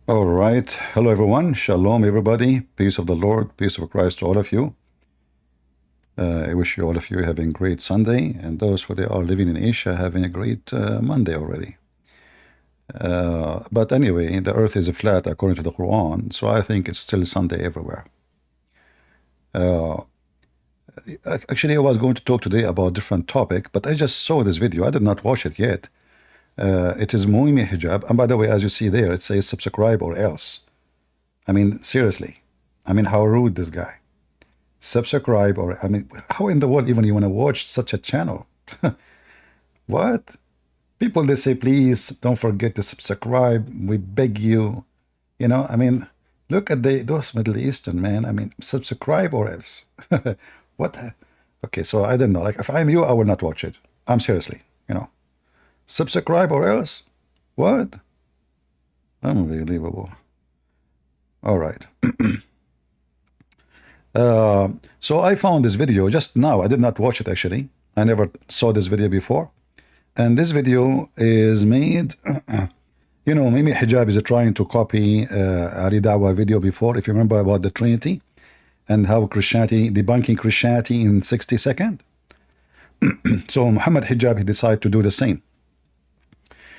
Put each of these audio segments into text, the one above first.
All right. Hello, everyone. Shalom, everybody. Peace of the Lord, peace of Christ to all of you. I wish you all of you having a great Sunday, and those who they are living in Asia having a great Monday already. But anyway, the earth is flat according to the Quran, so I think it's still Sunday everywhere. Actually, I was going to talk today about a different topic, but I just saw this video. I did not watch it yet. It is Muimi hijab, and by the way, as you see there, it says subscribe or else. I mean, seriously. I mean, how rude this guy. Subscribe or, I mean, how in the world even you want to watch such a channel? What? People, they say, please don't forget to subscribe. We beg you. You know, I mean, look at those Middle Eastern, man. I mean, subscribe or else. What? Okay, so I don't know. Like, if I'm you, I will not watch it. I'm seriously, you know. Subscribe or else? What? Unbelievable. All right. So I found this video just now. I did not watch it actually. I never saw this video before. And this video is made, you know, Mimi Hijab is trying to copy Ali Dawah video before, if you remember about the Trinity and how Christianity, debunking Christianity in 60 seconds. So Muhammad Hijab, he decided to do the same.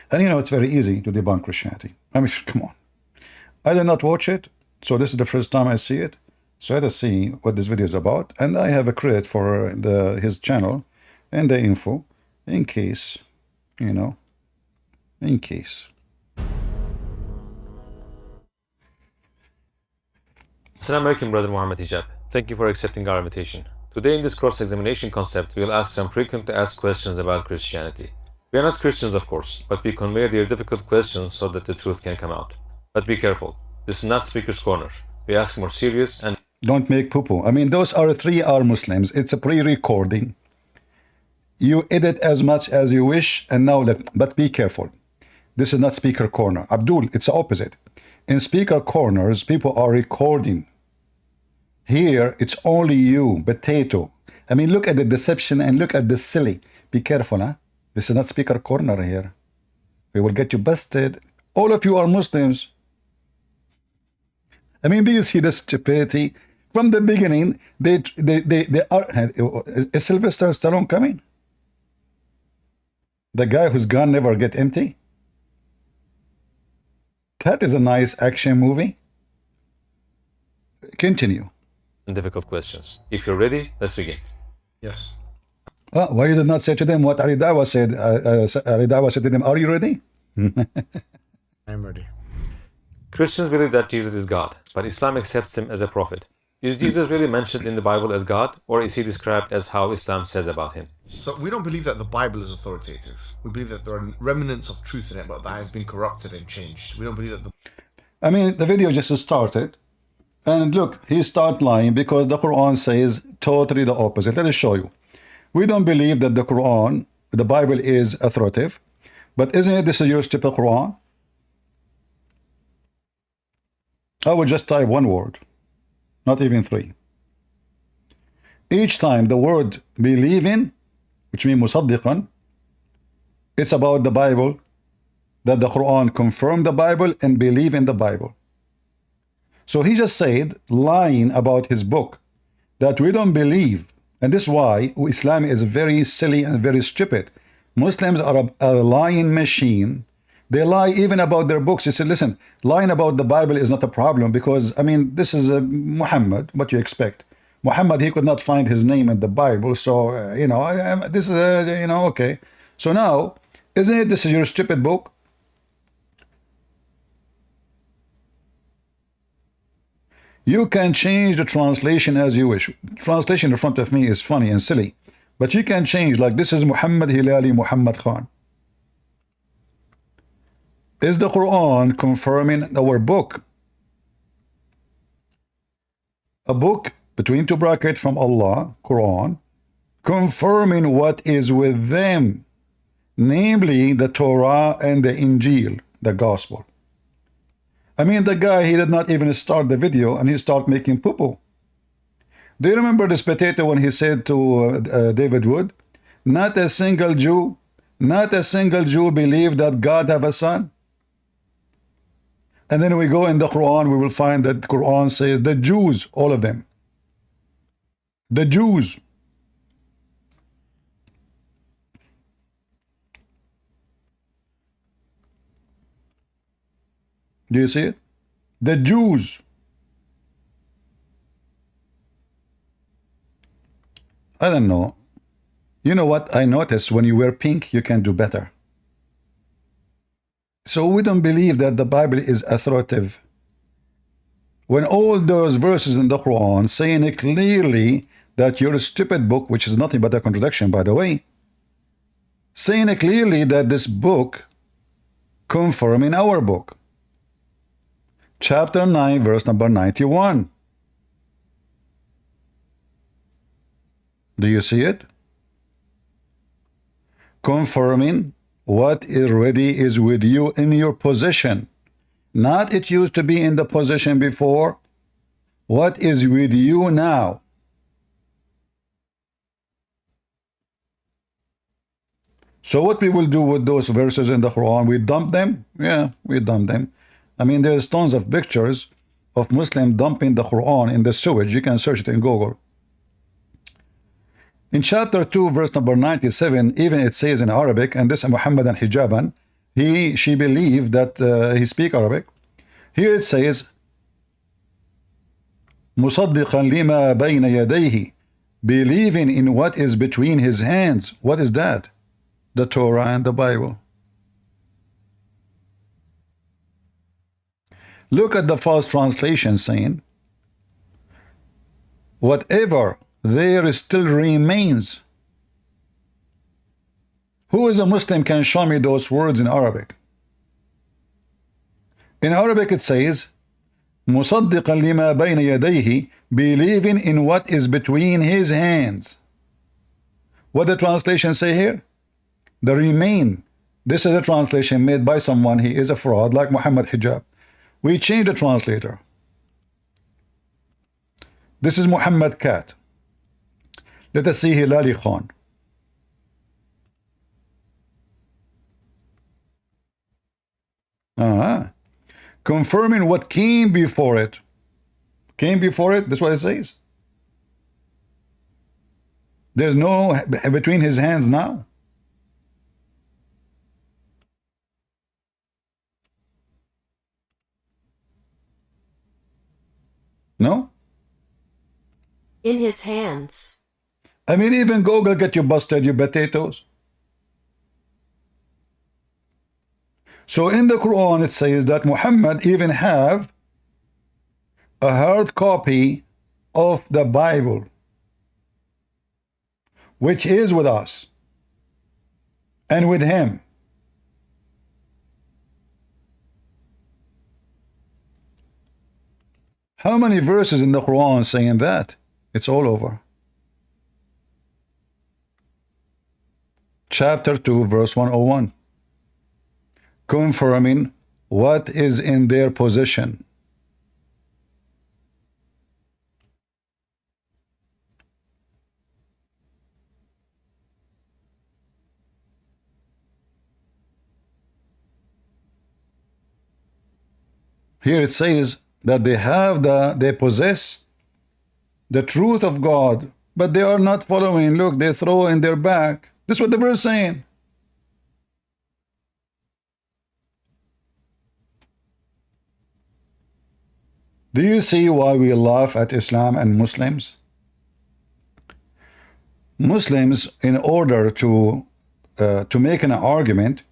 And you know, it's very easy to debunk Christianity. I mean, come on. I did not watch it, so this is the first time I see it. So let us see what this video is about. And I have a credit for his channel and the info in case, you know, in case. Assalamu alaikum, Brother Muhammad Hijab. Thank you for accepting our invitation. Today in this cross-examination concept, we will ask some frequently asked questions about Christianity. We are not Christians, of course, but we convey their difficult questions so that the truth can come out. But be careful. This is not Speaker's Corner. We ask more serious and... Don't make poo-poo. I mean, those are 3R Muslims. It's a pre-recording. You edit as much as you wish, and now but be careful. This is not Speaker Corner. Abdul, it's the opposite. In Speaker Corners, people are recording. Here, it's only you, potato. I mean, look at the deception and look at the silly. Be careful, huh? This is not Speaker Corner here. We will get you busted. All of you are Muslims. I mean, do you see the stupidity? From the beginning, they are... Is Sylvester Stallone coming? The guy whose gun never get empty? That is a nice action movie. Continue. difficult questions. If you're ready, let's begin. Yes. Why you did not say to them what Ali Dawah said? Ali Dawah said to them, are you ready? I'm ready. Christians believe that Jesus is God, but Islam accepts him as a prophet. Is Jesus really mentioned in the Bible as God, or is he described as how Islam says about him? So we don't believe that the Bible is authoritative. We believe that there are remnants of truth in it, but that has been corrupted and changed. We don't believe that the... I mean, the video just started, and look, he started lying because the Quran says totally the opposite. Let us show you. We don't believe that the Quran, the Bible is authoritative, but isn't it this is your stupid Quran? I would just type one word, not even three. Each time the word believe in, which means musaddiqan, it's about the Bible, that the Quran confirmed the Bible and believe in the Bible. So he just said, lying about his book, that we don't believe. And this is why Islam is very silly and very stupid. Muslims are a lying machine. They lie even about their books. He said, listen, lying about the Bible is not a problem because, I mean, this is Muhammad, what you expect. Muhammad, he could not find his name in the Bible. So, you know, this is, you know, okay. So now, isn't it this is your stupid book? You can change the translation as you wish. Translation in front of me is funny and silly. But you can change, like this is Muhammad Hilali Muhammad Khan. Is the Quran confirming our book? A book between two brackets from Allah, Quran, confirming what is with them, namely the Torah and the Injil, the Gospel. I mean, the guy, he did not even start the video and he started making poo-poo. Do you remember this potato when he said to David Wood, not a single Jew believed that God have a son? And then we go in the Quran, we will find that the Quran says the Jews, all of them. The Jews. Do you see it? The Jews. I don't know. You know what I noticed? When you wear pink, you can do better. So we don't believe that the Bible is authoritative. When all those verses in the Quran saying it clearly that your stupid book, which is nothing but a contradiction, by the way, saying it clearly that this book confirming our book. Chapter 9, verse number 91. Do you see it? Confirming what already is with you in your possession. Not it used to be in the possession before. What is with you now? So what we will do with those verses in the Quran? We dump them? Yeah, we dump them. I mean, there's tons of pictures of Muslims dumping the Quran in the sewage. You can search it in Google. In chapter 2, verse number 97, even it says in Arabic, and this Muhammadan hijaban, she believed that he speak Arabic. Here it says, مُصَدِّقًا لِمَا بَيْنَ يَدَيْهِ, believing in what is between his hands. What is that? The Torah and the Bible. Look at the false translation saying, whatever there still remains. Who is a Muslim can show me those words in Arabic? In Arabic it says, مُصَدِّقًا لِمَا بَيْنَ يَدَيْهِ, believing in what is between his hands. What the translation say here? The remain. This is a translation made by someone. He is a fraud like Muhammad Hijab. We change the translator. This is Muhammad Cat. Let us see Hilali Khan. Confirming what came before it. Came before it, that's what it says. There's no between his hands now. No? In his hands. I mean, even Google get you busted, you potatoes. So in the Quran it says that Muhammad even have a hard copy of the Bible, which is with us and with him. How many verses in the Quran saying that? It's all over. Chapter 2, verse 101. Confirming what is in their possession. Here it says that they possess the truth of God, but they are not following. Look, they throw in their back. That's what the verse is saying. Do you see why we laugh at Islam and Muslims? Muslims, in order to make an argument,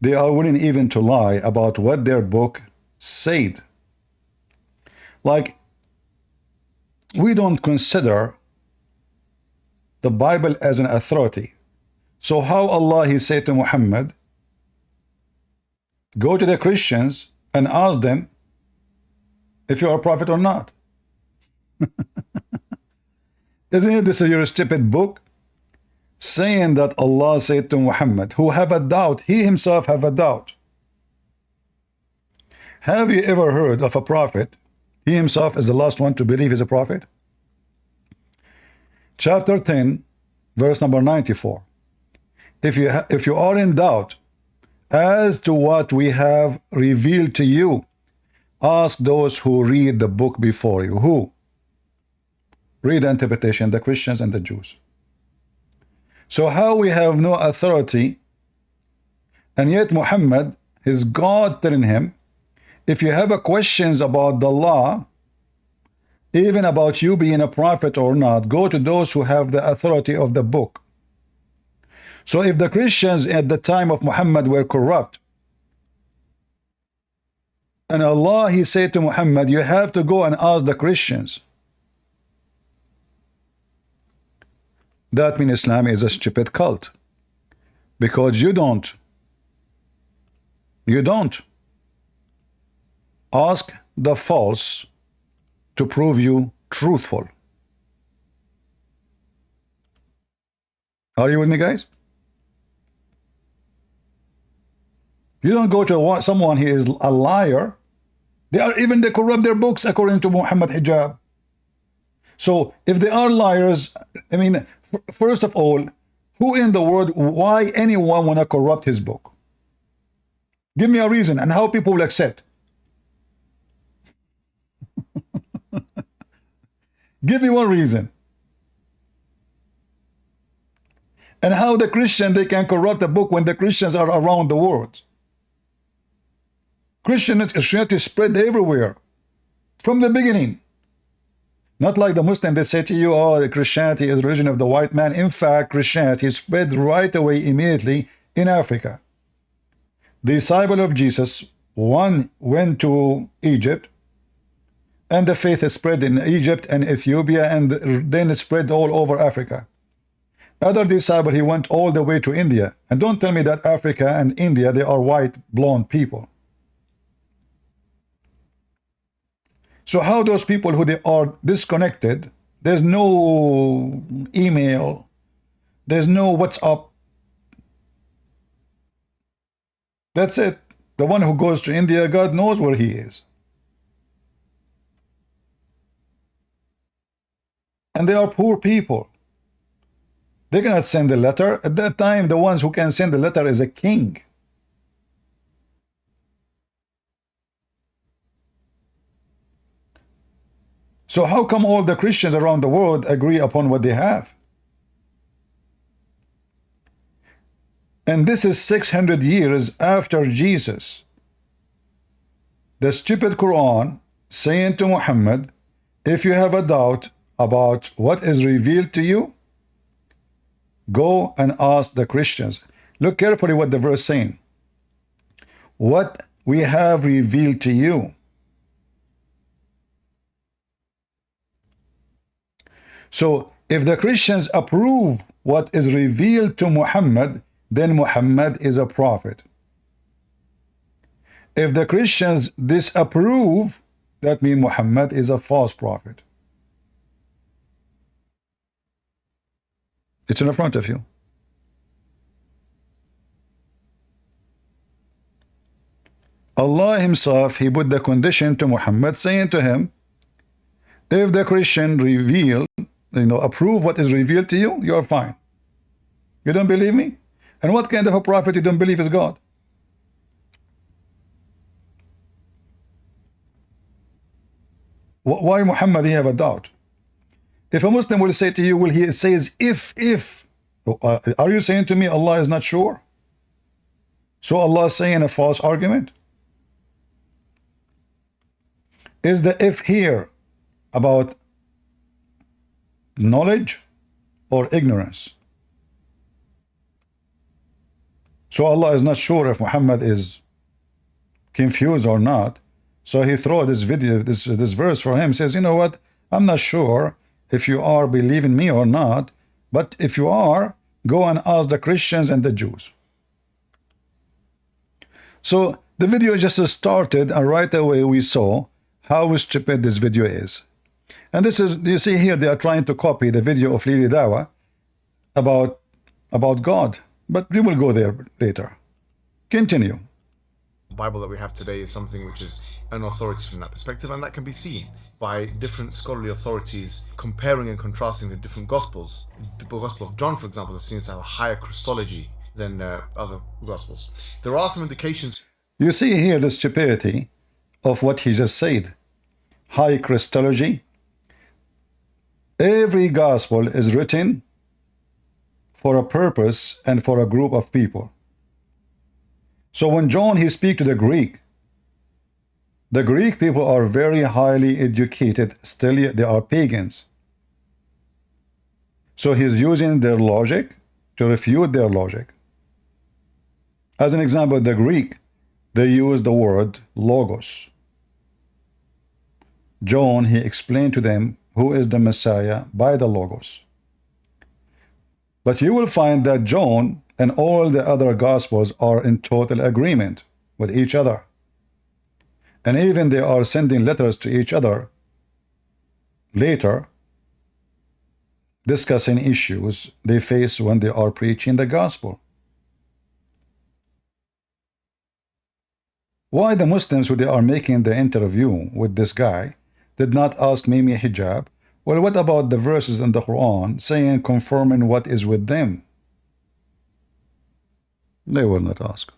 they are willing even to lie about what their book said. Like, we don't consider the Bible as an authority. So how Allah, he said to Muhammad, go to the Christians and ask them if you are a prophet or not. Isn't it this is your stupid book? Saying that Allah said to Muhammad, who have a doubt, he himself have a doubt. Have you ever heard of a prophet? He himself is the last one to believe he's a prophet. Chapter 10, verse number 94. If you are in doubt as to what we have revealed to you, Ask those who read the book before you. Who? Read the interpretation, the Christians and the Jews. So how we have no authority, and yet Muhammad, his God telling him, if you have a questions about the law, even about you being a prophet or not, go to those who have the authority of the book. So if the Christians at the time of Muhammad were corrupt, and Allah, he said to Muhammad, you have to go and ask the Christians. That means Islam is a stupid cult. Because you don't ask the false to prove you truthful. Are you with me, guys? You don't go to someone who is a liar. They corrupt their books according to Muhammad Hijab. So if they are liars, I mean, first of all, who in the world, why anyone want to corrupt his book? Give me a reason and how people will accept. Give me one reason. And how the Christian, they can corrupt a book when the Christians are around the world. Christianity spread everywhere from the beginning. Not like the Muslim, they say to you, oh, the Christianity is the religion of the white man. In fact, Christianity spread right away immediately in Africa. The disciple of Jesus, one went to Egypt, and the faith is spread in Egypt and Ethiopia, and then it spread all over Africa. Other disciple, he went all the way to India. And don't tell me that Africa and India, they are white, blonde people. So how those people who they are disconnected, there's no email, there's no WhatsApp. That's it. The one who goes to India, God knows where he is. And they are poor people. They cannot send a letter. At that time, the ones who can send a letter is a king. So how come all the Christians around the world agree upon what they have? And this is 600 years after Jesus. The stupid Quran saying to Muhammad, if you have a doubt about what is revealed to you, go and ask the Christians. Look carefully what the verse saying. What we have revealed to you. So if the Christians approve what is revealed to Muhammad, then Muhammad is a prophet. If the Christians disapprove, that means Muhammad is a false prophet. It's in front of you. Allah himself, he put the condition to Muhammad, saying to him, if the Christian reveal, approve what is revealed to you, you are fine. You don't believe me? And what kind of a prophet you don't believe is God? Why Muhammad he have a doubt? If a Muslim will say to you, well, he says if, are you saying to me Allah is not sure? So Allah is saying a false argument? Is the if here about knowledge or ignorance? So Allah is not sure if Muhammad is confused or not. So he throw this video, this verse for him, says, you know what, I'm not sure if you are believing me or not, but if you are, go and ask the Christians and the Jews. So the video just started, and right away we saw how stupid this video is. And this is, you see here, they are trying to copy the video of Lili Dawa about God. But we will go there later. Continue. The Bible that we have today is something which is an authority from that perspective, and that can be seen by different scholarly authorities comparing and contrasting the different Gospels. The Gospel of John, for example, seems to have a higher Christology than other Gospels. There are some indications. You see here the stupidity. of what he just said. High Christology. Every gospel is written for a purpose and for a group of people. So when John, he speaks to the Greek people are very highly educated, still they are pagans. So he's using their logic to refute their logic. As an example, the Greek, they use the word logos. John, he explained to them who is the Messiah by the logos. But you will find that John and all the other gospels are in total agreement with each other. And even they are sending letters to each other later, discussing issues they face when they are preaching the gospel. Why the Muslims, who they are making the interview with this guy, did not ask Mimi Hijab, well, what about the verses in the Quran saying, confirming what is with them? They will not ask.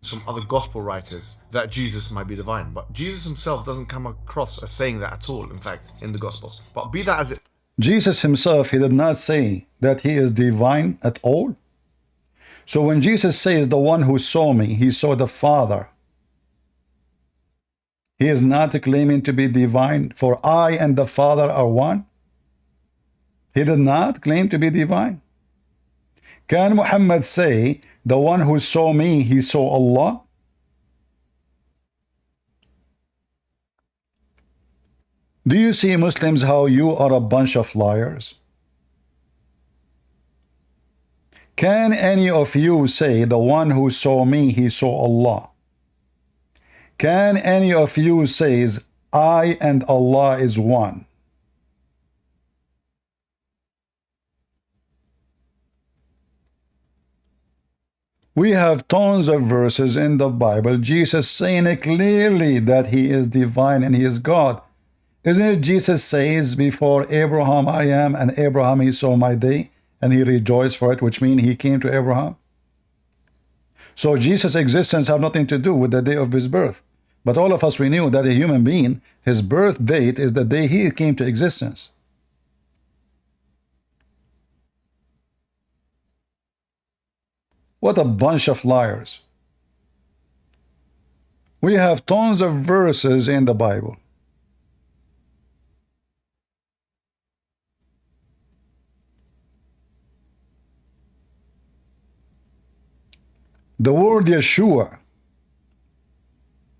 From other gospel writers that Jesus might be divine, but Jesus himself doesn't come across as saying that at all, in fact, in the gospels. But be that as it, Jesus himself, he did not say that he is divine at all. So when Jesus says, the one who saw me, he saw the Father, he is not claiming to be divine, for I and the Father are one. He did not claim to be divine. Can Muhammad say, the one who saw me, he saw Allah? Do you see, Muslims, how you are a bunch of liars? Can any of you say, the one who saw me, he saw Allah? Can any of you says, I and Allah is one? We have tons of verses in the Bible, Jesus saying it clearly that he is divine and he is God. Isn't it Jesus says, before Abraham I am, and Abraham he saw my day, and he rejoiced for it, which means he came to Abraham? So Jesus' existence have nothing to do with the day of his birth. But all of us, we knew that a human being, his birth date is the day he came to existence. What a bunch of liars. We have tons of verses in the Bible. The word Yeshua,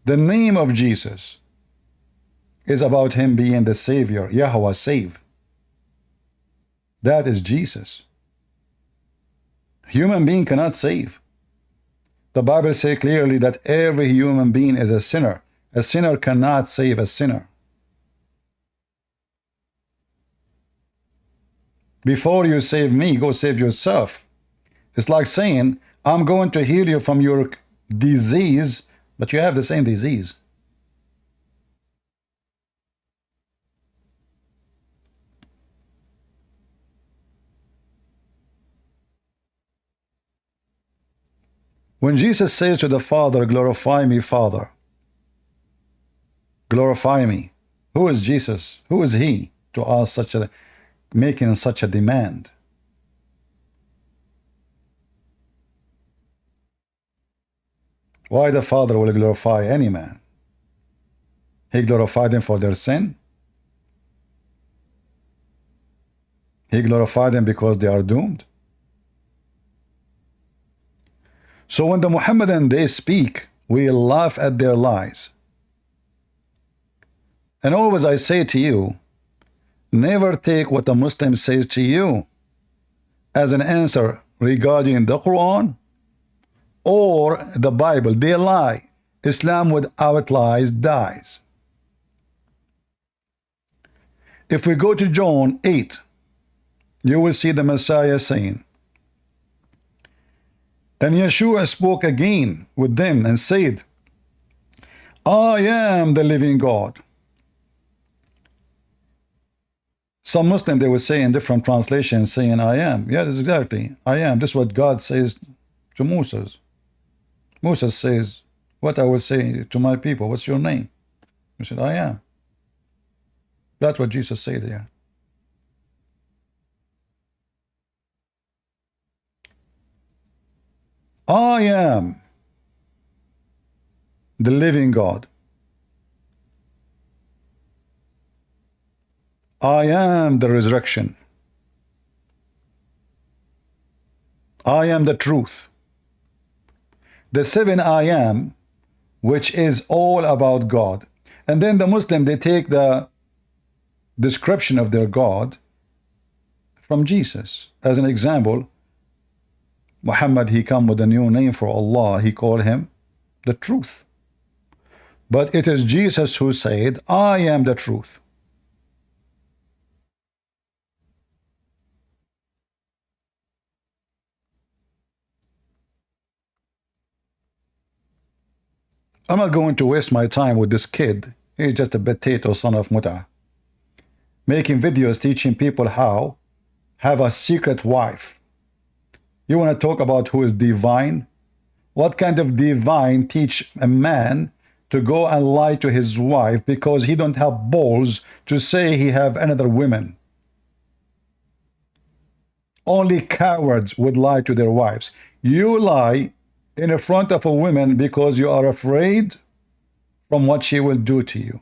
the name of Jesus, is about him being the Savior, Yahweh save. That is Jesus. Human being cannot save. The Bible says clearly that every human being is a sinner. A sinner cannot save a sinner. Before you save me, go save yourself. It's like saying, I'm going to heal you from your disease, but you have the same disease. When Jesus says to the Father, glorify me, Father, glorify me, who is Jesus? Who is he to ask making such a demand? Why the Father will glorify any man? He glorified them for their sin. He glorified them because they are doomed. So when the Muhammadan, they speak, we laugh at their lies. And always I say to you, never take what a Muslim says to you as an answer regarding the Quran or the Bible. They lie. Islam without lies dies. If we go to John 8, you will see the Messiah saying, and Yeshua spoke again with them and said, I am the living God. Some Muslim, they will say in different translations, saying, I am. Yes, exactly. I am. This is what God says to Moses. Moses says, what I will say to my people, what's your name? He said, I am. That's what Jesus said there. I am the living God. I am the resurrection. I am the truth. The 7 I am, which is all about God. And then the Muslim, they take the description of their God from Jesus. As an example, Muhammad, he come with a new name for Allah. He called him the truth. But it is Jesus who said, I am the truth. I'm not going to waste my time with this kid. He's just a potato son of Muta, making videos teaching people how have a secret wife. You want to talk about who is divine? What kind of divine teach a man to go and lie to his wife because he don't have balls to say he have another woman? Only cowards would lie to their wives. You lie in front of a woman because you are afraid from what she will do to you.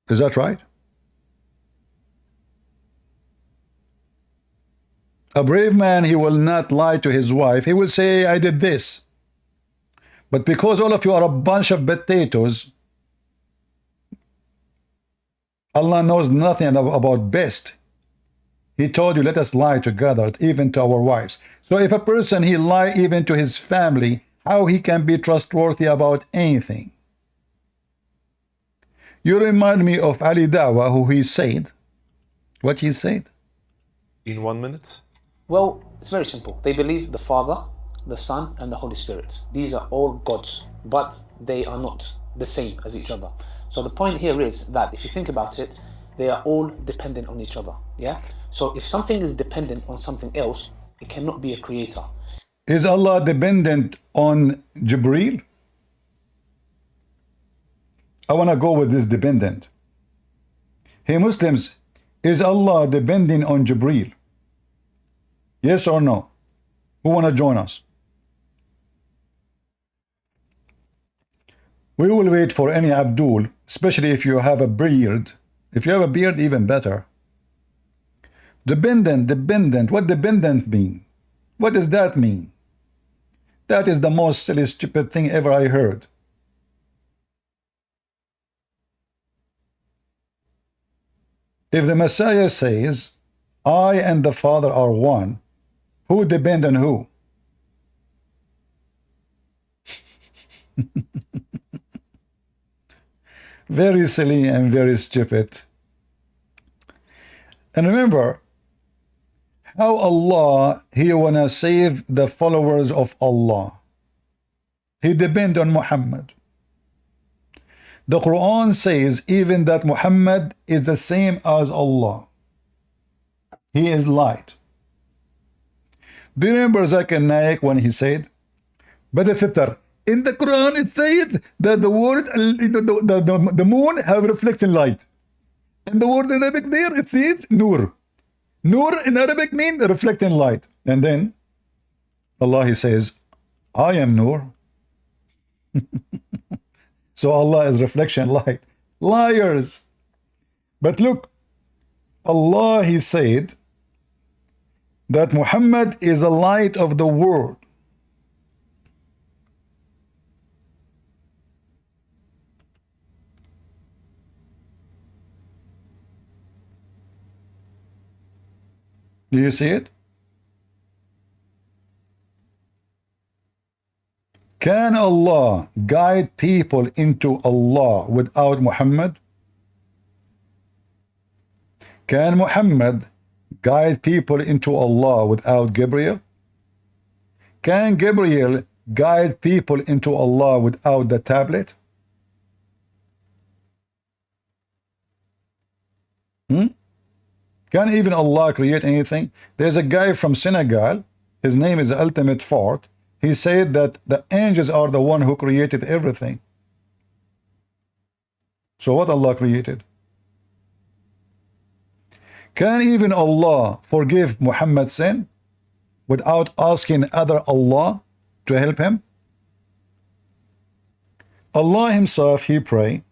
Is that right? A brave man, he will not lie to his wife. He will say, I did this. But because all of you are a bunch of potatoes, Allah knows nothing about best. He told you, let us lie together, even to our wives. So if a person, he lie even to his family, how he can be trustworthy about anything? You remind me of Ali Dawa, who he said, what he said? In 1 minute? Well, it's very simple. They believe the Father, the Son, and the Holy Spirit. These are all gods, but they are not the same as each other. So the point here is that if you think about it, they are all dependent on each other. Yeah. So if something is dependent on something else, it cannot be a creator. Is Allah dependent on Jibreel? I want to go with this dependent. Hey Muslims, is Allah depending on Jibreel? Yes or no? Who want to join us? We will wait for any Abdul, especially if you have a beard. If you have a beard, even better. Dependent. What dependent mean? What does that mean? That is the most silly, stupid thing ever I heard. If the Messiah says, I and the Father are one, who depend on who? Very silly and very stupid. And remember, how Allah, He wanna save the followers of Allah. He depend on Muhammad. The Quran says even that Muhammad is the same as Allah. He is light. Do you remember Zakir Naik when he said, Bada Sitar, in the Quran it said that the word, the moon have reflecting light. And the word in Arabic there, it says Nur. Nur in Arabic means reflecting light. And then Allah, He says, I am Nur. So Allah is reflection light. Liars. But look, Allah, He said that Muhammad is a light of the world. Do you see it? Can Allah guide people into Allah without Muhammad? Can Muhammad guide people into Allah without Gabriel? Can Gabriel guide people into Allah without the tablet? Can even Allah create anything? There's a guy from Senegal, his name is Ultimate Fort. He said that the angels are the one who created everything. So what Allah created? Can even Allah forgive Muhammad's sin without asking other Allah to help him? Allah himself, he pray,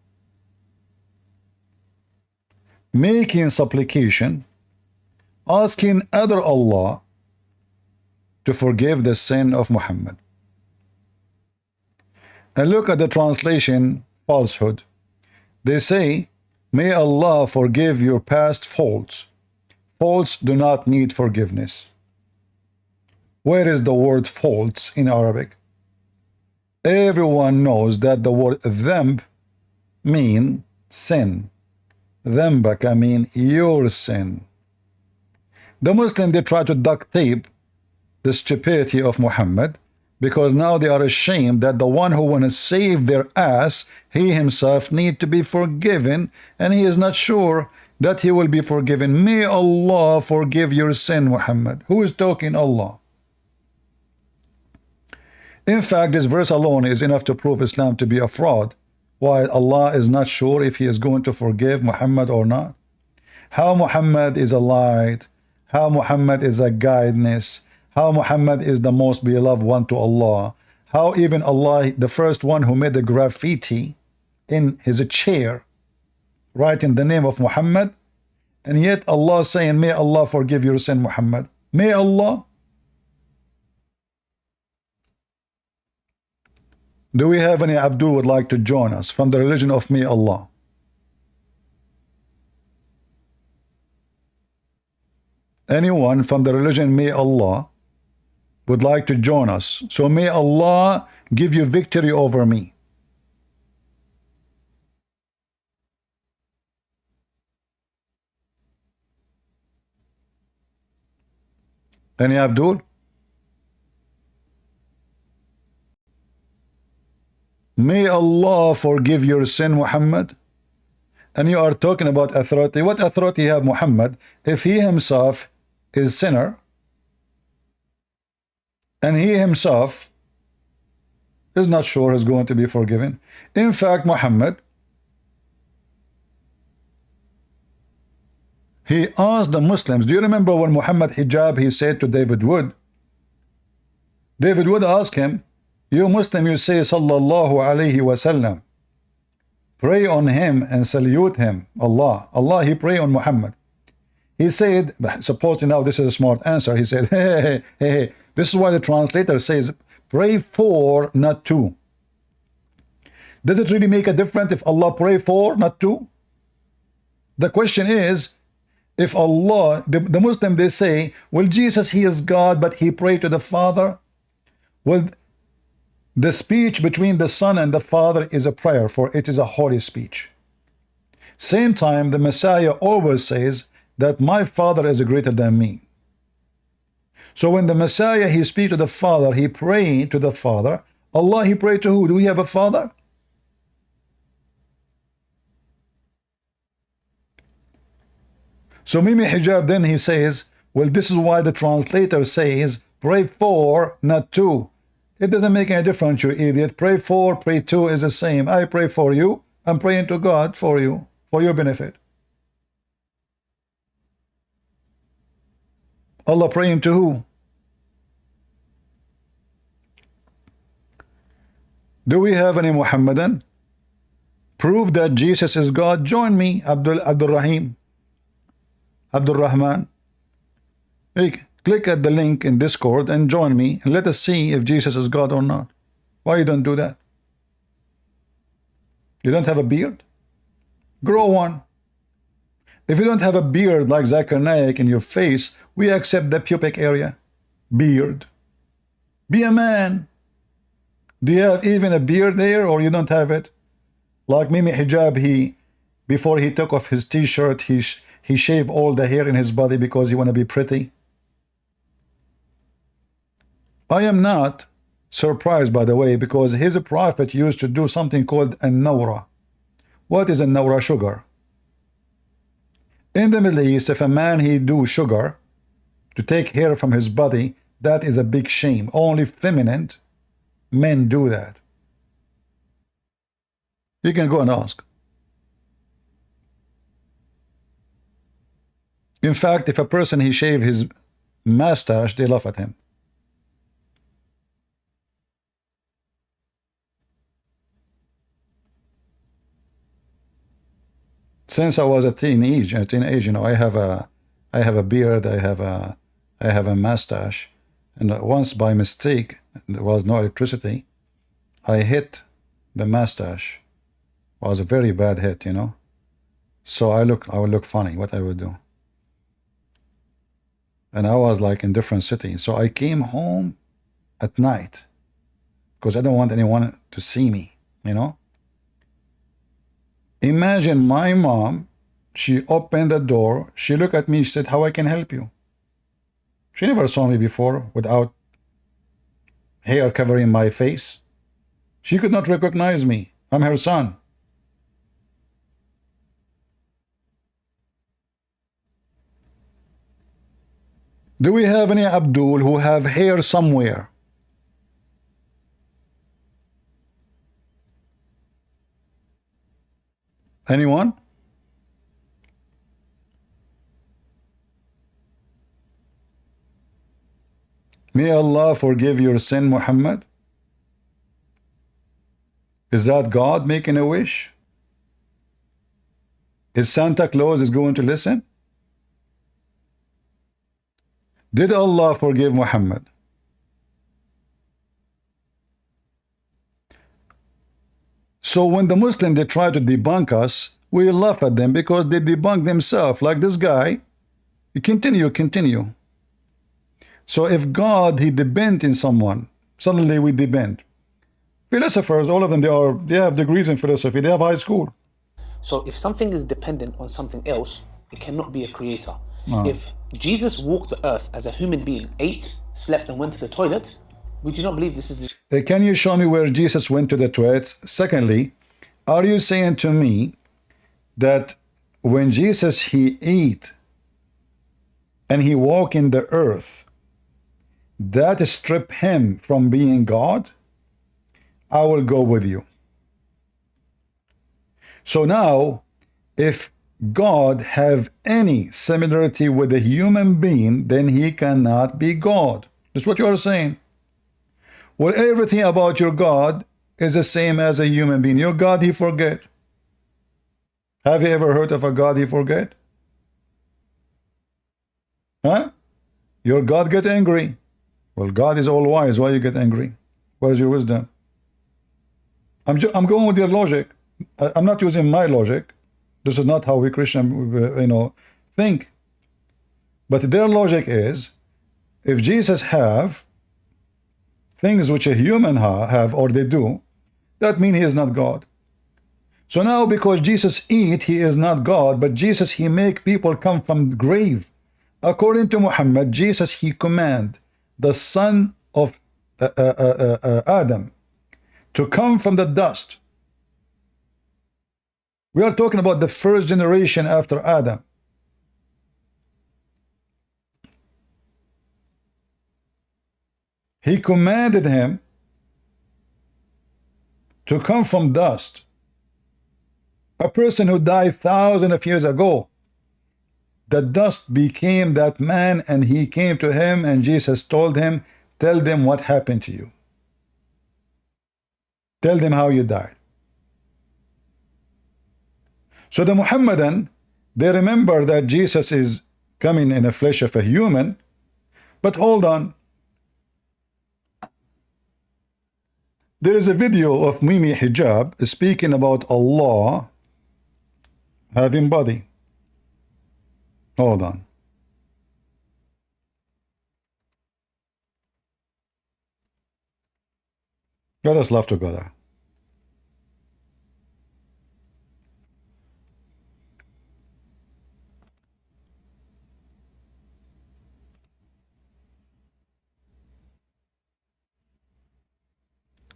making supplication, asking other Allah to forgive the sin of Muhammad. And look at the translation, falsehood. They say, may Allah forgive your past faults. Faults do not need forgiveness. Where is the word faults in Arabic? Everyone knows that the word dhanb mean sin. Dhanbaka mean your sin. The Muslims, they try to duct tape the stupidity of Muhammad because now they are ashamed that the one who want to save their ass, he himself need to be forgiven, and he is not sure that he will be forgiven. May Allah forgive your sin, Muhammad. Who is talking? Allah. In fact, this verse alone is enough to prove Islam to be a fraud, while Allah is not sure if he is going to forgive Muhammad or not. How Muhammad is a light, how Muhammad is a guidance, how Muhammad is the most beloved one to Allah, how even Allah, the first one who made the graffiti in his chair, writing the name of Muhammad, and yet Allah saying, may Allah forgive your sin, Muhammad. May Allah. Do we have any Abdul would like to join us from the religion of May Allah? Anyone from the religion May Allah would like to join us? So may Allah give you victory over me. Any Abdul? May Allah forgive your sin, Muhammad. And you are talking about authority. What authority have Muhammad if he himself is sinner and he himself is not sure is going to be forgiven? In fact, Muhammad, he asked the Muslims. Do you remember when Muhammad hijab, he said to David Wood? David Wood asked him, you Muslim, you say sallallahu alayhi wasallam, pray on him and salute him. Allah, he pray on Muhammad. He said, supposedly now this is a smart answer, he said, hey. This is why the translator says, pray for, not to. Does it really make a difference if Allah pray for, not to? The question is, if Allah, the Muslim, they say, well, Jesus, he is God, but he prayed to the Father. Well, the speech between the Son and the Father is a prayer, for it is a holy speech. Same time, the Messiah always says that my Father is greater than me. So when the Messiah, he speaks to the Father, he pray to the Father. Allah, he pray to who? Do we have a Father? So Mimi Hijab, then he says, well, this is why the translator says, pray for, not to. It doesn't make any difference, you idiot. Pray for, pray to is the same. I pray for you. I'm praying to God for you, for your benefit. Allah praying to who? Do we have any Muhammadan? Prove that Jesus is God. Join me, Abdul Rahim, Abdul Rahman. Hey, click at the link in Discord and join me, and let us see if Jesus is God or not. Why you don't do that? You don't have a beard? Grow one. If you don't have a beard like Zakir Naik in your face, we accept the pubic area. Beard. Be a man. Do you have even a beard there, or you don't have it? Like Mimi Hijab, before he took off his t-shirt, he shaved all the hair in his body because he want to be pretty. I am not surprised, by the way, because his prophet used to do something called an-nawra. What is an-nawra? Sugar. In the Middle East, if a man he do sugar to take hair from his body, that is a big shame. Only feminine men do that. You can go and ask. In fact, if a person he shave his mustache, they laugh at him. Since I was a teenage, you know, I have a beard, I have a mustache, and once by mistake, there was no electricity, I hit the mustache. It was a very bad hit, you know. So I would look funny. What I would do. And I was like in different cities. So I came home at night because I don't want anyone to see me, you know. Imagine my mom, she opened the door, she looked at me, she said, "How I can help you?" She never saw me before without hair covering my face. She could not recognize me. I'm her son. Do we have any Abdul who have hair somewhere? Anyone? May Allah forgive your sin, Muhammad. Is that God making a wish? Is Santa Claus is going to listen? Did Allah forgive Muhammad? So when the Muslims, they try to debunk us, we laugh at them because they debunk themselves. Like this guy, you continue. So if God, he depends in someone, suddenly we depend. Philosophers, all of them, they have degrees in philosophy. They have high school. So if something is dependent on something else, it cannot be a creator. If Jesus walked the earth as a human being, ate, slept, and went to the toilet, we do not believe this is the... Can you show me where Jesus went to the toilets? Secondly, are you saying to me that when Jesus, he ate and he walked in the earth, that strip him from being God? I will go with you. So now, if God have any similarity with a human being, then he cannot be God. That's what you are saying. Well, everything about your God is the same as a human being. Your God, he forget. Have you ever heard of a God he forget? Huh? Your God get angry. Well, God is all wise. Why you get angry? Where's your wisdom? I'm going with your logic. I'm not using my logic. This is not how we Christian, you know, think. But their logic is, if Jesus have things which a human have or they do, that means he is not God. So now because Jesus eat, he is not God, but Jesus, he make people come from the grave. According to Muhammad, Jesus, he command the son of Adam to come from the dust. We are talking about the first generation after Adam. He commanded him to come from dust. A person who died thousands of years ago, the dust became that man, and he came to him, and Jesus told him, tell them what happened to you. Tell them how you died. So the Muhammadan, they remember that Jesus is coming in the flesh of a human, but hold on. There is a video of Mimi Hijab speaking about Allah having body. Hold on. Let us laugh together.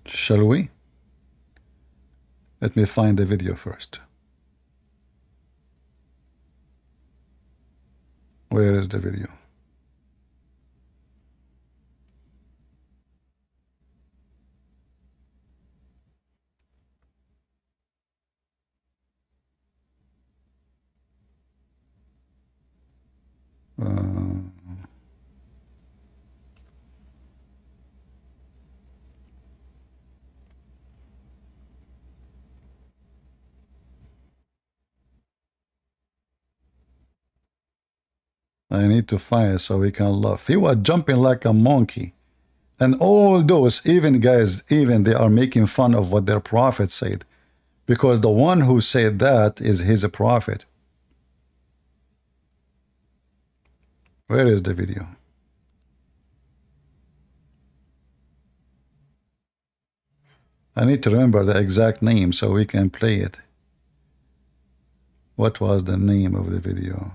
Shall we? Let me find the video first. Where is the video? I need to find it so we can laugh. He was jumping like a monkey. And all those, even guys, even they are making fun of what their prophet said. Because the one who said that is his prophet. Where is the video? I need to remember the exact name so we can play it. What was the name of the video?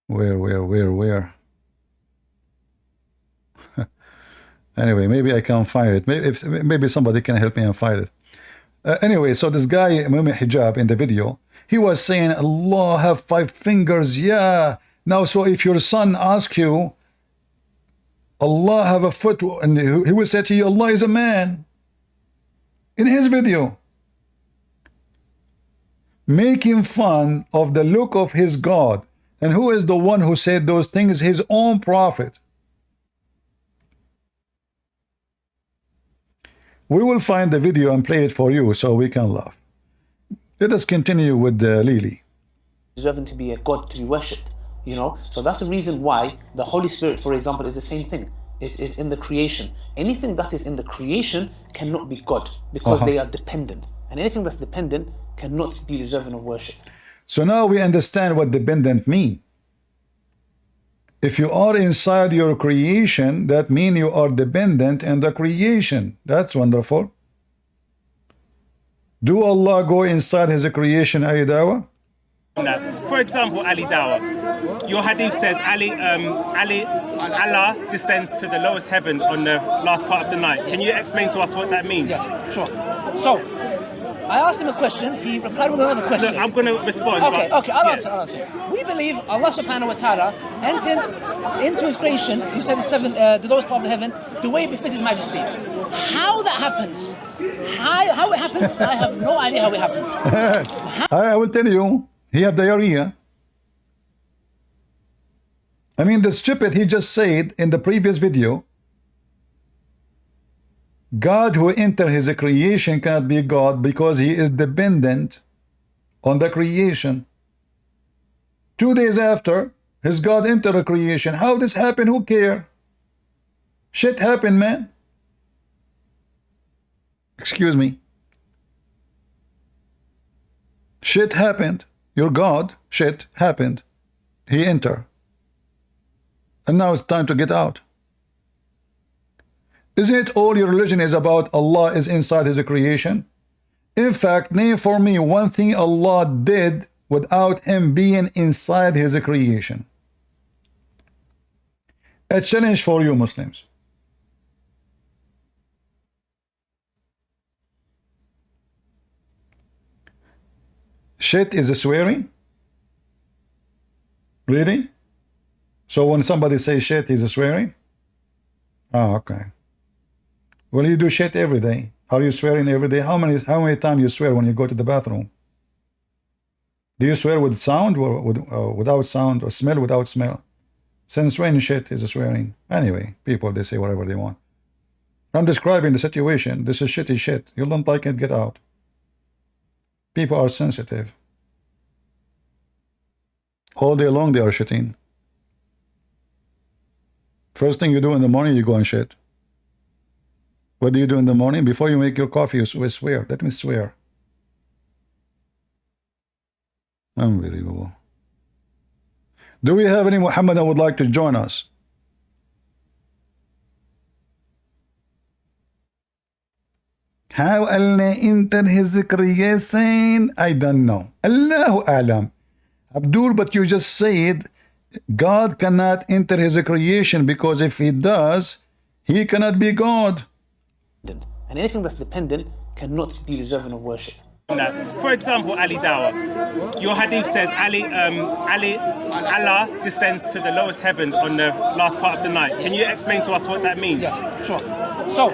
Where? Anyway, maybe I can find it. Maybe somebody can help me and find it. Anyway, so this guy, Mumi Hijab, in the video, he was saying, Allah have 5 fingers, yeah. Now, so if your son asks you, Allah have a foot, and he will say to you, Allah is a man. In his video. Making fun of the look of his God. And who is the one who said those things? His own prophet. We will find the video and play it for you so we can laugh. Let us continue with Lily. Deserving to be a God to be worshipped, you know. So that's the reason why the Holy Spirit, for example, is the same thing. It is in the creation. Anything that is in the creation cannot be God because they are dependent. And anything that's dependent cannot be deserving of worship. So now we understand what dependent mean. If you are inside your creation, that means you are dependent in the creation. That's wonderful. Do Allah go inside his creation, Aydawa? For example, Ali Dawah, your hadith says Allah descends to the lowest heaven on the last part of the night. Can you explain to us what that means? Yes, sure. So, I asked him a question, he replied with another question. Look, I'm going to respond. Okay, I'll answer. We believe Allah subhanahu wa ta'ala enters into his creation, you said the lowest part of heaven, the way it befits his majesty. How that happens, how it happens, I have no idea how it happens. I will tell you, he have diarrhea. I mean, the stupid he just said in the previous video, God who entered his creation cannot be God because he is dependent on the creation. 2 days after, his God entered the creation. How this happened? Who care? Shit happened, man. Excuse me. Shit happened. Your God, shit happened. He entered. And now it's time to get out. Isn't it all your religion is about Allah is inside his creation? In fact, name for me one thing Allah did without him being inside his creation. A challenge for you Muslims. Shit is a swearing? Really? So when somebody says shit, he's a swearing? Oh, okay. Well, you do shit every day. Are you swearing every day? How many times you swear when you go to the bathroom? Do you swear with sound or without sound, or smell without smell? Since when shit is a swearing? Anyway, people, they say whatever they want. I'm describing the situation. This is shitty shit. You don't like it, get out. People are sensitive. All day long they are shitting. First thing you do in the morning, you go and shit. What do you do in the morning? Before you make your coffee, you swear. Let me swear. Unbelievable. Do we have any Muhammad that would like to join us? How Allah entered his creation? I don't know. Allahu Alam. Abdul, but you just said God cannot enter his creation because if he does, he cannot be God. And anything that's dependent cannot be deserving of worship. For example, Ali Dawah. Your hadith says Allah descends to the lowest heaven on the last part of the night. Can you explain to us what that means? Yes, sure. So,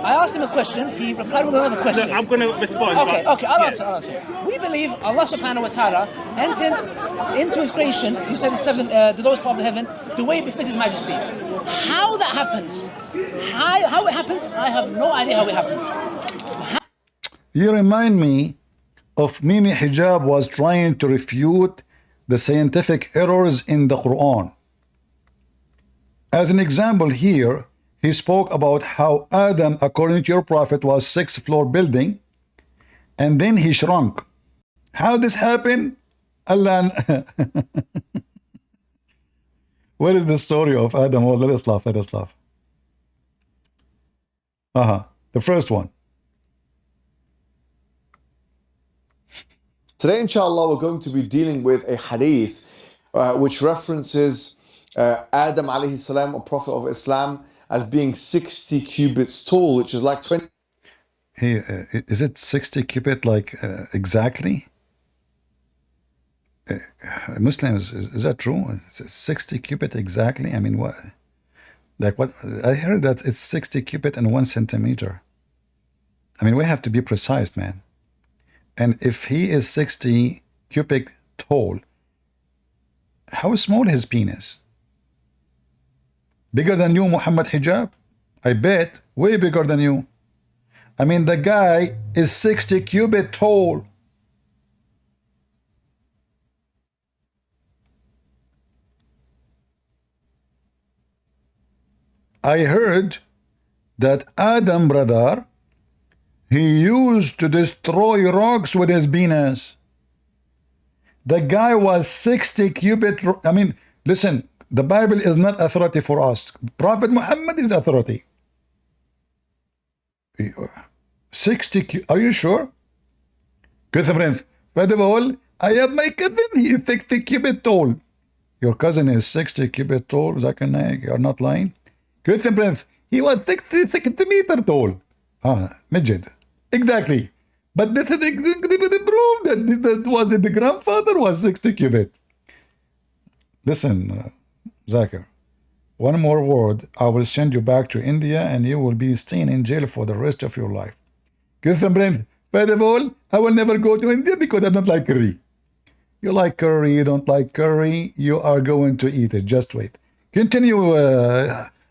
I asked him a question, he replied with another question. Look, I'm going to respond. Okay, I'll answer. We believe Allah subhanahu wa ta'ala enters into his creation, you said the lowest part of heaven, the way it befits his majesty. How that happens, how it happens, I have no idea how it happens. You remind me of Mimi Hijab was trying to refute the scientific errors in the Quran. As an example here, he spoke about how Adam, according to your prophet, was 6th-floor building, and then he shrunk. How this happened? Allah. What is the story of Adam? Oh, let us laugh. The first one. Today, inshallah, we're going to be dealing with a hadith which references Adam alayhi salam, a prophet of Islam, as being 60 cubits tall, which is like 20. Hey, is it 60 cubit like exactly? Muslims, is that true? 60 cubit exactly? I mean, what? Like what? I heard that it's 60 cubit and 1 centimeter. I mean, we have to be precise, man. And if he is 60 cubic tall, how small his penis? Bigger than you, Muhammad Hijab? I bet way bigger than you. I mean, the guy is 60 cubit tall. I heard that Adam, brother, he used to destroy rocks with his penis. The guy was 60 cubit. I mean, listen, the Bible is not authority for us. Prophet Muhammad is authority. 60, are you sure? Good friend. First of all, I have my cousin, he is 60 cubit tall. Your cousin is 60 cubit tall, Zakir Naik, you're not lying. Good friend, he was 60 centimeter tall. Midget. Exactly. But this is the proof that was it the grandfather was 60 cubit. Listen, Zakir, one more word, I will send you back to India and you will be staying in jail for the rest of your life. Good friend, first of all, I will never go to India because I don't like curry. You like curry, you don't like curry, you are going to eat it. Just wait. Continue.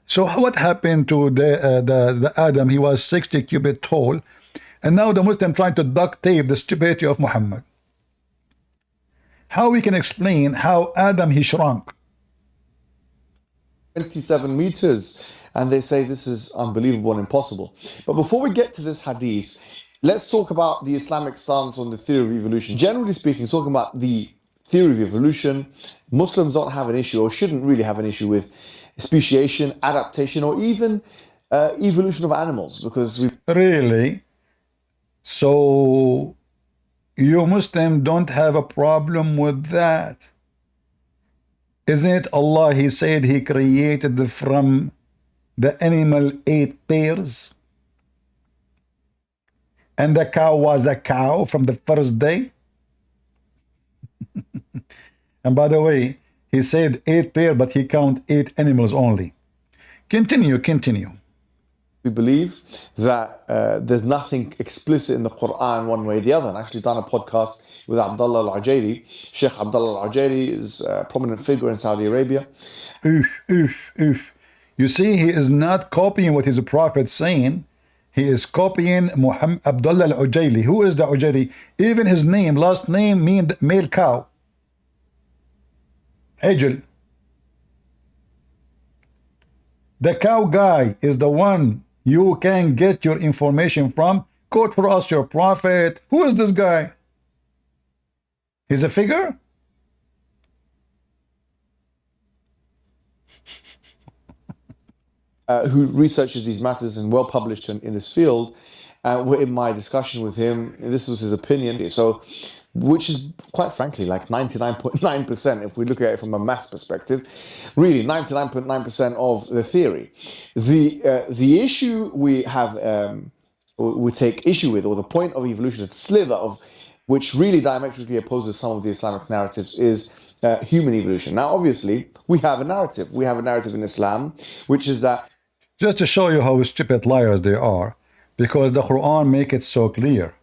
So what happened to the Adam? He was 60 cubit tall, and now the Muslim trying to duct tape the stupidity of Muhammad. How we can explain how Adam he shrunk? 27 meters, and they say this is unbelievable and impossible. But before we get to this hadith, let's talk about the Islamic stance on the theory of evolution. Generally speaking, talking about the theory of evolution, Muslims don't have an issue or shouldn't really have an issue with speciation, adaptation, or even evolution of animals, because we Really? So you Muslim don't have a problem with that? Isn't it Allah, he said he created from the animal 8 pairs? And the cow was a cow from the first day? And by the way, he said 8 pair, but he count 8 animals only. Continue. we believe that there's nothing explicit in the Quran one way or the other. And actually done a podcast with Abdullah al-Ujairi. Sheikh Abdullah al-Ujairi is a prominent figure in Saudi Arabia. You see, he is not copying what his prophet saying. He is copying Muhammad Abdullah al-Ujairi. Who is the Ujairi? Even his name, last name, mean male cow. Ajl. The cow guy is the one you can get your information from. Quote for us your prophet. Who is this guy? He's a figure? Who researches these matters and well published in this field. In my discussion with him, this was his opinion. So, which is quite frankly like 99.9%, if we look at it from a mass perspective, really 99.9% of the theory. The issue we have we take issue with, or the point of evolution, a slither of which really diametrically opposes some of the Islamic narratives, is human evolution. Now, obviously, we have a narrative. We have a narrative in Islam, which is that. Just to show you how stupid liars they are, because the Quran make it so clear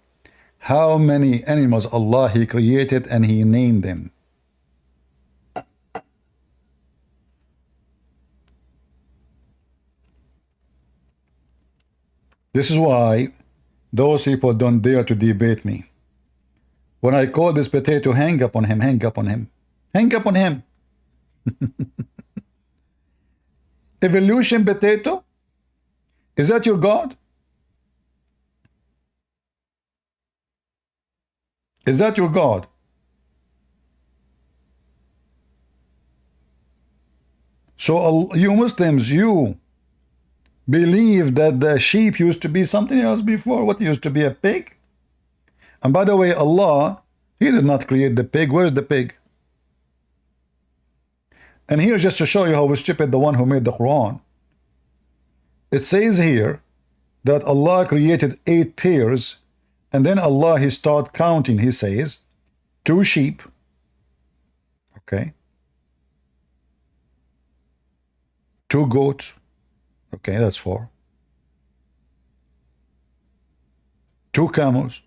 how many animals Allah He created and He named them. This is why those people don't dare to debate me. When I call this potato, hang up on him, hang up on him, hang up on him. Evolution potato? Is that your God? Is that your God? So you Muslims, you believe that the sheep used to be something else before. What used to be a pig? And by the way, Allah, He did not create the pig. Where is the pig? And here, just to show you how stupid the one who made the Quran, it says here that Allah created 8 pairs, and then Allah, He start counting. He says 2 sheep, okay, 2 goats, okay, that's 4, 2 camels,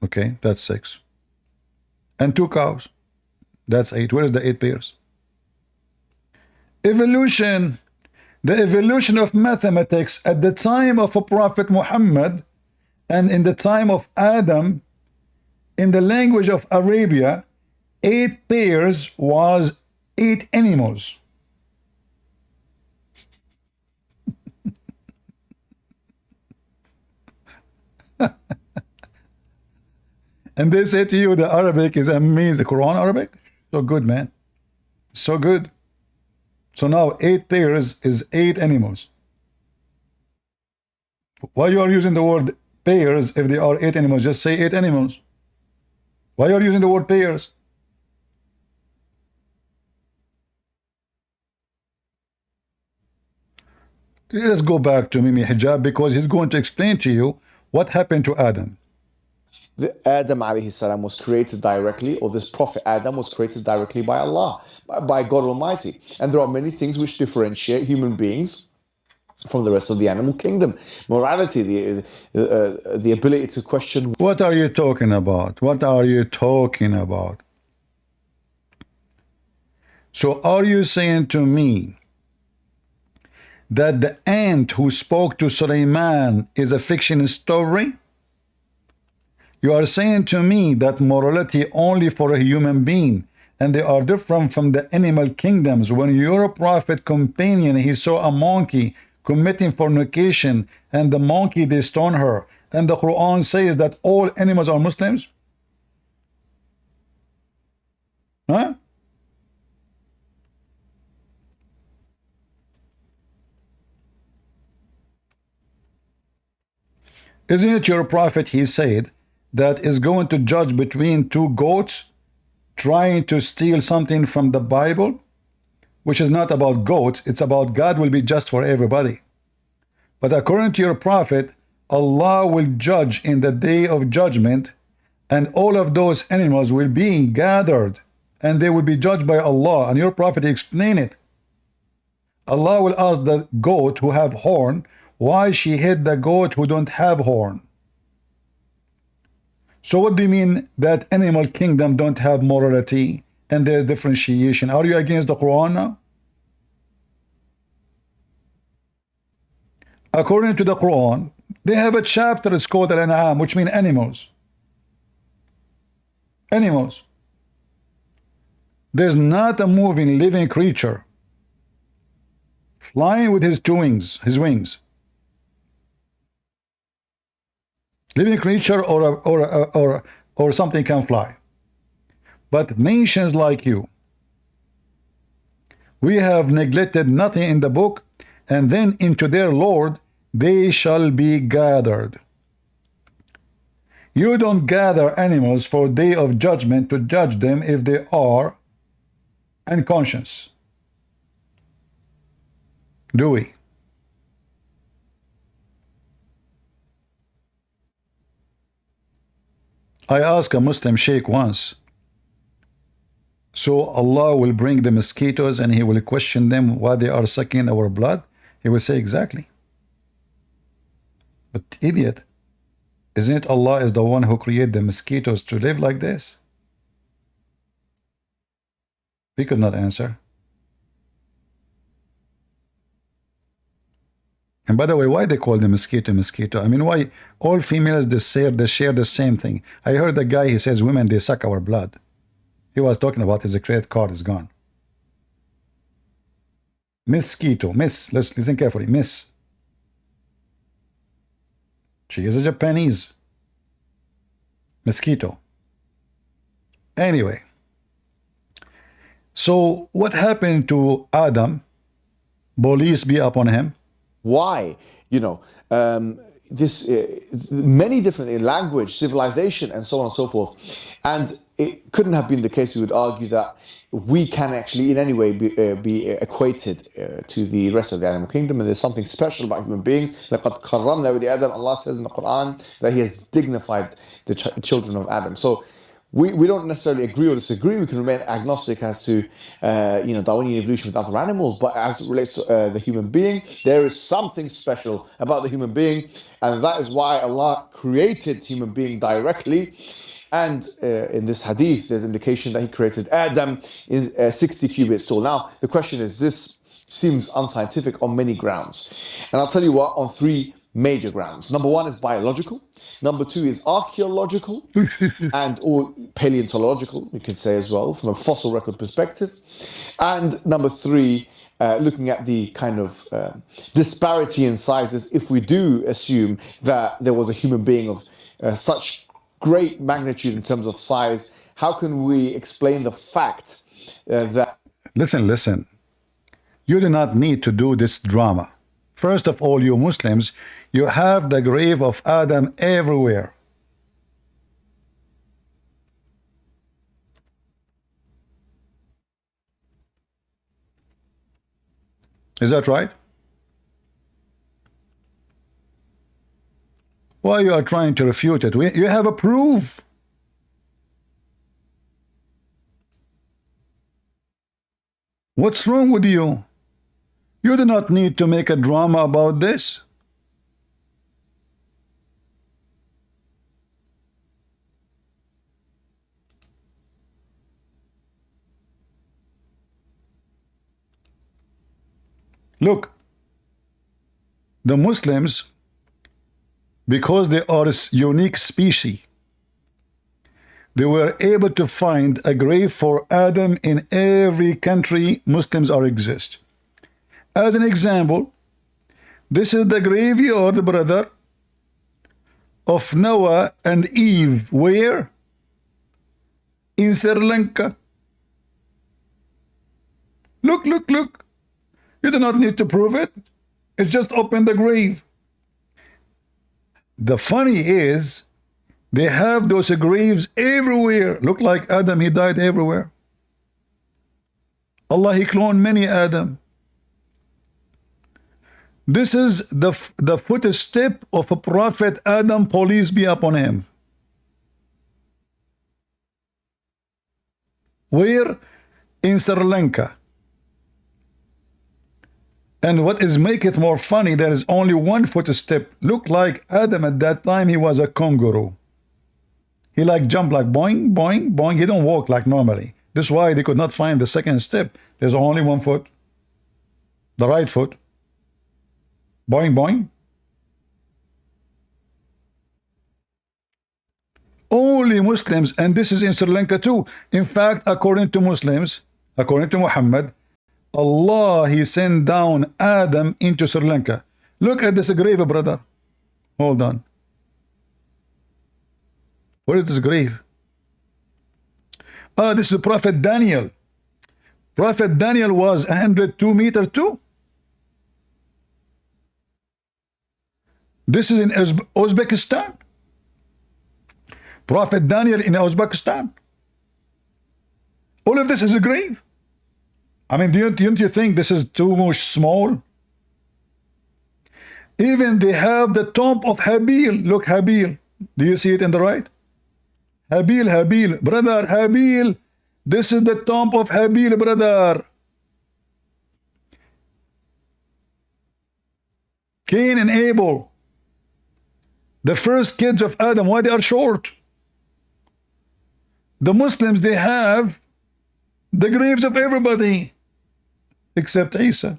okay, that's 6, and 2 cows, that's 8. Where is the 8 pairs? Evolution. The evolution of mathematics at the time of a Prophet Muhammad and in the time of Adam, in the language of Arabia, 8 pairs was 8 animals. And they say to you the Arabic is amazing. The Quran Arabic? So good, man. So good. So now 8 pairs is 8 animals. Why you are using the word pairs if they are 8 animals? Just say 8 animals. Why are you using the word pairs? Let's go back to Mimi Hijab, because he's going to explain to you what happened to Adam. Adam alayhi salam was created directly, or this prophet Adam was created directly by Allah, by God Almighty. And there are many things which differentiate human beings from the rest of the animal kingdom. Morality, the ability to question. What are you talking about? What are you talking about? So are you saying to me that the ant who spoke to Sulaiman is a fiction story? You are saying to me that morality only for a human being, and they are different from the animal kingdoms. When your prophet companion, he saw a monkey committing fornication, and the monkey, they stone her, and the Quran says that all animals are Muslims? Huh? Isn't it your prophet, he said, that is going to judge between 2 goats trying to steal something from the Bible, which is not about goats, it's about God will be just for everybody. But according to your prophet, Allah will judge in the day of judgment, and all of those animals will be gathered, and they will be judged by Allah. And your prophet explained it. Allah will ask the goat who have horn, why she hit the goat who don't have horn. So what do you mean that animal kingdom don't have morality and there's differentiation? Are you against the Quran now? According to the Quran, they have a chapter, it's called Al-An'am, which means animals. Animals. There's not a moving, living creature flying with his 2 wings, his wings. Living creature or something can fly. But nations like you, we have neglected nothing in the book, and then into their Lord they shall be gathered. You don't gather animals for day of judgment to judge them if they are unconscious. Do we? I asked a Muslim sheikh once, so Allah will bring the mosquitoes and he will question them why they are sucking our blood? He will say exactly. But idiot, isn't it Allah is the one who created the mosquitoes to live like this? We could not answer. And by the way, why they call the mosquito mosquito? I mean, why all females they share the same thing? I heard a guy, he says women they suck our blood. He was talking about his credit card is gone. Mosquito, miss, let's listen carefully, miss. She is a Japanese. Mosquito. Anyway. So what happened to Adam? Police be upon him. Why? You know, this many different language, civilization, and so on and so forth. And it couldn't have been the case. We would argue that we can actually, in any way, be equated to the rest of the animal kingdom, and there's something special about human beings. لَقَدْ كَرَّمْنَا بَنِي آدَمَ. Allah says in the Quran that He has dignified the children of Adam. So we don't necessarily agree or disagree. We can remain agnostic as to Darwinian evolution with other animals, but as it relates to the human being, there is something special about the human being, and that is why Allah created human being directly. And in this hadith, there's indication that He created Adam in 60 cubits tall. Now, the question is, this seems unscientific on many grounds. And I'll tell you what, on three major grounds. Number one is biological. Number two is archaeological and or paleontological, you could say as well, from a fossil record perspective. And number three, looking at the kind of disparity in sizes, if we do assume that there was a human being of such great magnitude in terms of size, how can we explain the fact that... Listen. You do not need to do this drama. First of all, you Muslims, you have the grave of Adam everywhere. Is that right? Why you are trying to refute it? You have a proof. What's wrong with you? You do not need to make a drama about this. Look, the Muslims, because they are a unique species, they were able to find a grave for Adam in every country Muslims are exist. As an example, this is the graveyard, brother, of Noah and Eve. Where? In Sri Lanka. Look. You do not need to prove it. It's just open the grave. The funny is, they have those graves everywhere. Look like Adam, he died everywhere. Allah, he cloned many Adam. This is the footstep of a prophet Adam, peace be upon him. Where? In Sri Lanka. And what is make it more funny, there is only one footstep. Look like Adam at that time, he was a kangaroo. He like jump like boing, boing, boing. He don't walk like normally. That's why they could not find the second step. There's only one foot. The right foot. Boing, boing. Only Muslims, and this is in Sri Lanka too. In fact, according to Muslims, according to Muhammad, Allah, he sent down Adam into Sri Lanka. Look at this grave, brother. Hold on. Where is this grave? This is Prophet Daniel. Prophet Daniel was 102 meters too. This is in Uzbekistan. Prophet Daniel in Uzbekistan. All of this is a grave. I mean, don't you think this is too much small? Even they have the tomb of Habil. Look, Habil. Do you see it in the right? Habil, brother, Habil. This is the tomb of Habil, brother. Cain and Abel, the first kids of Adam, why they are short? The Muslims, they have the graves of everybody except Isa.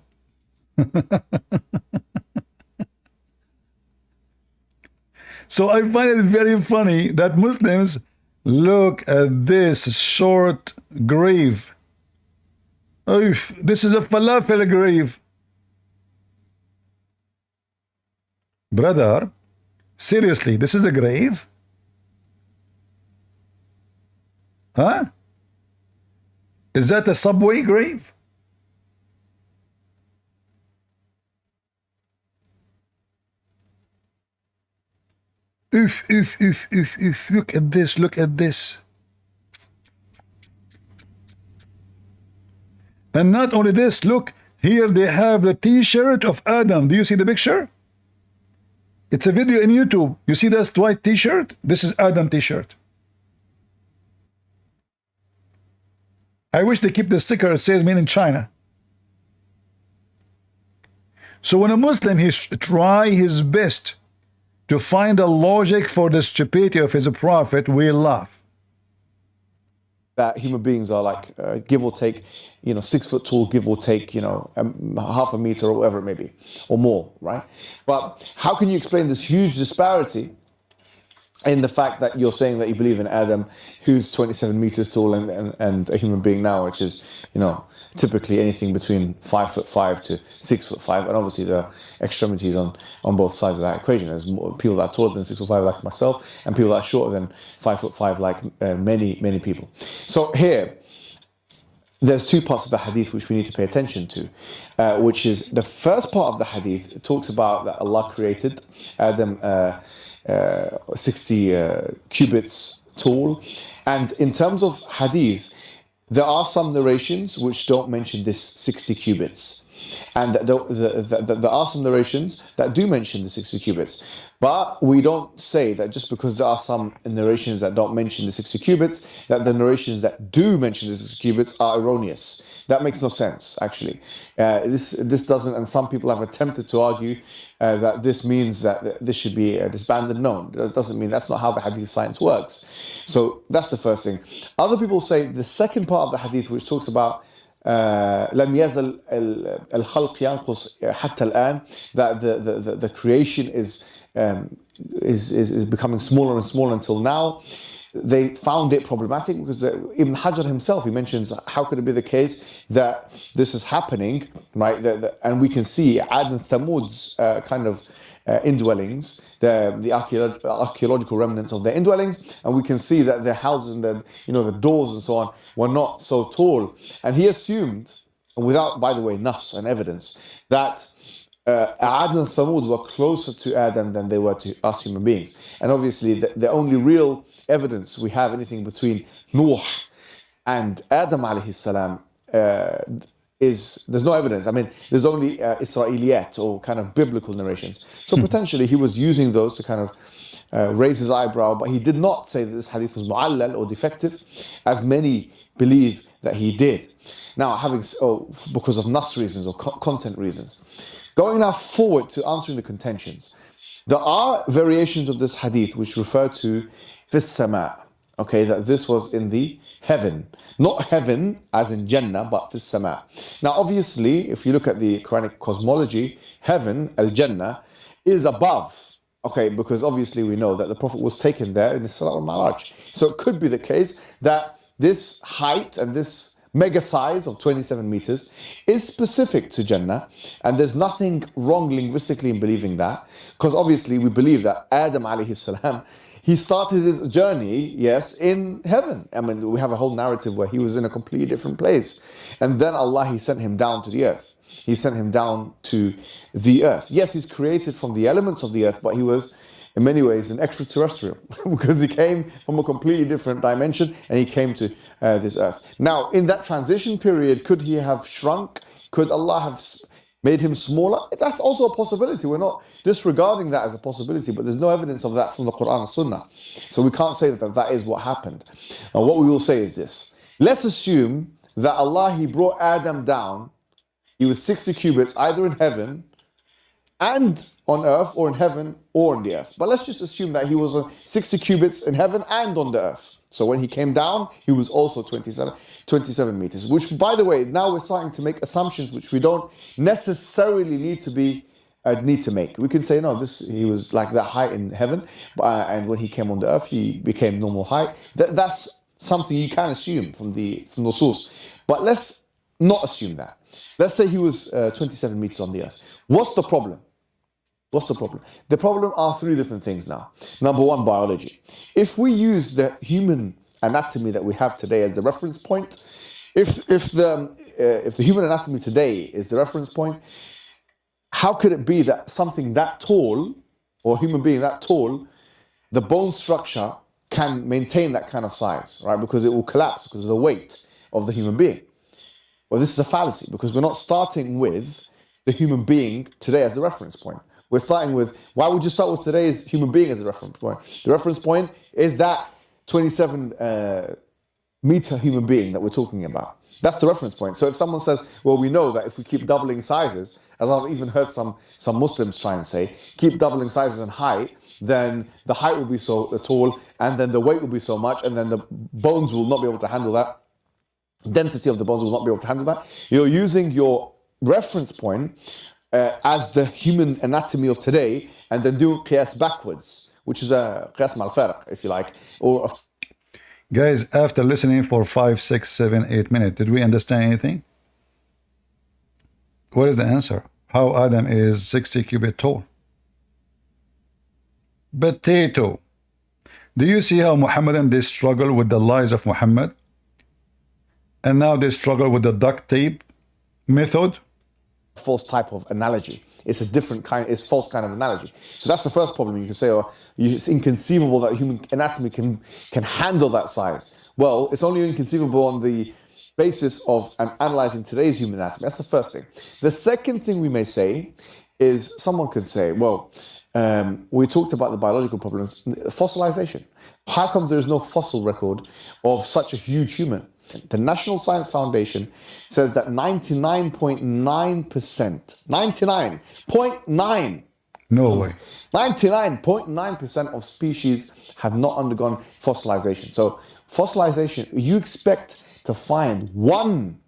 So I find it very funny that Muslims look at this short grave. Oof, this is a falafel grave. Brother, seriously, this is a grave? Huh? Is that a subway grave? Oof. Look at this, look at this. And not only this, look, here they have the t-shirt of Adam. Do you see the picture? It's a video in YouTube. You see this white t-shirt? This is Adam t-shirt. I wish they keep the sticker that says made in China. So when a Muslim, he try his best to find a logic for the stupidity of his prophet, we laugh. That human beings are like, give or take, 6 foot tall, give or take, half a meter or whatever it may be, or more, right? But how can you explain this huge disparity in the fact that you're saying that you believe in Adam, who's 27 meters tall, and a human being now, which is, typically anything between 5'5" to 6'5", and obviously there are extremities on both sides of that equation. There's people that are taller than 6'5" like myself, and people that are shorter than 5'5" like many people. So here, there's two parts of the hadith which we need to pay attention to, which is the first part of the hadith. It talks about that Allah created Adam 60 cubits tall, and in terms of hadith, there are some narrations which don't mention this 60 cubits, and there are some narrations that do mention the 60 cubits. But we don't say that just because there are some narrations that don't mention the 60 cubits, that the narrations that do mention the 60 cubits are erroneous. That makes no sense, actually. This doesn't, and some people have attempted to argue that this means that this should be disbanded. No, that doesn't mean, that's not how the hadith science works. So that's the first thing. Other people say the second part of the hadith, which talks about لم يزل الخلق ينقص حتى الآن, that the creation is becoming smaller and smaller until now. They found it problematic because Ibn Hajar himself, he mentions, how could it be the case that this is happening, right? And we can see Ad and Thamud's kind of indwellings, the archaeological remnants of their indwellings, and we can see that their houses and the doors and so on were not so tall. And he assumed, without, by the way, nas and evidence, that Ad and Thamud were closer to Adam than they were to us human beings. And obviously, the only real evidence we have anything between Nuh and Adam alayhi salam there's no evidence. I mean, there's only Israeliyat, or kind of biblical narrations. So potentially he was using those to kind of raise his eyebrow, but he did not say that this hadith was mu'allal or defective, as many believe that he did. Now, because of nas reasons or content reasons. Going now forward to answering the contentions. There are variations of this hadith which refer to fis sama, okay, that this was in the heaven. Not heaven as in Jannah, but fis sama. Now, obviously, if you look at the Quranic cosmology, heaven, al-Jannah, is above. Okay, because obviously we know that the Prophet was taken there in the Isra al-Mi'raj. So it could be the case that this height and this mega size of 27 meters is specific to Jannah, and there's nothing wrong linguistically in believing that, because obviously we believe that Adam alayhi salam, he started his journey, yes, in heaven. I mean, we have a whole narrative where he was in a completely different place, and then Allah, he sent him down to the earth. He sent him down to the earth. Yes, he's created from the elements of the earth, but he was in many ways an extraterrestrial because he came from a completely different dimension and he came to this earth. Now, in that transition period, could he have shrunk? Could Allah have made him smaller. That's also a possibility. We're not disregarding that as a possibility, but there's no evidence of that from the Quran and Sunnah. So we can't say that that is what happened. And what we will say is this. Let's assume that Allah, He brought Adam down. He was 60 cubits, either in heaven and on earth, or in heaven or on the earth. But let's just assume that he was 60 cubits in heaven and on the earth. So when he came down, he was also 27 meters, which, by the way, now we're starting to make assumptions which we don't necessarily need to make. We can say, no, he was like that height in heaven, and when he came on the earth, he became normal height. That's something you can assume from the source. But let's not assume that. Let's say he was 27 meters on the earth. What's the problem? What's the problem? The problem are three different things now. Number one, biology. If we use the human anatomy that we have today as the reference point, if the human anatomy today is the reference point, how could it be that something that tall, or a human being that tall, the bone structure can maintain that kind of size, right? Because it will collapse because of the weight of the human being. Well, this is a fallacy, because we're not starting with the human being today as the reference point. We're starting with, why would you start with today's human being as a reference point? The reference point is that 27 meter human being that we're talking about. That's the reference point. So if someone says, well, we know that if we keep doubling sizes, as I've even heard some Muslims try and say, keep doubling sizes in height, then the height will be so tall, and then the weight will be so much, and then the bones will not be able to handle that. Density of the bones will not be able to handle that. You're using your reference point as the human anatomy of today, and then do qiyas backwards, which is a qiyas mal-farq, if you like. Or Guys, after listening for 5, 6, 7, 8 minutes, did we understand anything? What is the answer? How Adam is 60 cubit tall? Potato. Do you see how Muhammadan, they struggle with the lies of Muhammad? And now they struggle with the duct tape method? false type of analogy. It's a different kind, it's false kind of analogy. So that's the first problem. You can say, oh, it's inconceivable that human anatomy can handle that size. Well, it's only inconceivable on the basis of analyzing today's human anatomy. That's the first thing. The second thing we may say is, someone could say, well, we talked about the biological problems, fossilization. How come there's no fossil record of such a huge human? The National Science Foundation says that 99.9%, 99.9, no way, 99.9% of species have not undergone fossilization. So fossilization, you expect to find one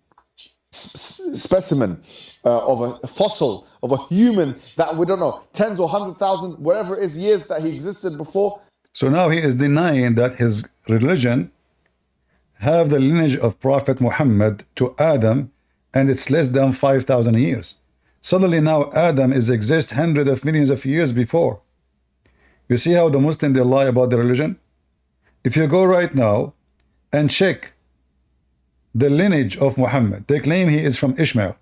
specimen of a fossil of a human that we don't know, tens or 100,000, whatever it is, years that he existed before. So now he is denying that his religion have the lineage of Prophet Muhammad to Adam, and it's less than 5,000 years. Suddenly now Adam is exist hundreds of millions of years before. You see how the Muslims, they lie about the religion? If you go right now and check the lineage of Muhammad, they claim he is from Ishmael.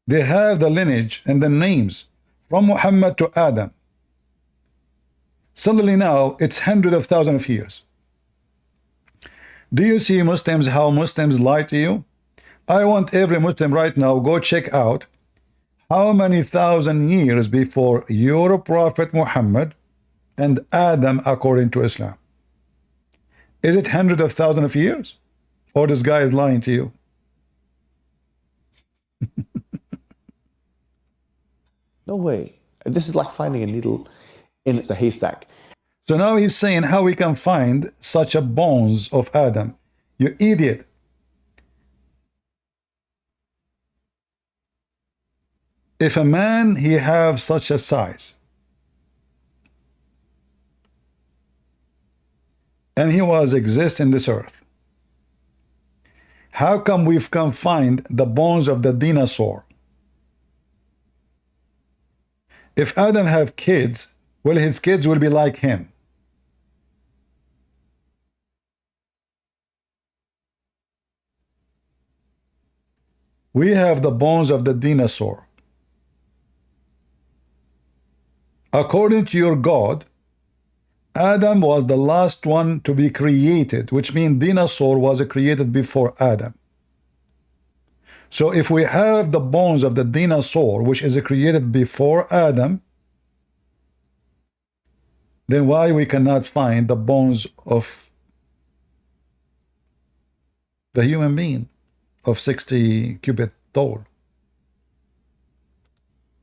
They have the lineage and the names from Muhammad to Adam. Suddenly now it's hundreds of thousands of years. Do you see Muslims, how Muslims lie to you? I want every Muslim right now, go check out how many thousand years before your Prophet Muhammad and Adam according to Islam. Is it hundreds of thousands of years? Or this guy is lying to you? No way. This is like finding a needle in the haystack. So now he's saying how we can find such a bones of Adam. You idiot. If a man, he have such a size, and he was exist in this earth, how come we can find the bones of the dinosaur? If Adam have kids, well, his kids will be like him. We have the bones of the dinosaur. According to your God, Adam was the last one to be created, which means dinosaur was created before Adam. So if we have the bones of the dinosaur, which is created before Adam, then why we cannot find the bones of the human being of 60 cubit tall?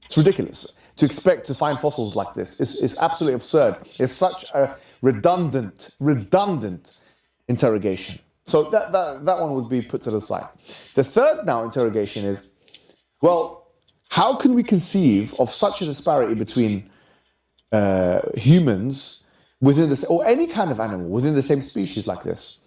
It's ridiculous to expect to find fossils like this. It's absolutely absurd. It's such a redundant interrogation. So that one would be put to the side. The third now interrogation is, well, how can we conceive of such a disparity between humans within this, or any kind of animal within the same species like this?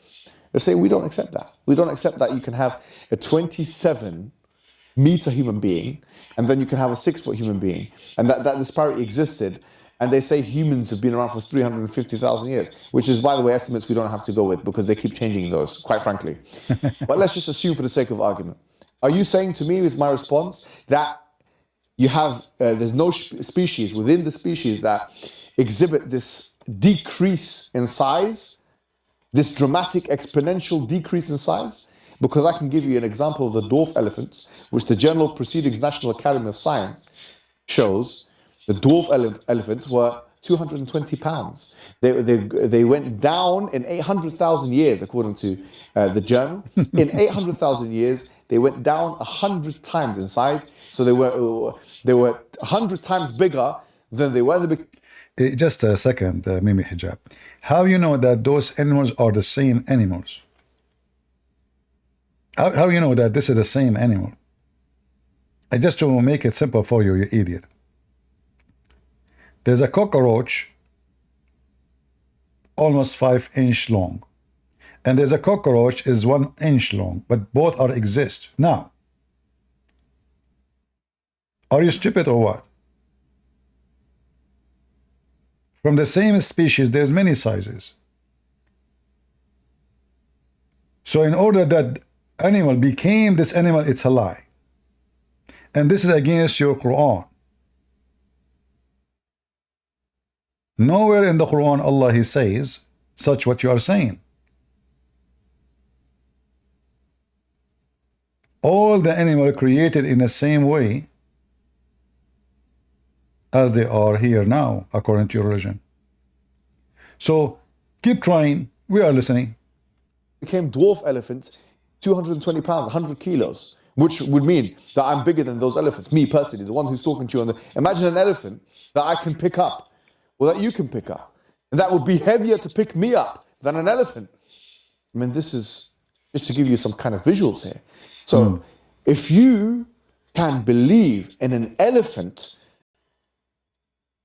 They say we don't accept that. We don't accept that you can have a 27-meter human being, and then you can have a 6-foot human being, and that disparity existed. And they say humans have been around for 350,000 years, which is, by the way, estimates we don't have to go with because they keep changing those, quite frankly. But let's just assume for the sake of argument. Are you saying to me, is my response, that you have, there's no species within the species that exhibit this decrease in size, this dramatic exponential decrease in size? Because I can give you an example of the dwarf elephants, which the Journal Proceedings National Academy of Science shows. The dwarf elephants were 220 pounds. They went down in 800,000 years, according to the journal. In 800,000 years, they went down 100 times in size. So they were 100 times bigger than they were. Just a second, Mimi Hijab. How you know that those animals are the same animals? How you know that this is the same animal? I just to make it simple for you, you idiot. There's a cockroach almost 5-inch long, and there's a cockroach is 1 inch long, but both are exist. Now, are you stupid or what? From the same species, there's many sizes. So in order that animal became this animal, it's a lie. And this is against your Quran. Nowhere in the Quran Allah He says such what you are saying. All the animals created in the same way as they are here now, according to your religion. So keep trying. We are listening. Became dwarf elephants, 220 pounds, 100 kilos, which would mean that I'm bigger than those elephants. Me personally, the one who's talking to you on the. Imagine an elephant that I can pick up. Well, that you can pick up. And that would be heavier to pick me up than an elephant. I mean, this is just to give you some kind of visuals here. So, if you can believe in an elephant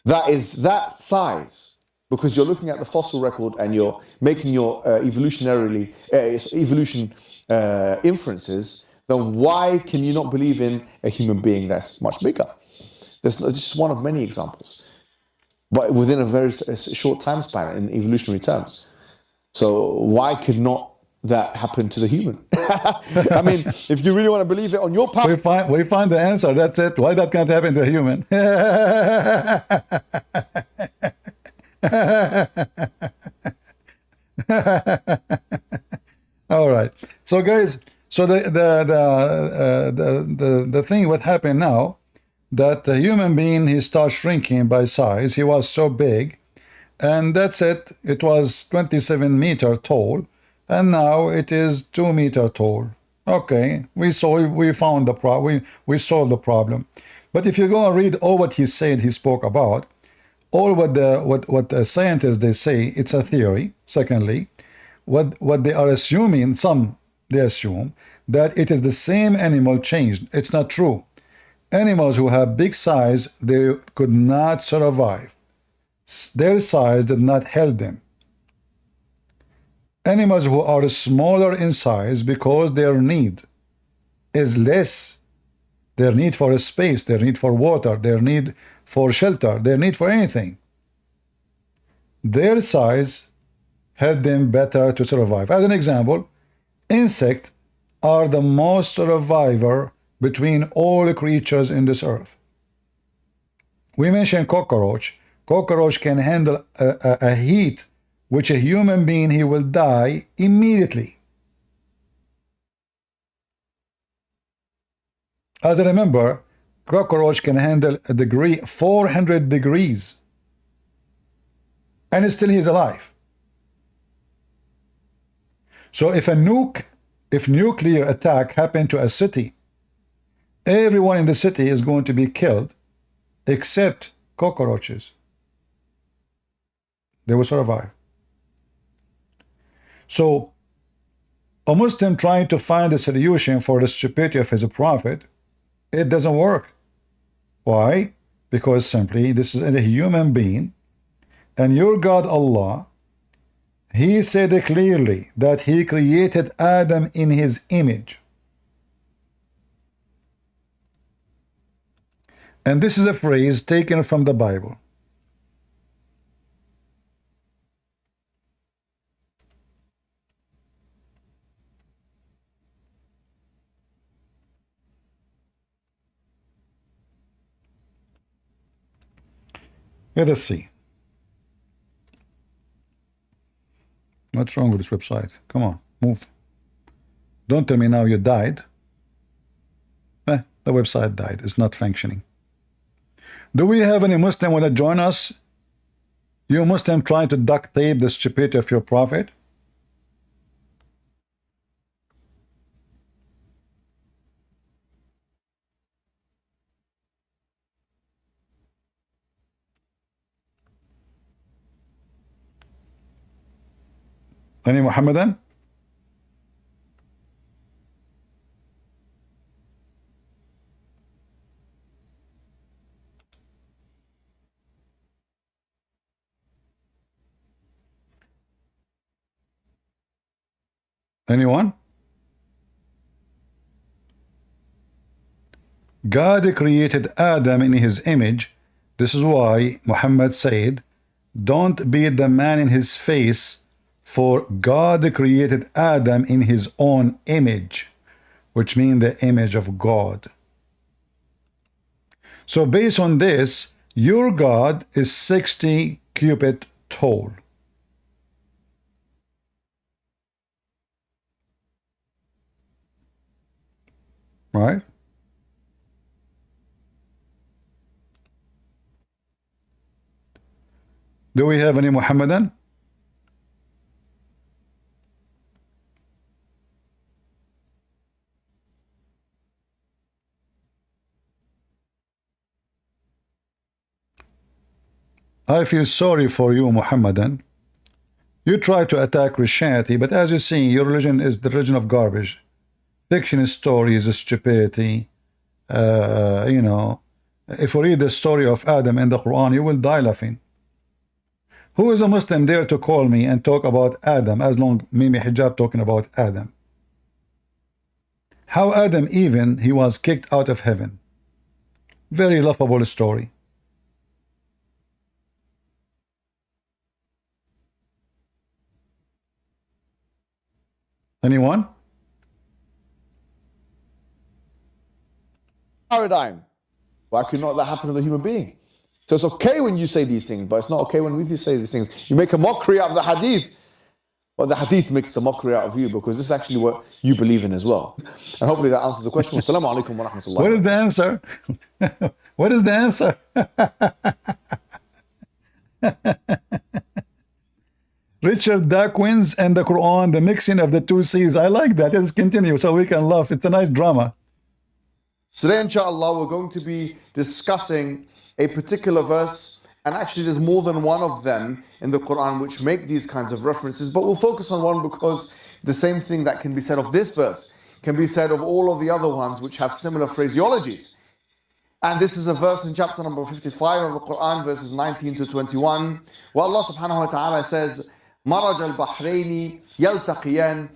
that is that size, because you're looking at the fossil record and you're making your evolution inferences, then why can you not believe in a human being that's much bigger? This is just one of many examples, but within a very short time span in evolutionary terms. So why could not that happen to the human? I mean, if you really want to believe it on your part, we find the answer. That's it. Why that can't happen to a human? All right. So guys, so the thing what happened now, that the human being, he starts shrinking by size. He was so big, and that's it. It was 27 meter tall, and now it is 2 meter tall. Okay, we found the problem. We solved the problem. But if you go and read all what he said, he spoke about, all what the scientists they say, it's a theory. Secondly, what they are assuming, they assume that it is the same animal changed. It's not true. Animals who have big size, they could not survive. Their size did not help them. Animals who are smaller in size, because their need is less, their need for space, their need for water, their need for shelter, their need for anything, their size helped them better to survive. As an example, insects are the most survivor between all creatures in this earth. We mentioned cockroach. Cockroach can handle a heat which a human being, he will die immediately. As I remember, cockroach can handle a degree 400 degrees, and still he's alive. So if nuclear attack happened to a city, everyone in the city is going to be killed except cockroaches. They will survive. So a Muslim trying to find a solution for the stupidity of his prophet, it doesn't work. Why? Because simply this is a human being, and your God Allah, He said clearly that He created Adam in His image. And this is a phrase taken from the Bible. Let us see. What's wrong with this website? Come on, move. Don't tell me now you died. The website died. It's not functioning. Do we have any Muslim want to join us? You Muslim trying to duct tape the stupidity of your prophet? Any Muhammadan? Anyone? God created Adam in His image. This is why Muhammad said, don't beat the man in his face, for God created Adam in His own image, which means the image of God. So based on this, your God is 60 cubit tall. Right? Do we have any Muhammadan? I feel sorry for you, Muhammadan. You try to attack Christianity, but as you see, your religion is the religion of garbage. Fiction stories is stupidity. You know, if you read the story of Adam in the Quran, you will die laughing. Who is a Muslim dare to call me and talk about Adam, as long Mimi Hijab talking about Adam? How Adam even, he was kicked out of heaven. Very laughable story. Anyone? Paradigm. Why could not that happen to the human being? So it's okay when you say these things, but it's not okay when we say these things. You make a mockery out of the hadith, but the hadith makes a mockery out of you, because this is actually what you believe in as well. And hopefully that answers the question. Assalamu alaikum wa rahmatullah. What is the answer? What is the answer? Richard Dawkins and the Quran, the mixing of the two C's. I like that. Let's continue so we can laugh. It's a nice drama. Today, inshallah, we're going to be discussing a particular verse, and actually there's more than one of them in the Quran which make these kinds of references, but we'll focus on one because the same thing that can be said of this verse can be said of all of the other ones which have similar phraseologies. And this is a verse in chapter number 55 of the Quran, verses 19 to 21, where Allah subhanahu wa ta'ala says, مَرَجَ الْبَحْرَيْنِ يَلْتَقِيَانِ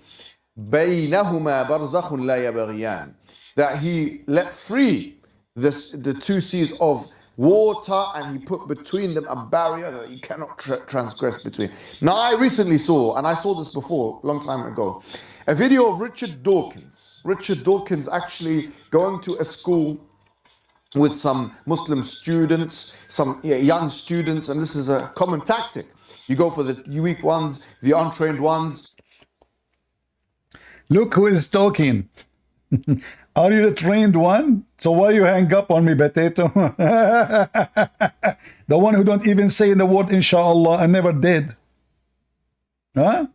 بَيْنَهُمَا بَرْزَخٌ لَا يَبْغِيَانِ, that He let free the two seas of water, and He put between them a barrier that you cannot transgress between. Now, I recently saw, and I saw this before, a long time ago, a video of Richard Dawkins. Richard Dawkins actually going to a school with some Muslim students, some young students, and this is a common tactic. You go for the weak ones, the untrained ones. Look who is talking. Are you the trained one? So why you hang up on me, potato? The one who don't even say the word inshallah and never did. Huh?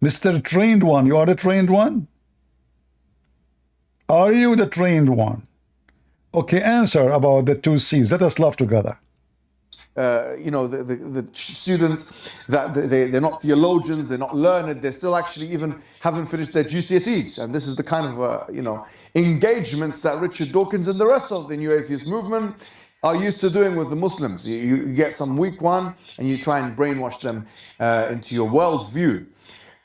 Mr. Trained one, you are the trained one? Are you the trained one? Okay, answer about the two C's. Let us laugh together. You know, the students that they're not theologians, they're not learned, they still actually even haven't finished their GCSEs. And this is the kind of, you know, engagements that Richard Dawkins and the rest of the New Atheist movement are used to doing with the Muslims. You get some weak one and you try and brainwash them into your worldview.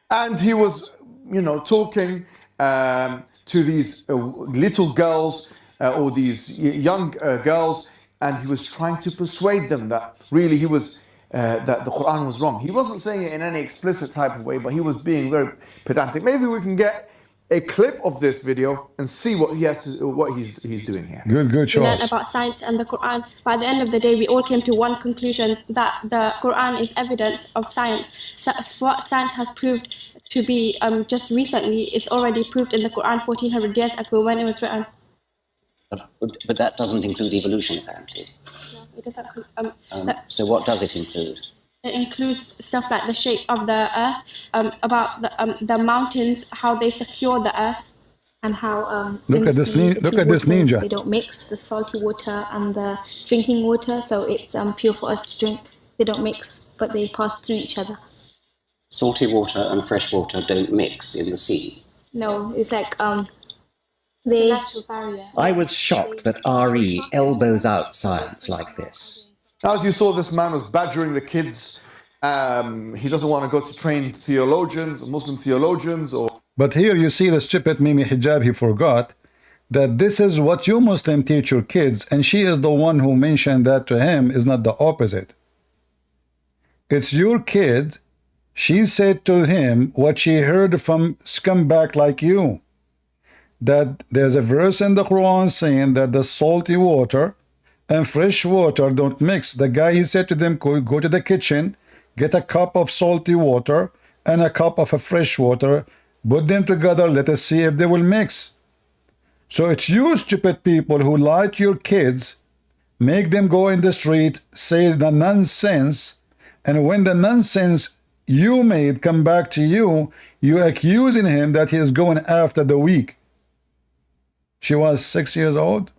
And he was, you know, talking to these little girls or these young girls, and he was trying to persuade them that really he was that the Quran was wrong. He wasn't saying it in any explicit type of way, but he was being very pedantic. Maybe we can get a clip of this video and see what he has to, what he's doing here. Good, We Charles. learned about science and the Quran. By the end of the day, we all came to one conclusion, that the Quran is evidence of science. So what science has proved to be just recently is already proved in the Quran 1400 years ago when it was written. But that doesn't include evolution, apparently. No, it doesn't. So what does it include? It includes stuff like the shape of the earth, about the mountains, how they secure the earth. And how Look at this ninja. They don't mix the salty water and the drinking water, so it's pure for us to drink. They don't mix, but they pass through each other. Salty water and fresh water don't mix in the sea. No, it's like It's a they. natural barrier. I was shocked that RE elbows out science like this. As you saw, this man was badgering the kids. He doesn't want to go to trained theologians, Muslim theologians, or... But here you see the stupid Mimi Hijab, he forgot that this is what you Muslim teach your kids, and she is the one who mentioned that to him, is not the opposite. It's your kid. She said to him what she heard from scumbag like you, that there's a verse in the Quran saying that the salty water and fresh water don't mix. The guy, he said to them, go to the kitchen, get a cup of salty water and a cup of a fresh water, put them together, let us see if they will mix. So it's you stupid people who lie to your kids, make them go in the street, say the nonsense, and when the nonsense you made come back to you, you accusing him that he is going after the weak. She was 6 years old,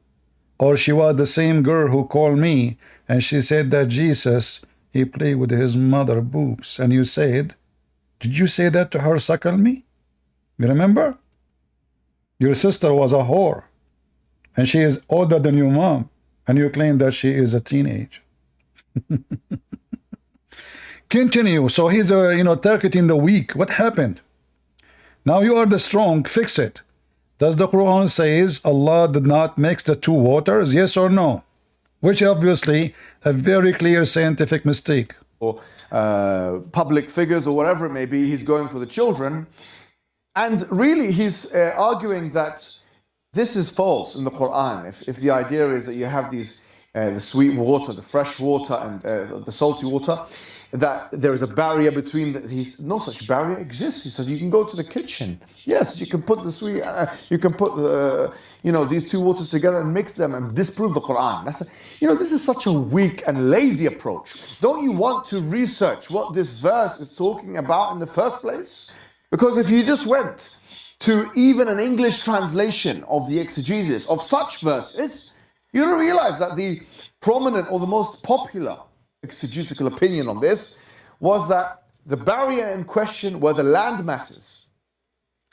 or she was the same girl who called me and she said that Jesus, he played with his mother boobs, and you said, did you say that to her, suckle me? You remember? Your sister was a whore, and she is older than your mom, and you claim that she is a teenage. Continue. So he's targeting the weak. What happened? Now you are the strong. Fix it. Does the Quran says Allah did not mix the two waters? Yes or no? Which obviously a very clear scientific mistake. Or public figures or whatever it may be, he's going for the children. And really he's arguing that this is false in the Quran. If the idea is that you have these the sweet water, the fresh water, and the salty water, that there is a barrier between no such barrier exists. He says you can go to the kitchen. Yes, you can put the sweet, you can put the, these two waters together and mix them and disprove the Quran. This is such a weak and lazy approach. Don't you want to research what this verse is talking about in the first place? Because if you just went to even an English translation of the exegesis of such verses, you don't realize that the prominent or the most popular exegetical opinion on this was that the barrier in question were the land masses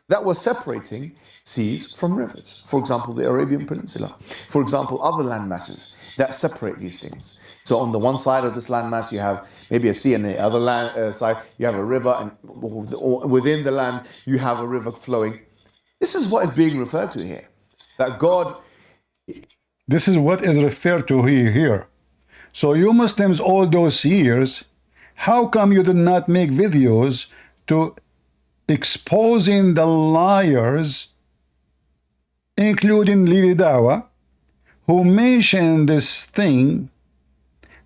that were separating seas from rivers. For example, the Arabian Peninsula. For example, other land masses that separate these things. So on the one side of this land mass, you have maybe a sea, and the other side, you have a river, and within the land, you have a river flowing. This is what is being referred to here. That God... This is what is referred to here. So you Muslims all those years, how come you did not make videos to exposing the liars, including Lili Dawa, who mentioned this thing,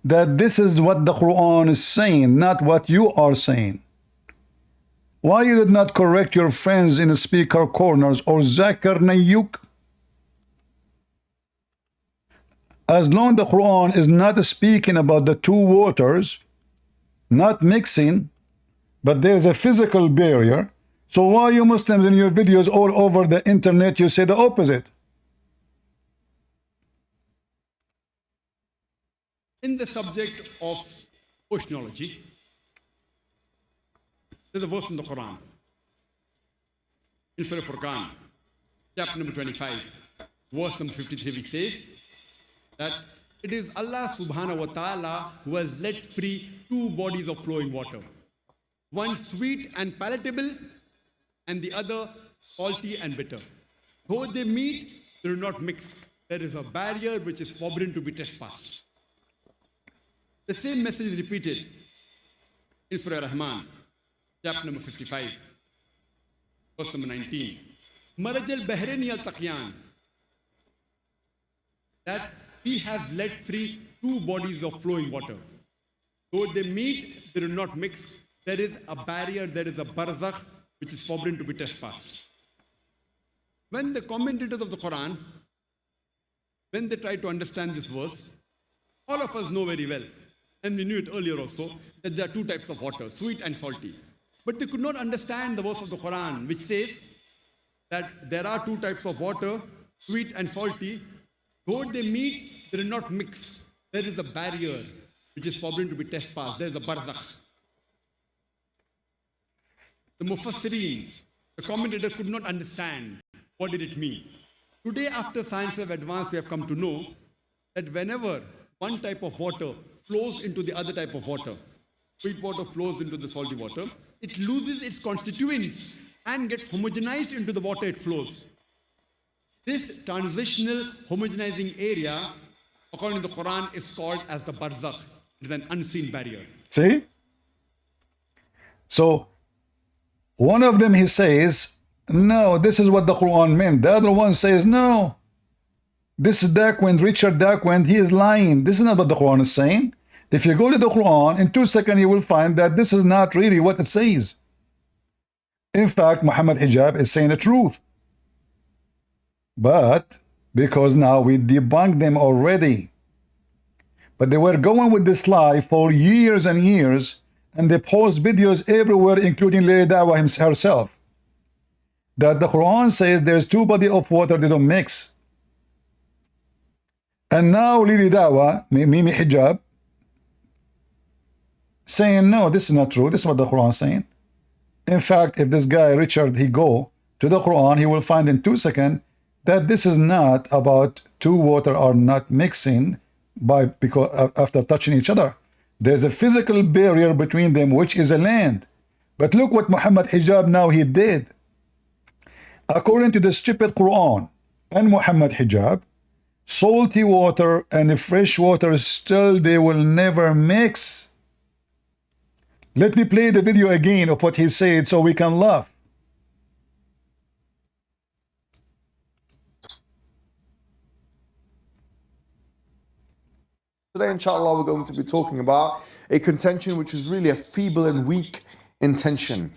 that this is what the Quran is saying, not what you are saying? Why you did not correct your friends in the speaker corners or Zakir Nayuk? As long the Quran is not speaking about the two waters, not mixing, but there's a physical barrier. So why you Muslims in your videos all over the internet you say the opposite? In the subject of oceanology, there's a verse in the Quran, in Surah Furqan, chapter number 25, verse number 53, which says that it is Allah subhanahu wa ta'ala who has let free two bodies of flowing water, one sweet and palatable, and the other salty and bitter. Though they meet, they do not mix. There is a barrier which is forbidden to be trespassed. The same message is repeated in Surah Rahman, chapter number 55, verse number 19. Maraj al-Bahrain al-Taqyan, that He has let free two bodies of flowing water. Though they meet, they do not mix. There is a barrier, there is a barzakh, which is forbidden to be trespassed. When the commentators of the Quran, when they try to understand this verse, all of us know very well, and we knew it earlier also, that there are two types of water, sweet and salty. But they could not understand the verse of the Quran, which says that there are two types of water, sweet and salty. Though they meet, they do not mix. There is a barrier which is forbidden to be trespassed. There is a barzakh. The Mufassirin, the commentator, could not understand what did it mean. Today, after science have advanced, we have come to know that whenever one type of water flows into the other type of water, sweet water flows into the salty water, it loses its constituents and gets homogenized into the water it flows. This transitional homogenizing area, according to the Quran, is called as the barzakh. It is an unseen barrier. See? So, one of them he says, no, this is what the Quran meant. The other one says, no, this is Darkwind, Richard Darkwind, he is lying. This is not what the Quran is saying. If you go to the Quran, in 2 seconds you will find that this is not really what it says. In fact, Muhammad Hijab is saying the truth. But because now we debunked them already. But they were going with this lie for years and years, and they post videos everywhere, including Lady Dawa herself, that the Quran says there's two bodies of water, they don't mix. And now Lady Dawa, Mimi Hijab, saying, no, this is not true. This is what the Quran is saying. In fact, if this guy, Richard, he go to the Quran, he will find in 2 seconds that this is not about two water are not mixing because after touching each other. There's a physical barrier between them, which is a land. But look what Muhammad Hijab now he did. According to the stupid Quran and Muhammad Hijab, salty water and fresh water still they will never mix. Let me play the video again of what he said so we can laugh. Today, inshallah, we're going to be talking about a contention which is really a feeble and weak contention,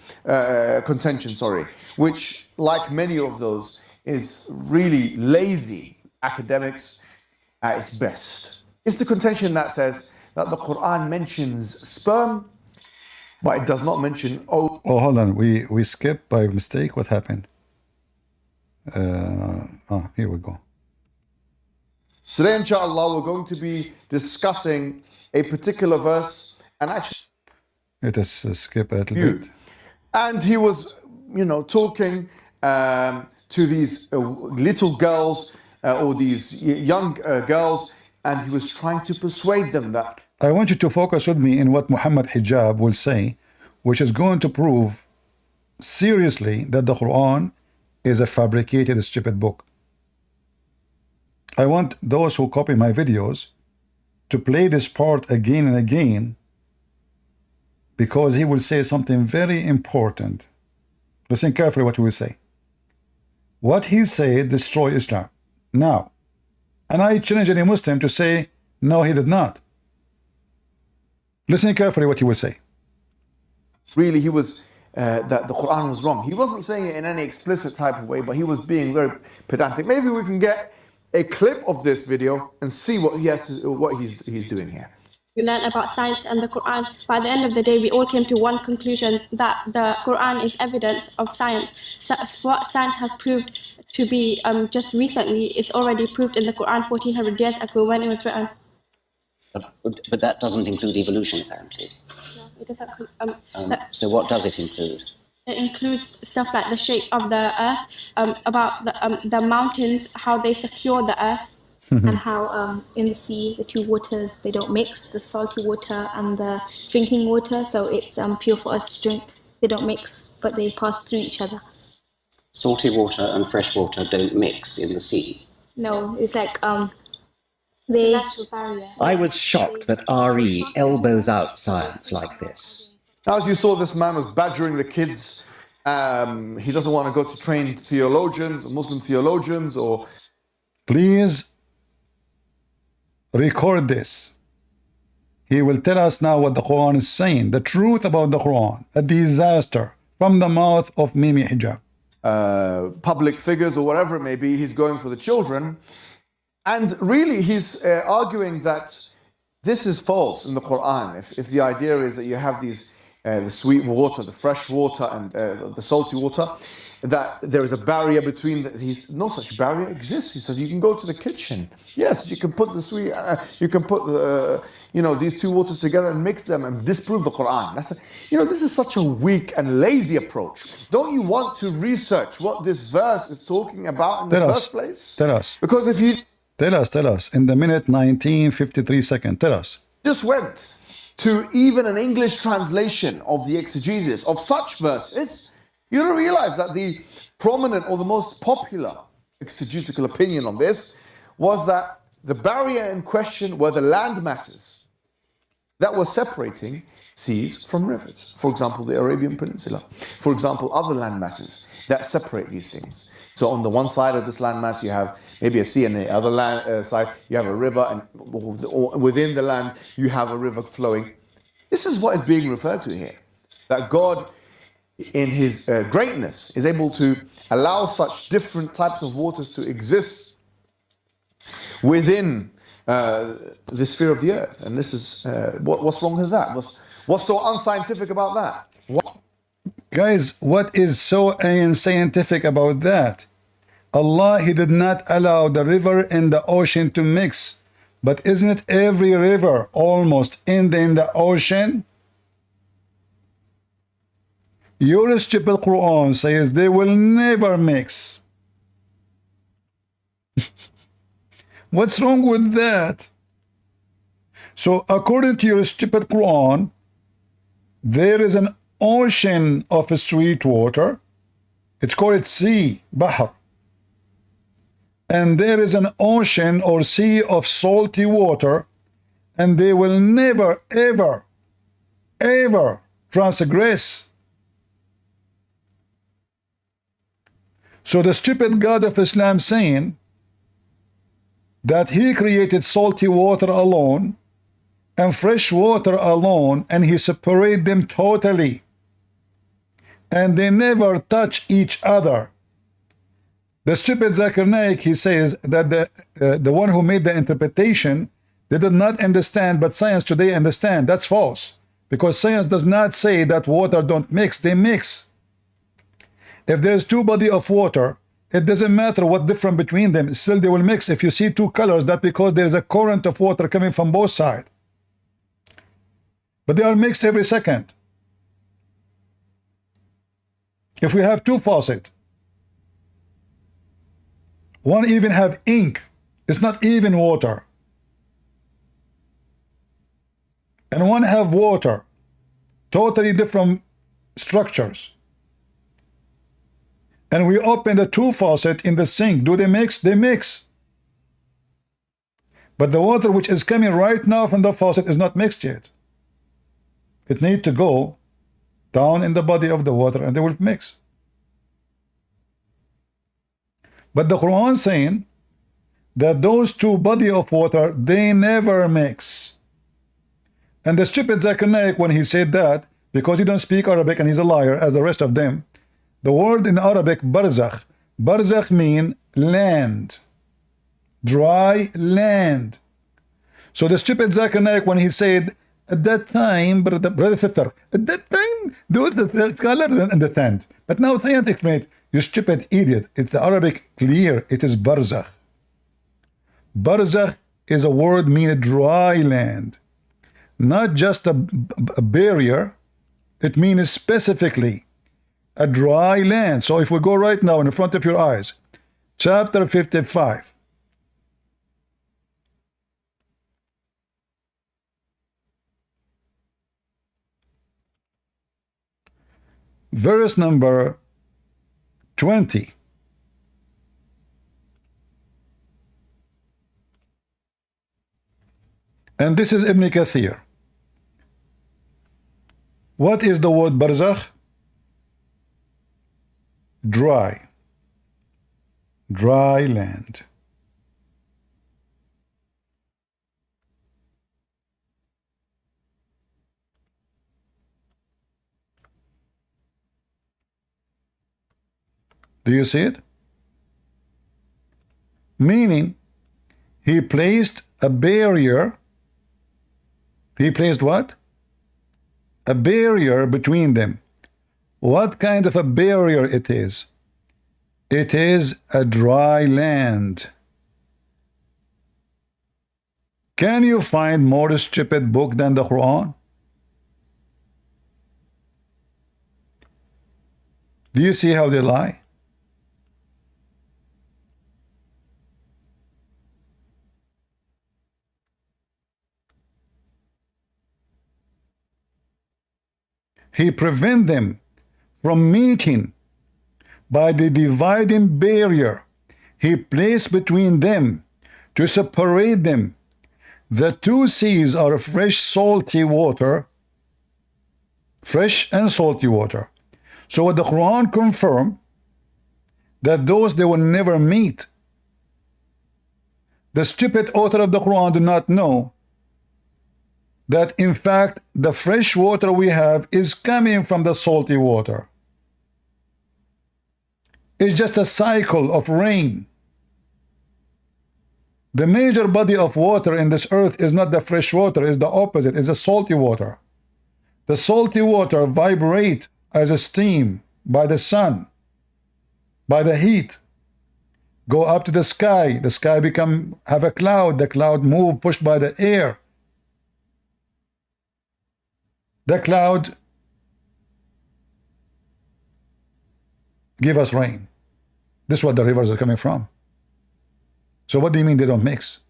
which, like many of those, is really lazy academics at its best. It's the contention that says that the Quran mentions sperm, but it does not mention... Oh, hold on. We skipped by mistake. What happened? Here we go. Today, inshallah, we're going to be discussing a particular verse and actually... Let us skip a little bit. And he was, talking to these little girls or these young girls, and he was trying to persuade them that... I want you to focus with me in what Muhammad Hijab will say, which is going to prove seriously that the Quran is a fabricated, stupid book. I want those who copy my videos to play this part again and again, because he will say something very important. Listen carefully what he will say. What he said destroy Islam. Now, and I challenge any Muslim to say, no, he did not. Listen carefully what he will say. Really, he was that the Quran was wrong. He wasn't saying it in any explicit type of way, but he was being very pedantic. Maybe we can get a clip of this video and see what he's doing here. You learn about science and the Quran. By the end of the day, we all came to one conclusion, that the Quran is evidence of science. So what science has proved to be just recently is already proved in the Quran 1400 years ago when it was written. But that doesn't include evolution, apparently. No, it doesn't. So what does it include? It includes stuff like the shape of the earth, about the mountains, how they secure the earth. And how in the sea, the two waters, they don't mix, the salty water and the drinking water, so it's pure for us to drink. They don't mix, but they pass through each other. Salty water and fresh water don't mix in the sea. No, it's like they... natural barrier. I was shocked that RE elbows out science like this. As you saw, this man was badgering the kids. He doesn't want to go to trained theologians, Muslim theologians, or... Please record this. He will tell us now what the Quran is saying, the truth about the Quran, a disaster from the mouth of Mimi Hijab. Public figures or whatever it may be, he's going for the children. And really, he's arguing that this is false in the Quran. If the idea is that you have these, the sweet water, the fresh water, and the salty water, that there is a barrier between no such barrier exists. He says you can go to the kitchen. Yes, you can put the sweet, you can put these two waters together and mix them and disprove the Quran. This is such a weak and lazy approach. Don't you want to research what this verse is talking about in the first place? Tell us. Because if you tell us in the minute 19:53. Tell us. Just went to even an English translation of the exegesis of such verses, you don't realize that the prominent or the most popular exegetical opinion on this was that the barrier in question were the land masses that were separating seas from rivers. For example, the Arabian Peninsula. For example, other land masses that separate these things. So on the one side of this land mass, you have maybe a sea, and the other side, you have a river, and within the land, you have a river flowing. This is what is being referred to here. That God, in his greatness, is able to allow such different types of waters to exist within the sphere of the earth. And this is, what's wrong with that? What's so unscientific about that? Guys, what is so unscientific about that? Allah, he did not allow the river and the ocean to mix. But isn't it every river almost ending in the ocean? Your stupid Quran says they will never mix. What's wrong with that? So according to your stupid Quran, there is an ocean of sweet water. It's called sea, Bahr. And there is an ocean or sea of salty water, and they will never, ever, ever transgress. So the stupid God of Islam saying that he created salty water alone and fresh water alone, and he separated them totally, and they never touch each other. The stupid Zakir Naik, he says that the one who made the interpretation, they did not understand, but science today understand. That's false, because science does not say that water don't mix. They mix. If there's two bodies of water, it doesn't matter what difference between them, still they will mix. If you see two colors, that's because there's a current of water coming from both sides. But they are mixed every second. If we have two faucets, one even have ink, it's not even water. And one have water, totally different structures. And we open the two faucets in the sink. Do they mix? They mix. But the water which is coming right now from the faucet is not mixed yet. It needs to go down in the body of the water and they will mix. But the Quran saying that those two bodies of water, they never mix. And the stupid Zakir Naik, when he said that, because he don't speak Arabic and he's a liar as the rest of them. The word in Arabic, barzakh. Barzakh mean land, dry land. So the stupid Zakir Naik, when he said, at that time, brother Fitter, at that time, there was the color and the sand. But now scientific, mate, you stupid idiot. It's the Arabic clear. It is barzakh. Barzakh is a word meaning dry land. Not just a barrier. It means specifically a dry land. So if we go right now in front of your eyes, chapter 55. Verse number 20. And this is Ibn Kathir. What is the word barzakh? Dry. Dry land. Do you see it? Meaning, he placed a barrier. He placed what? A barrier between them. What kind of a barrier it is? It is a dry land. Can you find more stupid book than the Quran? Do you see how they lie? He prevent them from meeting by the dividing barrier he placed between them to separate them. The two seas are fresh, salty water, fresh and salty water. So what the Quran confirm that those they will never meet. The stupid author of the Quran do not know that in fact the fresh water we have is coming from the salty water. It's just a cycle of rain. The major body of water in this earth is not the fresh water, it's the opposite, it's the salty water. The salty water vibrate as a steam by the sun, by the heat, go up to the sky have a cloud, the cloud move pushed by the air. The cloud give us rain. This is what the rivers are coming from. So what do you mean they don't mix?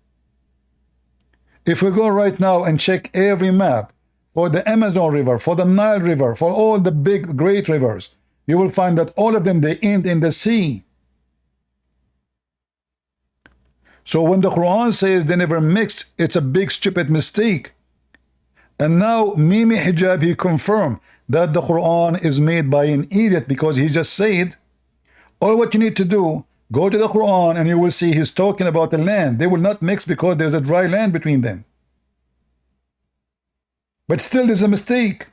If we go right now and check every map for the Amazon River, for the Nile River, for all the big great rivers, you will find that all of them, they end in the sea. So when the Quran says they never mixed, it's a big stupid mistake. And now Mimi Hijab, he confirmed that the Quran is made by an idiot, because he just said, all what you need to do, go to the Quran and you will see he's talking about the land. They will not mix because there's a dry land between them. But still there's a mistake.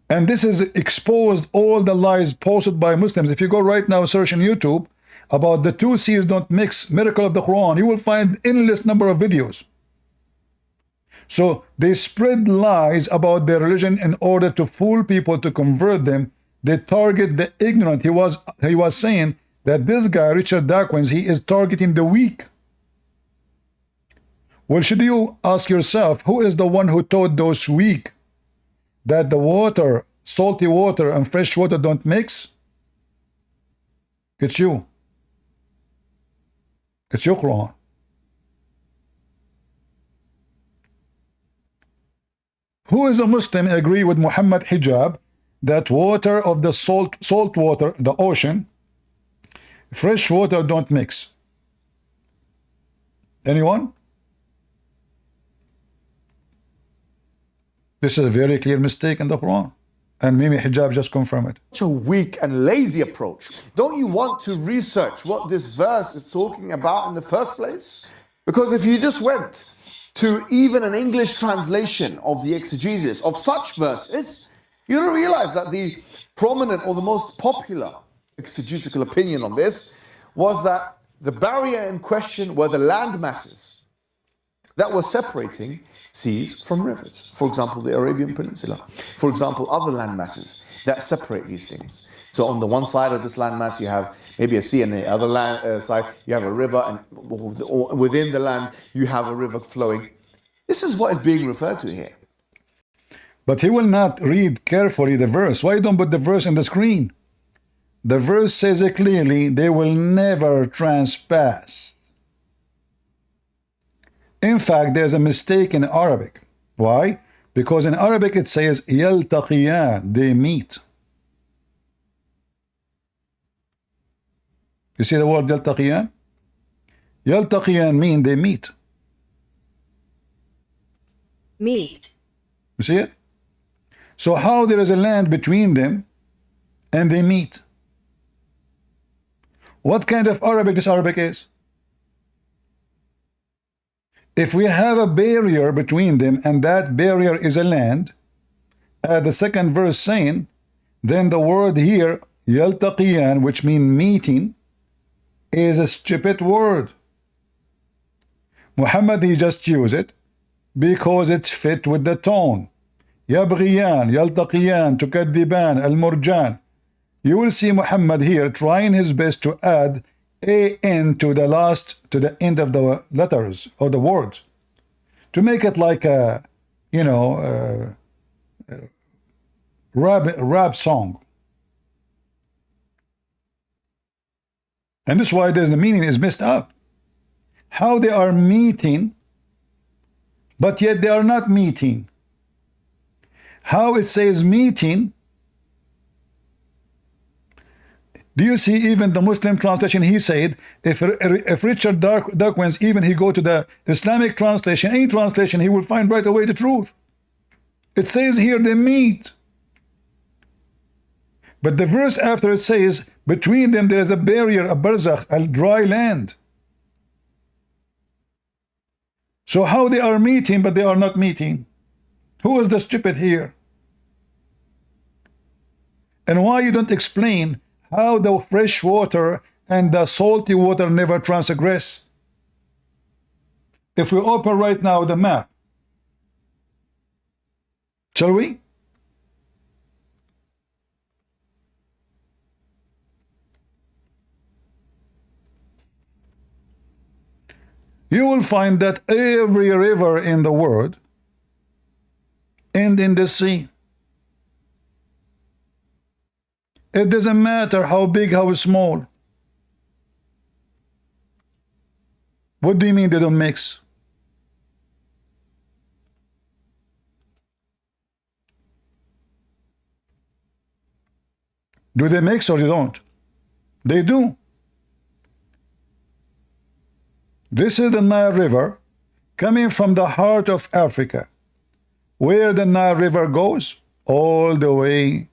And this is exposed all the lies posted by Muslims. If you go right now search on YouTube about the two seas don't mix, miracle of the Quran, you will find endless number of videos. So they spread lies about their religion in order to fool people, to convert them. They target the ignorant. He was saying that this guy, Richard Dawkins, he is targeting the weak. Well, should you ask yourself, who is the one who taught those weak that the water, salty water and fresh water don't mix? It's you. It's your Quran. Who is a Muslim agree with Muhammad Hijab that water of the salt water, the ocean, fresh water don't mix? Anyone? This is a very clear mistake in the Quran, and Mimi Hijab just confirmed it. Such a weak and lazy approach. Don't you want to research what this verse is talking about in the first place? Because if you just went to even an English translation of the exegesis of such verses, you don't realize that the prominent or the most popular exegetical opinion on this was that the barrier in question were the land masses that were separating seas from rivers. For example, the Arabian Peninsula. For example, other land masses that separate these things. So on the one side of this landmass, you have maybe a sea, and the other side, you have a river, and within the land, you have a river flowing. This is what is being referred to here. But he will not read carefully the verse. Why don't put the verse on the screen? The verse says it clearly, they will never transpass. In fact, there's a mistake in Arabic. Why? Because in Arabic it says يلتقيان, they meet. You see the word يلتقيان? يلتقيان mean they meet. Meet. You see it? So how there is a land between them and they meet? What kind of Arabic this Arabic is? If we have a barrier between them and that barrier is a land, the second verse saying, then the word here, يلتقيان, which means meeting, is a stupid word. Muhammad, he just used it because it fit with the tone. يبغيان, يلتقيان, تكذبان, المرجان. You will see Muhammad here trying his best to add an to the end of the letters or the words, to make it like a, you know, rap song. And this is why the meaning is messed up. How they are meeting, but yet they are not meeting. How it says meeting. Do you see even the Muslim translation? He said, if Richard Dawkins, even he go to the Islamic translation, any translation, he will find right away the truth. It says here they meet. But the verse after it says, between them there is a barrier, a barzakh, a dry land. So how they are meeting, but they are not meeting? Who is the stupid here? And why you don't explain how the fresh water and the salty water never transgress? If we open right now the map, shall we? You will find that every river in the world ends in the sea. It doesn't matter how big, how small. What do you mean they don't mix? Do they mix or they don't? They do. This is the Nile River coming from the heart of Africa. Where the Nile River goes? All the way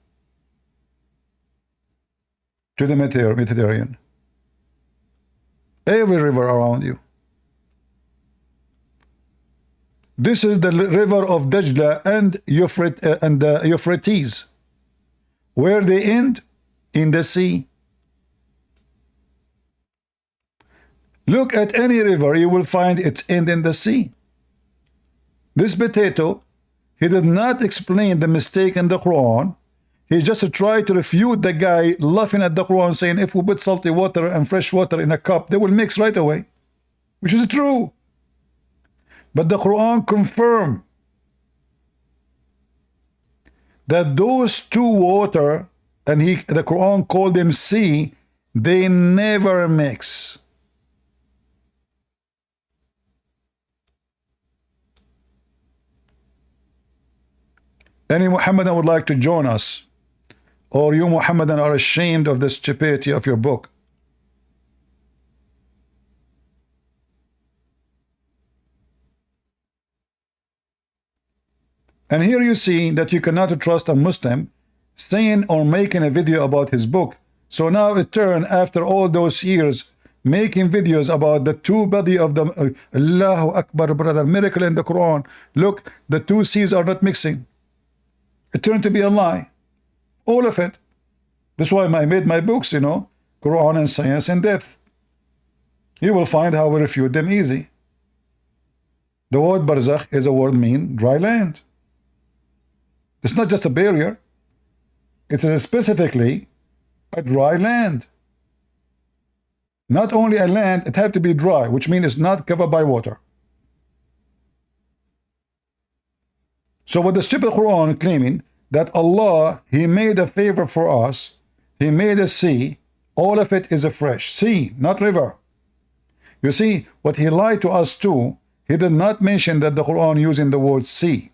to the Mediterranean. Every river around you. This is the river of Dajla and Euphrates. Where they end? In the sea. Look at any river, you will find its end in the sea. This potato, he did not explain the mistake in the Quran. He just tried to refute the guy laughing at the Quran, saying if we put salty water and fresh water in a cup, they will mix right away, which is true. But the Quran confirmed that those two water, and the Quran called them sea, they never mix. Any Muhammadan would like to join us? Or you Muhammadan are ashamed of the stupidity of your book? And here you see that you cannot trust a Muslim saying or making a video about his book. So now it turned, after all those years, making videos about the two body of the Allahu Akbar, brother, miracle in the Quran. Look, the two seas are not mixing. It turned to be a lie. All of it. That's why I made my books, you know, Quran and Science in Depth. You will find how we refute them easy. The word barzakh is a word mean dry land. It's not just a barrier. It's specifically a dry land. Not only a land, it has to be dry, which means it's not covered by water. So with the stupid Quran claiming that Allah, He made a favor for us, He made a sea, all of it is a fresh sea, not river. You see, what He lied to us too, He did not mention that the Quran using the word sea.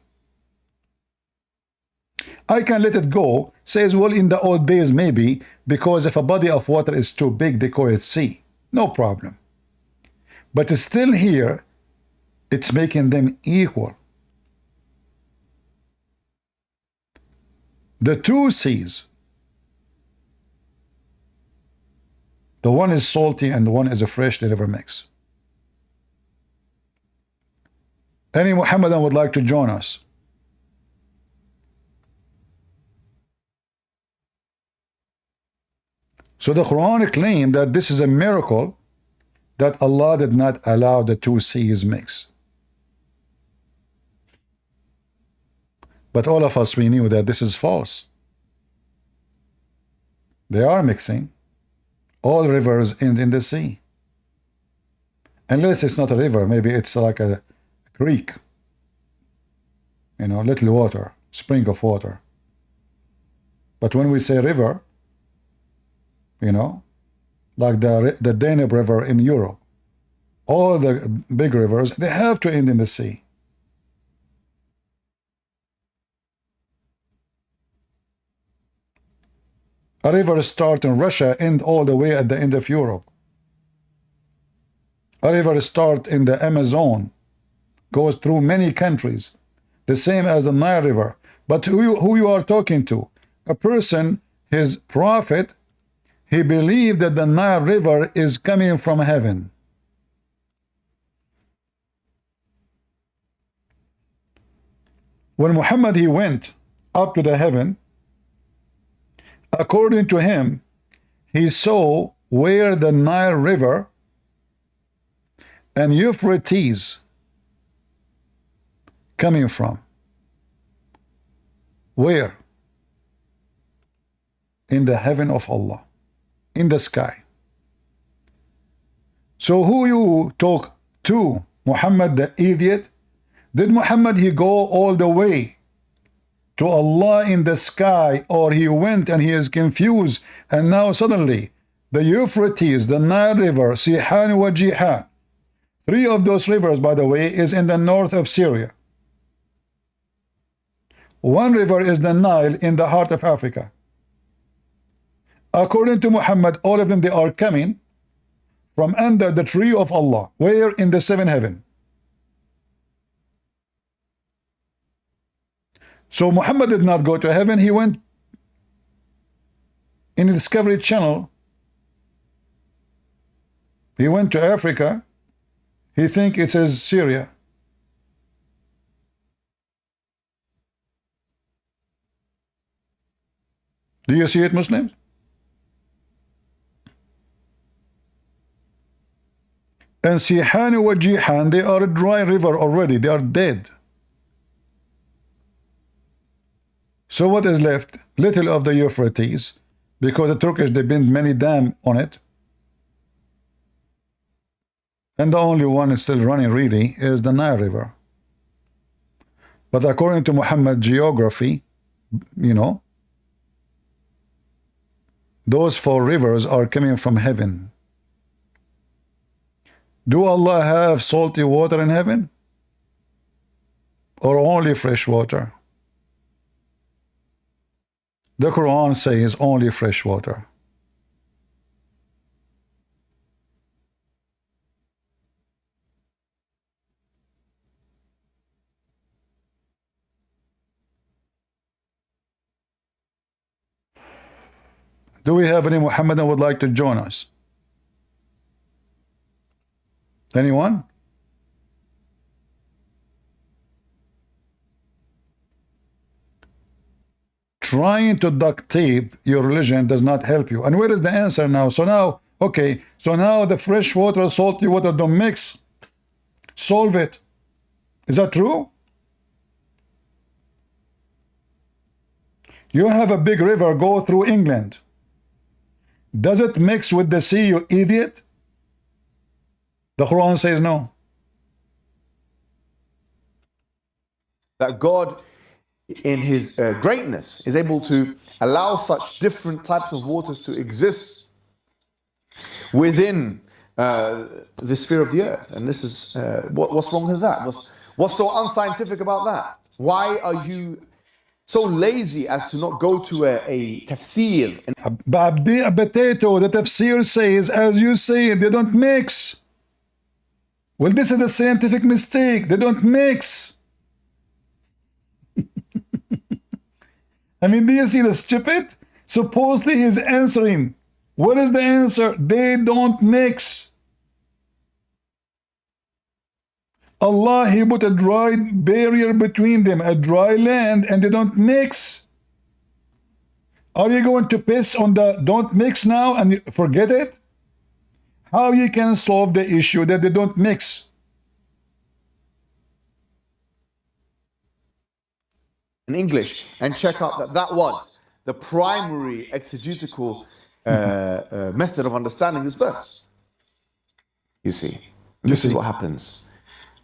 I can let it go, says, well, in the old days maybe, because if a body of water is too big, they call it sea. No problem. But it's still here, it's making them equal. The two seas, the one is salty and the one is a fresh, they never mix. Any Muhammadan would like to join us? So the Quran claimed that this is a miracle that Allah did not allow the two seas mix. But all of us, we knew that this is false. They are mixing. All rivers end in the sea. Unless it's not a river, maybe it's like a creek. You know, little water, spring of water. But when we say river, you know, like the Danube River in Europe, all the big rivers, they have to end in the sea. A river start in Russia, end all the way at the end of Europe. A river start in the Amazon, goes through many countries, the same as the Nile River. But who you are talking to? A person, his prophet, he believed that the Nile River is coming from heaven. When Muhammad, he went up to the heaven, according to him, he saw where the Nile River and Euphrates coming from. Where? In the heaven of Allah, in the sky. So who you talk to? Muhammad the idiot? Did Muhammad he go all the way to Allah in the sky, or he went and he is confused and now suddenly the Euphrates, the Nile River, Sihan wa Jihan, three of those rivers, by the way, is in the north of Syria. One river is the Nile in the heart of Africa. According to Muhammad, all of them, they are coming from under the tree of Allah. Where? In the seventh heaven. So Muhammad did not go to heaven. He went in the Discovery Channel. He went to Africa. He think it says Syria. Do you see it, Muslims? And Sihan wa Jihan, they are a dry river already. They are dead. So what is left? Little of the Euphrates, because the Turkish, they built many dams on it. And the only one is still running really is the Nile River. But according to Muhammad geography, you know, those four rivers are coming from heaven. Do Allah have salty water in heaven? Or only fresh water? The Quran says only fresh water. Do we have any Muhammadan would like to join us? Anyone? Trying to duct tape your religion does not help you. And where is the answer now? So now, okay, so now the fresh water, salty water don't mix. Solve it. Is that true? You have a big river go through England. Does it mix with the sea, you idiot? The Quran says no. That God, in his greatness, is able to allow such different types of waters to exist within the sphere of the earth. And this is, what's wrong with that? What's so unscientific about that? Why are you so lazy as to not go to a tafsir? A potato, the tafsir says, as you say, they don't mix. Well, this is a scientific mistake. They don't mix. I mean, do you see the stupid? Supposedly he's answering. What is the answer? They don't mix. Allah, he put a dry barrier between them, a dry land, and they don't mix. Are you going to piss on the don't mix now and forget it? How you can solve the issue that they don't mix? In English, and check out that was the primary exegetical method of understanding this verse. You see, this is what happens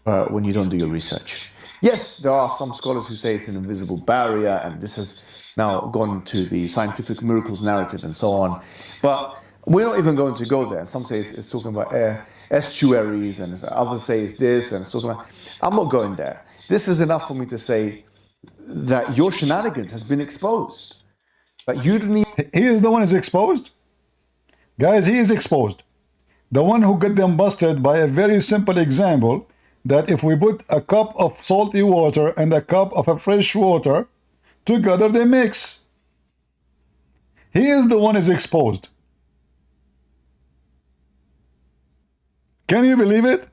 when you don't do your research. Yes, there are some scholars who say it's an invisible barrier, and this has now gone to the scientific miracles narrative and so on. But we're not even going to go there. Some say it's talking about estuaries, and others say it's this, and it's talking about. I'm not going there. This is enough for me to say that your shenanigans has been exposed. That you didn't even... He is the one who's exposed? Guys, he is exposed. The one who got them busted by a very simple example, that if we put a cup of salty water and a cup of a fresh water together, they mix. He is the one who's exposed. Can you believe it?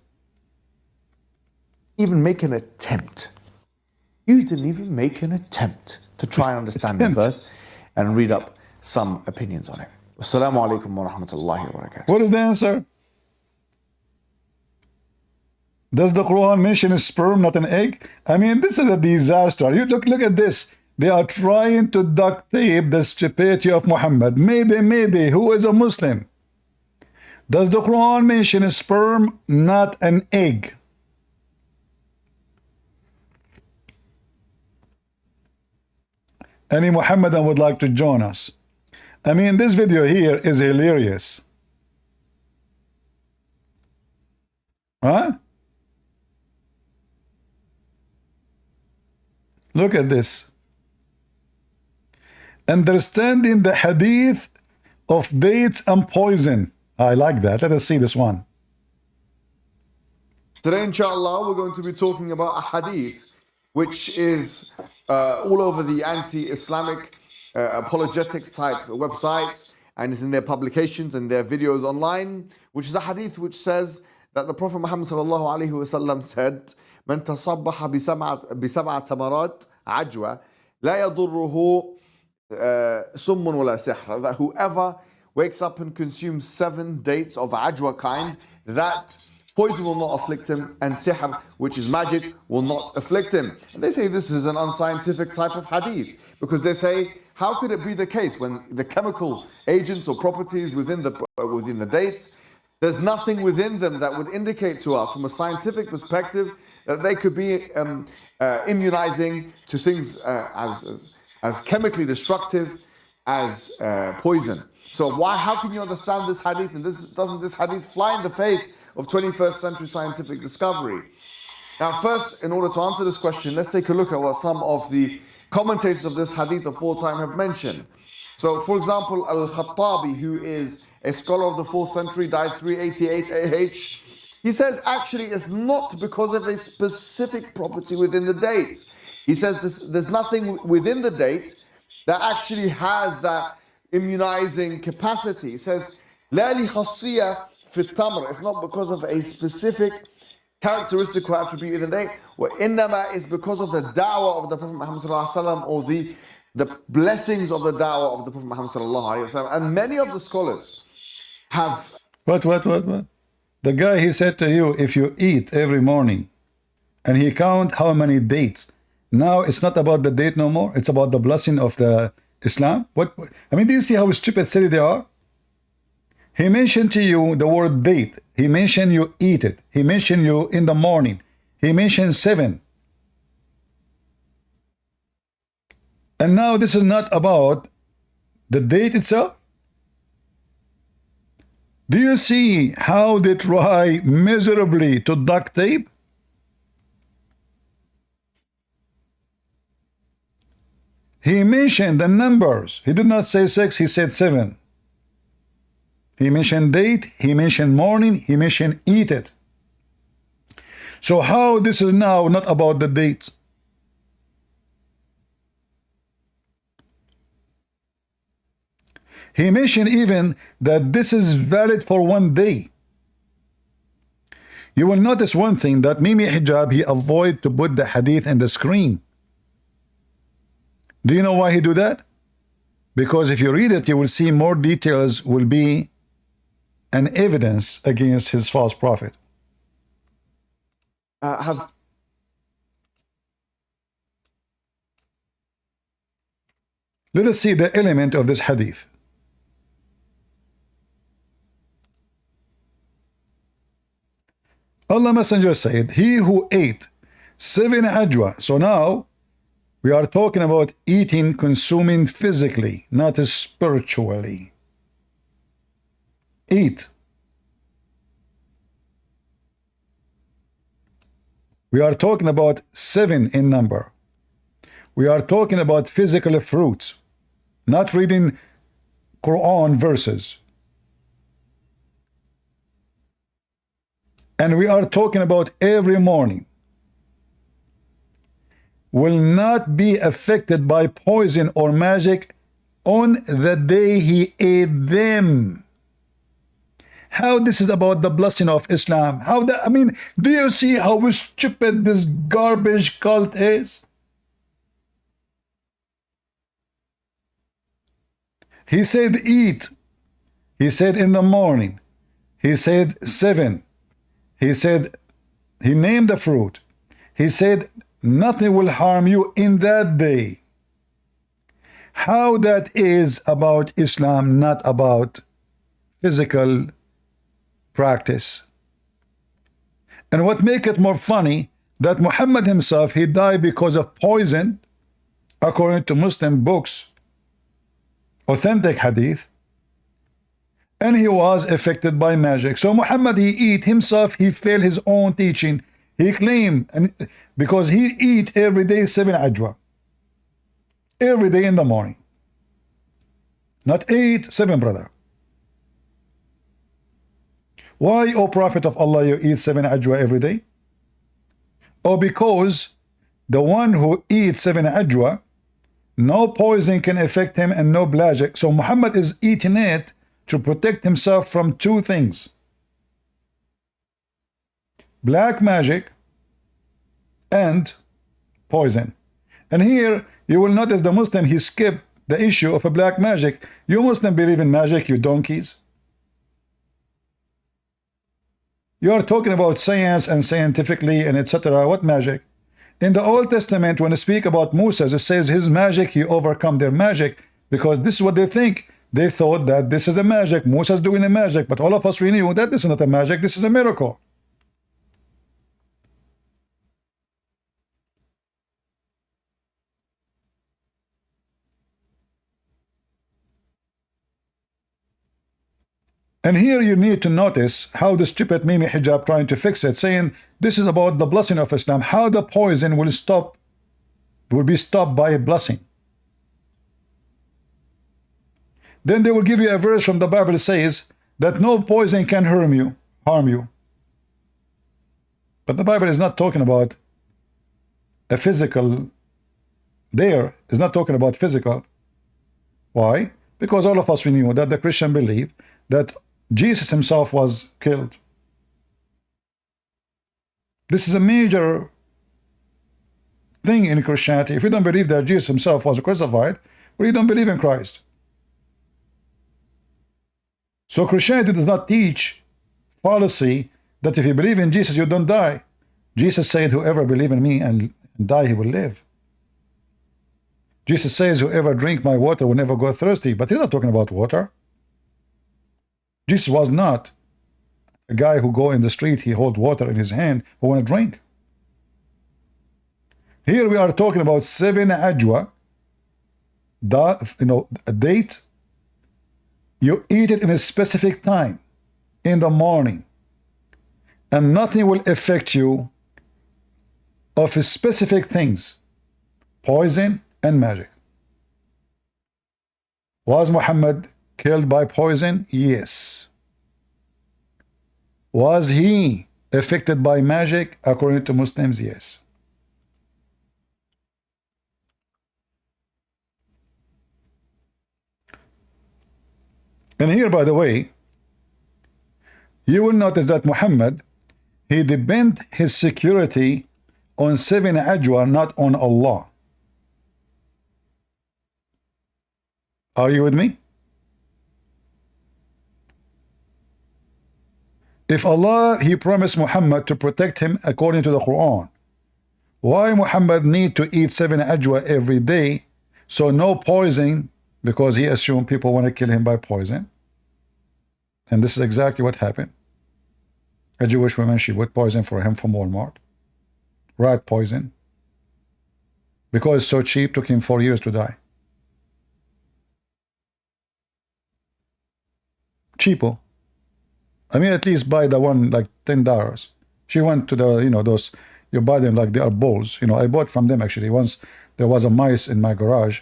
Even make an attempt. You didn't even make an attempt to try and understand the verse and read up some opinions on it. Assalamu alaikum wa rahmatullahi wa barakatuh. What is the answer? Does the Quran mention a sperm, not an egg? I mean, this is a disaster. You look at this. They are trying to duct tape the stupidity of Muhammad. Maybe, who is a Muslim? Does the Quran mention a sperm, not an egg? Any Muhammadan would like to join us? I mean, this video here is hilarious. Huh? Look at this. Understanding the hadith of dates and poison. I like that. Let us see this one. Today, inshallah, we're going to be talking about a hadith which is all over the anti-Islamic apologetic type websites, and it's in their publications and their videos online, which is a hadith which says that the Prophet Muhammad sallallahu alaihi wasallam said, "Man tasabbaha bisab'a tamarat ajwa la yadurruhu summun wala sihr." That whoever wakes up and consumes 7 dates of ajwa kind, that poison will not afflict him, and sihr, which is magic, will not afflict him. And they say this is an unscientific type of hadith, because they say, how could it be the case when the chemical agents or properties within the dates, there's nothing within them that would indicate to us from a scientific perspective that they could be immunizing to things as chemically destructive as poison. So how can you understand this hadith, and doesn't this hadith fly in the face of 21st century scientific discovery? Now first, in order to answer this question, let's take a look at what some of the commentators of this hadith of 4th have mentioned. So for example, Al-Khattabi, who is a scholar of the 4th century, died 388 AH, he says actually it's not because of a specific property within the dates. He says there's nothing within the date that actually has that immunizing capacity. He says, لا لخاصية fit tamr. It's not because of a specific characteristic or attribute in the day. وَإِنَّمَا is because of the da'wah of the Prophet Muhammad sallallahu alaihi wasallam, or the blessings of the da'wah of the Prophet Muhammad sallallahu alaihi wasallam. And many of the scholars have... What? The guy, he said to you, if you eat every morning, and he count how many dates. Now it's not about the date no more. It's about the blessing of the Islam. What? I mean, do you see how stupid silly they are? He mentioned to you the word date. He mentioned you eat it. He mentioned you in the morning. He mentioned 7. And now this is not about the date itself. Do you see how they try miserably to duct tape? He mentioned the numbers. He did not say 6, he said 7. He mentioned date, he mentioned morning, he mentioned eat it. So how this is now not about the dates? He mentioned even that this is valid for 1 day. You will notice one thing, that Mimi Hijab, he avoid to put the hadith in the screen. Do you know why he do that? Because if you read it, you will see more details will be an evidence against his false prophet. Let us see the element of this hadith. Allah Messenger said, he who ate 7 ajwa. So now we are talking about eating, consuming physically, not spiritually. Eat. We are talking about 7 in number. We are talking about physical fruits, not reading Quran verses. And we are talking about every morning. Will not be affected by poison or magic on the day he ate them. How this is about the blessing of Islam? How that? I mean, do you see how stupid this garbage cult is? He said eat. He said in the morning. He said 7. He said, he named the fruit. He said, nothing will harm you in that day. How that is about Islam, not about physical practice. And what make it more funny, that Muhammad himself, he died because of poison, according to Muslim books, authentic hadith, and he was affected by magic. So Muhammad, he eat himself, he failed his own teaching. He claimed, and because he eat every day 7 ajwa, every day in the morning, not 8, 7, brother. Why, O Prophet of Allah, you eat 7 ajwa every day? Oh, because the one who eats 7 ajwa, no poison can affect him and no magic. So Muhammad is eating it to protect himself from 2 things: black magic and poison. And here you will notice the Muslim, he skipped the issue of a black magic. You Muslim believe in magic, you donkeys. You are talking about science and scientifically and etc. What magic? In the Old Testament, when they speak about Moses, it says his magic, he overcome their magic, because this is what they think. They thought that this is a magic, Moses doing a magic, but all of us really knew that this is not a magic, this is a miracle. And here you need to notice how the stupid Mimi Hijab trying to fix it, saying this is about the blessing of Islam, how the poison will be stopped by a blessing. Then they will give you a verse from the Bible that says that no poison can harm you. But the Bible is not talking about a physical. There is not talking about physical. Why? Because all of us, we knew that the Christian believe that Jesus himself was killed. This is a major thing in Christianity. If you don't believe that Jesus himself was crucified, well, you don't believe in Christ. So Christianity does not teach fallacy that if you believe in Jesus, you don't die. Jesus said, whoever believes in me and die, he will live. Jesus says, whoever drink my water will never go thirsty. But he's not talking about water. Jesus was not a guy who go in the street, he hold water in his hand, who want to drink. Here we are talking about 7 ajwa, a date. You eat it in a specific time, in the morning, and nothing will affect you of specific things, poison and magic. Was Muhammad killed by poison? Yes. Was he affected by magic? According to Muslims, yes. And here, by the way, you will notice that Muhammad, he depend his security on 7 ajwa, not on Allah. Are you with me? If Allah, he promised Muhammad to protect him according to the Quran, why Muhammad need to eat 7 ajwa every day, so no poison, because he assumed people want to kill him by poison? And this is exactly what happened. A Jewish woman, she bought poison for him from Walmart. Rat poison. Because it's so cheap, took him 4 years to die. Cheapo. I mean, at least buy the one like $10. She went to the, those, you buy them like they are bowls. I bought from them actually. Once there was a mice in my garage.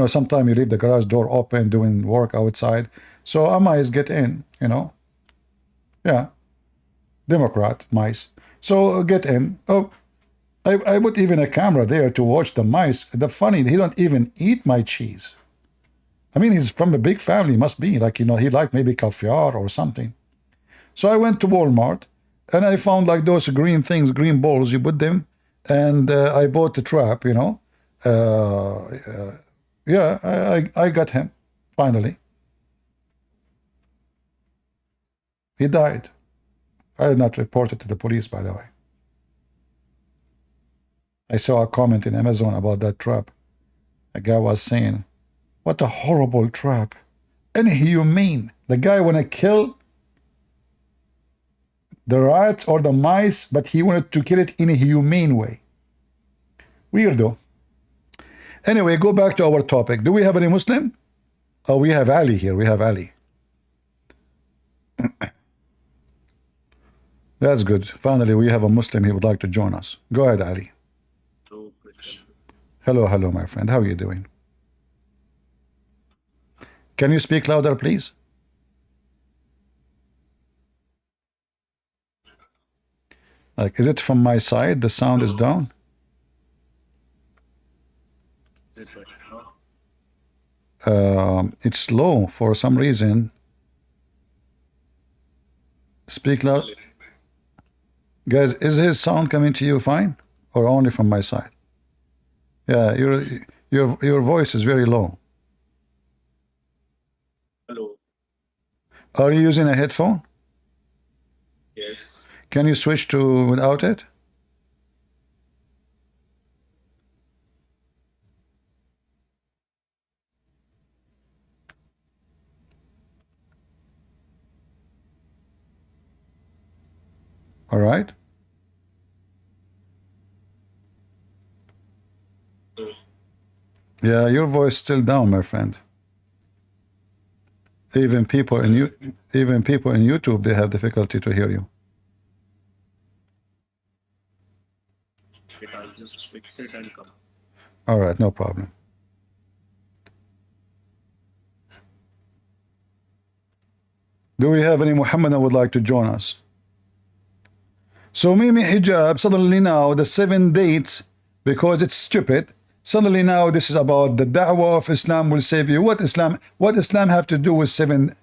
Sometimes you leave the garage door open doing work outside. So a mice get in, Yeah. Democrat mice. So get in. Oh, I put even a camera there to watch the mice. The funny, he don't even eat my cheese. I mean, he's from a big family, must be. Like, he liked maybe caviar or something. So I went to Walmart and I found like those green things, green balls, you put them, and I bought the trap, Yeah, I got him, finally. He died. I did not report it to the police, by the way. I saw a comment in Amazon about that trap. A guy was saying, what a horrible trap. Inhumane. The guy want to kill the rats or the mice, but he wanted to kill it in a humane way. Weirdo. Anyway, go back to our topic. Do we have any Muslim? Oh, we have Ali here. We have Ali. That's good. Finally, we have a Muslim. He would like to join us. Go ahead, Ali. Hello, my friend. How are you doing? Can you speak louder, please? Like, is it from my side? The sound is down? It's low for some reason. Speak loud. Guys, is his sound coming to you fine? Or only from my side? Yeah, your voice is very low. Hello. Are you using a headphone? Yes. Can you switch to without it? All right. Yeah, your voice is still down, my friend. Even people in YouTube, they have difficulty to hear you. I'll just fix it and come. All right, no problem. Do we have any Muhammadan would like to join us? So Mimi Hijab, suddenly now the 7 dates, because it's stupid, suddenly now this is about the da'wah of Islam will save you. What Islam have to do with 7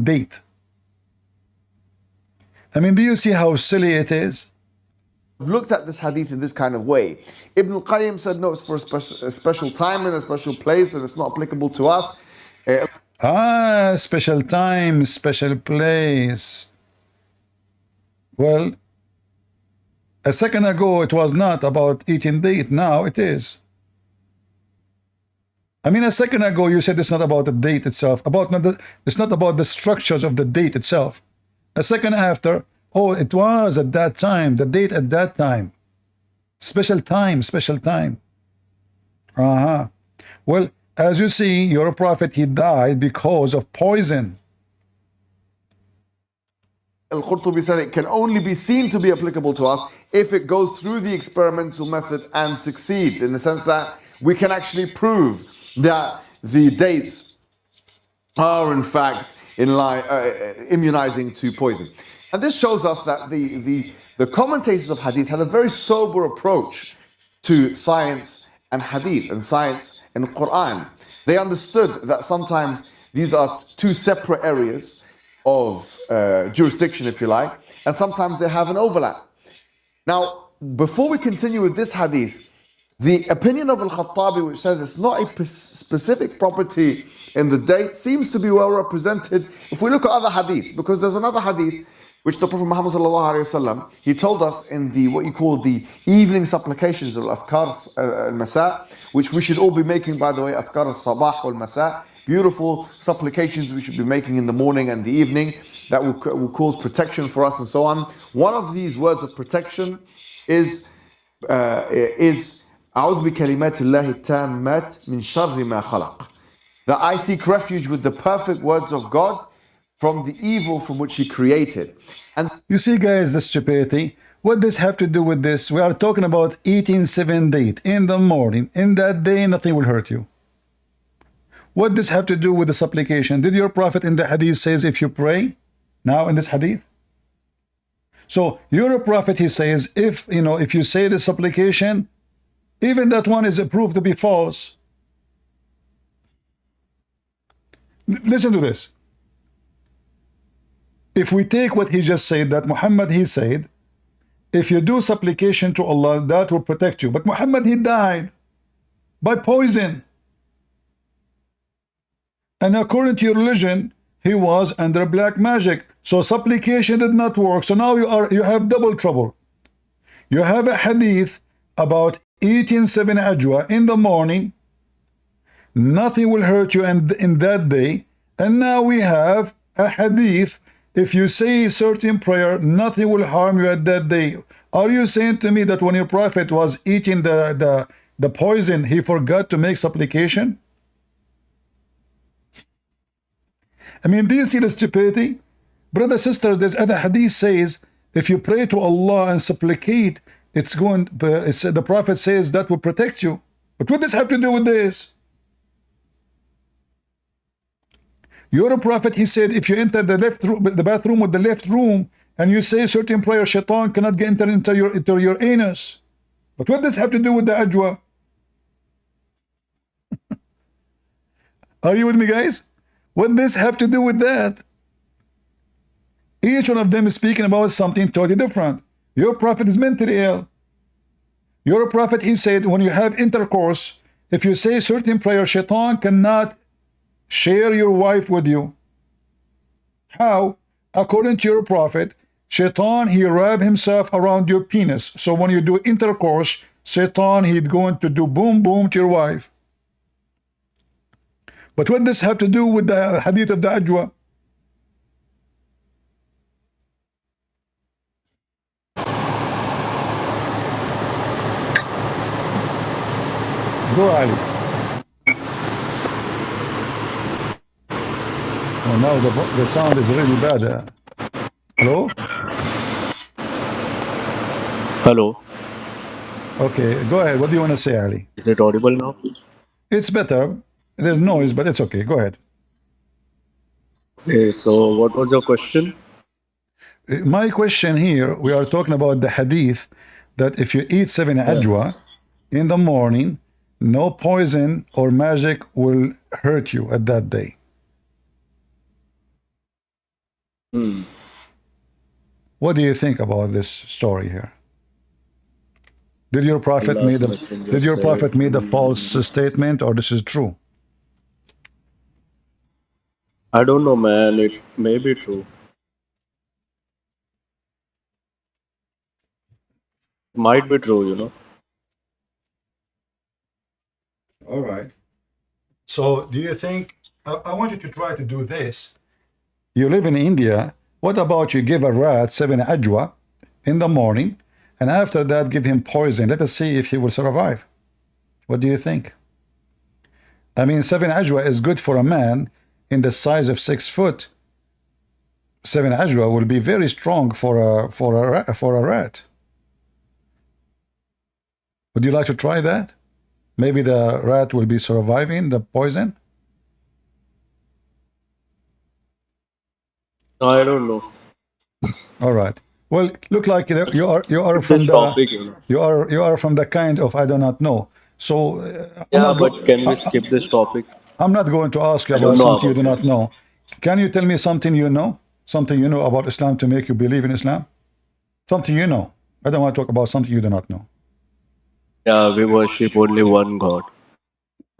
date? I mean, do you see how silly it is? Looked at this hadith in this kind of way. Ibn al-Qayyim said, no, it's for a special time and a special place, and it's not applicable to us. Special time, special place. Well, a second ago it was not about eating date. Now it is. I mean, a second ago you said it's not about the date itself. It's not about the structures of the date itself. A second after, oh, it was at that time, the date at that time. Special time, special time. Well, as you see, your prophet, he died because of poison. Al-Qurtubi said it can only be seen to be applicable to us if it goes through the experimental method and succeeds, in the sense that we can actually prove that the dates are in fact immunizing to poison. And this shows us that the commentators of hadith had a very sober approach to science and hadith and science and Quran. They understood that sometimes these are two separate areas of jurisdiction, if you like, and sometimes they have an overlap. Now, before we continue with this hadith, the opinion of Al-Khattabi, which says it's not a specific property in the date, seems to be well represented if we look at other hadiths, because there's another hadith which the Prophet Muhammad ﷺ, he told us in the what you call the evening supplications of Azkar al-Masa, which we should all be making, by the way, Azkar al-Sabah wal-Masa, beautiful supplications we should be making in the morning and the evening that will cause protection for us and so on. One of these words of protection is أعوذ بكلمات الله التامات من شر ما خلق. That I seek refuge with the perfect words of God from the evil from which He created. And you see, guys, the stupidity. What does have to do with this? We are talking about eating 7 dates in the morning. In that day, nothing will hurt you. What does have to do with the supplication? Did your prophet in the hadith says if you pray? Now in this hadith? So your prophet, he says, if you say the supplication, even that one is proved to be false. Listen to this. If we take what he just said, that Muhammad, he said, if you do supplication to Allah, that will protect you. But Muhammad, he died by poison. And according to your religion, he was under black magic. So supplication did not work. So now you have double trouble. You have a hadith about eating 7 ajwa in the morning. Nothing will hurt you in that day. And now we have a hadith. If you say a certain prayer, nothing will harm you at that day. Are you saying to me that when your prophet was eating the poison, he forgot to make supplication? I mean, do you see the stupidity? Brother, sister, there's other hadith says, if you pray to Allah and supplicate, the prophet says that will protect you. But what does this have to do with this? Your prophet, he said, if you enter the bathroom with the left room and you say certain prayer, shaitan cannot get into your anus. But what does this have to do with the ajwa? Are you with me, guys? What does this have to do with that? Each one of them is speaking about something totally different. Your prophet is mentally ill. Your prophet, he said, when you have intercourse, if you say certain prayer, shaitan cannot share your wife with you. How? According to your prophet, shaitan, he wrap himself around your penis. So when you do intercourse, shaitan, he's going to do boom boom to your wife. But what does this have to do with the hadith of the ajwa? Go, Ali. Oh, now the sound is really bad. Hello? Hello. Okay, go ahead. What do you want to say, Ali? Is it audible now? It's better. There's noise, but it's okay. Go ahead. Okay, so what was your question? My question here, we are talking about the hadith that if you eat 7 ajwa in the morning, no poison or magic will hurt you at that day. What do you think about this story here? Did your prophet made a false statement, or this is true? I don't know, man. It may be true. It might be true, you know. All right. So do you think, I want you to try to do this. You live in India. What about you give a rat 7 ajwa in the morning, and after that give him poison? Let us see if he will survive. What do you think? I mean, 7 ajwa is good for a man in the size of 6 foot. 7 ajwa will be very strong for a rat. Would you like to try that? Maybe the rat will be surviving the poison. I don't know. All right. Well, look like you are from the topic, you know. you are from the kind of I do not know. So Yeah, but can we skip this topic? I'm not going to ask you I don't about know something you do about not know. Can you tell me something you know? Something you know about Islam to make you believe in Islam? Something you know. I don't want to talk about something you do not know. Yeah, we worship only one God.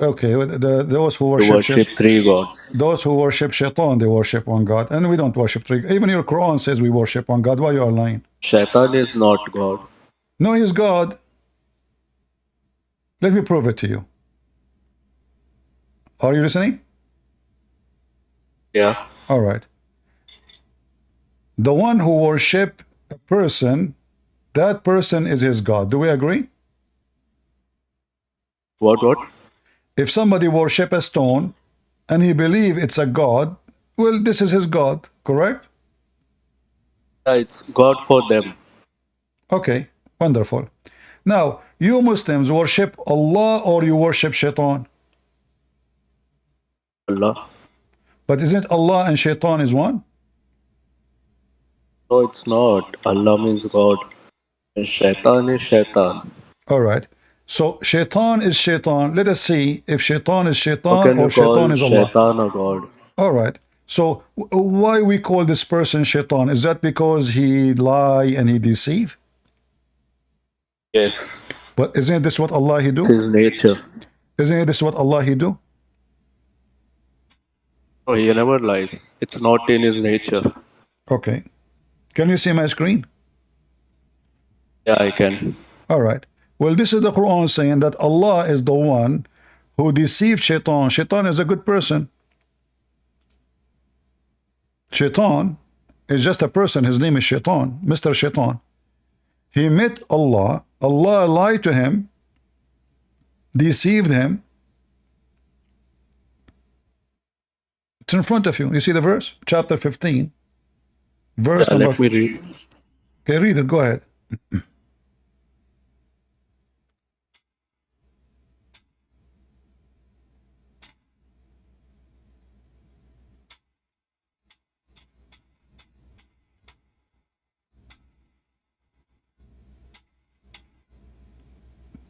Okay, those who We worship 3 gods. those who worship shaitan, they worship one God, and we don't worship 3. Even your Quran says we worship one God. Why you are lying? Shaitan is not God. No, he's God. Let me prove it to you. Are you listening? Yeah. All right. The one who worship a person, that person is his God. Do we agree? What? If somebody worship a stone and he believe it's a God, well, this is his God, correct? Yeah, it's God for them. Okay, wonderful. Now, you Muslims worship Allah or you worship shaitan? Allah. But isn't Allah and shaitan is one? No, it's not. Allah means God. And Shaitan is Shaitan. All right. So shaitan is shaitan. Let us see if shaitan is How shaitan can or you shaitan call is Allah. Shaitan a God? All right. So why we call this person shaitan? Is that because he lie and he deceive? Yes. But isn't this what Allah he do? It's his nature. Isn't this what Allah he do? No, he never lies. It's not in his nature. Okay. Can you see my screen? Yeah, I can. All right. Well, this is the Quran saying that Allah is the one who deceived shaitan. Shaitan is a good person. Shaitan is just a person. His name is Shaitan, Mr. Shaitan. He met Allah. Allah lied to him, deceived him. It's in front of you. You see the verse? Chapter 15. Verse number... Let me read. Okay, read it. Go ahead.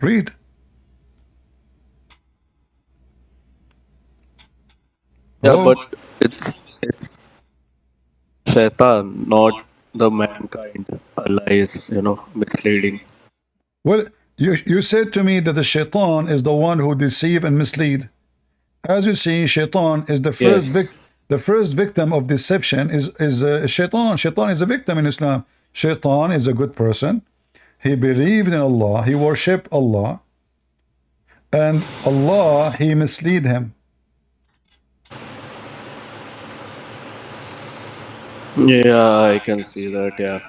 Read. Yeah, Hello? but it's Shaitan, not the mankind. Allah is, misleading. Well, you said to me that the shaitan is the one who deceive and mislead. As you see, shaitan is the first the first victim of deception is shaitan. Shaitan is a victim in Islam. Shaitan is a good person. He believed in Allah. He worshipped Allah. And Allah, he mislead him. Yeah, I can see that, yeah.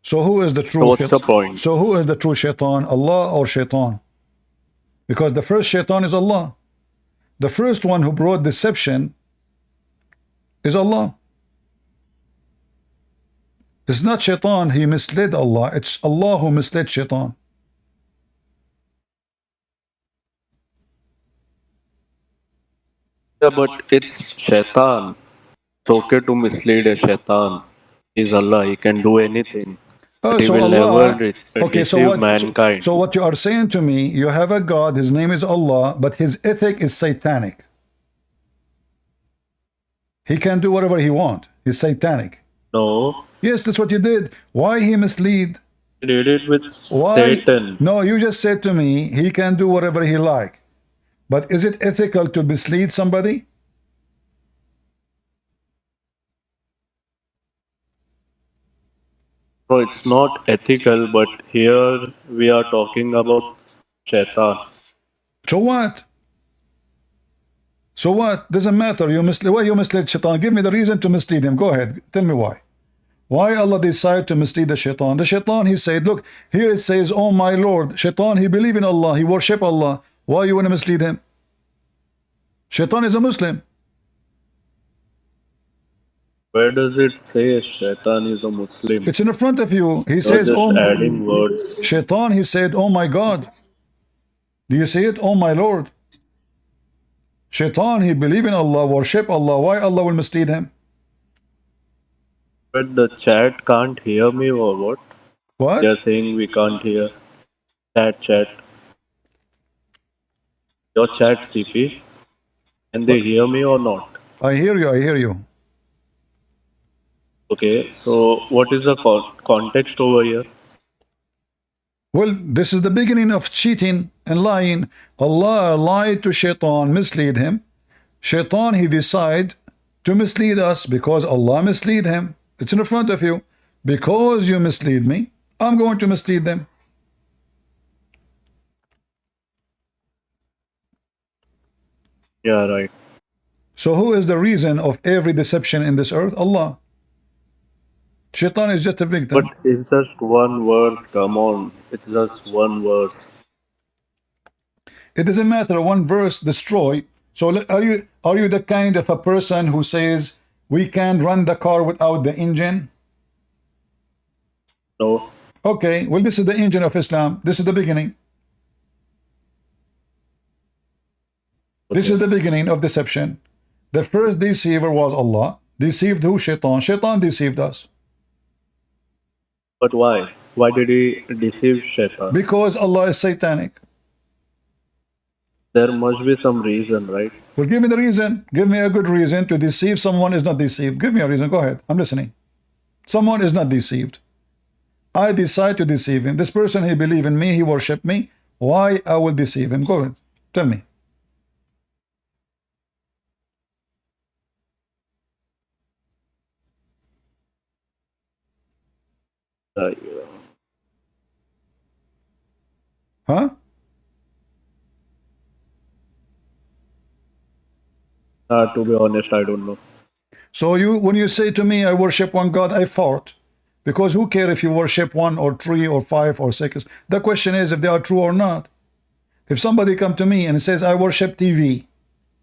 So who is the true What's the point? So who is the true shaitan? Allah or shaitan? Because the first shaitan is Allah. The first one who brought deception is Allah. It's not shaitan, he misled Allah. It's Allah who misled shaitan. Yeah, but it's Shaitan. It's okay to mislead a Shaitan. He's Allah, he can do anything. But he So will Allah, never okay, deceive mankind. so what you are saying to me, you have a God, his name is Allah, but his ethic is satanic. He can do whatever he wants. He's satanic. No, Yes, that's what you did. Why he mislead? He did it with Why? Satan. No, you just said to me he can do whatever he like. But is it ethical to mislead somebody? No, it's not ethical, but here we are talking about Shaitan. So what? So what? Doesn't matter. You mislead. Why you mislead Shaitan? Give me the reason to mislead him. Go ahead. Tell me why. Why Allah decided to mislead the Shaitan? The Shaitan, he said, look, here it says, oh my Lord. Shaitan, he believe in Allah. He worship Allah. Why you want to mislead him? Shaitan is a Muslim. Where does it say Shaitan is a Muslim? It's in front of you. He You're says, just oh, adding words. Shaitan, he said, oh my God. Do you see it? Oh my Lord. Shaitan, he believe in Allah, worship Allah. Why Allah will mislead him? But the chat can't hear me or what? What? They're saying we can't hear. Chat. Your chat, CP. Can they hear me or not? I hear you. Okay, so what is the context over here? Well, this is the beginning of cheating and lying. Allah lied to Shaitan, mislead him. Shaitan, he decide to mislead us because Allah mislead him. It's in front of you. Because you mislead me, I'm going to mislead them. Yeah, right. So who is the reason of every deception in this earth? Allah. Shaitan is just a victim. But it's just one verse, come on. It's just one verse. It doesn't matter, one verse destroy. So are you the kind of a person who says we can run the car without the engine? No. Okay, well this is the engine of Islam. This is the beginning. This is the beginning of deception. The first deceiver was Allah. Deceived who? Shaitan. Shaitan deceived us. But why? Why did he deceive Shaitan? Because Allah is satanic. There must be some reason, right? Well, give me the reason. Give me a good reason to deceive someone is not deceived. Give me a reason. Go ahead. I'm listening. Someone is not deceived. I decide to deceive him. This person, he believe in me. He worship me. Why I will deceive him? Go ahead. Tell me. Huh? To be honest, I don't know. So when you say to me, I worship one God, I fought. Because who care if you worship one or three or five or six? The question is if they are true or not. If somebody come to me and says, I worship TV,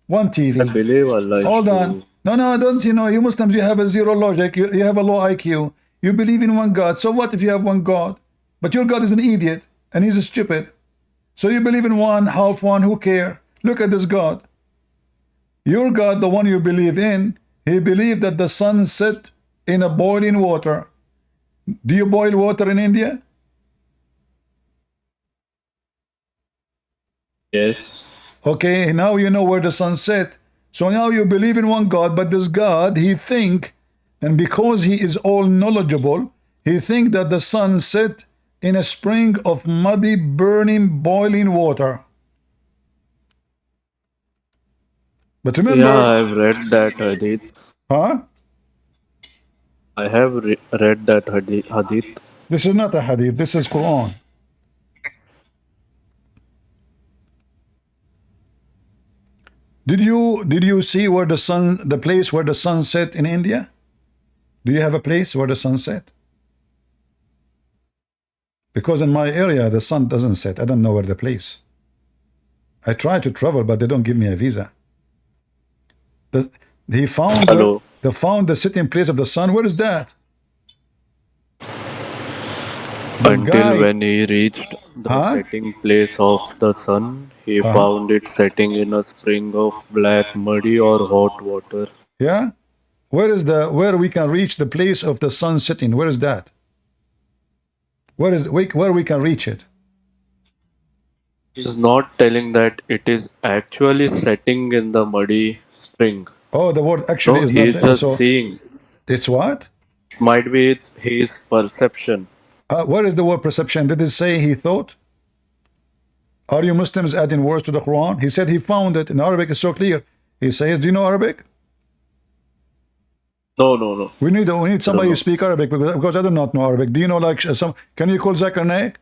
one TV. I believe Allah is Hold on. true. No, don't you know, you Muslims, you have a zero logic. You have a low IQ. You believe in one God. So what if you have one God? But your God is an idiot and he's stupid. So you believe in one, half one, who care? Look at this God. Your God, the one you believe in, he believed that the sun set in a boiling water. Do you boil water in India? Yes. Okay, now you know where the sun set. So now you believe in one God, but this God, he think, and because he is all knowledgeable, he think that the sun set in a spring of muddy, burning, boiling water. But remember... Yeah, I've read that hadith. Huh? I have read that hadith. This is not a hadith, this is Quran. Did you see where the place where the sun set in India? Do you have a place where the sun set? Because in my area the sun doesn't set. I don't know where the place. I try to travel, but they don't give me a visa. He found the sitting place of the sun. Where is that? Until when he reached the setting place of the sun, he found it setting in a spring of black, muddy or hot water. Yeah? Where we can reach the place of the sun setting? Where is that? Where we can reach it? He's not telling that it is actually setting in the muddy spring. Oh, the word actually is he's not. just So seeing. It's what? Might be it's his perception. Where is the word perception? Did it say he thought? Are you Muslims adding words to the Quran? He said he found it. In Arabic, it's so clear. He says, do you know Arabic? No. We need somebody who speak Arabic because I do not know Arabic. Do you know like some? Can you call Zakir Naik?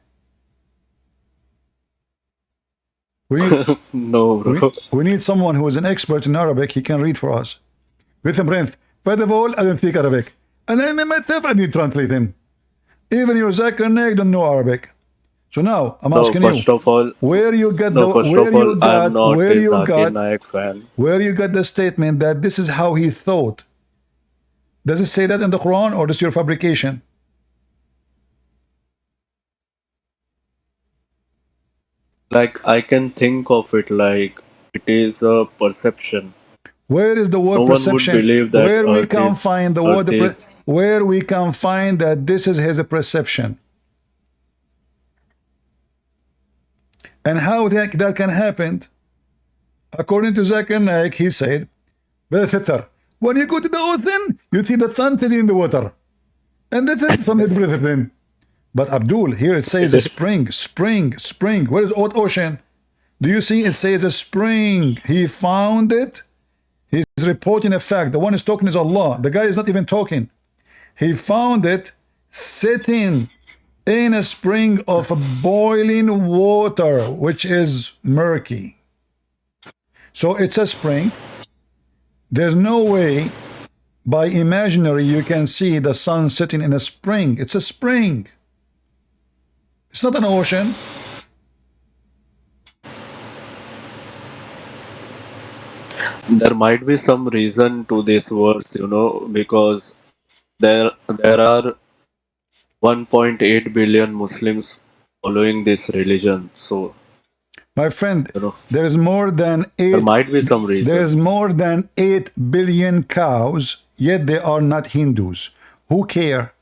No, bro. We need someone who is an expert in Arabic. He can read for us. With him, Brent. First of all, I don't speak Arabic, and I myself I need to translate him. Even your Zakir Naik don't know Arabic. So now I'm asking you. First of all, where you get I'm not a Zakir Naik fan. Where you got the statement that this is how he thought? Does it say that in the Quran or is your fabrication? Like I can think of it like it is a perception. Where is the word no perception? One would believe that where we can find the word where we can find that this is his perception? And how that can happen? According to Zakir Naik, he said, when you go to the ocean, you see the sun sitting in the water. And this is from his perception. But Abdul, here it says a spring. Where is ocean? Do you see it says a spring? He found it. He's reporting a fact. The one who's talking is Allah. The guy is not even talking. He found it sitting in a spring of boiling water, which is murky. So it's a spring. There's no way by imaginary you can see the sun sitting in a spring. It's a spring. It's not an ocean. There might be some reason to this verse, because there are 1.8 billion Muslims following this religion. So, my friend, there is more than 8. There might be some reason. There is more than 8 billion cows, yet they are not Hindus. Who care?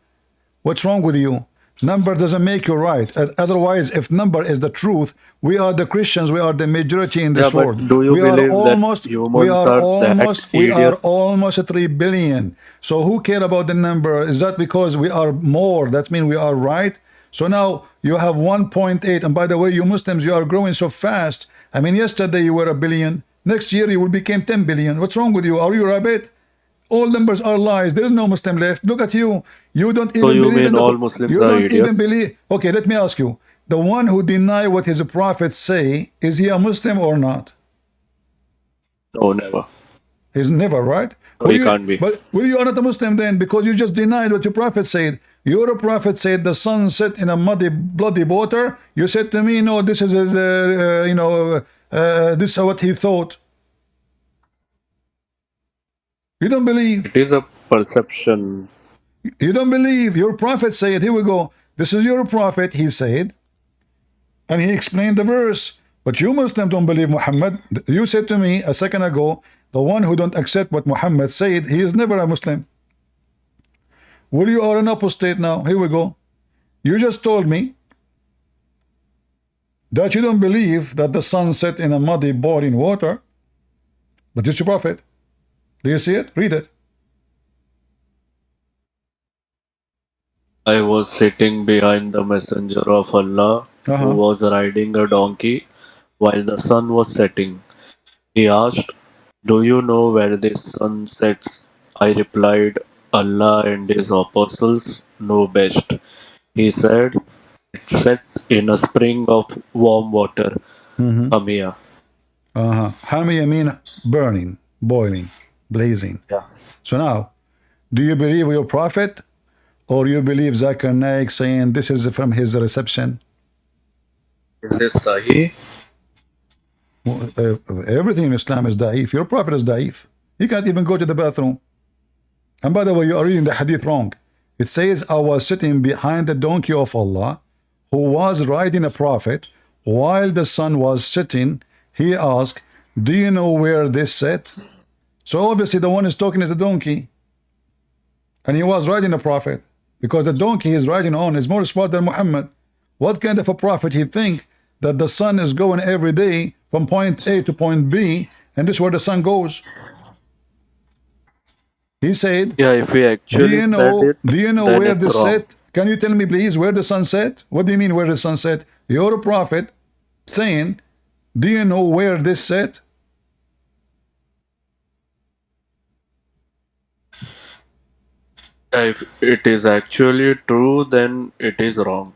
What's wrong with you? Number doesn't make you right. Otherwise, if number is the truth, we are the Christians. We are the majority in this world. Do you we believe are almost. That humans we are almost 3 billion. So who care about the number? Is that because we are more? That means we are right. So now you have 1.8. And by the way, you Muslims, you are growing so fast. I mean, yesterday you were 1 billion. Next year you will become 10 billion. What's wrong with you? Are you rabbit? All numbers are lies. There is no Muslim left. Look at you. You don't even believe in all Muslims you are don't idiots? even believe. Okay, let me ask you. The one who deny what his prophets say, is he a Muslim or not? No, never. He's never, right? No, he can't be. But you are not a Muslim then, because you just denied what your prophet said. Your prophet said the sun set in a muddy, bloody water. You said to me, no, this is this is what he thought. You don't believe. It is a perception. You don't believe. Your prophet said, here we go. This is your prophet, he said. And he explained the verse. But you Muslims don't believe Muhammad. You said to me a second ago, the one who don't accept what Muhammad said, he is never a Muslim. Well, you are an apostate now. Here we go. You just told me that you don't believe that the sun set in a muddy, boiling water. But it's your prophet. Do you see it? Read it. I was sitting behind the messenger of Allah, who was riding a donkey while the sun was setting. He asked, "Do you know where this sun sets?" I replied, "Allah and his apostles know best." He said, "It sets in a spring of warm water." Hamia. Hamia mean burning, boiling, blazing. Yeah. So now, do you believe your prophet, or you believe Zakir Naik saying this is from his reception? Is this Sahih? Everything in Islam is da'if. Your prophet is da'if. He can't even go to the bathroom. And by the way, you are reading the hadith wrong. It says, I was sitting behind the donkey of Allah, who was riding a prophet. While the sun was setting, he asked, do you know where this set? So obviously the one is talking is the donkey. And he was riding a prophet. Because the donkey he's riding on is more smart than Muhammad. What kind of a prophet he think that the sun is going every day from point A to point B, and this is where the sun goes? He said, Yeah, if we do actually you said it, know then where it's this wrong. set? Can you tell me please where the sun set? What do you mean where the sun set? You're a prophet saying, do you know where this set? Yeah, if it is actually true, then it is wrong.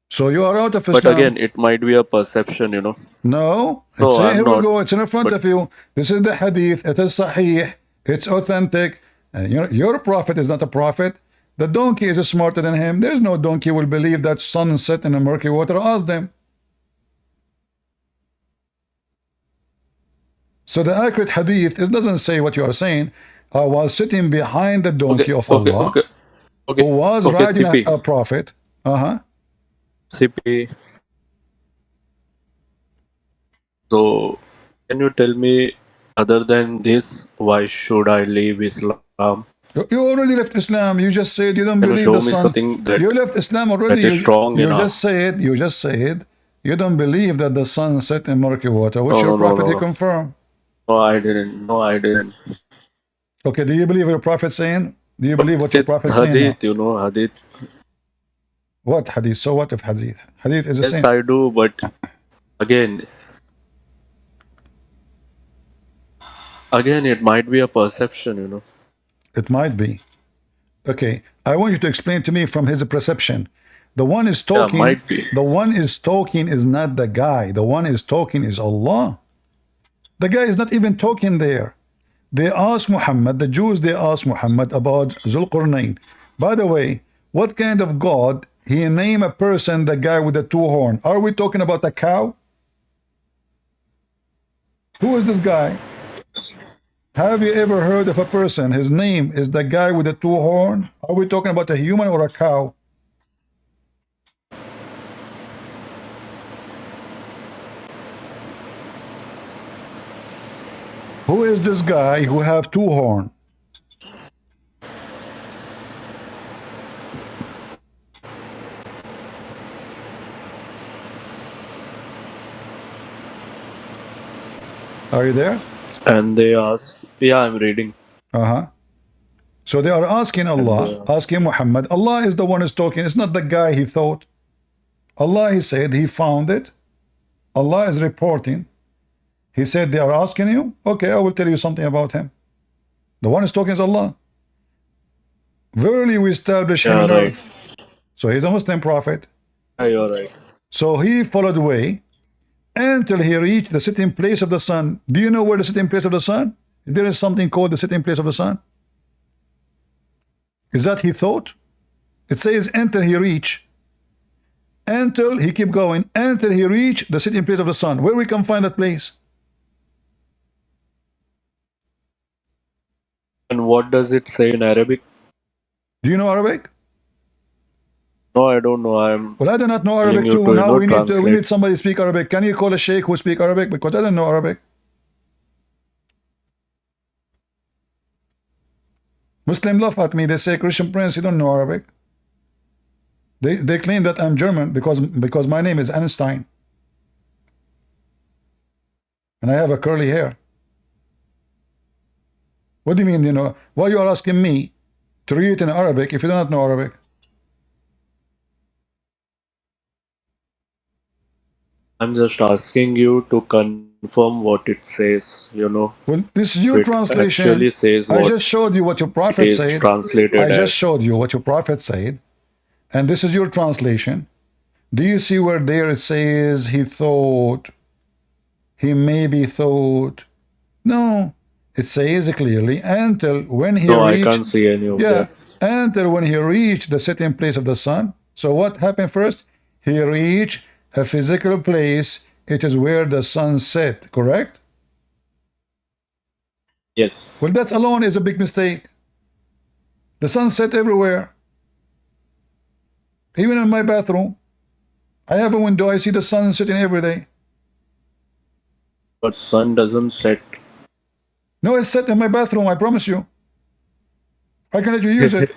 So you are out of But Islam. again, it might be a perception, you know. No, No, I'm here we not. go. It's in front But of you. This is the hadith. It is sahih. It's authentic. And your prophet is not a prophet. The donkey is smarter than him. There's no donkey will believe that sun set in the murky water. Ask them. So the accurate hadith doesn't say what you are saying. I was sitting behind the donkey of Allah, who was riding CP. a prophet. CP. So, can you tell me, other than this, why should I leave Islam? You already left Islam. You just said you don't Can you believe show the me sun. something that, You left Islam already. that is strong You enough? just said you don't believe that the sun set in murky water, which your prophet he confirmed. No, I didn't. No, I didn't. Okay, do you believe your prophet saying? Do you believe what your prophet saying? Hadith, you know, hadith. What hadith? So what if hadith? Hadith is the Yes, same. I do, but again, it might be a perception, you know. It might be. Okay, I want you to explain to me from his perception. The one is talking. Yeah, might be. The one is talking is not the guy. The one is talking is Allah. The guy is not even talking there. They asked Muhammad, the Jews, they asked Muhammad about Zulqarnain. By the way, what kind of God he named a person, the guy with the two horn? Are we talking about a cow? Who is this guy? Have you ever heard of a person, his name is the guy with the two horn? Are we talking about a human or a cow? Who is this guy who have two horn? Are you there? And they asked, yeah, I'm reading. So they are asking Allah, asking Muhammad. Allah is the one who's talking. It's not the guy he thought. Allah, he said, he found it. Allah is reporting. He said, they are asking you? Okay, I will tell you something about him. The one who's talking is Allah. Verily we establish him on earth. So he's a Muslim prophet. Yeah, you're right. So he followed way until he reached the sitting place of the sun. Do you know where the sitting place of the sun? There is something called the sitting place of the sun. Is that he thought? It says until he reached. Until he keep going. Until he reached the sitting place of the sun. Where we can find that place? And what does it say in Arabic? Do you know Arabic? No, I don't know. Well, I do not know Arabic too. Now we need somebody to speak Arabic. Can you call a sheikh who speak Arabic? Because I don't know Arabic. Muslim laugh at me. They say, Christian Prince, you don't know Arabic. They claim that I'm German because my name is Einstein. And I have a curly hair. What do you mean, you know? Why you are asking me to read it in Arabic if you do not know Arabic? I'm just asking you to confirm what it says, you know. Well, this is your translation. Actually says I just showed you what your prophet said. I just showed you what your prophet said. And this is your translation. Do you see where there it says he thought, he maybe thought? No. It says clearly until when he reached. I can't see any of that. Until when he reached the sitting place of the sun. So what happened first? He reached a physical place. It is where the sun set, correct? Yes. Well, that alone is a big mistake. The sun set everywhere. Even in my bathroom. I have a window. I see the sun sitting every day. But sun doesn't set. No, it's set in my bathroom, I promise you. I can let you use it.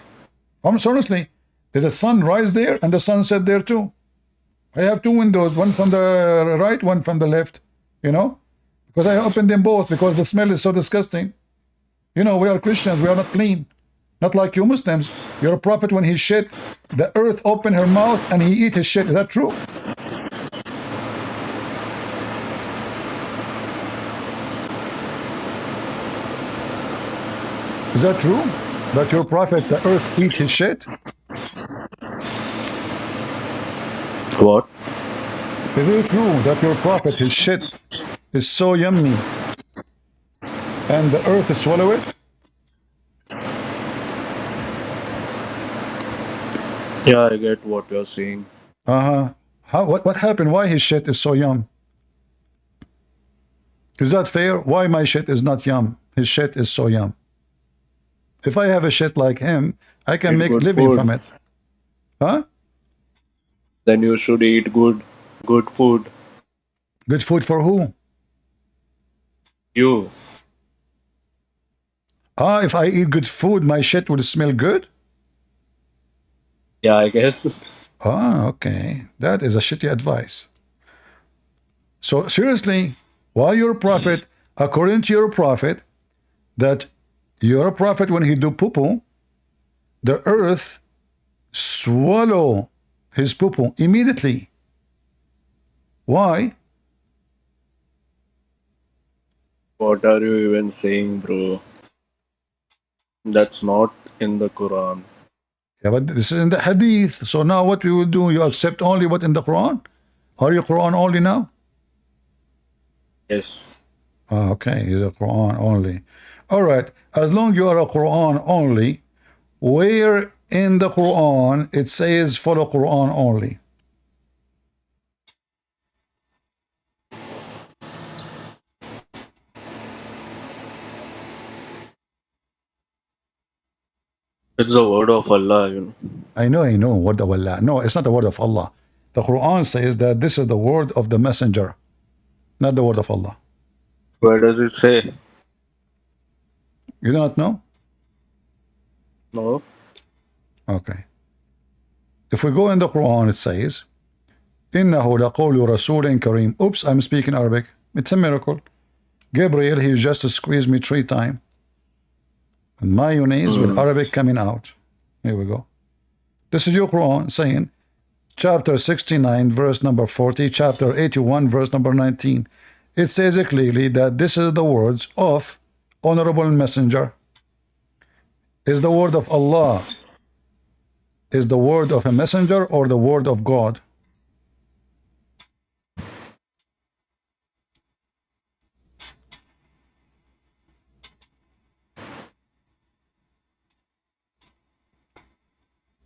Honestly, there's a sun rise there and the sun set there too. I have two windows, one from the right, one from the left, you know, because I opened them both because the smell is so disgusting. You know, we are Christians, we are not clean. Not like you Muslims. Your prophet, when he shit, the earth opened her mouth and he eat his shit. Is that true? Is that true? That your prophet, the earth eat his shit? What? Is it true that your prophet, his shit, is so yummy and the earth swallow it? Yeah, I get what you're saying. How? What happened? Why his shit is so yum? Is that fair? Why my shit is not yum? His shit is so yum. If I have a shit like him, I can Eat make good living food. from it. Huh? Then you should eat good food. Good food for who? You. If I eat good food, my shit would smell good? Yeah, I guess. Okay. That is a shitty advice. So seriously, why your prophet, according to your prophet, that your prophet, when he do poo-poo, the earth swallow his poo-poo immediately. Why? What are you even saying, bro? That's not in the Quran. Yeah, but this is in the hadith. So now what we will do, you accept only what in the Quran? Are you Quran only now? Yes. Okay, he's a Quran only. All right, as long you are a Quran only, where in the Quran it says follow Quran only? It's the word of Allah, you know. I know, word of Allah. No, it's not the word of Allah. The Quran says that this is the word of the messenger, not the word of Allah. Where does it say? You do not know? No. Okay. If we go in the Quran, it says, إِنَّهُ لَقَوْلُ رَسُولٍ كَرِيمٍ. Oops, I'm speaking Arabic. It's a miracle. Gabriel, he just squeezed me 3 times. And mayonnaise with Arabic coming out. Here we go. This is your Quran saying, chapter 69, verse number 40, chapter 81, verse number 19. It says clearly that this is the words of honorable messenger. Is the word of Allah, is the word of a messenger or the word of God?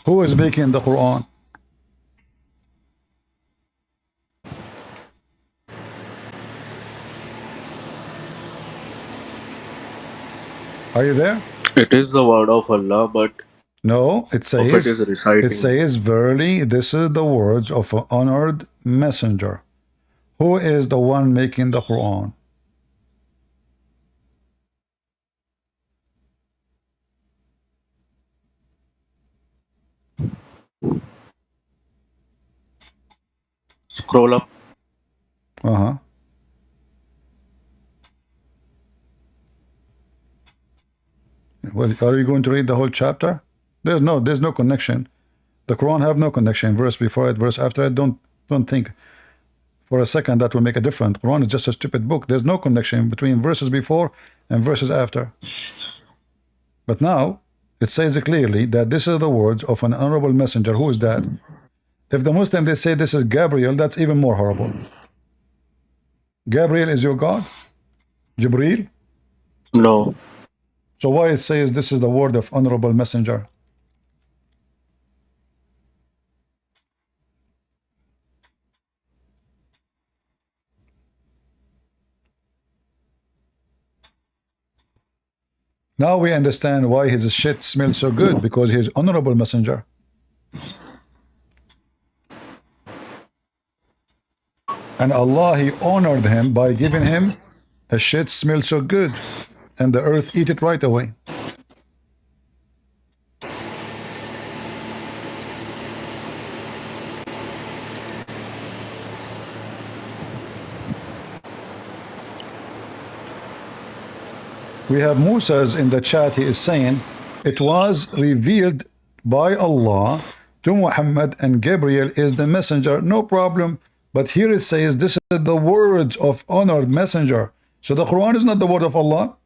Who is speaking the Quran? Are you there? It is the word of Allah, but no, it Prophet is reciting. it says, verily, this is the words of an honored messenger. Who is the one making the Quran? Scroll up. Well, are you going to read the whole chapter? There's no connection. The Quran have no connection. Verse before it, verse after it. Don't think for a second that will make a difference. Quran is just a stupid book. There's no connection between verses before and verses after. But now it says clearly that this is the words of an honorable messenger. Who is that? If the Muslim they say this is Gabriel, that's even more horrible. Gabriel is your God? Jibreel? No. So why it says this is the word of honorable messenger? Now we understand why his shit smells so good, because he is honorable messenger. And Allah, he honored him by giving him a shit smells so good, and the earth eat it right away. We have Musa's in the chat. He is saying it was revealed by Allah to Muhammad and Gabriel is the messenger. No problem. But here it says this is the words of honored messenger. So the Quran is not the word of Allah.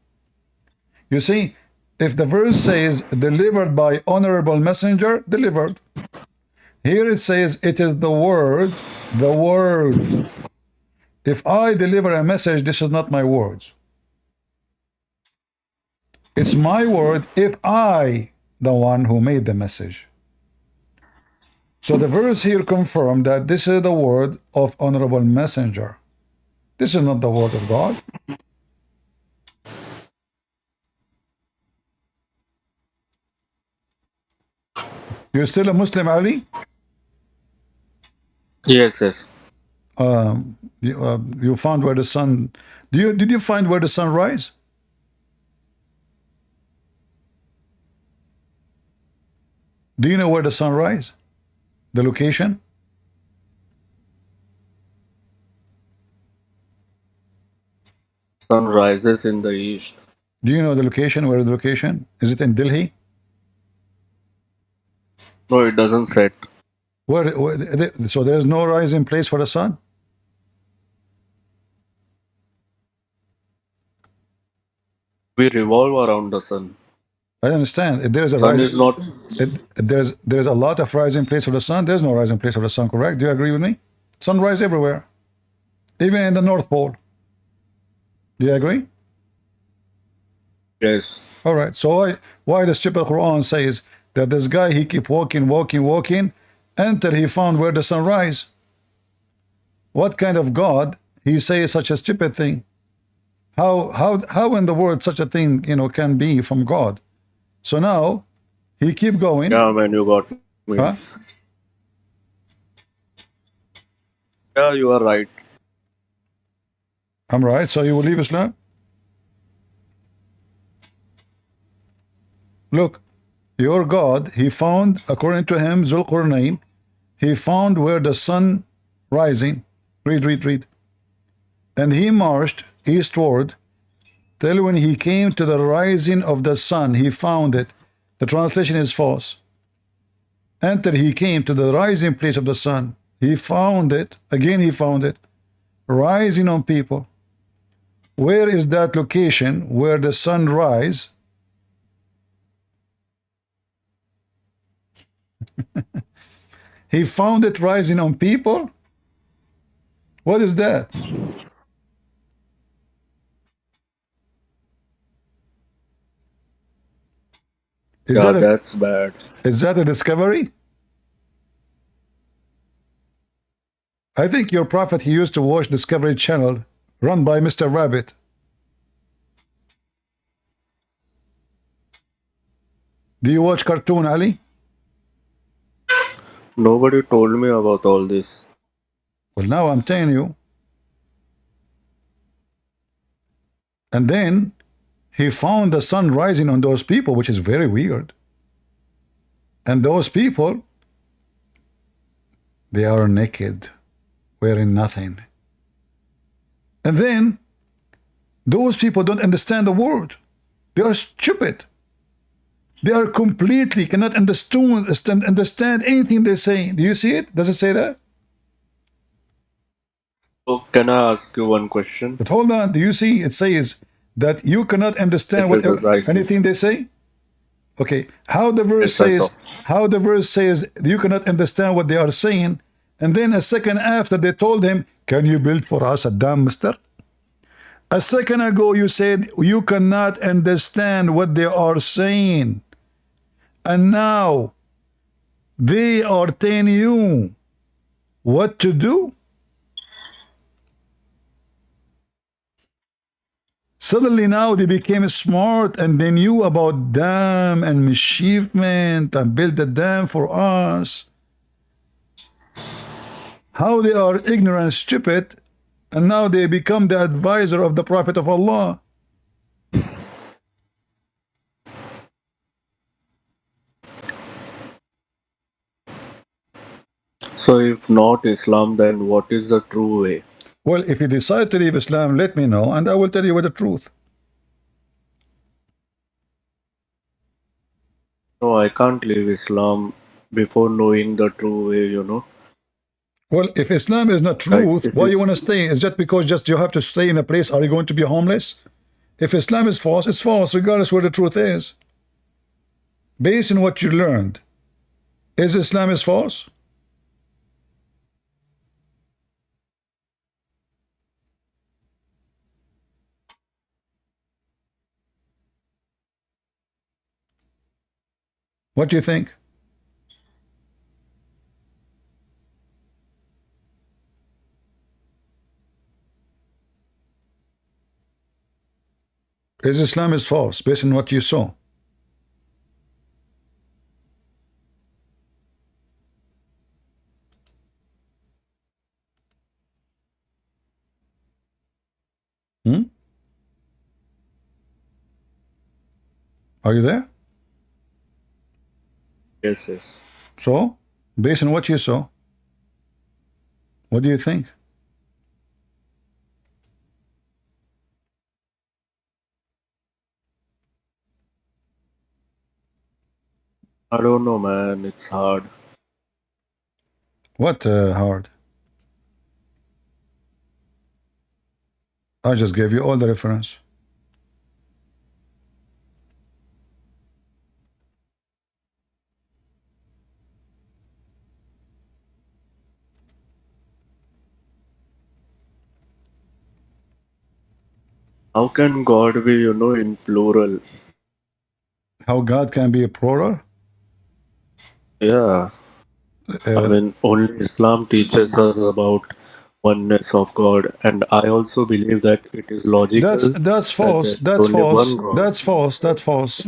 You see, if the verse says delivered by honorable messenger, delivered. Here it says it is the word, the word. If I deliver a message, this is not my words. It's my word if I, the one who made the message. So the verse here confirmed that this is the word of honorable messenger. This is not the word of God. You're still a Muslim, Ali? Yes, yes. You found where the sun... Did you find where the sun rise? Do you know where the sun rise? The location? Sun rises in the east. Do you know the location? Where is the location? Is it in Delhi? No, it doesn't set. So there is no rising place for the sun? We revolve around the sun. I understand. There is a Sun rising, is not. there's a lot of rising place for the sun. There's no rising place for the sun, correct? Do you agree with me? Sunrise everywhere, even in the North Pole. Do you agree? Yes. All right. So why the stupid Quran says that this guy, he keep walking until he found where the sun rise? What kind of God he says such a stupid thing? How in the world such a thing can be from God? So now he keep going. Yeah, man, you got me. Huh? Yeah, you are right. I'm right. So you will leave Islam? Look, your God, he found, according to him, Zulqarnain, he found where the sun rising. Read. And he marched eastward till when he came to the rising of the sun, he found it. The translation is false. Until he came to the rising place of the sun, he found it. Again, he found it. Rising on people. Where is that location where the sun rise? He found it rising on people? What is that? That's bad. Is that a discovery? I think your prophet, he used to watch Discovery Channel run by Mr. Rabbit. Do you watch cartoon, Ali? Nobody told me about all this. Well, now I'm telling you. And then he found the sun rising on those people, which is very weird. And those people, they are naked, wearing nothing. And then those people don't understand the word. They are stupid. They are completely cannot understand anything they say. Do you see it? Does it say that? So can I ask you one question? But hold on. Do you see? It says that you cannot understand anything they say. Okay. How the verse says? How the verse says you cannot understand what they are saying, and then a second after they told him, "Can you build for us a dam, Mister?" A second ago you said you cannot understand what they are saying. And now they are telling you what to do. Suddenly now they became smart and they knew about dam and mischievement and build a dam for us. How they are ignorant, stupid, and now they become the advisor of the Prophet of Allah. So if not Islam, then what is the true way? Well, if you decide to leave Islam, let me know and I will tell you what the truth. No, I can't leave Islam before knowing the true way, you know. Well, if Islam is not Like, truth, if why it, you want to stay? Is that because just you have to stay in a place? Are you going to be homeless? If Islam is false, it's false, regardless where the truth is. Based on what you learned, is Islam is false? What do you think? Is Islam is false based on what you saw? Hmm? Are you there? yes, yes. So, based on what you saw, what do you think? I don't know, man. It's hard. What hard? I just gave you all the reference. How can God be, you know, in plural? How God can be a plural? Yeah. I mean, only Islam teaches us about oneness of God, and I also believe that it is logical That's that false. there is That's only false. one God. That's false. That's false.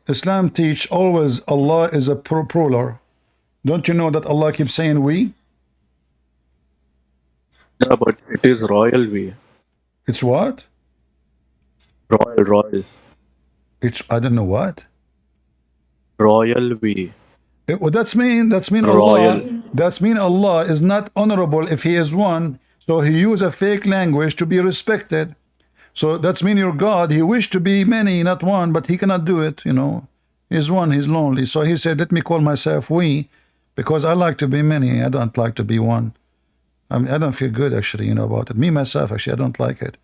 Islam teach always Allah is a plural. Don't you know that Allah keeps saying we? Yeah, but it is royal we. It's what? Royal. It's I don't know what. Royal we. Well, that's mean Royal. Allah is not honorable if he is one. So he use a fake language to be respected. So that's mean your God, he wished to be many, not one, but he cannot do it, you know. He's one, he's lonely. So he said, let me call myself we, because I like to be many. I don't like to be one. I mean, I don't feel good actually, you know, about it. Me, myself, actually, I don't like it.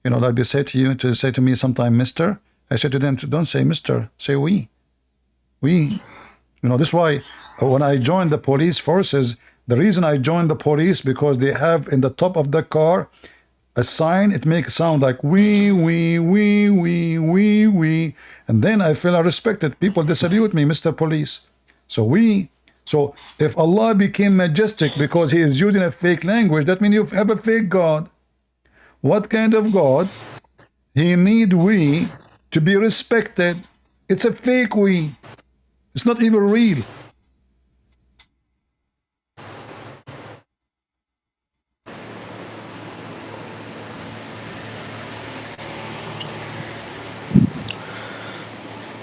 You know, like they say to you, to say to me sometime, Mister. I say to them, don't say Mister, say we. We. You know, this is why when I joined the police forces, the reason I joined the police, because they have in the top of the car a sign, it makes sound like we, and then I feel I respected. People, they salute me, Mr. Police. So if Allah became majestic because he is using a fake language, that means you have a fake God. What kind of God? He need we to be respected. It's a fake we. It's not even real.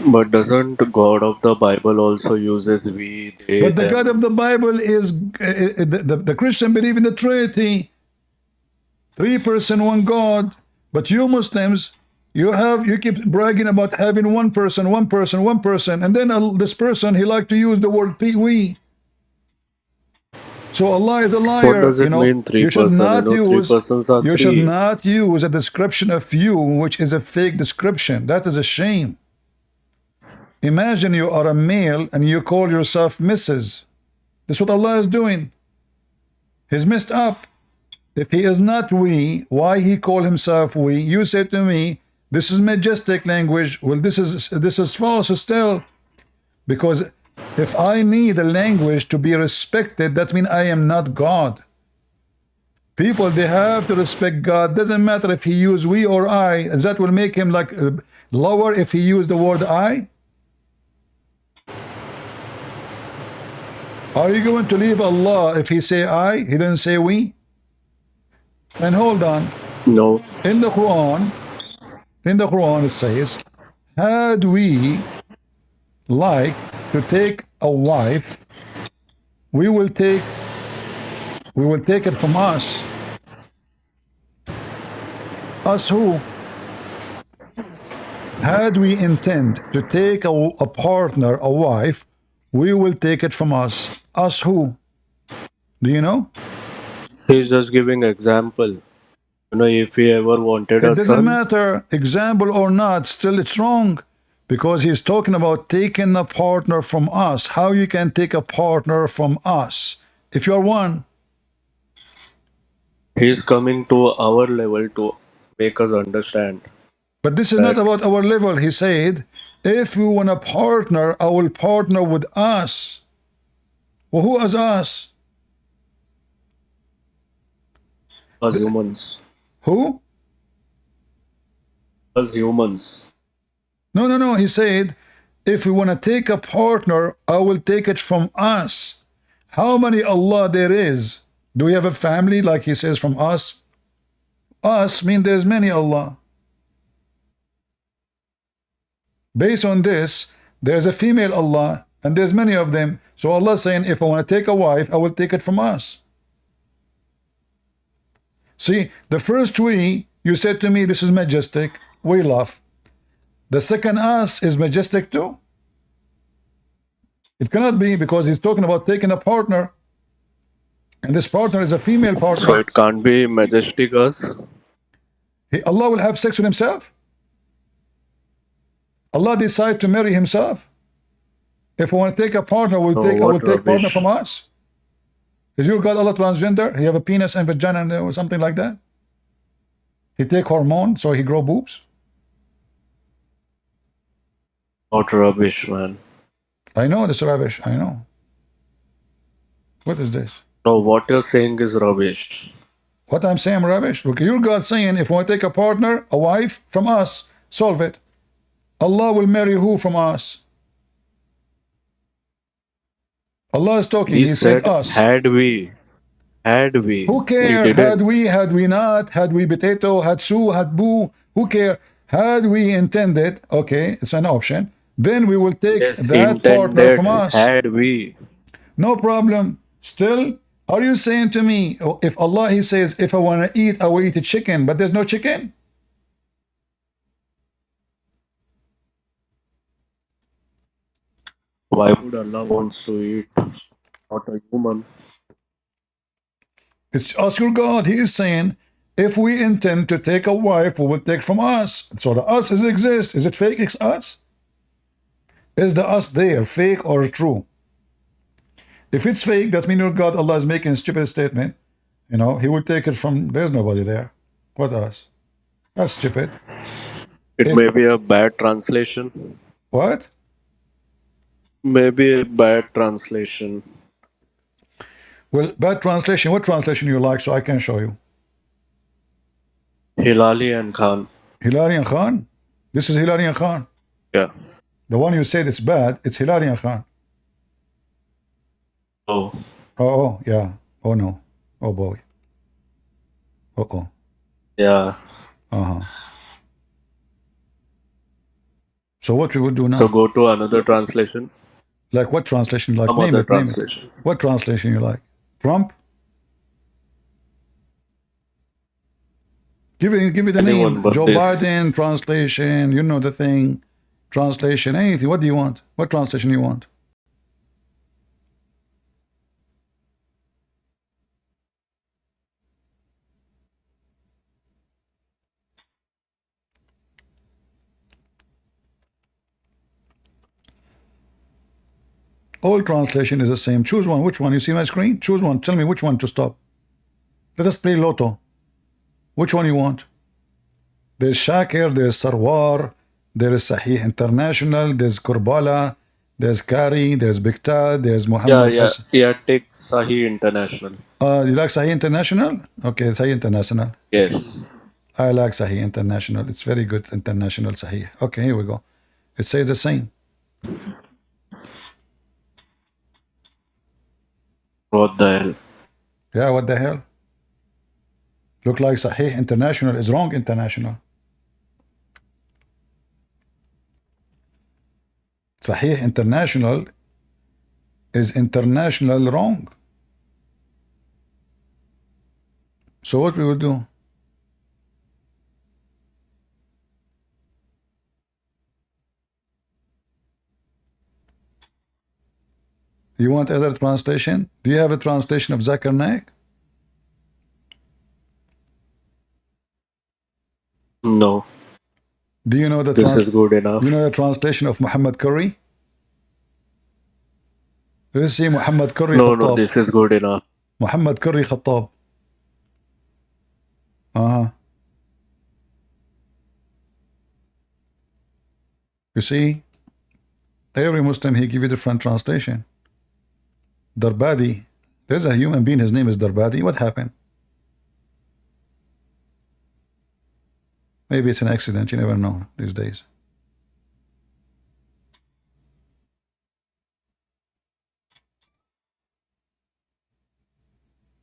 But doesn't God of the Bible also uses we, they, But the them? God of the Bible is the Christian believe in the Trinity, 3-person, one God. But you Muslims, you keep bragging about having one person, and then this person he like to use the word we. So Allah is a liar. What does it mean, You should 3%? not You know, 3 use. persons are You should 3. not use a description of you which is a fake description. That is a shame. Imagine you are a male and you call yourself Mrs. That's what Allah is doing. He's messed up. If he is not we, why he call himself we? You say to me, this is majestic language. Well, this is false still. Because if I need a language to be respected, that means I am not God. People, they have to respect God. Doesn't matter if he use we or I. That will make him like lower if he use the word I. Are you going to leave Allah if he say I? He didn't say we? And hold on. No. In the Quran it says, had we like to take a wife, we will take it from us. Us who? had we intend to take a partner, a wife, we will take it from us. Us who? Do you know? He's just giving example. You know, if he ever wanted It a doesn't son, matter, example or not, still it's wrong. Because he's talking about taking a partner from us. How you can take a partner from us if you're one? he's coming to our level to make us understand But this is not that about our level. He said, if you want a partner, I will partner with us. Well, who is us? as humans, Who? as humans, No, no, no. He said, if you want to take a partner, I will take it from us. How many Allah there is? Do we have a family like he says from us? Us mean there's many Allah. Based on this, there's a female Allah and there's many of them. So Allah saying, if I want to take a wife, I will take it from us. See, the first we, you said to me, this is majestic. We laugh. The second us is majestic too. It cannot be, because he's talking about taking a partner. And this partner is a female partner. so it can't be majestic us. Allah will have sex with himself. Allah decide to marry himself. If we want to take a partner, I will take partner from us. Is your God Allah transgender? He have a penis and vagina or something like that? He take hormone so he grow boobs? Not rubbish, man. I know this rubbish. I know. What is this? No, what you're saying is rubbish. What I'm saying rubbish? Look, your God saying, if we want to take a partner, a wife from us, solve it. Allah will marry who from us? Allah is talking. He said us. Had we. Who care? Had we not, had we potato, had Sue, had Boo, who care? Had we intended, okay, it's an option, then we will take that partner from us. Had we. No problem. Still, are you saying to me, if Allah, he says, if I want to eat, I will eat a chicken, but there's no chicken? Why would Allah wants to eat? Not a human. It's us, your God. He is saying, if we intend to take a wife, we will take from us. So the us is exist. Is it fake? It's us. Is the us there fake or true? If it's fake, that means your God Allah is making a stupid statement. You know, he will take it from, there's nobody there. What us? That's stupid. It may be a bad translation. What? Maybe a bad translation. Well, bad translation. What translation you like so I can show you? Hilali and Khan. Hilali and Khan? This is Hilali and Khan. Yeah. The one you said it's bad, it's Hilali and Khan. Oh. Oh, yeah. Oh, no. Oh, boy. Uh-oh. Yeah. Uh-huh. So what we would do now? So go to another translation. Like what translation you like? Some Name other it, name translation. it. What translation you like? Trump? Give it the Anyone name. but Joe this. Biden translation. You know the thing. Translation. Anything. What do you want? What translation you want? All translation is the same. Choose one. Which one? You see my screen? Choose one. Tell me which one to stop. Let us play Lotto. Which one you want? There's Shakir, there's Sarwar, there is Sahih International, there's Kurbala, there's Kari, there's Bigtad, there's Muhammad. Yeah, take Sahih International. You like Sahih International? Okay, Sahih International. Yes. I like Sahih International. It's very good international Sahih. Okay, here we go. It says the same. What the hell? Yeah, what the hell? Look like Sahih International is wrong international. Sahih International is international wrong. So what we will do? You want other translation? Do you have a translation of Zakir Naik? No. Do you know the This is good enough. you know the translation of Muhammad Curry? Let's see Muhammad Curry No, Khattab. no, this is good enough. Muhammad Curry Khattab. You see, every Muslim he give you different translation. Darbadi. There's a human being, his name is Darbadi. What happened? Maybe it's an accident, you never know these days.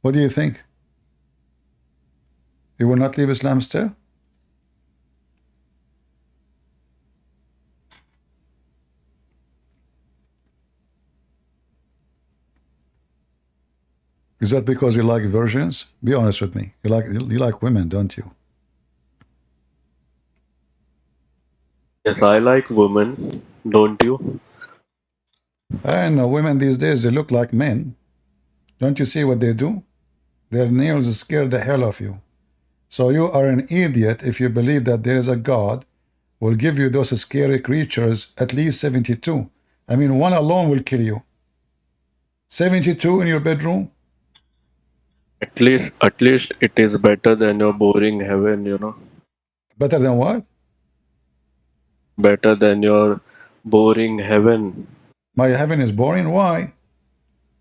What do you think? You will not leave Islam still? Is that because you like virgins? Be honest with me. You like women, don't you? Yes, I like women, don't you? I know women these days, they look like men. Don't you see what they do? Their nails scare the hell of you. So you are an idiot if you believe that there is a God who will give you those scary creatures, at least 72. I mean, one alone will kill you. 72 in your bedroom? At least it is better than your boring heaven, you know. Better than what? Better than your boring heaven. My heaven is boring? Why?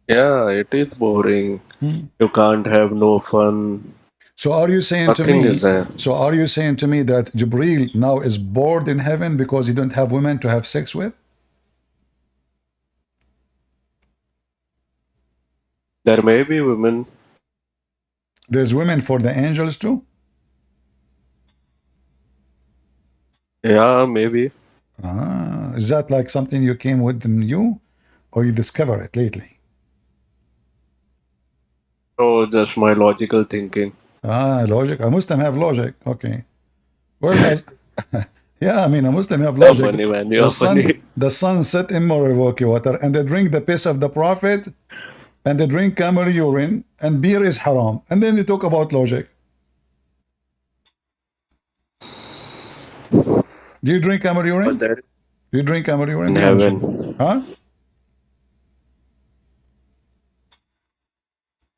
Yeah, it is boring. You can't have no fun. So are you saying Nothing to me? is there. So are you saying to me that Jibreel now is bored in heaven because he don't have women to have sex with? There may be women. There's women for the angels too? Yeah, maybe. Is that like something you came within you, or you discover it lately? Oh, just my logical thinking. Logic. A Muslim have logic. Okay. Well, yeah, I mean, a Muslim have You're logic. funny, man. You're funny. The sun set in Milwaukee water, and they drink the piss of the Prophet, and they drink camel urine, and beer is haram. And then they talk about logic. Do you drink camel urine? Do you drink camel urine? In heaven. Huh?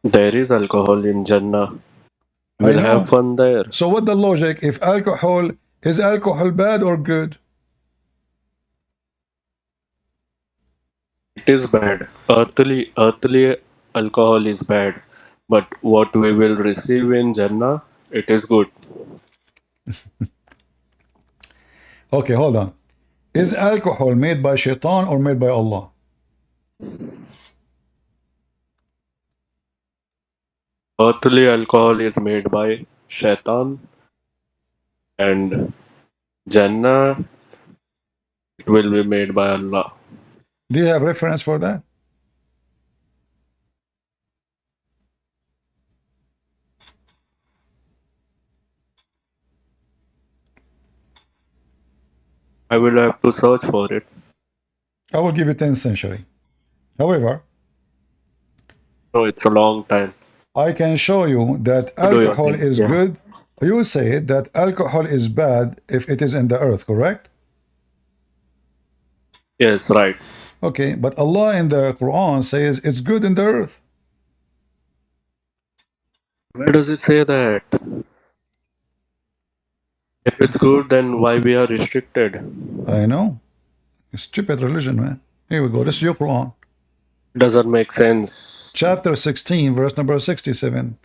There is alcohol in Jannah. We'll have fun there. So what the logic? If is alcohol bad or good? It is bad. Earthly alcohol is bad. But what we will receive in Jannah, it is good. Okay, hold on. Is alcohol made by shaitan or made by Allah? Earthly alcohol is made by Shaitan, and Jannah, it will be made by Allah. Do you have reference for that? I will have to search for it. I will give you 10th century. However, no, it's a long time. I can show you that alcohol is good. You say that alcohol is bad if it is in the earth, correct? Yes, right. Okay, but Allah in the Quran says it's good in the earth. Where does it say that? If it's good, then why we are restricted? I know. Stupid religion, man. Here we go. This is your Quran. Doesn't make sense. Chapter 16, verse number 67.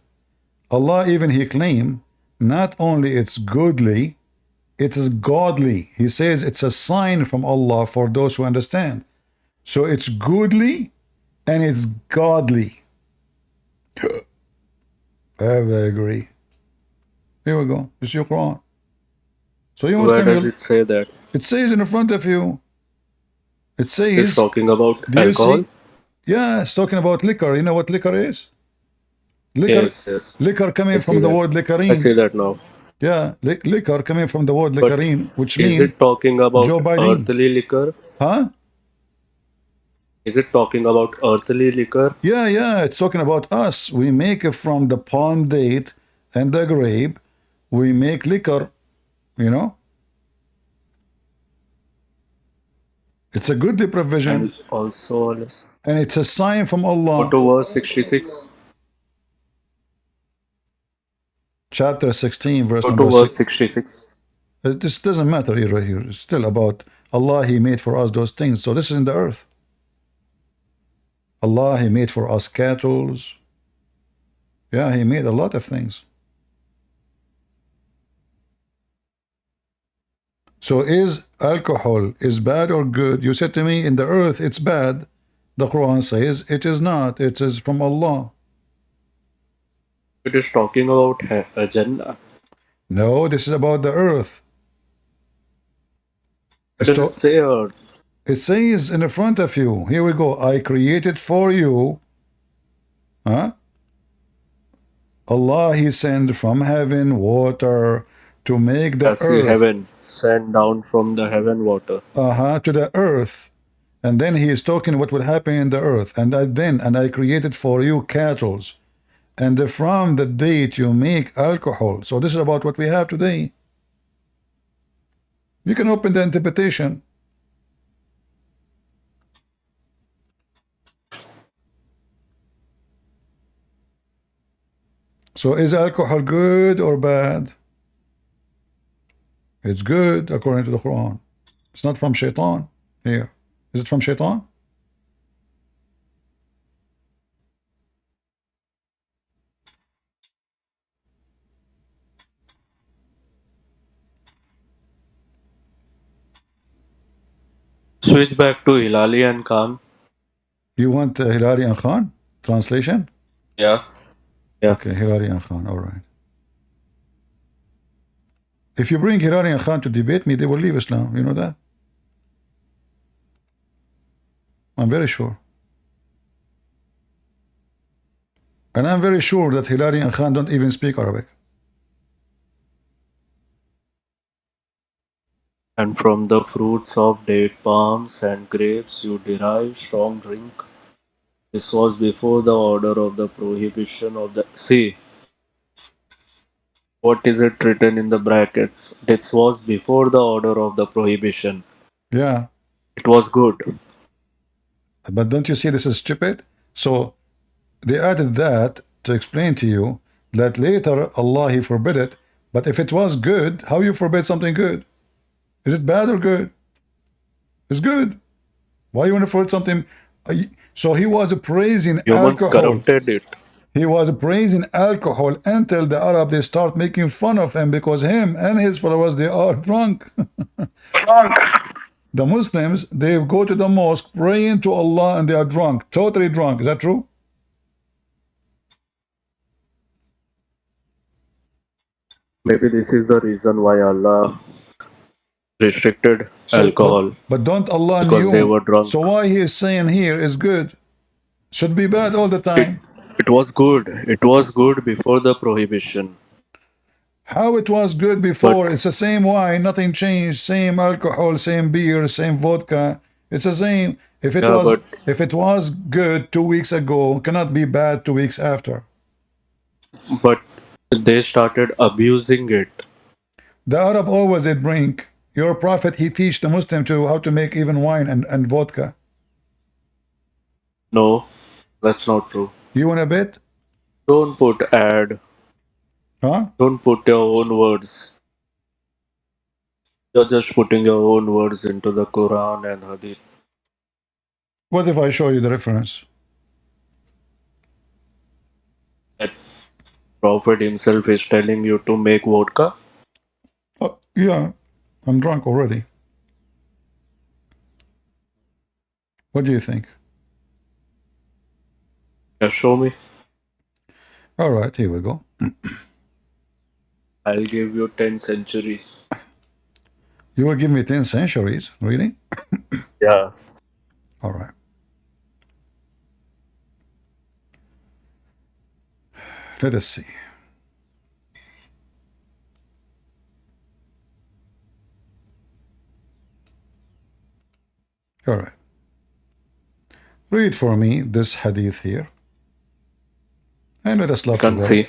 Allah even he claim not only it's goodly, it is godly. He says it's a sign from Allah for those who understand. So it's goodly and it's godly. I agree. Here we go. It's your Quran. So you Where does it say that? It says in front of you. It says it's talking about alcohol. Yeah, it's talking about liquor. You know what liquor is? Liquor, yes. Liquor coming from the word liquorine. I see that now. Yeah, liquor coming from the word liquorine, which means is it talking about Joe Biden. earthly liquor? Huh? Is it talking about earthly liquor? Yeah, it's talking about us. We make it from the palm date and the grape. We make liquor, you know. It's a goodly And provision, also, and it's a sign from go Allah. to verse 66. Chapter 16, verse Go to number verse 6. 66. This doesn't matter here. It's still about Allah. He made for us those things. So this is in the earth. Allah, He made for us cattle. Yeah, He made a lot of things. So is alcohol is bad or good? You said to me, in the earth it's bad. The Quran says it is not. It is from Allah. It is talking about Jannah. No, this is about the earth. It doesn't say earth. It says in the front of you. Here we go. I created for you. Huh? Allah, He sent from heaven water to make the As the earth. heaven sent down from the heaven water. To the earth. And then He is talking what will happen in the earth. And I created for you cattle. And from the date you make alcohol. So this is about what we have today. You can open the interpretation. So is alcohol good or bad? It's good according to the Quran. It's not from shaitan. Here. Is it from shaitan? Switch back to Hilali and Khan. You want Hilari and Khan? Translation? Yeah. Okay, Hilari and Khan. All right. If you bring Hilari and Khan to debate me, they will leave Islam. You know that? I'm very sure. And I'm very sure that Hilari and Khan don't even speak Arabic. And from the fruits of date palms and grapes you derive strong drink. This was before the order of the prohibition of the... See, what is it written in the brackets? This was before the order of the prohibition. Yeah. It was good. But don't you see this is stupid? So they added that to explain to you that later Allah He forbid it. But if it was good, how you forbid something good? Is it bad or good? It's good. Why you want to forbid something? So He was praising Humans alcohol. corrupted it. He was praising alcohol until the Arab they start making fun of him because him and his followers they are drunk. The Muslims they go to the mosque praying to Allah and they are drunk, totally drunk. Is that true? Maybe this is the reason why Allah restricted alcohol. But don't Allah because knew? they were drunk. So why He is saying here is good? Should be bad all the time. It was good. It was good before the prohibition. How it was good before? It's the same wine, nothing changed. Same alcohol, same beer, same vodka. It's the same. If it was good 2 weeks ago, cannot be bad 2 weeks after. But they started abusing it. The Arab always they drink. Your prophet he teach the Muslim to how to make even wine and vodka. No, that's not true. You want a bit? Don't put ad. Huh? Don't put your own words. You're just putting your own words into the Quran and Hadith. What if I show you the reference? That Prophet himself is telling you to make vodka? Yeah, I'm drunk already. What do you think? Yeah, show me. All right, here we go. I'll give you 10 centuries. You will give me 10 centuries, really? Yeah. All right. Let us see. All right. Read for me this hadith here. And let us love I can together. see.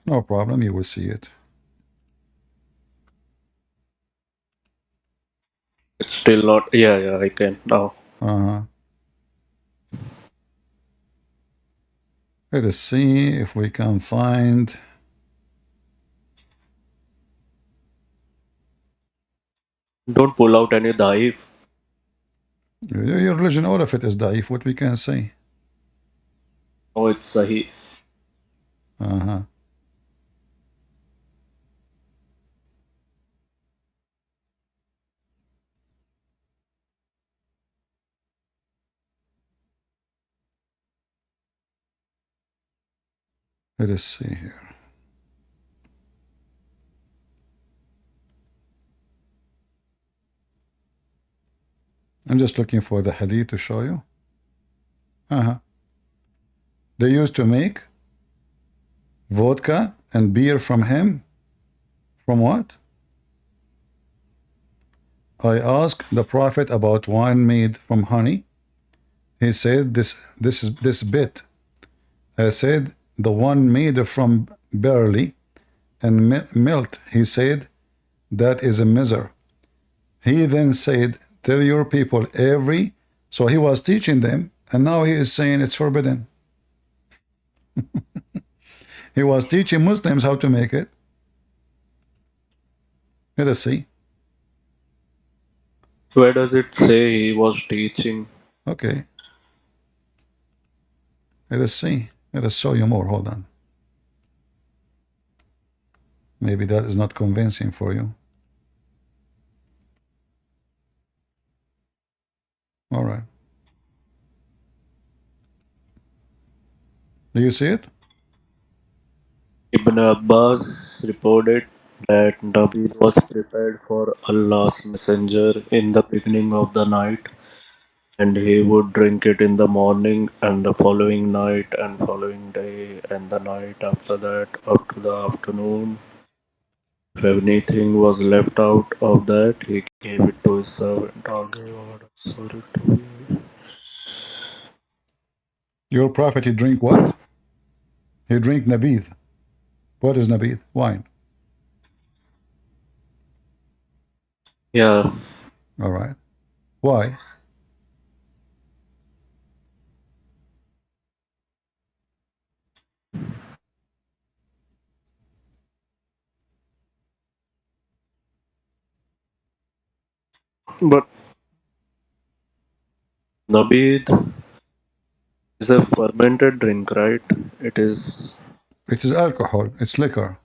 No problem, you will see it. It's still not. Yeah, I can now. Let us see if we can find. Don't pull out any daif. Your religion, all of it is daif, what we can say. Oh, it's Sahih. Let us see here. I'm just looking for the hadith to show you. They used to make vodka and beer from him. From what? I asked the Prophet about wine made from honey. He said this bit. I said the one made from barley and milk. He said that is a miser. He then said, tell your people every. So he was teaching them, and now he is saying it's forbidden. He was teaching Muslims how to make it. Let us see. Where does it say he was teaching? Okay. Let us see. Let us show you more. Hold on. Maybe that is not convincing for you. All right. Do you see it? Ibn Abbas reported that Nabi was prepared for Allah's messenger in the beginning of the night, and he would drink it in the morning and the following night and following day and the night after that up to the afternoon. If anything was left out of that, he gave it to his servant or gave orders for it to be. Your prophet, he drink what? He drink nabid. What is nabid? Wine. Yeah. All right. Why? But Nabid is a fermented drink, right? It is. It is alcohol. It's liquor.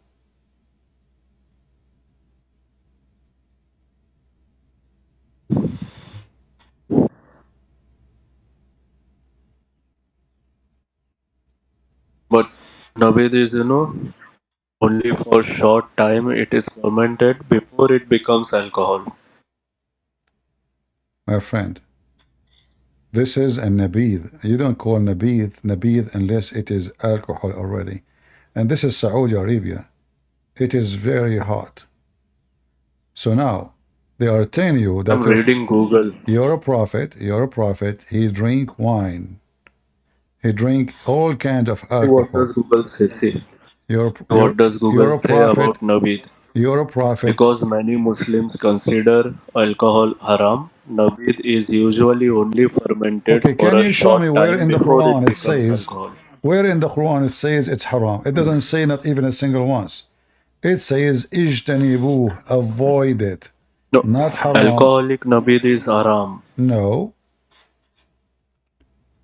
But Nabid is, only for short time it is fermented before it becomes alcohol. My friend, this is a nabid. You don't call nabid unless it is alcohol already. And this is Saudi Arabia. It is very hot. So now they are telling you that I'm reading Google. You're a prophet, he drink wine. He drink all kind of alcohol. What does Google say? What does Google say about Nabid? You're a prophet. Because many Muslims consider alcohol haram, Nabid is usually only fermented Okay, for can a you show me short where time in the before it Quran it becomes says, alcohol. where in the Quran it says it's haram? It doesn't say not even a single once. It says ijtanibu, avoid it. No, not haram. alcoholic Nabid is haram. No.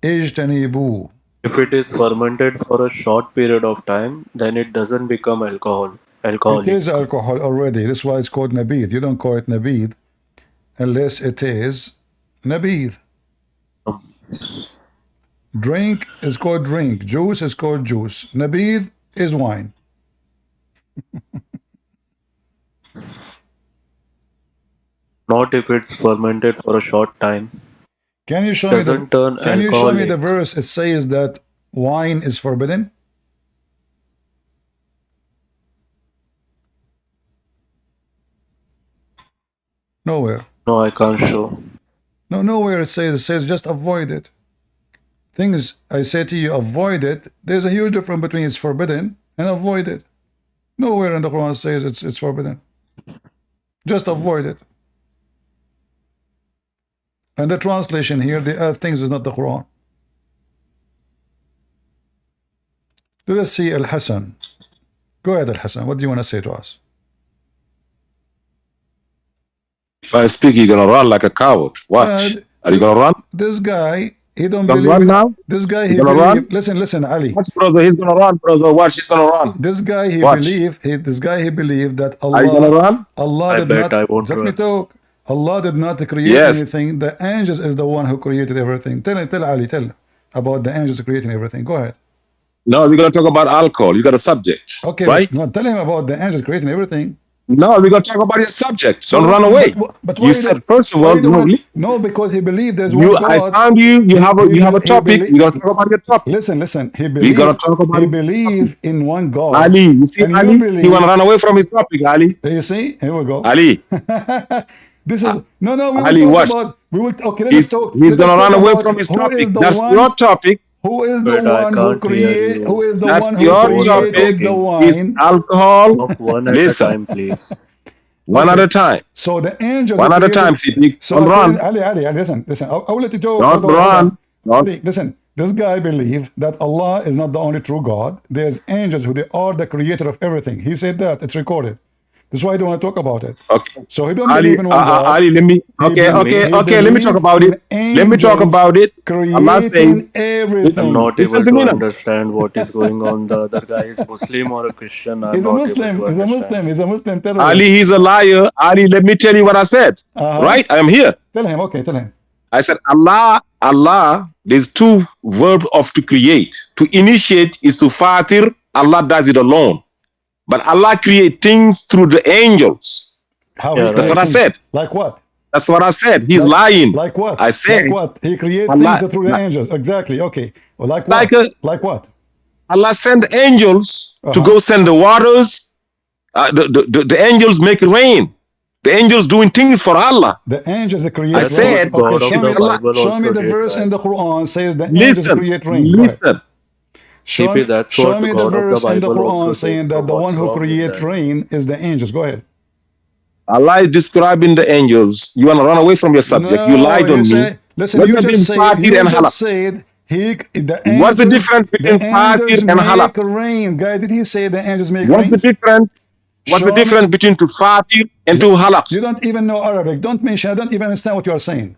Ijtanibu. If it is fermented for a short period of time, then it doesn't become alcoholic. It is alcohol already. That's why it's called nabid. You don't call it nabid unless it is nabid. Drink is called drink. Juice is called juice. Nabid is wine. Not if it's fermented for a short time. Can you show me the verse it says that wine is forbidden? Nowhere. No, I can't show. No, nowhere it says just avoid it. things I say to you, avoid it. There's a huge difference between it's forbidden and avoid it. Nowhere in the Quran says it's forbidden. Just avoid it. And the translation here, the earth things is not the Quran. Let us see Al-Hassan. Go ahead, Al-Hassan. What do you want to say to us? If I speak, you're gonna run like a coward. Watch. Are you gonna run? This guy, he don't Gonna believe. run now? This guy, he Gonna run? believe. Listen, Ali. Watch, brother. He's gonna run, brother. Watch. He's gonna run. This guy, he Watch. believed that Allah. Are you gonna run? Allah I did bet not. I won't Let me run. talk. Allah did not create Yes. anything. The angels is the one who created everything. Tell Ali, tell about the angels creating everything. Go ahead. No, we're gonna talk about alcohol. You got a subject. Okay, right? No, tell him about the angels creating everything. No, we're gonna talk about your subject. Don't run away. But why You you said don't- first of why all, you don't- no, no, because he believed there's you. one God. I found you. You have a topic. We're gonna talk about your topic. Listen. He We're gonna talk about he believed in one God. Ali. You see, And Ali. believe- He wanna run away from his topic, Ali. You see? Here we go. Ali. This is no. We will Ali, talk watch. about. We will. Okay, let's talk. He's let us gonna run talk away about from his who is topic. the That's one- your topic. Who is the But I one who can't hear create? you. Who is the That's one who your created topic. the Is wine? alcohol. Talk one at a Listen. time, please. One at a time. So the angels. One at a created- time, Siddiq. So Don't run. Ali, listen. I will let you talk. Don't Hold on. run. Don't. Ali, listen. This guy believed that Allah is not the only true God. There's angels who they are the creator of everything. He said that. It's recorded. That's why I don't want to talk about it. Okay. So he don't Ali, believe in one God. Ali, let me. He Okay. Let me talk about it. Let me talk about it. Allah says. everything. I'm not Listen able to to me now. understand what is going on. The other guy is Muslim or a Christian. I'm He's a not Muslim. able to He's a understand. Muslim. He's a Muslim terrorist. Ali, he's a liar. Ali, let me tell you what I said. Right? I am here. Tell him. Okay, tell him. I said Allah, there's two verbs of to create. To initiate is to fatir. Allah does it alone. But Allah create things through the angels. How Yeah, he That's what I create said. things. Like what? That's what I said. He's lying. Like what? I said. Like what? He creates Allah- things through the angels. Exactly. Okay. Well, like what? Like a- like what? Allah sent angels to Uh-huh. go send the waters. The angels make rain. The angels doing things for Allah. The angels that create I said, rain. God of show the me, Bible show me also the did verse that. in the Quran says the angels Listen, create rain. Go ahead. listen. Show CP, me, that's show what me the the God of the verse in the Bible Quran also saying says. that So the what's one who wrong with creates that? rain is the angels. Go ahead. Allah is describing the angels. You want to run away from your subject. You lied on me. say, listen, What you about just in said, Fatir and Halak? the What's the angels- difference between the Fatir angels and Halak? make rain. Guy, did he say the angels make What's rain? the difference? What's the Show difference between to Fatir and to Halak? You don't even know Arabic. Don't mention. I don't even understand what you are saying.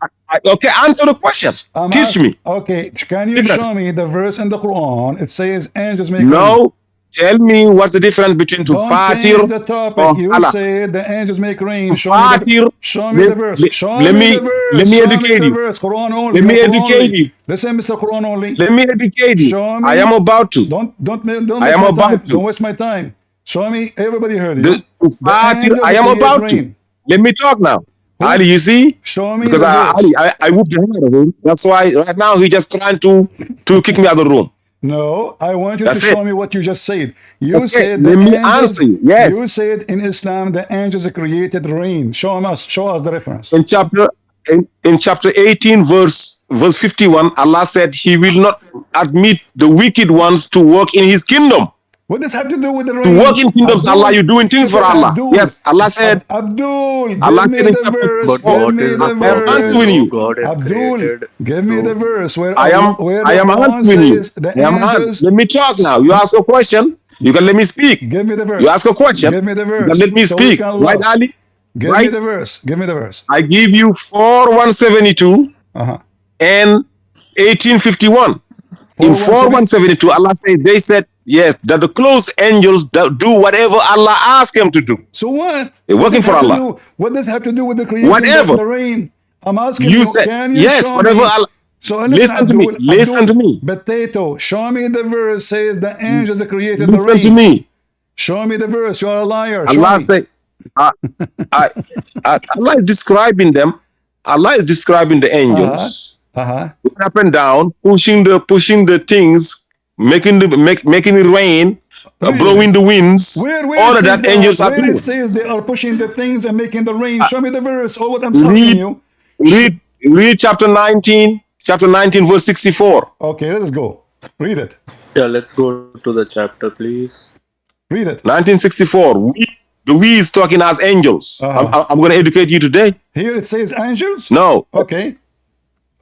Okay, answer the question. Teach me. Okay, can you Difference. show me the verse in the Quran? It says angels make rain. No. Tell me what's the difference between to Don't Fatir change the topic. or You Halak. said the angels make rain. Show Fatir. me the, show me the verse. Show let me me the verse. let me Show educate the you. verse. Quran only. Let me Quran educate only. you. Listen, Mr. Quran only. Let me educate you. Show me. I am about to. Don't I waste am my time. about to. Don't waste my time. Show me. Everybody heard you. The Fatir, I am create about to. rain. Let me talk now. Ali, you see? Show me Because the verse. I whooped the hell out of him. That's why right now he's just trying to kick me out of the room. No, I want you That's to show it. me what you just said. You Okay, said let me angels, answer you. Yes. You said in Islam the angels created rain. Show us the reference. In chapter 18, verse 51, Allah said he will not admit the wicked ones to work in his kingdom. What does have to do with the rain? To work in kingdoms, Abdul, Allah, you're doing things for Allah. Abdul, Yes, Allah said. Abdul, Allah give me said in the chapter- verse. But Give what me is the the I'm verse. answering you. God has Abdul, created give me the through- verse where I am where I am the Quran answering you. says the I am angels. Let me talk now. You ask a question. You can let me speak. Give me the verse. You ask a question. Give me the You verse. can let me so we speak. can Right, love. Ali? Give Right? me the verse. Give me the verse. I give you 4172 Uh-huh. and 1851. In 4172, Allah said, they said, yes, that the close angels do whatever Allah asked them to do. So what? They're working What does for have to Allah. do- What does have to do with the creation Whatever. of the rain? I'm asking You you, said, can you yes, show whatever me? Allah. So Listen to me. Listen to me. Potato, show me the verse says the angels that created the Listen rain. to me. Show me the verse. You are a liar. Show Allah me. said, Allah is describing them. Allah is describing the angels. Going up and down, pushing the things, making it rain, blowing the winds. Where all it of says that angels are where doing. it says they are pushing the things and making the rain. Show me the verse. Or what I'm asking you. Read chapter 19, chapter 19, verse 64. Okay, let us go. Read it. Yeah, let's go to the chapter, please. Read it. 1964. The we is talking as angels. I'm going to educate you today. Here it says angels? No. Okay.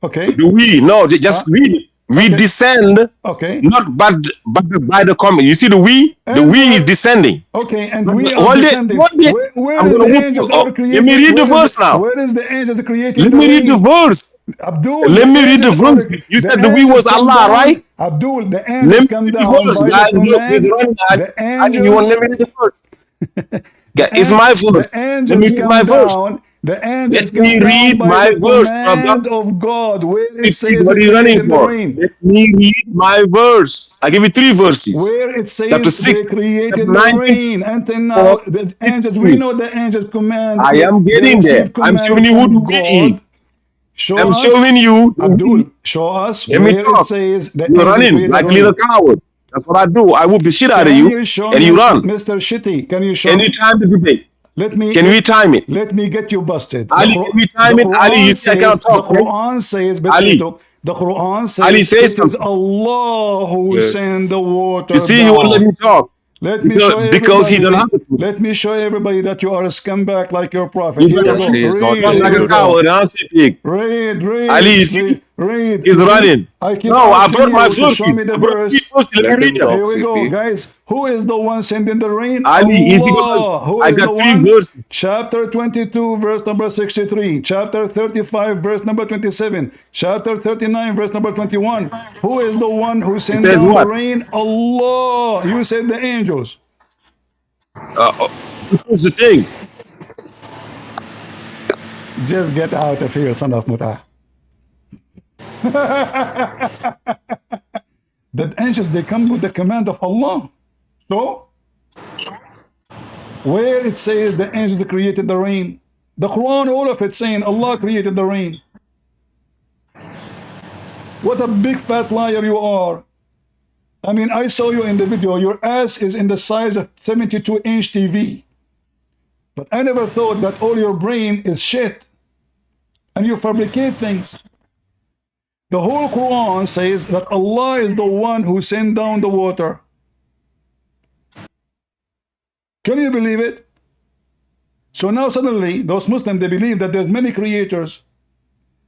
Okay. The we, no, just read it. We descend, not but by the comment. You see the we? The we is descending. Okay, and we are descending. Where is the angels ever created? Let me read the verse now. Where is the angels created? Let me read the verse. Abdul, let me read the verse. You said the we was Allah, right? Abdul, the angels come down by the command. The angels. You want to let me read the verse? It's my verse. Let me read my verse. The angels let me read my verse, command of God. Where it says what are you running for? Let me read my verse. I give you 3 verses. Where it says chapter 6, they created the rain. Until now, the angels, we know the angels command. I am getting there. I'm showing you who the we is. I'm showing you. Abdul, show us let where it says the you're running like a little coward. That's what I do. I whoop the shit out of you, and you run. Mr. Shitty, can you show me? Anytime the debate. Can we time it? Let me get you busted. Ali, can we time it? Ali, you say I cannot talk. The Quran says, Ali, the Quran says, Ali says it is Allah who sent the water. You see, he won't let me talk. Let me show because he don't have to. Let me show everybody that you are a scumbag like your prophet. Here we go. Read, like a coward, read. Ali, you see, read. He's running. I brought my verses. Show me the verse. Here we go, guys. Who is the one sending the rain? Ali, Allah. I got 3 verses. Chapter 22, verse number 63. Chapter 35, verse number 27. Chapter 39, verse number 21. Who is the one who sends down the rain? Allah. You said the angels. What's the thing? Just get out of here, son of Mutah. The angels, they come with the command of Allah. So, where it says the angels created the rain, the Quran, all of it saying Allah created the rain. What a big fat liar you are. I mean, I saw you in the video. Your ass is in the size of 72-inch TV. But I never thought that all your brain is shit. And you fabricate things. The whole Quran says that Allah is the one who sent down the water. Can you believe it? So now suddenly, those Muslims, they believe that there's many creators.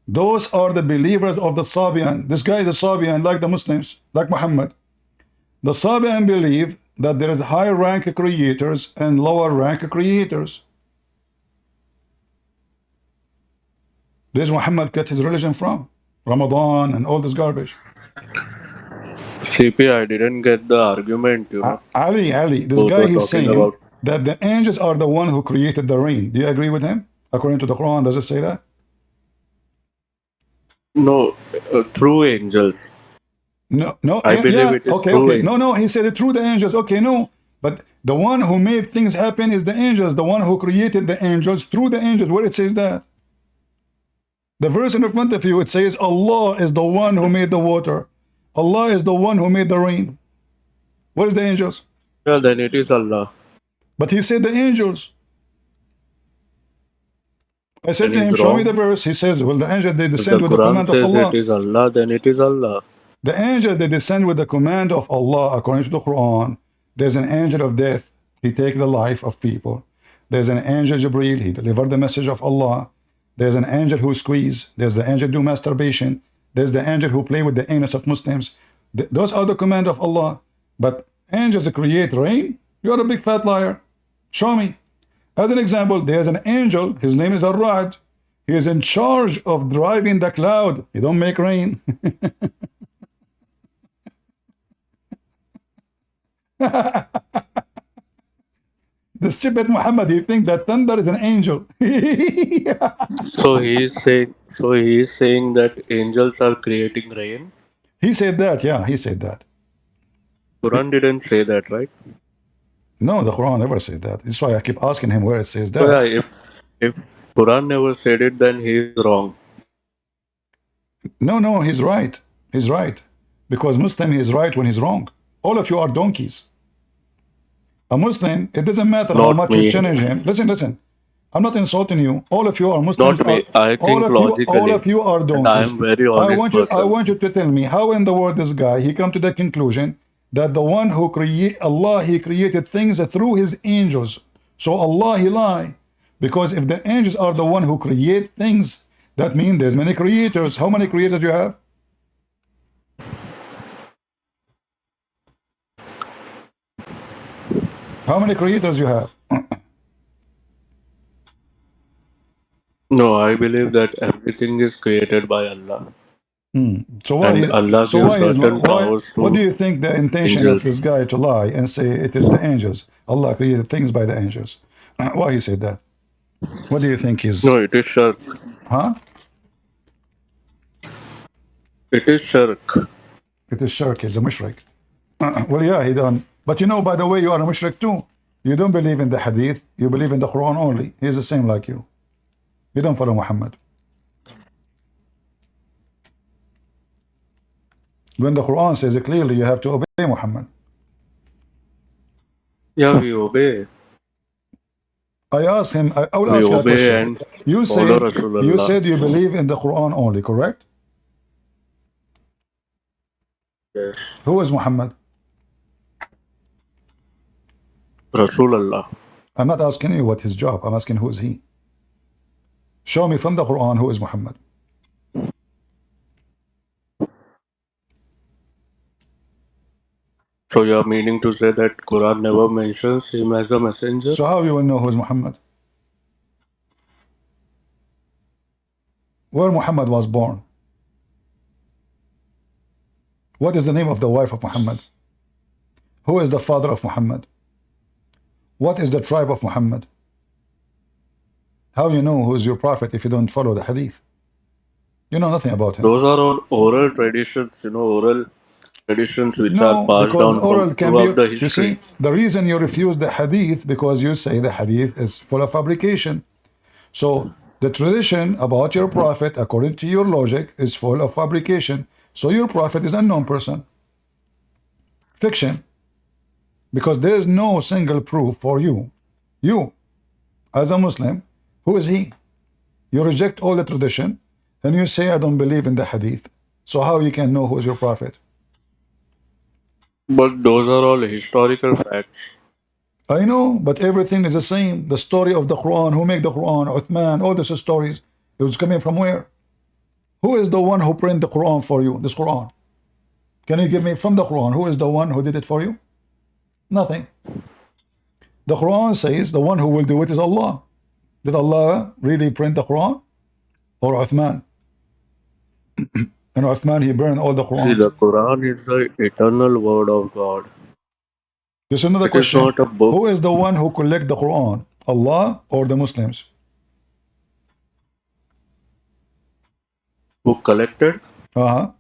Those are the believers of the Sabian. This guy is a Sabian, like the Muslims, like Muhammad. The Sabian believe that there is high rank creators and lower rank creators. This Muhammad got his religion from Ramadan and all this garbage. CP, I didn't get the argument, you know. Ali, this guy is saying that the angels are the one who created the rain. Do you agree with him? According to the Quran, does it say that? No, true angels. No, I believe it is true. No, he said it through the angels. Okay, no. But the one who made things happen is the angels. The one who created the angels through the angels. Where it says that? The verse in front of you, it says Allah is the one who made the water. Allah is the one who made the rain. What is the angels? Well, then it is Allah. But he said the angels. I said to him, show me the verse. He says, well, the angels, they descend with the command of Allah. It is Allah, then it is Allah. The angels, they descend with the command of Allah, according to the Quran. There's an angel of death. He takes the life of people. There's an angel Jibreel. He delivered the message of Allah. There's an angel who squeeze. There's the angel do masturbation. There's the angel who play with the anus of Muslims. Those are the command of Allah. But angels create rain? You're a big fat liar. Show me. As an example, there's an angel. His name is Ar-Ra'd. He is in charge of driving the cloud. He don't make rain. The stupid Muhammad, he thinks that thunder is an angel. So he is saying that angels are creating rain? He said that, yeah, he said that. Quran didn't say that, right? No, the Quran never said that. That's why I keep asking him where it says that. So yeah, if Quran never said it, then he is wrong. No, he's right. He's right. Because Muslim, he is right when he's wrong. All of you are donkeys. A Muslim, it doesn't matter how much you challenge him. Listen. I'm not insulting you. All of you are Muslims. Not me. I think All logically, of you are and I donkeys. am very I honest want person. you to tell me how in the world this guy he come to the conclusion that the one who create Allah, he created things through his angels. So Allah, he lie, because if the angels are the one who create things, that means there's many creators. How many creators you have? How many creators you have? No, I believe that everything is created by Allah. So why? And Allah gives certain powers to What do you think the intention of angels. this guy to lie and say it is the angels? Allah created things by the angels. Why he said that? What do you think is? No, it is shirk. Huh? It is shirk. It is shirk. He's a mushrik. Well, yeah, he done. But you know, by the way, you are a mushrik too. You don't believe in the hadith. You believe in the Quran only. He's the same like you. You don't follow Muhammad. When the Quran says it clearly, you have to obey Muhammad. Yeah, we obey. I asked him, I will We ask you a obey question. and You follow said Rasulullah. you believe in the Quran only, correct? Yes. Who is Muhammad? Rasulullah. I'm not asking you what his job. I'm asking who is he. Show me from the Quran who is Muhammad. So you are meaning to say that Quran never mentions him as a messenger? So how you will know who is Muhammad? Where Muhammad was born? What is the name of the wife of Muhammad? Who is the father of Muhammad? What is the tribe of Muhammad? How you know who is your prophet if you don't follow the hadith? You know nothing about him. Those are all oral traditions, oral traditions which are passed down from throughout the You history. see, the reason you refuse the hadith because you say the hadith is full of fabrication. So the tradition about your prophet, according to your logic, is full of fabrication. So your prophet is an unknown person. Fiction. Because there is no single proof for you. You, as a Muslim, who is he? You reject all the tradition and you say, I don't believe in the hadith. So how you can know who is your prophet? But those are all historical facts. I know, but everything is the same. The story of the Quran, who made the Quran, Uthman, all these stories, it was coming from where? Who is the one who printed the Quran for you, this Quran? Can you give me from the Quran, who is the one who did it for you? Nothing. The Quran says the one who will do it is Allah. Did Allah really print the Quran? Or Uthman? And Uthman, he burned all the See, Quran. the Quran is the eternal word of God. There's another It is question. not a book. Who is the one who collect the Quran? Allah or the Muslims? Who collected? Uh-huh.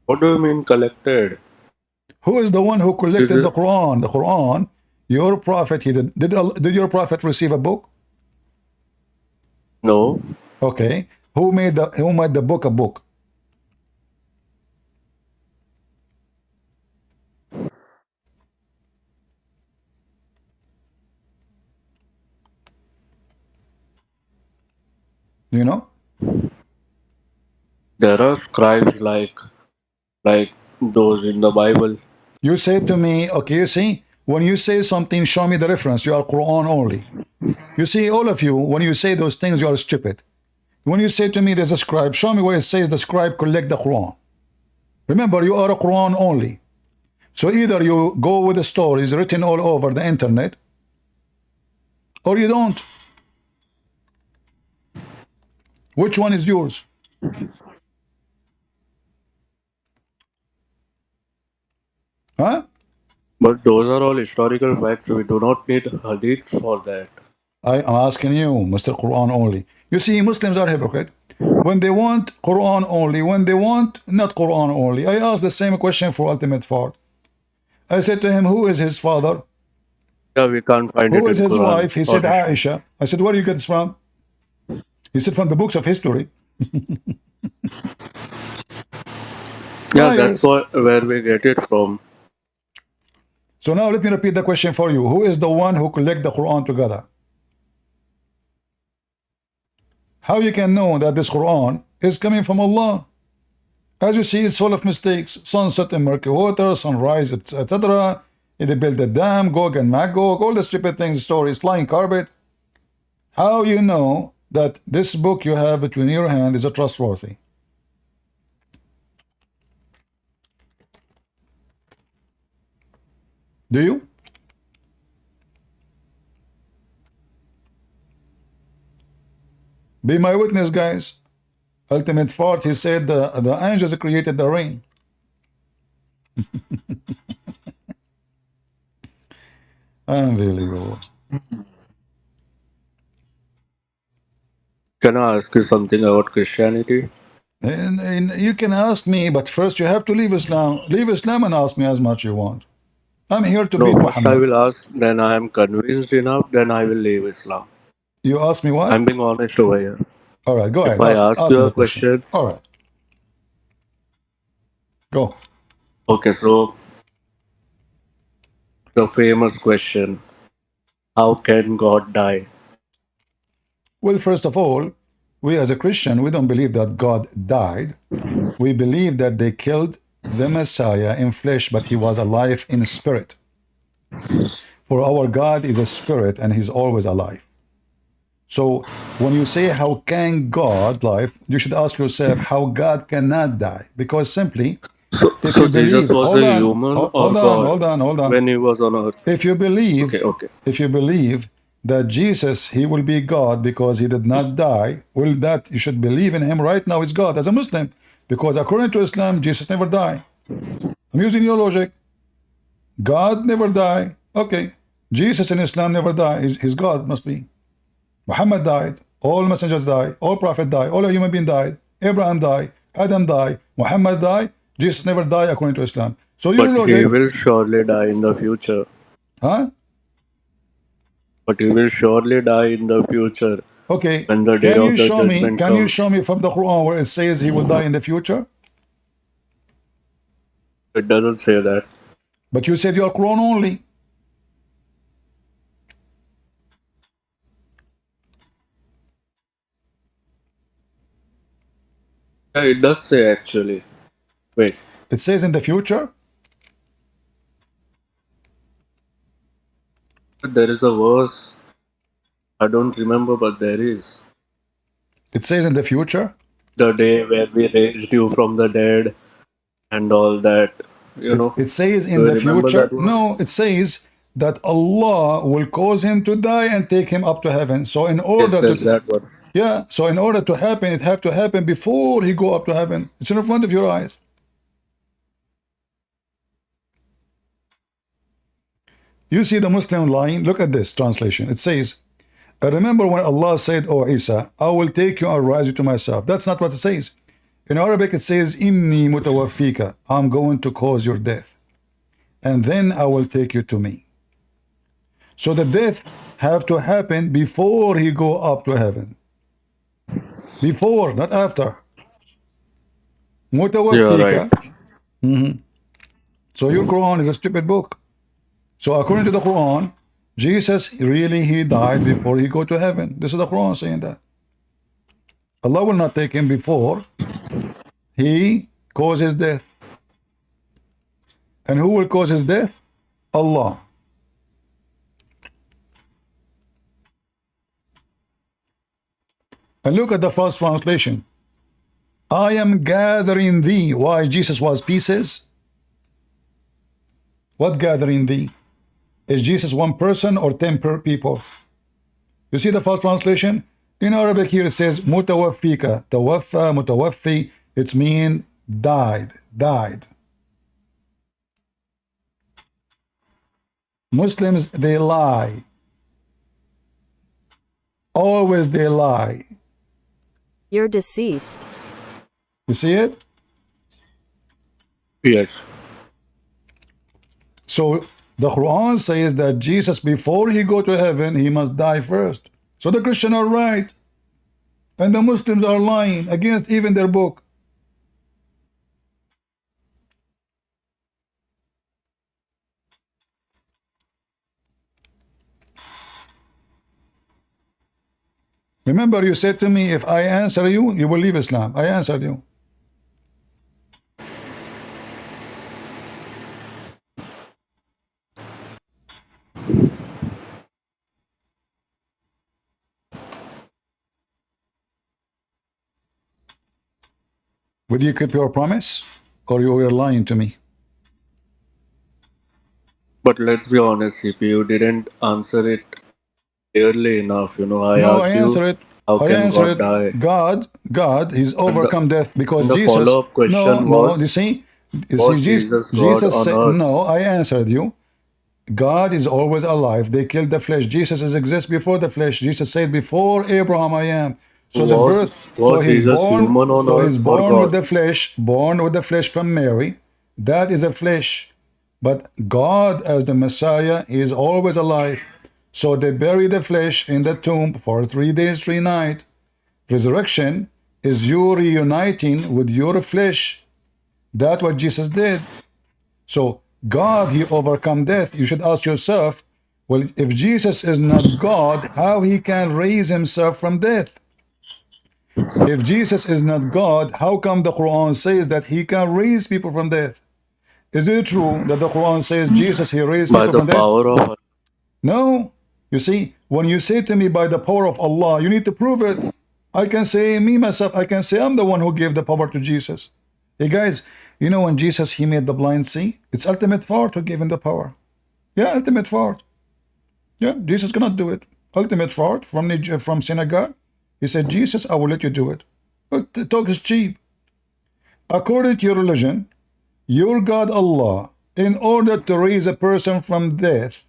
What do you mean collected? Who is the one who Is collected it the Quran? The Quran, your prophet, he did. Did your prophet receive a book? no? Okay. Who made the book a book? Do you know? There are scribes like those in the Bible. You say to me, okay, you see, when you say something, show me the reference. You are Quran only. You see, all of you, when you say those things, you are stupid. When you say to me, there's a scribe, show me where it says the scribe collect the Quran. Remember, you are a Quran only. So either you go with the stories written all over the internet, or you don't. Which one is yours? Huh? But those are all historical facts. We do not need hadith for that. I'm asking you, Mr. Quran only. You see, Muslims are hypocrite. When they want Quran only, when they want not Quran only. I asked the same question for Ultimate Fard. I said to him, who is his father? Yeah, we can't find Who it is in his Quran. wife? He said Aisha. I said, where do you get this from? He said, from the books of history. Yeah, that's where we get it from. So now let me repeat the question for you. Who is the one who collect the Quran together? How you can know that this Quran is coming from Allah? As you see, it's full of mistakes. Sunset in murky water, sunrise, etc. They built a dam, Gog and Magog, all the stupid things, stories, flying carpet. How you know that this book you have between your hand is a trustworthy? Do you? Be my witness, guys. Ultimate Fart, he said the angels created the rain. Unbelievable. Can I ask you something about Christianity? And you can ask me, but first you have to leave Islam. Leave Islam and ask me as much you want. I'm here to beat No, first I Muhammad. will ask, then I am convinced enough, then I will leave Islam. You ask me what? I'm being honest over here. All right, go If ahead. I Ask ask me you the a question, All right. Go. okay, so the famous question, how can God die? Well, first of all, we as a Christian, we don't believe that God died. We believe that they killed the Messiah in flesh, but he was alive in spirit. For our God is a spirit and he's always alive. So when you say how can God live, you should ask yourself how God cannot die. Because simply, if So you Jesus believe, was a human or God hold on. when he was on earth? If you believe, Okay. if you believe that Jesus, he will be God because he did not die, well, that you should believe in him right now is God as a Muslim. Because according to Islam, Jesus never died. I'm using your logic. God never died. Okay. Jesus in Islam never died. He's God, must be. Muhammad died. All messengers died. All prophets died. All human beings died. Abraham died. Adam died. Muhammad died. Jesus never died according to Islam. So your But he logic. will surely die in the future. Huh? But he will surely die in the future Okay. when the day Can of you the show me? judgment Can you comes. show me from the Quran where it says he will die in the future? It doesn't say that. But you said your Quran only. Yeah, it does say actually. Wait. It says in the future. There is a verse. I don't remember, but there is. It says in the future. The day where we raised you from the dead and all that. You know. It says Do in you the remember that future. verse? No, it says that Allah will cause him to die and take him up to heaven. So in Yes, order there's to, that one. yeah, so in order to happen, it have to happen before he go up to heaven. It's in front of your eyes. You see the Muslim line? Look at this translation. It says, I remember when Allah said, "O Isa, I will take you and raise you to myself." That's not what it says. In Arabic, it says, "Inni mutawaffika." I'm going to cause your death, and then I will take you to me. So the death have to happen before he go up to heaven. Before, not after. You're right. Mutawaffika. So your Quran is a stupid book. So according to the Quran, Jesus really he died before he go to heaven. This is the Quran saying that. Allah will not take him before he causes death. And who will cause his death? Allah. And look at the first translation. I am gathering thee. Why Jesus was pieces? What gathering thee? Is Jesus one person or 10 people? You see the first translation? In Arabic here it says mutawaffika. Tawaffa, mutawaffi. It means died. Muslims, they lie. Always they lie. You're deceased. You see it? Yes. So the Quran says that Jesus, before he go to heaven, he must die first. So the Christians are right. And the Muslims are lying against even their book. Remember, you said to me, if I answer you, you will leave Islam. I answered you. Will you keep your promise, or you were lying to me? But let's be honest, CP, you didn't answer it clearly enough. You know, I No, I asked you, answer it. how I can answer God it. die? God, He's And overcome death because the Jesus. follow-up question No, was, you see, was Jesus God Jesus on said, earth? no, I answered you. God is always alive. They killed the flesh. Jesus exists before the flesh. Jesus said, before Abraham I am. So the Was birth, was Jesus human on so earth he's or born with God? the flesh, born with the flesh from Mary. That is a flesh. But God as the Messiah is always alive. So they bury the flesh in the tomb for 3 days, 3 nights. Resurrection is you reuniting with your flesh. That's what Jesus did. So God, He overcome death. You should ask yourself, well, if Jesus is not God, how He can raise Himself from death? If Jesus is not God, how come the Quran says that He can raise people from death? Is it true that the Quran says Jesus, He raised By people the from death? power of No. You see, when you say to me by the power of Allah, you need to prove it. I can say, me, myself, I can say I'm the one who gave the power to Jesus. Hey guys, you know when Jesus, He made the blind see? It's ultimate fault who gave Him the power. Yeah, ultimate fault. Yeah, Jesus cannot do it. Ultimate fault from synagogue. He said, Jesus, I will let you do it. But the talk is cheap. According to your religion, your God Allah, in order to raise a person from death,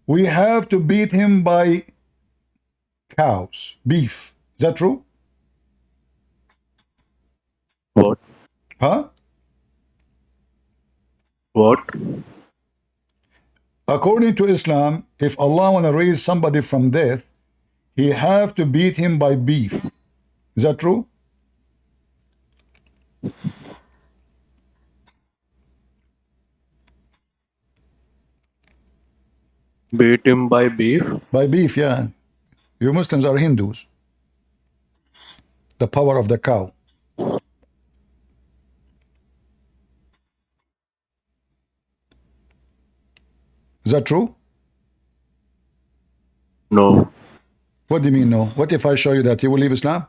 we have to beat him by cows, beef. Is that true? what? Huh? What? According to Islam, if Allah want to raise somebody from death, He have to beat him by beef. Is that true? Beat him by beef? By beef, yeah. You Muslims are Hindus. The power of the cow. Is that true? No. What do you mean no? What if I show you that? You will leave Islam?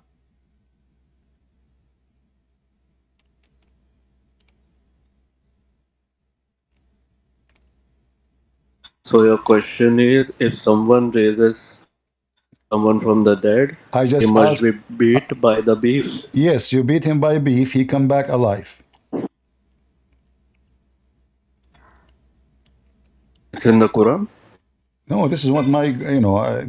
So your question is, if someone raises someone from the dead, I he just must asked. be beat by the beef. Yes, you beat him by beef, he come back alive. It's in the Quran? No, this is what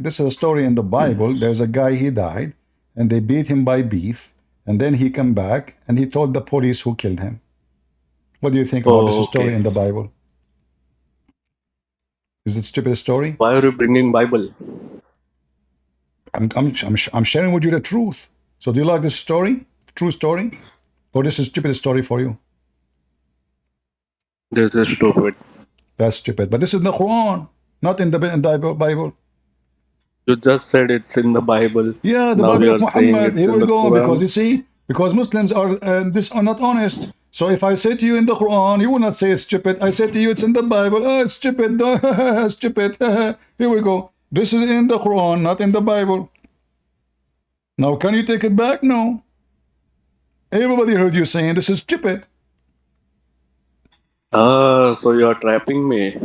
this is a story in the Bible. There's a guy, he died, and they beat him by beef, and then he come back, and he told the police who killed him. What do you think about this story in the Bible? Is it stupid story? Why are you bringing Bible? I'm sharing with you the truth. So do you like this story? True story? Or this is stupid story for you? This is stupid. That's stupid. But this is in the Quran, not in the Bible. You just said it's in the Bible. Yeah, the Now Bible you of are saying Muhammad. it's Here in we the go. Because Quran. you see, because Muslims are not honest. So if I say to you in the Quran, you will not say it's stupid. I say to you it's in the Bible. Oh, it's stupid. Stupid. Here we go. This is in the Quran, not in the Bible. Now, can you take it back? No. Everybody heard you saying this is stupid. So you are trapping me.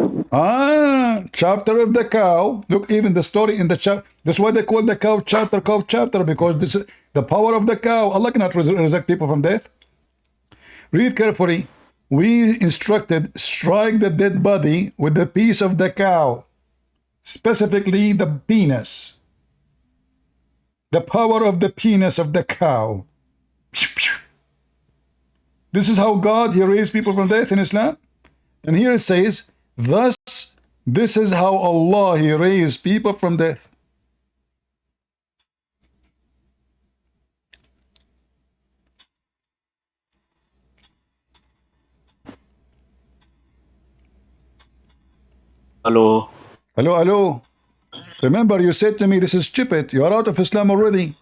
Chapter of the cow. Look, even the story in the chapter. That's why they call the cow chapter, because this is the power of the cow. Allah cannot resurrect people from death. Read carefully. We instructed, strike the dead body with the piece of the cow, specifically the penis. The power of the penis of the cow. This is how God, He raised people from death in Islam. And here it says, thus, this is how Allah, He raised people from death. Hello. Hello, hello. Remember, you said to me, this is stupid. You are out of Islam already.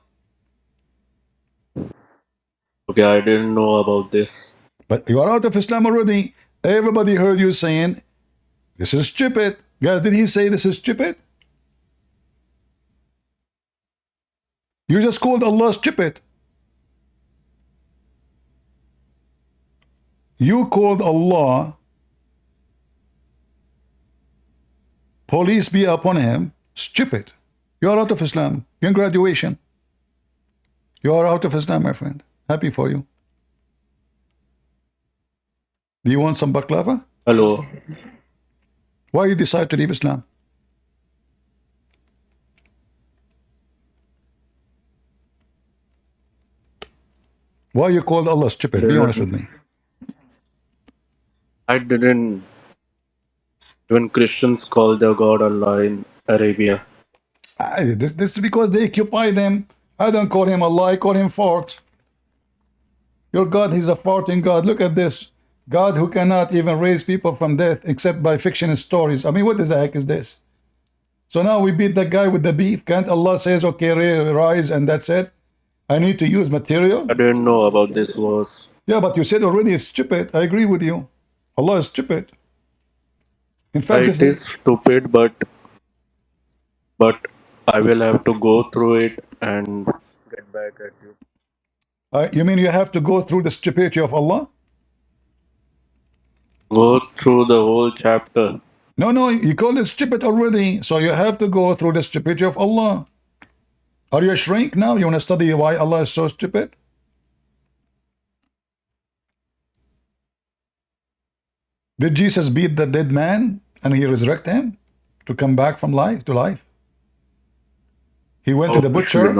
Okay, I didn't know about this. But you are out of Islam already. Everybody heard you saying, this is stupid. Guys, did he say this is stupid? You just called Allah stupid. You called Allah, police be upon him, stupid. You are out of Islam. You're in graduation. You are out of Islam, my friend. Happy for you. Do you want some baklava? Hello. Why you decide to leave Islam? Why you called Allah stupid? Be honest with me. I didn't. Even Christians call their God Allah in Arabia. This is because they occupy them. I don't call him Allah, I call him fart. Your God, he's a farting God. Look at this. God who cannot even raise people from death except by fiction and stories. I mean, what the heck is this? So now we beat that guy with the beef. Can't Allah says, okay, rise and that's it? I need to use material? I didn't know about this verse. Yeah, but you said already it's stupid. I agree with you. Allah is stupid. In fact, It is stupid, but I will have to go through it and get back at you. You mean you have to go through the stupidity of Allah? Go through the whole chapter. No, you called it stupid already. So you have to go through the stupidity of Allah. Are you a shrink now? You want to study why Allah is so stupid? Did Jesus beat the dead man and he resurrected him to come back from life to life? He went to the butcher.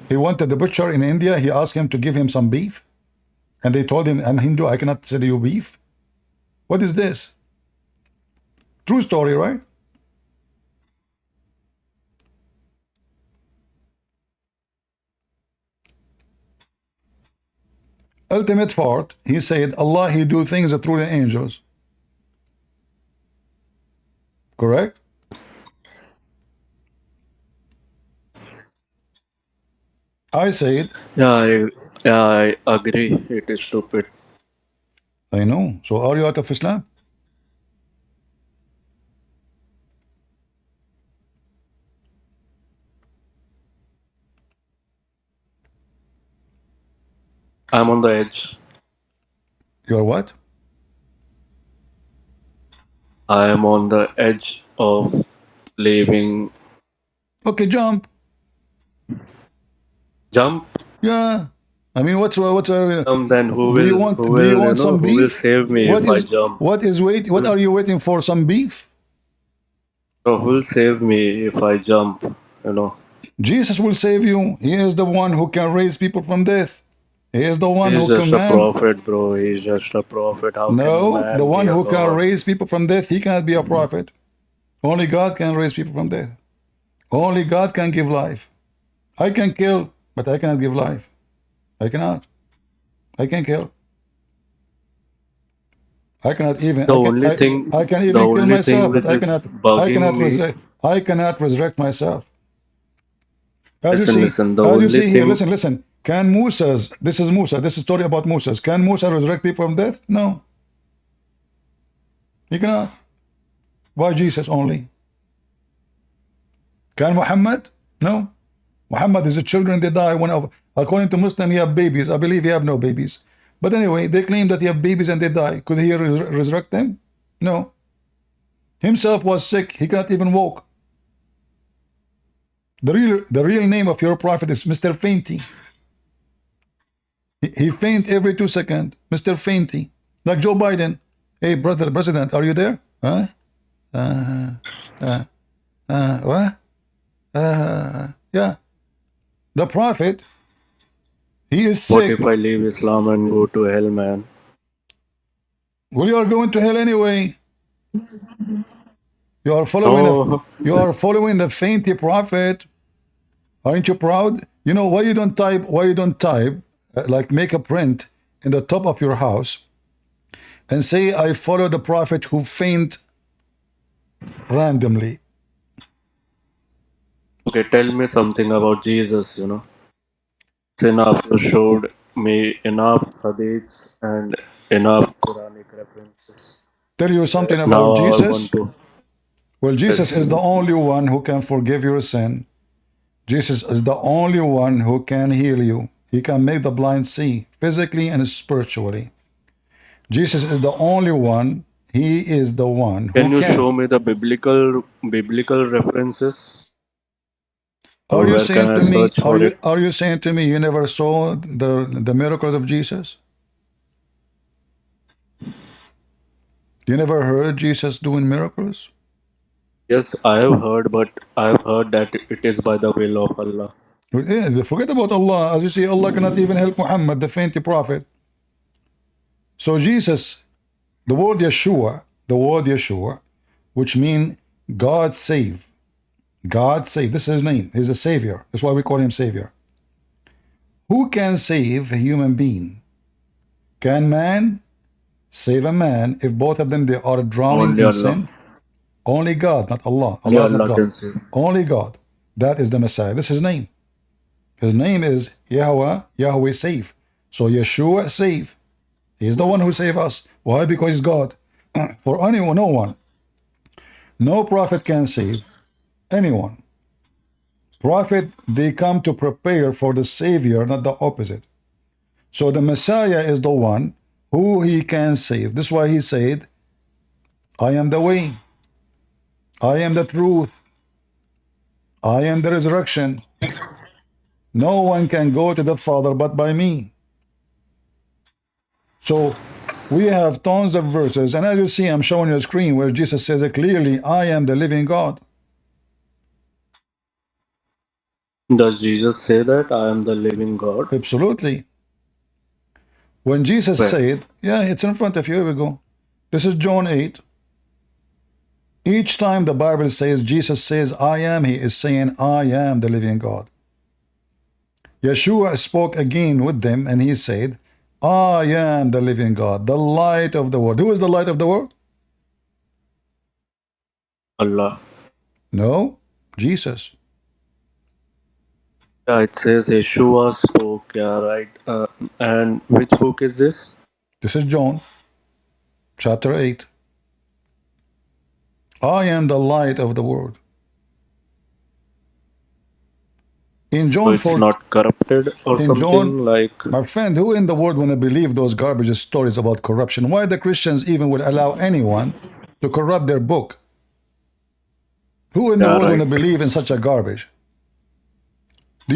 He went to the butcher in India. He asked him to give him some beef. And they told him, I'm Hindu, I cannot sell you beef. What is this? True story, right? Ultimate part, he said, Allah, he do things through the angels. Correct? I said. Yeah, I agree. It is stupid. I know. So are you out of Islam? I'm on the edge. You are what? I am on the edge of leaving. Okay, jump. Jump? Yeah. I mean, what's then who do you will, want, who do will, you want know, some who beef? will save me if I jump? What are you waiting for? Some beef? So who will save me if I jump? You know. Jesus will save you. He is the one who can raise people from death. He is the one He's who just can. a prophet, bro. He's just a prophet. How No, can man the one be a who can God? raise people from death, he cannot be a prophet. Only God can raise people from death. Only God can give life. I can kill, but I cannot give life. I cannot. I can kill. I cannot even. The only thing. I can the even kill only myself, thing but which I is cannot. bugging me. I cannot resurrect myself. As Listen, you see, listen. The as you only see here, thing. listen. Can Musa's? This is Musa. This is a story about Musa's. Can Musa resurrect people from death? No. He cannot. Why Jesus only? Can Muhammad? No. Muhammad is the children, they die when, according to Muslim, he have babies. I believe he have no babies. But anyway, they claim that he have babies and they die. Could he resurrect them? No. Himself was sick. He cannot even walk. The real name of your prophet is Mr. Fainty. He faint every 2 seconds. Mr. Fainty. Like Joe Biden. Hey, brother, president, are you there? Huh? What? Yeah. The prophet, he is sick. What if I leave Islam and go to hell, man? Well, you are going to hell anyway. You are following. No. You are following the fainty prophet. Aren't you proud? You know why you don't type? Why you don't type? Like make a print in the top of your house, and say, "I follow the prophet who faint randomly." Okay, tell me something about Jesus, Enough you showed me enough hadiths and enough Quranic references. Tell you something about Now I want Jesus. to. Well, Jesus Yes. is the only one who can forgive your sin. Jesus is the only one who can heal you. He can make the blind see physically and spiritually. Jesus is the only one. He is the one Can who you can. show me the biblical references? Are Or you where can saying I to me? search for it? Are you saying to me you never saw the miracles of Jesus? You never heard Jesus doing miracles? Yes, I have heard, but I have heard that it is by the will of Allah. Forget about Allah. As you see, Allah cannot even help Muhammad, the fainty prophet. So Jesus, the word Yeshua, which means God save. God save. This is his name. He's a savior. That's why we call him savior. Who can save a human being? Can man save a man if both of them they are drowning Only in Allah. sin? Only God, not Allah. Only Allah is not Allah God. can save. Only God. That is the Messiah. This is his name. His name is Yahweh, Yahweh save. So Yeshua save. He's the one who save us. Why? Because he's God. For anyone, no one. No prophet can save anyone. Prophet, they come to prepare for the Savior, not the opposite. So the Messiah is the one who he can save. This is why he said, I am the way. I am the truth. I am the resurrection. No one can go to the Father but by me. So we have tons of verses, and as you see, I'm showing you a screen where Jesus says it clearly, I am the living God. Does Jesus say that I am the living God? Absolutely. When Jesus Where? said, yeah, it's in front of you, here we go. This is John 8. Each time the Bible says, Jesus says, I am, he is saying, I am the living God. Yeshua spoke again with them, and he said, I am the living God, the light of the world. Who is the light of the world? Allah. No, Jesus. Yeah, it says Yeshua spoke. Yeah, right. And which book is this? This is John, chapter 8. I am the light of the world. In So John it's 4, not corrupted or in John, something like. my friend, who in the world want to believe those garbage stories about corruption? Why the Christians even would allow anyone to corrupt their book? Who in the Yeah, world want right. to believe in such a garbage? Do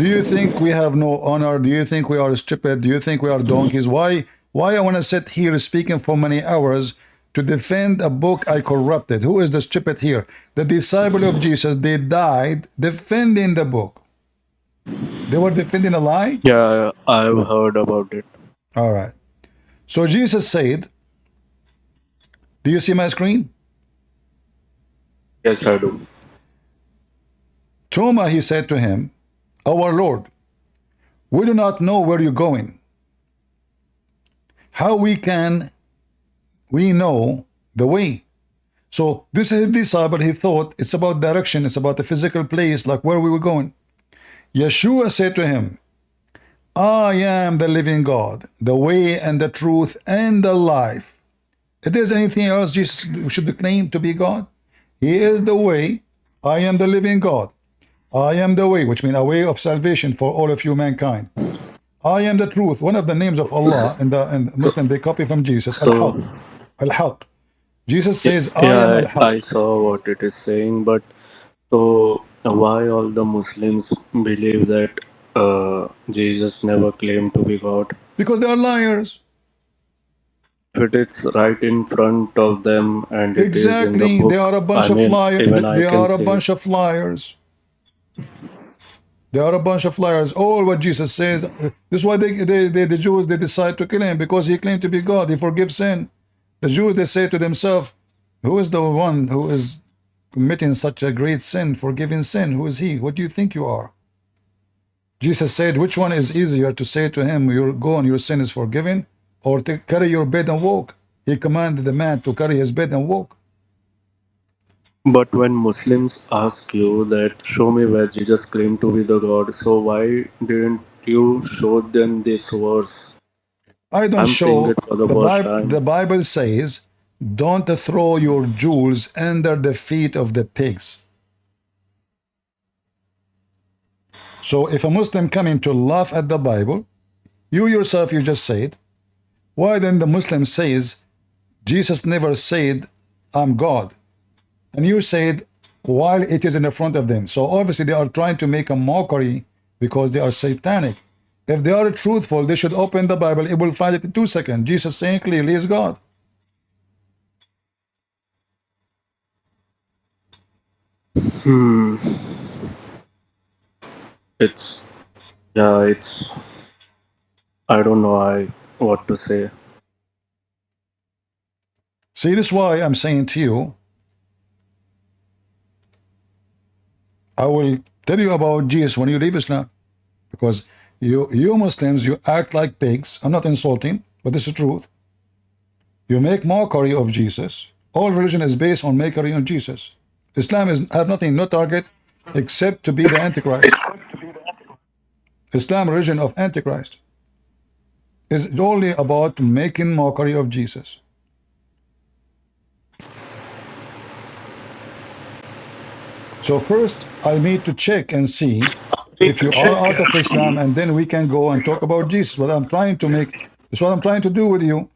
you think we have no honor? Do you think we are stupid? Do you think we are donkeys? Why I want to sit here speaking for many hours to defend a book I corrupted? Who is the stupid here? The disciple of Jesus, they died defending the book. They were defending a lie? Yeah, I've heard about it. All right. So Jesus said, do you see my screen? Yes, I do. Thomas, he said to him, our Lord, we do not know where you're going. How we know the way? So this is a disciple, he thought it's about direction, it's about the physical place, like where we were going. Yeshua said to him, I am the living God, the way and the truth and the life. If there's anything else Jesus should claim to be God, he is the way. I am the living God. I am the way, which means a way of salvation for all of humankind. I am the truth. One of the names of Allah in the Muslim, they copy from Jesus, Al-Haq. Al-Haq. Jesus says, I am Yeah, Al-Haq. I saw what it is saying, but so why all the Muslims believe that Jesus never claimed to be God? Because they are liars. If it is right in front of them and it is in the Exactly. They book, are a bunch I of mean, liars. even I They can are a see it. bunch of liars. They are a bunch of liars. All what Jesus says. This is why the Jews, they decide to kill him, because he claimed to be God. He forgives sin. The Jews, they say to themselves, who is the one who is committing such a great sin, forgiving sin? Who is he? What do you think you are? Jesus said, which one is easier to say to him, go and your sin is forgiven, or to carry your bed and walk? He commanded the man to carry his bed and walk. But when Muslims ask you that, show me where Jesus claimed to be the God, so why didn't you show them this verse? I don't I'm saying show it for the the first Bible. The time. Bible says, "Don't throw your jewels under the feet of the pigs." So, if a Muslim coming to laugh at the Bible, you yourself you just said, why then the Muslim says Jesus never said, "I'm God," and you said while it is in the front of them. So obviously they are trying to make a mockery because they are satanic. If they are truthful, they should open the Bible. It will find it in 2 seconds. Jesus saying clearly is God. Hmm. It's, yeah, it's, I don't know what to say. See, this is why I'm saying to you, I will tell you about Jesus when you leave Islam. Because you Muslims, you act like pigs. I'm not insulting, but this is truth. You make mockery of Jesus. All religion is based on mockery on Jesus. Islam is have nothing, no target, except to be the Antichrist. Islam, religion of Antichrist, is only about making mockery of Jesus. So first, I need to check and see if you are out of Islam, and then we can go and talk about Jesus. What I'm trying to make is what I'm trying to do with you.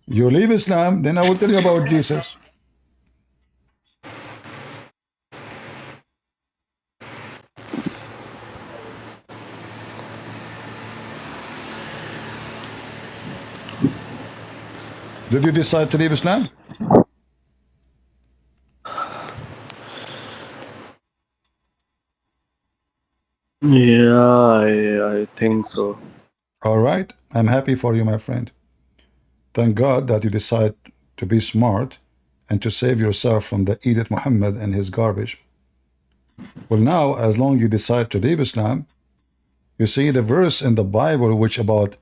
You leave Islam, then I will tell you about Jesus. Did you decide to leave Islam? Yeah, I think so. All right. I'm happy for you, my friend. Thank God that you decide to be smart and to save yourself from the Edith Muhammad and his garbage. Well, now, as long you decide to leave Islam, you see the verse in the Bible which about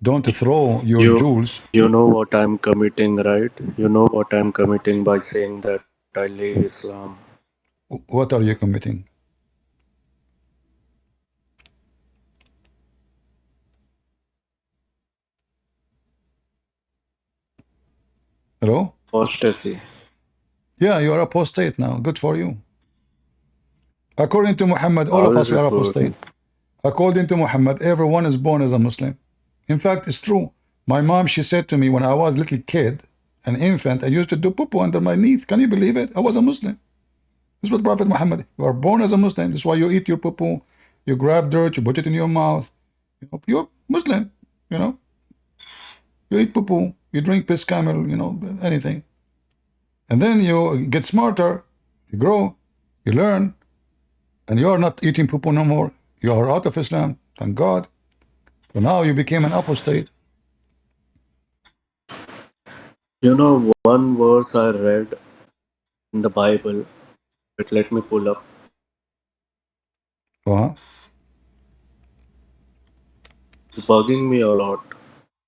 don't throw your jewels. You know what I'm committing, right? You know what I'm committing by saying that I leave Islam. What are you committing? Hello? Apostasy. Yeah, you are apostate now. Good for you. According to Muhammad, all How of us is we it are good? apostate. According to Muhammad, everyone is born as a Muslim. In fact, it's true. My mom, she said to me when I was a little kid, an infant, I used to do poo under my knee. Can you believe it? I was a Muslim. This is what Prophet Muhammad, you are born as a Muslim. This is why you eat your poo. You grab dirt, you put it in your mouth. You're Muslim, you know. You eat poo, you drink piss camel, anything. And then you get smarter, you grow, you learn, and you are not eating poo no more. You are out of Islam, thank God. So now you became an apostate. You know, one verse I read in the Bible, but let me pull up. It's bugging me a lot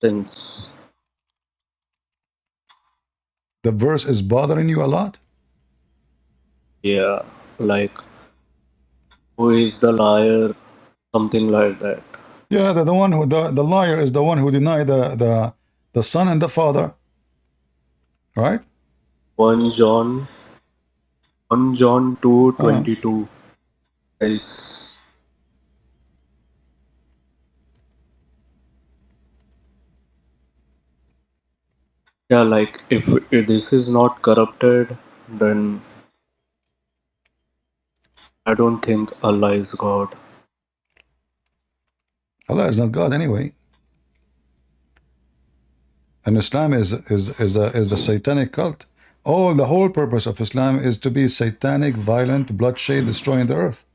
since. The verse is bothering you a lot? Yeah, like, who is the liar? Something like that. Yeah, the one who the liar is the one who denied the Son and the Father, right? 1 John 2:22 is yeah, like if this is not corrupted, then I don't think Allah is God. Allah is not God anyway. And Islam is the satanic cult. The whole purpose of Islam is to be satanic, violent, bloodshed, destroying the earth.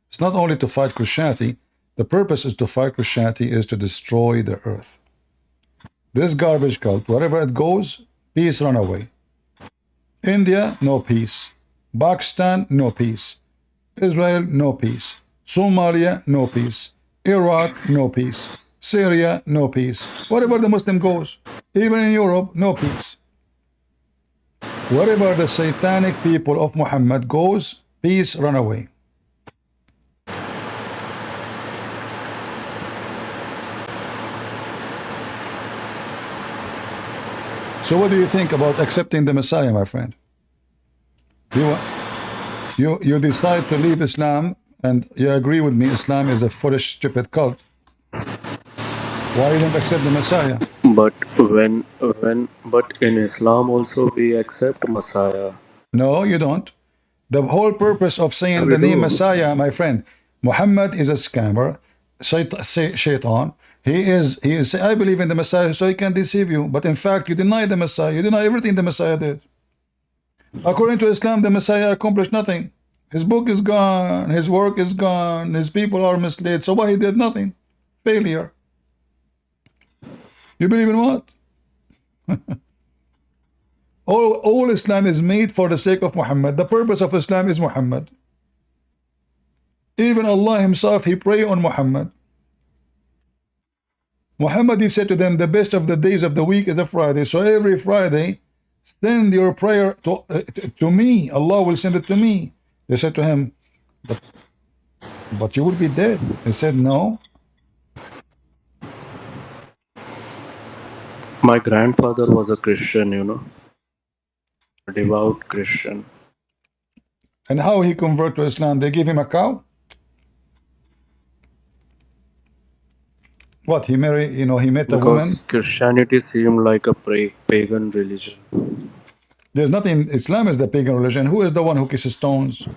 It's not only to fight Christianity. The purpose is to fight Christianity is to destroy the earth. This garbage cult, wherever it goes, peace run away. India, no peace. Pakistan, no peace. Israel, no peace. Somalia, no peace. Iraq, no peace. Syria, no peace. Wherever the Muslim goes, even in Europe, no peace. Wherever the satanic people of Muhammad goes, peace run away. So what do you think about accepting the Messiah, my friend? You decide to leave Islam, and you agree with me, Islam is a foolish, stupid cult. Why you don't accept the Messiah? But but in Islam also we accept Messiah. No, you don't. The whole purpose of saying We the name do. Messiah, my friend, Muhammad is a scammer, shaitan. He is, I believe in the Messiah, so he can deceive you. But in fact, you deny the Messiah. You deny everything the Messiah did. According to Islam, the Messiah accomplished nothing. His book is gone. His work is gone. His people are misled. So why he did nothing? Failure. You believe in what? all Islam is made for the sake of Muhammad. The purpose of Islam is Muhammad. Even Allah himself, he prayed on Muhammad. Muhammad, he said to them, the best of the days of the week is a Friday. So every Friday, send your prayer to me. Allah will send it to me. They said to him, but you will be dead. He said, no. My grandfather was a Christian, you know, a devout Christian. And how he converted to Islam? They gave him a cow? What, he married, he met a Because woman? Christianity seemed like a pagan religion. There's nothing, Islam is the pagan religion. Who is the one who kisses stones?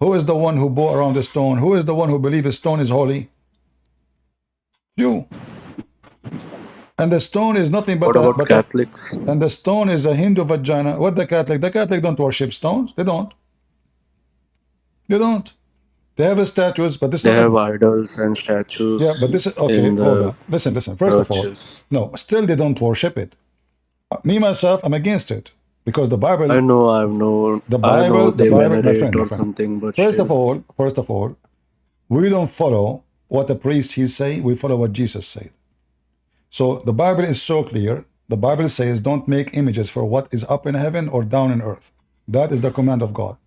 Who is the one who bow around the stone? Who is the one who believes a stone is holy? You. And the stone is nothing but What about Catholics? And the stone is a Hindu vagina. What the Catholic? The Catholic don't worship stones. They don't. They don't. They have statues, but this They have idols and statues. Yeah, but this is okay. Hold on. Listen. First of all, churches. no, still they don't worship it. Me myself, I'm against it because the Bible. I know The Bible, they my venerate friend, or something, but first of all, we don't follow what the priest he say. We follow what Jesus said. So the Bible is so clear. The Bible says, "Don't make images for what is up in heaven or down in earth." That is the command of God.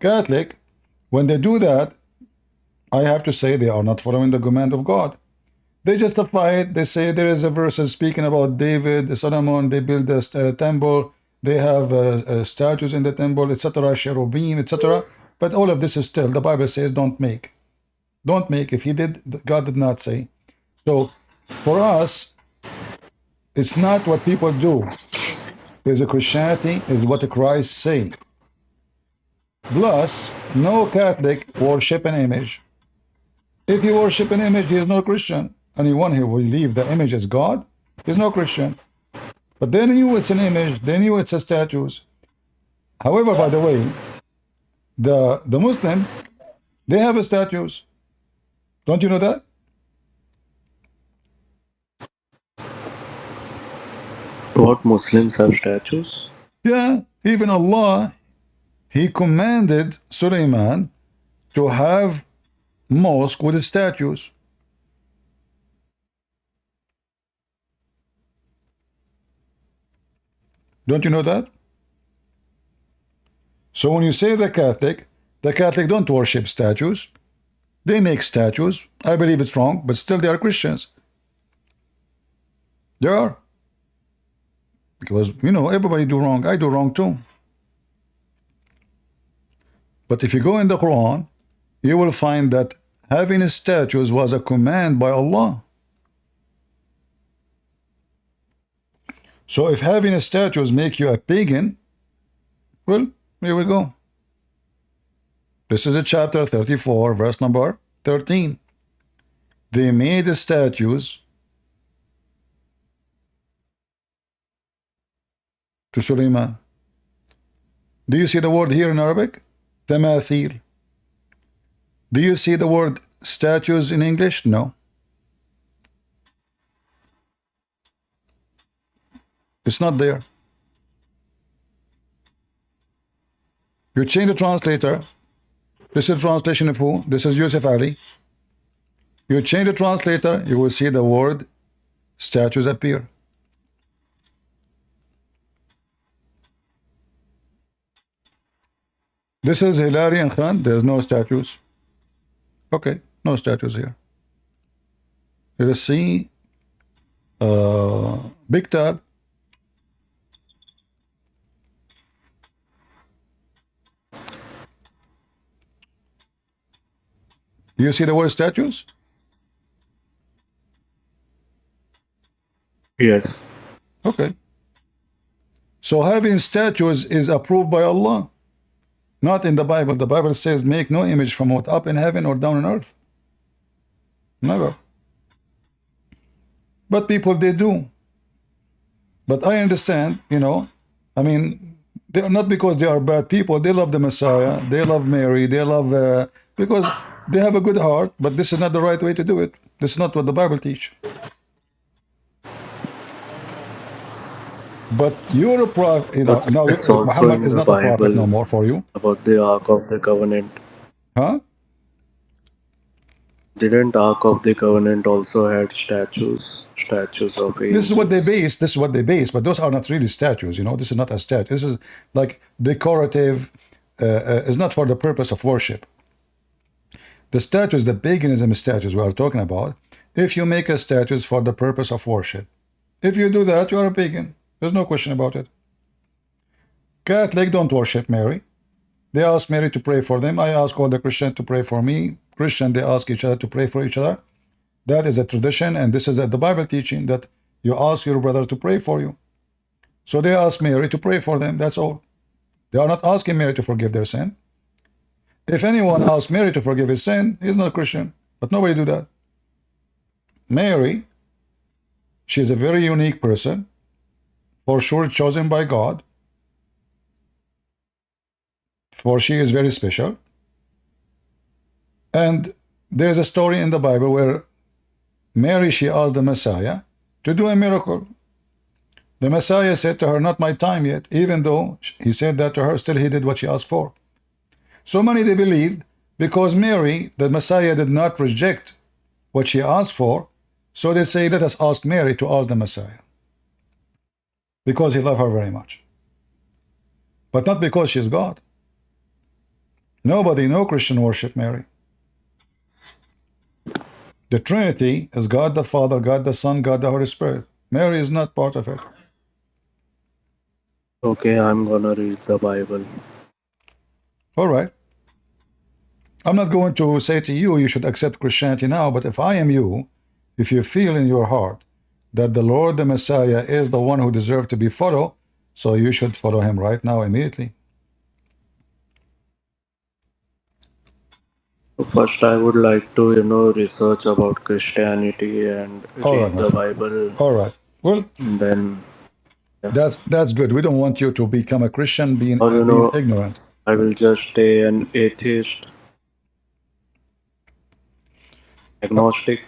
Catholic, when they do that, I have to say they are not following the command of God. They justify it. They say there is a verse speaking about David, Solomon. They build a temple. They have statues in the temple, etc., cherubim, etc. But all of this is still, the Bible says, don't make. Don't make. If he did, God did not say. So for us, it's not what people do. Is a Christianity, is what Christ say. Plus, no Catholic worship an image. If you worship an image, he is no Christian. Anyone who will believe the image is God is no Christian. But they knew it's an image, they knew it's a statues. However, by the way, the Muslim, they have a statues. Don't you know that? What, Muslims have statues? Yeah, even Allah, he commanded Sulaiman to have mosque with statues. Don't you know that? So when you say the Catholic don't worship statues. They make statues. I believe it's wrong, but still they are Christians. They are. Because, everybody do wrong. I do wrong too. But if you go in the Quran, you will find that having statues was a command by Allah. So if having statues make you a pagan, well, here we go. This is a chapter 34, verse number 13. They made statues to Sulaiman. Do you see the word here in Arabic? Tamathil. Do you see the word statues in English? No. It's not there. You change the translator. This is translation of who? This is Yusuf Ali. You change the translator, you will see the word statues appear. This is Hilary and Khan. There's no statues. Okay, no statues here. Let us see. Big tab. You see the word statues? Yes. Okay. So having statues is approved by Allah. Not in the Bible. The Bible says make no image from what up in heaven or down on earth. Never. But people, they do. But I understand, you know, I mean, they are not because they are bad people. They love the Messiah. They love Mary. They love, because they have a good heart, but this is not the right way to do it. This is not what the Bible teach. But you're a prophet, you know, now It's also Muhammad in is the not a prophet no Bible more for you. about the Ark of the Covenant. Huh? Didn't Ark of the Covenant also had statues of This is what they angels? base. This is what they base. But those are not really statues. You know, this is not a statue. This is like decorative. It's not for the purpose of worship. The statues, the paganism statues we are talking about. If you make a statues for the purpose of worship, if you do that, you are a pagan. There's no question about it. Catholic don't worship Mary. They ask Mary to pray for them. I ask all the Christians to pray for me. Christian, they ask each other to pray for each other. That is a tradition, and this is the Bible teaching that you ask your brother to pray for you. So they ask Mary to pray for them. That's all. They are not asking Mary to forgive their sin. If anyone asks Mary to forgive his sin, he's not a Christian. But nobody do that. Mary, she is a very unique person, for sure chosen by God, for she is very special. And there's a story in the Bible where Mary, she asked the Messiah to do a miracle. The Messiah said to her, not my time yet. Even though he said that to her, still he did what she asked for. So many they believed because Mary, the Messiah, did not reject what she asked for. So they say, let us ask Mary to ask the Messiah. Because he loved her very much. But not because she's God. Nobody, no Christian worship Mary. The Trinity is God the Father, God the Son, God the Holy Spirit. Mary is not part of it. Okay, I'm gonna read the Bible. All right. I'm not going to say to you, you should accept Christianity now, but if I am you, if you feel in your heart that the Lord, the Messiah, is the one who deserves to be followed, so you should follow him right now, immediately. First, I would like to, research about Christianity and read the Bible. All right. Well, then that's good. We don't want you to become a Christian being or ignorant. I will just stay an atheist, agnostic.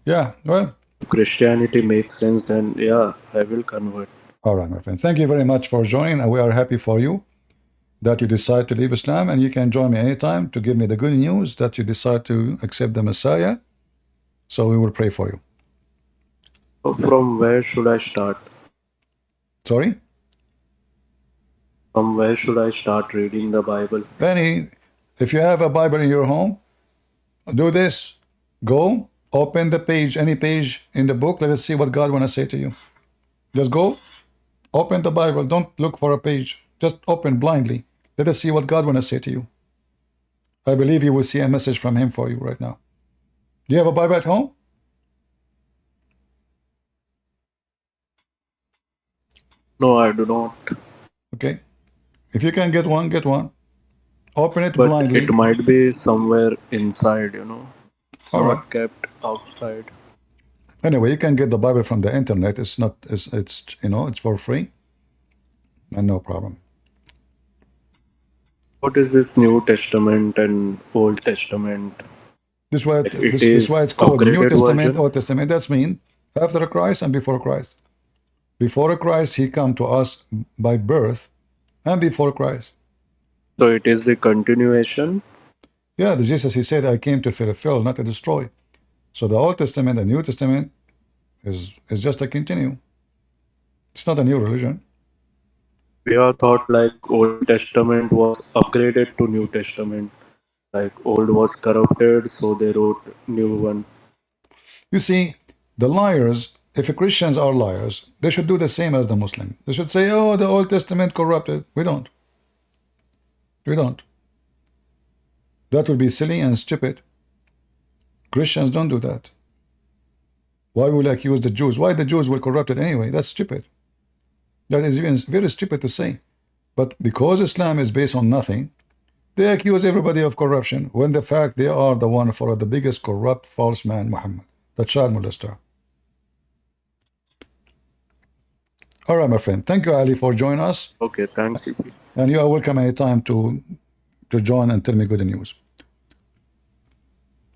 Yeah, well, Christianity makes sense, and yeah, I will convert. All right, my friend. Thank you very much for joining, and we are happy for you that you decide to leave Islam, and you can join me anytime to give me the good news that you decide to accept the Messiah. So we will pray for you. From where should I start? Sorry? From where should I start reading the Bible? If you have a Bible in your home, do this. Go, open the page, any page in the book. Let us see what God want to say to you. Just go, open the Bible. Don't look for a page. Just open blindly. Let us see what God want to say to you. I believe you will see a message from him for you right now. Do you have a Bible at home? No, I do not. Okay. If you can get one, get one. Open it But blindly. it might be somewhere inside, It's All not right. kept outside. Anyway, you can get the Bible from the internet. It's not, it's it's for free. And no problem. What is this New Testament and Old Testament? This why This is why it's called New Testament, version? Old Testament. That's mean after Christ and before Christ. Before Christ, he come to us by birth, and before Christ. So it is the continuation? Yeah, Jesus, he said, I came to fulfill, not to destroy. So the Old Testament and New Testament is just a continue. It's not a new religion. We are taught like Old Testament was upgraded to New Testament. Like old was corrupted, so they wrote new one. You see, the liars, if Christians are liars, they should do the same as the Muslim. They should say, oh, the Old Testament corrupted. We don't. We don't. That would be silly and stupid. Christians don't do that. Why will I accuse the Jews? Why the Jews will corrupt it anyway? That's stupid. That is even very stupid to say. But because Islam is based on nothing, they accuse everybody of corruption when the fact they are the one for the biggest corrupt false man, Muhammad, the child molester. All right, my friend. Thank you, Ali, for joining us. Okay, thanks. And you are welcome anytime to join and tell me good news.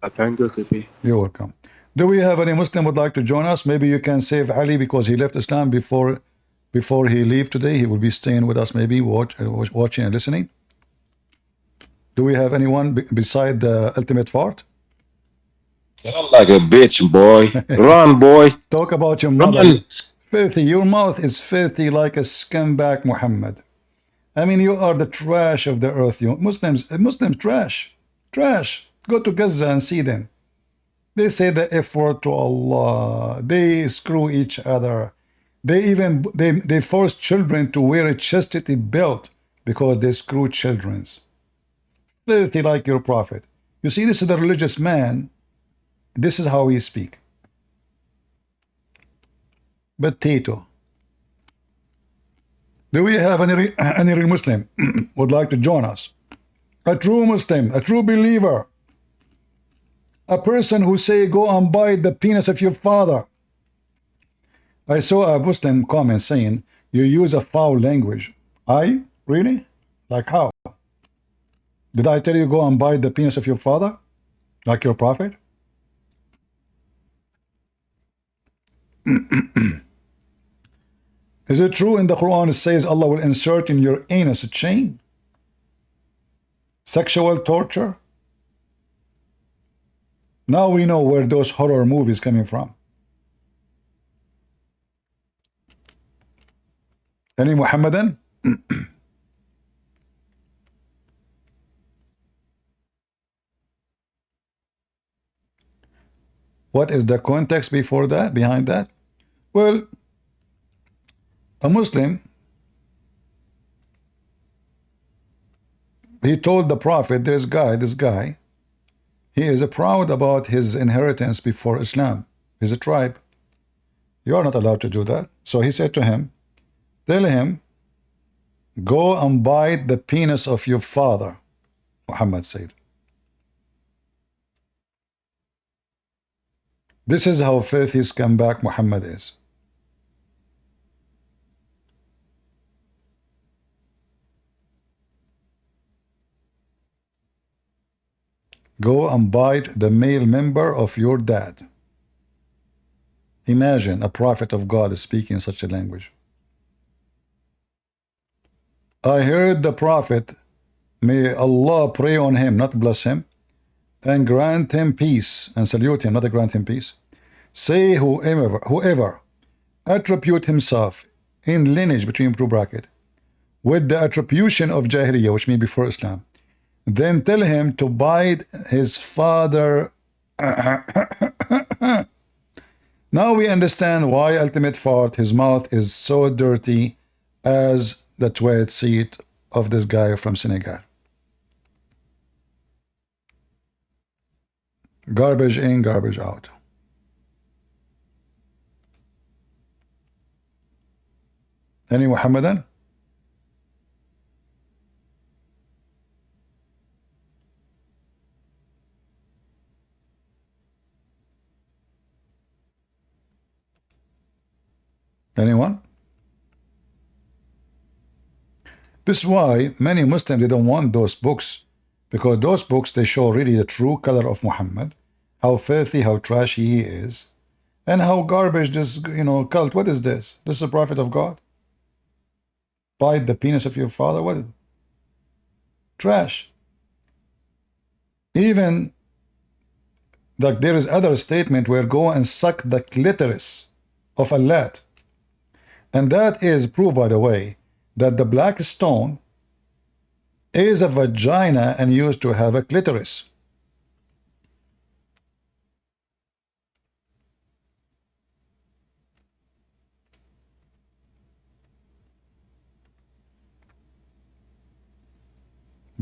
Thank you, CP. You're welcome. Do we have any Muslim would like to join us? Maybe you can save Ali because he left Islam before he leave today. He will be staying with us, maybe watching and listening. Do we have anyone beside the ultimate fart? Sound like a bitch, boy. Run, boy. Talk about your mother. Filthy. Your mouth is filthy like a scumbag, Muhammad. I mean, you are the trash of the earth. You Muslims trash. Trash. Go to Gaza and see them. They say the F word to Allah. They screw each other. They force children to wear a chastity belt because they screw children's. Filthy like your prophet. You see, this is the religious man. This is how he speak. Potato. Do we have any real Muslim would like to join us? A true Muslim, a true believer. A person who say, go and bite the penis of your father. I saw a Muslim comment saying, you use a foul language. I? Really? Like how? Did I tell you go and bite the penis of your father? Like your prophet? Is it true in the Quran it says Allah will insert in your anus a chain? Sexual torture? Now we know where those horror movies coming from. Any Muhammadan? What is the context before that, behind that? Well, a Muslim, he told the Prophet, this guy, he is proud about his inheritance before Islam. He's a tribe. You are not allowed to do that. So he said to him, tell him, go and bite the penis of your father, Muhammad said. This is how filthy scumbag Muhammad is. Go and bite the male member of your dad. Imagine a prophet of God is speaking such a language. I heard the prophet, may Allah pray on him, not bless him, and grant him peace, and salute him, not grant him peace. Say whoever attribute himself in lineage between two brackets with the attribution of Jahiliyyah, which means before Islam, then tell him to bite his father. Now we understand why ultimate fart, his mouth is so dirty as the toilet seat of this guy from Senegal. Garbage in, garbage out. Any Muhammadan? Anyone? This is why many Muslims, they don't want those books, because those books, they show really the true color of Muhammad, how filthy, how trashy he is, and how garbage this, cult. What is this? This is a prophet of God? Bite the penis of your father? What? Trash. Even like there is other statement where go and suck the clitoris of a lad. And that is proof, by the way, that the black stone is a vagina and used to have a clitoris.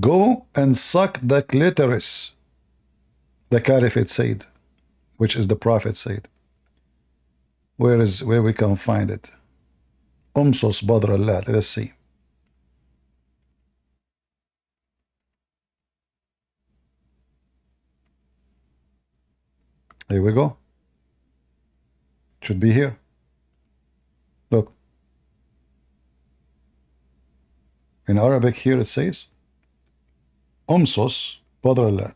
Go and suck the clitoris, the Caliphate said, which is the Prophet said. Where we can find it? Umsus Badr Allah. Let's see. Here we go. Should be here. Look. In Arabic here it says Umsus Badr Allah.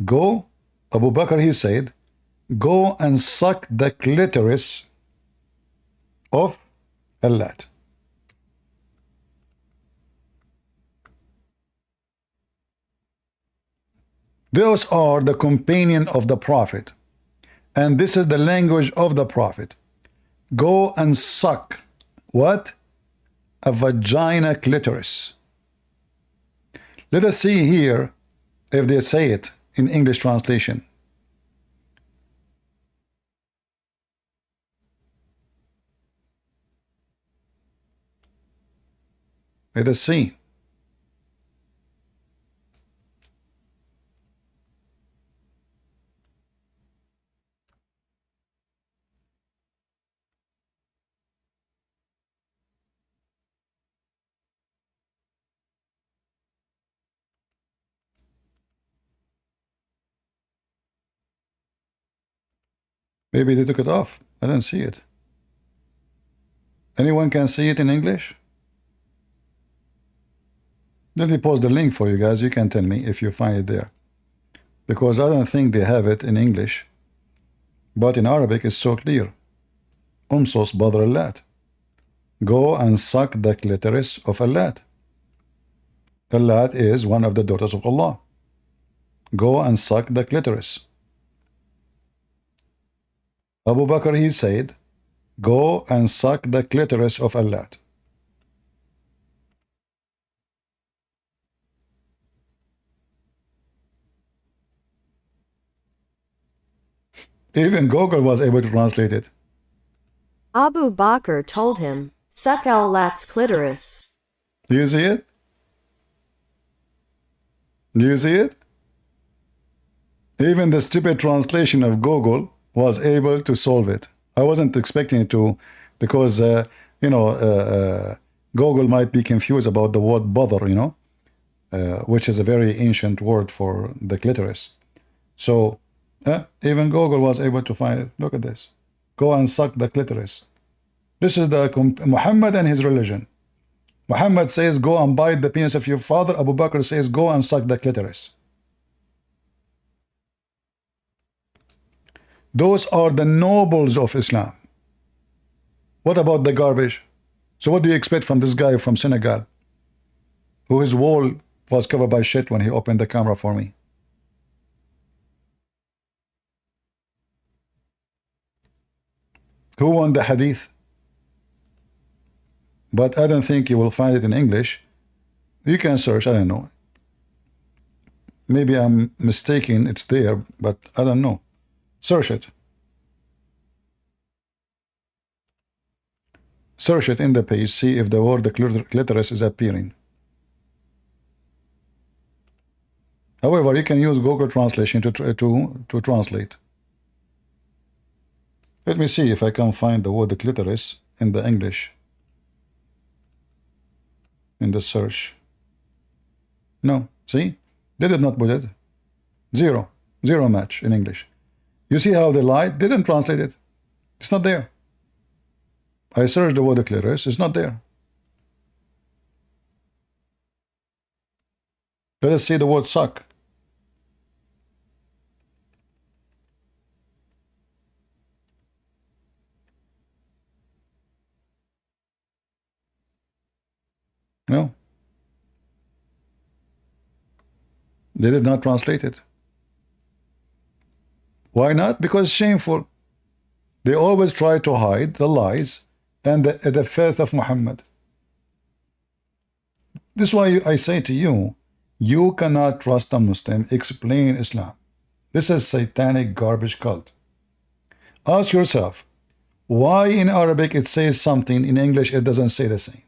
Go, Abu Bakr, he said, go and suck the clitoris of a lad. Those are the companion of the Prophet. And this is the language of the Prophet. Go and suck what? A vagina clitoris. Let us see here if they say it in English translation. Let us see. Maybe they took it off. I didn't see it. Anyone can see it in English? Let me post the link for you guys. You can tell me if you find it there. Because I don't think they have it in English. But in Arabic it's so clear. Umsus Badr al-Lat. Go and suck the clitoris of al-Lat. Al-Lat is one of the daughters of Allah. Go and suck the clitoris. Abu Bakr, he said, go and suck the clitoris of al-Lat. Even Google was able to translate it. Abu Bakr told him, suck al-Lat's clitoris. Do you see it? Do you see it? Even the stupid translation of Google was able to solve it. I wasn't expecting it to, because, Google might be confused about the word bother, which is a very ancient word for the clitoris. So, even Google was able to find it. Look at this. Go and suck the clitoris. This is the Muhammad and his religion. Muhammad says, go and bite the penis of your father. Abu Bakr says, go and suck the clitoris. Those are the nobles of Islam. What about the garbage? So what do you expect from this guy from Senegal, who his wall was covered by shit when he opened the camera for me? Who won the hadith? But I don't think you will find it in English. You can search, I don't know. Maybe I'm mistaken, it's there, but I don't know. Search it. Search it in the page, see if the word the clitoris is appearing. However, you can use Google Translation to translate. Let me see if I can find the word the clitoris in the English. In the search. No, see? They did not put it. Zero match in English. You see how they lied? They didn't translate it. It's not there. I searched the word the clitoris, it's not there. Let us see the word suck. No. They did not translate it. Why not? Because it's shameful. They always try to hide the lies and the faith of Muhammad. This is why I say to you, you cannot trust a Muslim explain Islam. This is satanic garbage cult. Ask yourself, why in Arabic it says something, in English it doesn't say the same?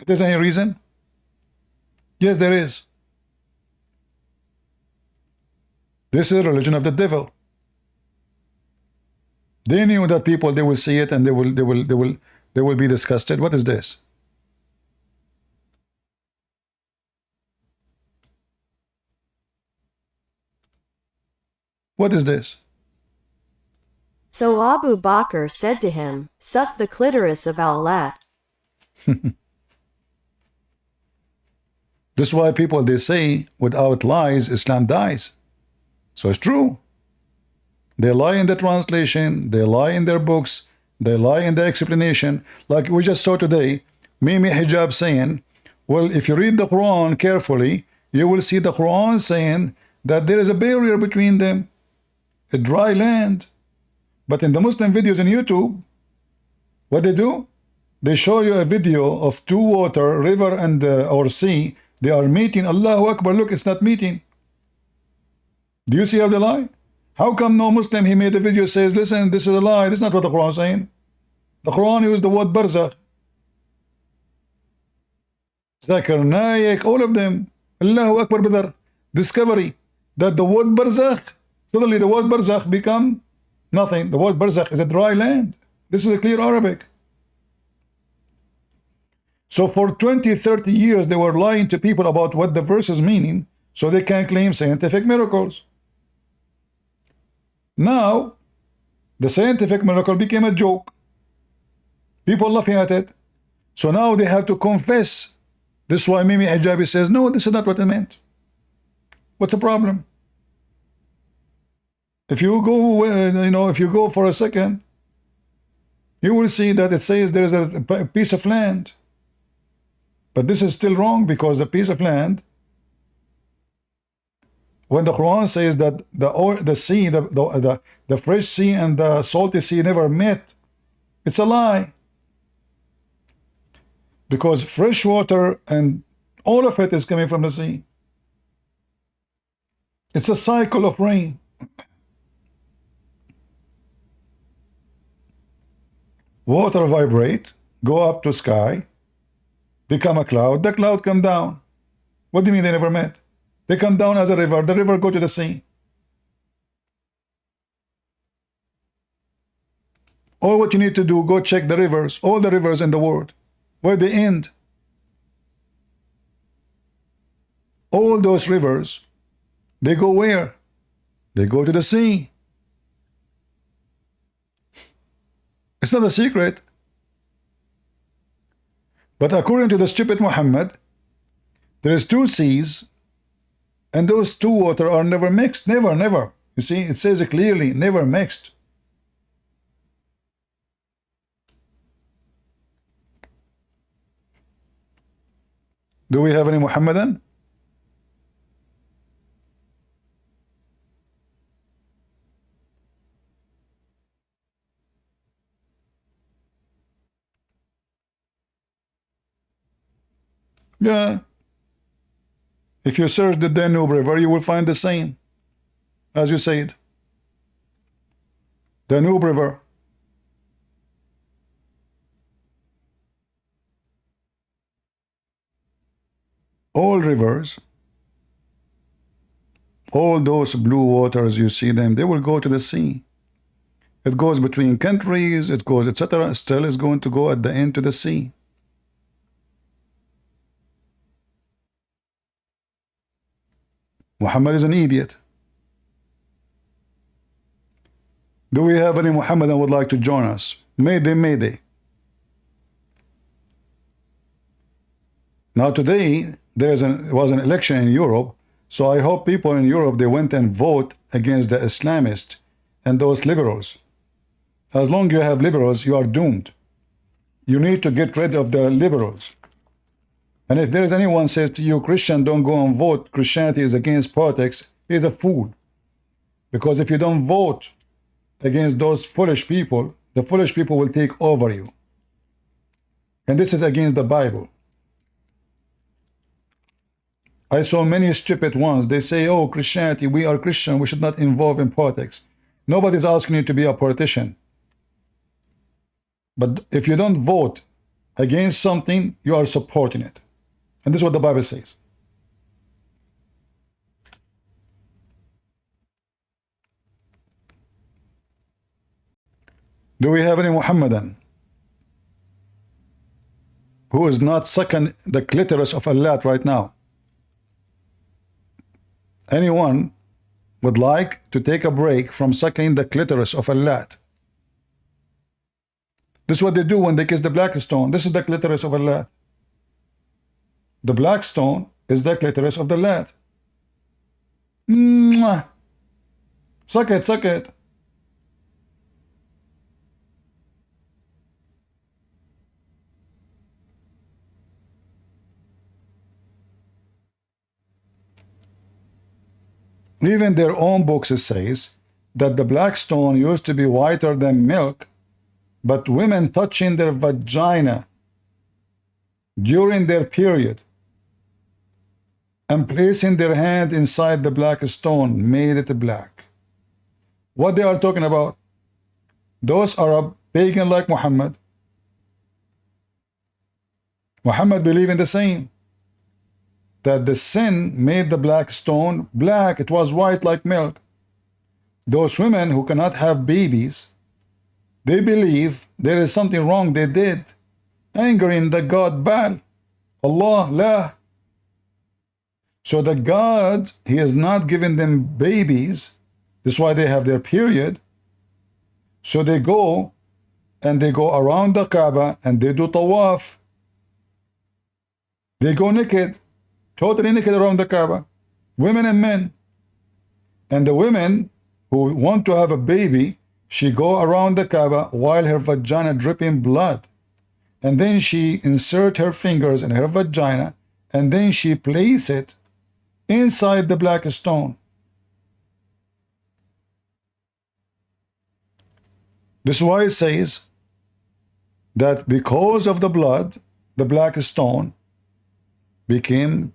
Is there any reason? Yes, there is. This is the religion of the devil. They knew that people, they will see it and they will be disgusted. What is this? What is this? So Abu Bakr said to him, suck the clitoris of Al-Lat. This is why people, they say, without lies, Islam dies. So it's true. They lie in the translation, they lie in their books, they lie in the explanation. Like we just saw today, Mimi Hijab saying, well, if you read the Quran carefully, you will see the Quran saying that there is a barrier between them, a dry land. But in the Muslim videos on YouTube, what they do? They show you a video of two water, river and or sea. They are meeting. Allahu Akbar, look, it's not meeting. Do you see how they lie? How come no Muslim, he made a video, says, listen, this is a lie. This is not what the Quran is saying. The Quran used the word barzakh. Zakir Naik, all of them. Allahu Akbar, brother. Discovery that the word barzakh, suddenly the word barzakh become nothing. The word barzakh is a dry land. This is a clear Arabic. So for 20, 30 years, they were lying to people about what the verse is meaning, so they can claim scientific miracles. Now, the scientific miracle became a joke. People laughing at it. So now they have to confess. This is why Mimi Hijabi says, no, this is not what it meant. What's the problem? If you go, if you go for a second, you will see that it says there is a piece of land. But this is still wrong, because the piece of land, when the Quran says that the sea, the fresh sea and the salty sea never met, it's a lie. Because fresh water and all of it is coming from the sea. It's a cycle of rain. Water vibrate, go up to sky, become a cloud, the cloud come down. What do you mean they never met? They come down as a river, the river go to the sea. All what you need to do, go check the rivers, all the rivers in the world, where they end. All those rivers, they go where? They go to the sea. It's not a secret. But according to the stupid Muhammad, there is two seas, and those two water are never mixed. Never, never. You see, it says it clearly, never mixed. Do we have any Muhammadan? Yeah. If you search the Danube River, you will find the same, as you said. Danube River. All rivers, all those blue waters, you see them, they will go to the sea. It goes between countries, it goes, etc. Still is going to go at the end to the sea. Muhammad is an idiot. Do we have any Muhammadan would like to join us? Mayday, mayday. Now today, was an election in Europe, so I hope people in Europe, they went and vote against the Islamists and those liberals. As long as you have liberals, you are doomed. You need to get rid of the liberals. And if there is anyone says to you, Christian, don't go and vote, Christianity is against politics, he's a fool. Because if you don't vote against those foolish people, the foolish people will take over you. And this is against the Bible. I saw many stupid ones. They say, oh, Christianity, we are Christian, we should not involve in politics. Nobody's asking you to be a politician. But if you don't vote against something, you are supporting it. And this is what the Bible says. Do we have any Muhammadan who is not sucking the clitoris of Allah right now? Anyone would like to take a break from sucking the clitoris of Allah? This is what they do when they kiss the black stone. This is the clitoris of Allah. The black stone is the clitoris of the lad. Mwah. Suck it, suck it. Even their own books says that the black stone used to be whiter than milk, but women touching their vagina during their period and placing their hand inside the black stone made it black. What they are talking about? Those are a pagan like Muhammad. Muhammad believed in the same, that the sin made the black stone black. It was white like milk. Those women who cannot have babies, they believe there is something wrong they did, angering the God Baal, Allah, La. So the God, he has not given them babies. This is why they have their period. So they go and they go around the Kaaba and they do tawaf. They go naked, totally naked around the Kaaba, women and men. And the women who want to have a baby, she go around the Kaaba while her vagina dripping blood. And then she insert her fingers in her vagina and then she place it inside the black stone. This is why it says that because of the blood, the black stone became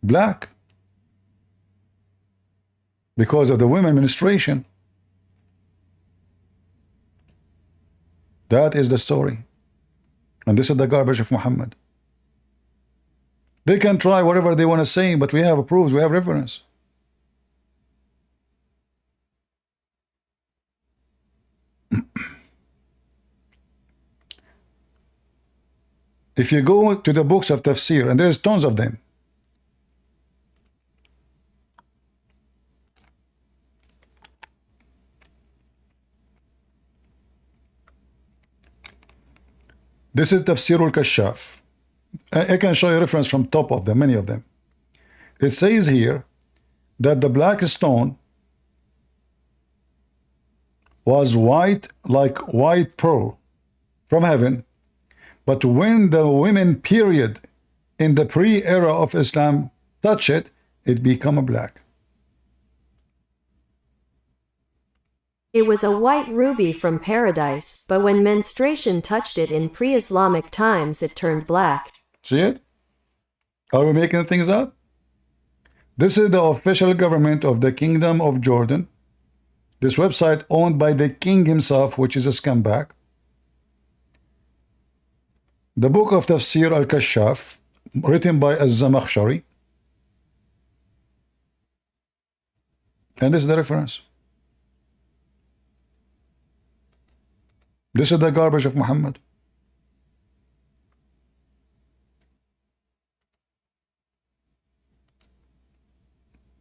black. Because of the women menstruation. That is the story. And this is the garbage of Muhammad. They can try whatever they want to say, but we have proofs, we have reference. If you go to the books of tafsir, and there's tons of them, this is Tafsir al-Kashaf. I can show you reference from top of them, many of them. It says here that the black stone was white like white pearl from heaven, but when the women period in the pre-era of Islam touch it, it become a black. It was a white ruby from paradise, but when menstruation touched it in pre-Islamic times, it turned black. See it? Are we making things up? This is the official government of the Kingdom of Jordan. This website owned by the king himself, which is a scumbag. The book of Tafsir al-Kashaf, written by Az-Zamakhshari. And this is the reference. This is the garbage of Muhammad.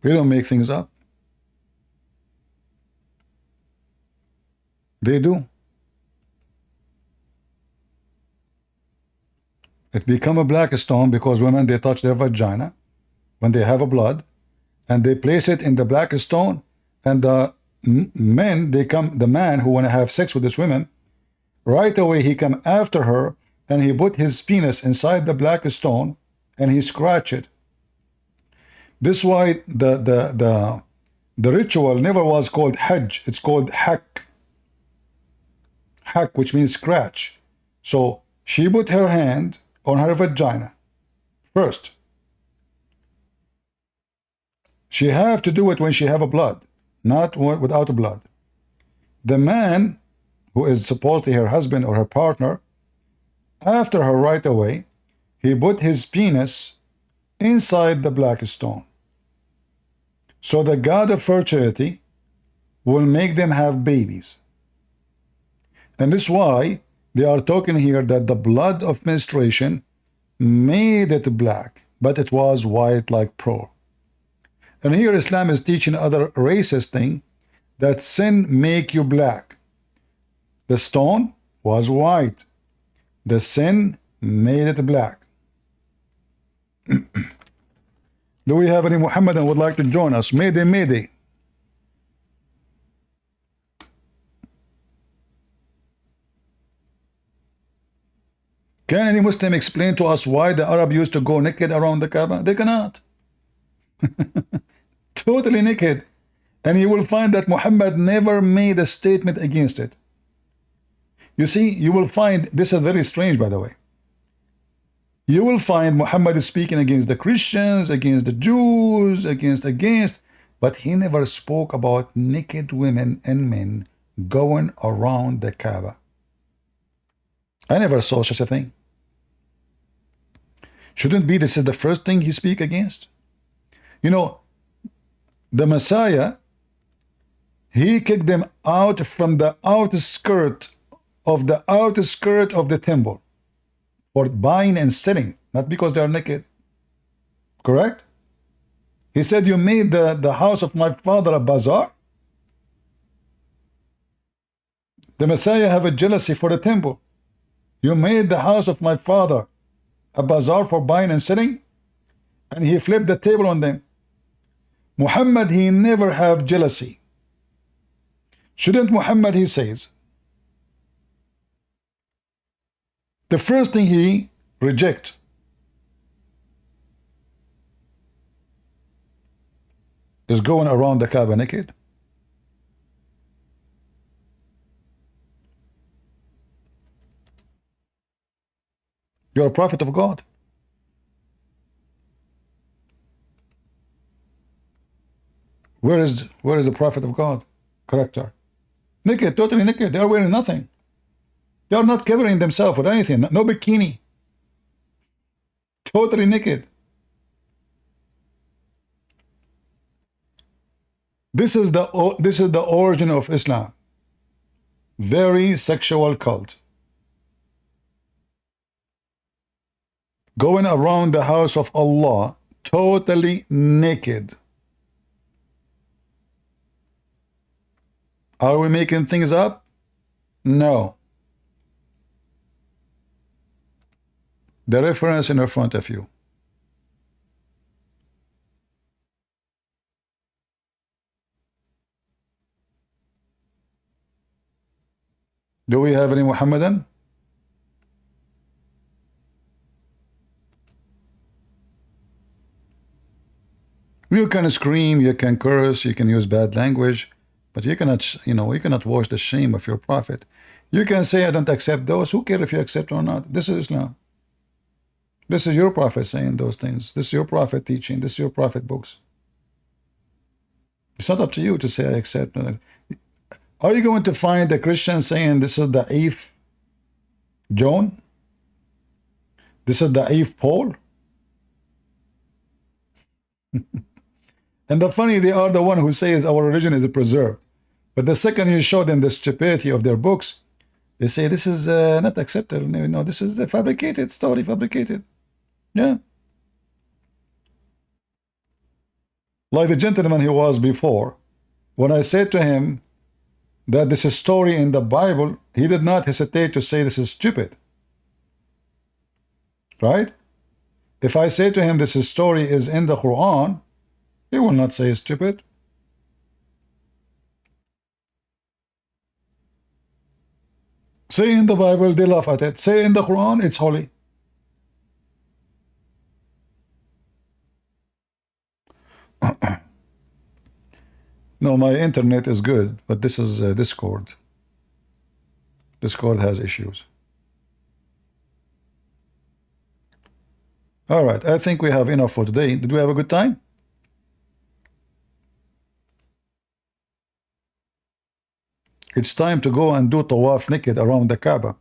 We don't make things up. They do. It become a black stone because women, they touch their vagina when they have a blood, and they place it in the black stone, and the men, they come, the man who want to have sex with this woman, right away he come after her and he put his penis inside the black stone and he scratched it. This is why the ritual never was called Hajj, it's called Hak. Hak, which means scratch. So she put her hand on her vagina first. She have to do it when she have a blood, not without a blood. The man, who is supposedly her husband or her partner, after her right away, he put his penis inside the black stone. So the god of fertility will make them have babies. And this is why they are talking here that the blood of menstruation made it black, but it was white like pearl. And here Islam is teaching other racist thing, that sin make you black. The stone was white. The sin made it black. Do we have any Muhammadan would like to join us? Mayday, mayday. Can any Muslim explain to us why the Arab used to go naked around the Kaaba? They cannot. Totally naked. And you will find that Muhammad never made a statement against it. You see, you will find, this is very strange by the way, you will find Muhammad is speaking against the Christians, against the Jews, against, but he never spoke about naked women and men going around the Kaaba. I never saw such a thing. Shouldn't be this is the first thing he speak against? You know, the Messiah, he kicked them out from the outer skirt of the temple for buying and selling, not because they are naked. Correct? He said, you made the house of my father a bazaar. The Messiah have a jealousy for the temple. You made the house of my father a bazaar for buying and selling, and he flipped the table on them. Muhammad, he never have jealousy. Shouldn't Muhammad, he says, the first thing he reject is going around the Kaaba naked? You're a prophet of God. Where is the prophet of God character? Naked, totally naked. They are wearing nothing. They are not covering themselves with anything. No bikini. Totally naked. This is the origin of Islam. Very sexual cult. Going around the house of Allah totally naked. Are we making things up? No. The reference in front of you. Do we have any Muhammadan? You can scream, you can curse, you can use bad language, but you cannot, you cannot wash the shame of your prophet. You can say, I don't accept those. Who cares if you accept or not? This is Islam. This is your prophet saying those things. This is your prophet teaching. This is your prophet books. It's not up to you to say I accept. Are you going to find the Christians saying this is the eighth John? This is the eighth Paul? And the funny, they are the one who says our religion is preserved. But the second you show them the stupidity of their books, they say this is not accepted. No, this is a fabricated story, fabricated. Yeah. Like the gentleman he was before, when I said to him that this is story in the Bible, he did not hesitate to say this is stupid. Right? If I say to him this is story is in the Quran, he will not say stupid. Say in the Bible, they laugh at it. Say in the Quran, it's holy. No, my internet is good, but this is Discord. Discord has issues. All right, I think we have enough for today. Did we have a good time? It's time to go and do tawaf naked around the Kaaba.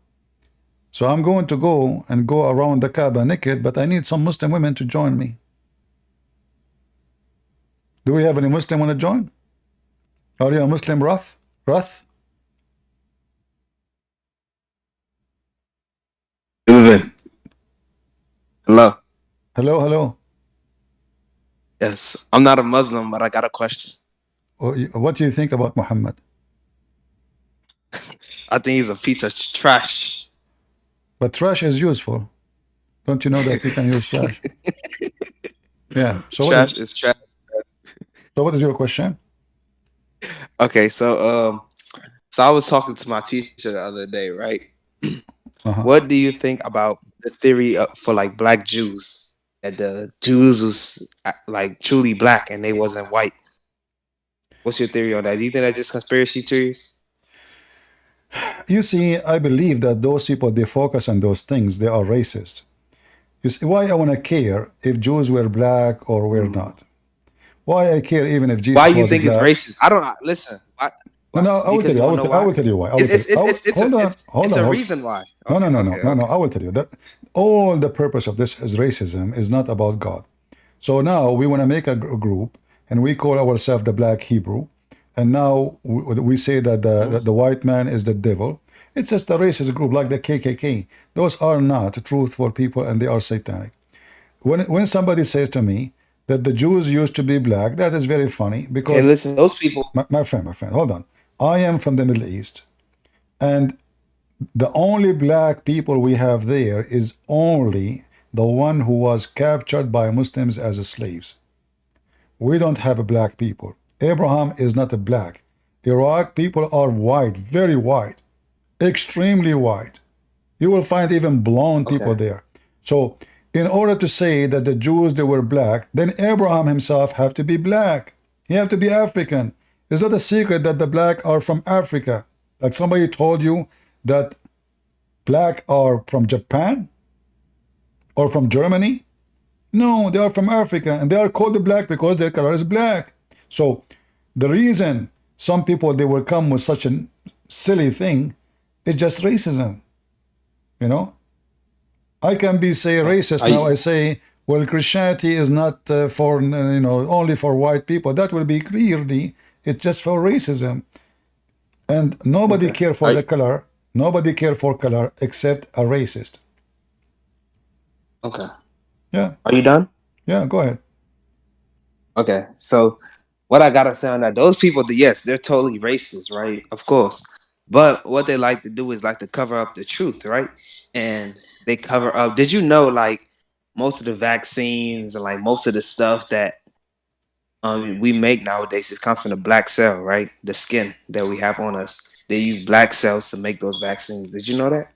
So I'm going to go and go around the Kaaba naked, but I need some Muslim women to join me. Do we have any Muslim want to join? Are you a Muslim, Rath? Hello. Hello. Yes, I'm not a Muslim, but I got a question. What do you think about Muhammad? I think he's a piece of trash. But trash is useful. Don't you know that you can use trash? Yeah. So trash is trash. So what is your question? Okay, so I was talking to my teacher the other day, right? What do you think about the theory for like black Jews, that the Jews was like truly black and they wasn't white? What's your theory on that? Do you think that's just conspiracy theories? You see, I believe that those people, they focus on those things, they are racist. You see, why I want to care if Jews were black or were not? Why I care even if Jesus was black? Why you think it's racist? I don't listen. No, I will tell you. I will tell you why. It's a reason why. No. I will tell you that all the purpose of this is racism is not about God. So now we want to make a group and we call ourselves the Black Hebrew, and now we say that the white man is the devil. It's just a racist group like the KKK. Those are not truthful people and they are satanic. When somebody says to me that the Jews used to be black, that is very funny because okay, listen, those people. My friend, hold on. I am from the Middle East, and the only black people we have there is only the one who was captured by Muslims as slaves. We don't have black people. Abraham is not a black. Iraq people are white, very white, extremely white. You will find even blonde people there. So in order to say that the Jews, they were black, then Abraham himself have to be black. He have to be African. It's not a secret that the black are from Africa. Like somebody told you that black are from Japan or from Germany. No, they are from Africa, and they are called black because their color is black. So the reason some people, they will come with such a silly thing is just racism. You know, I can be say racist now. I say, well, Christianity is not for only for white people. That will be clearly it's just for racism, and nobody care for the color. Nobody care for color except a racist. Okay. Yeah. Are you done? Yeah. Go ahead. Okay. So what I gotta say on that, those people, yes, they're totally racist, right? Of course. But what they like to do is like to cover up the truth, right? And they cover up. Did you know, like, most of the vaccines and like most of the stuff that we make nowadays is comes from the black cell, right? The skin that we have on us. They use black cells to make those vaccines. Did you know that?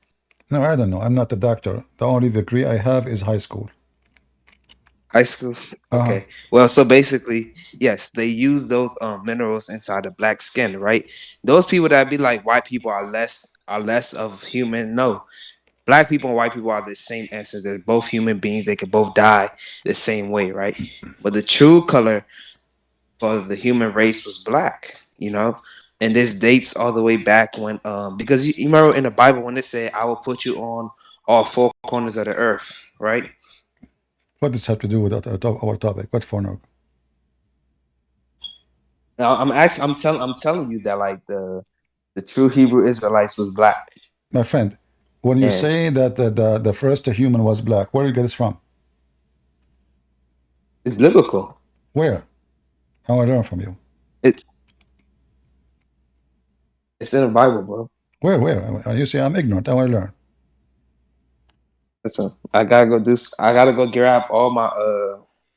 No, I don't know. I'm not a doctor. The only degree I have is high school. High school? Okay. Well, so basically, yes, they use those minerals inside the black skin, right? Those people that be like white people are less of human. No. Black people and white people are the same essence. They're both human beings. They could both die the same way, right? But the true color for the human race was black, and this dates all the way back when because you remember in the Bible when it said, I will put you on all four corners of the earth, right? What does this have to do with our topic? What for now? Now I'm telling you that like the true Hebrew Israelites was black. My friend, when you say that the first human was black, where do you get this from? It's biblical. Where? I want to learn from you. It's in the Bible, bro. Where? You say I'm ignorant. I want to learn. Listen, I gotta go grab all my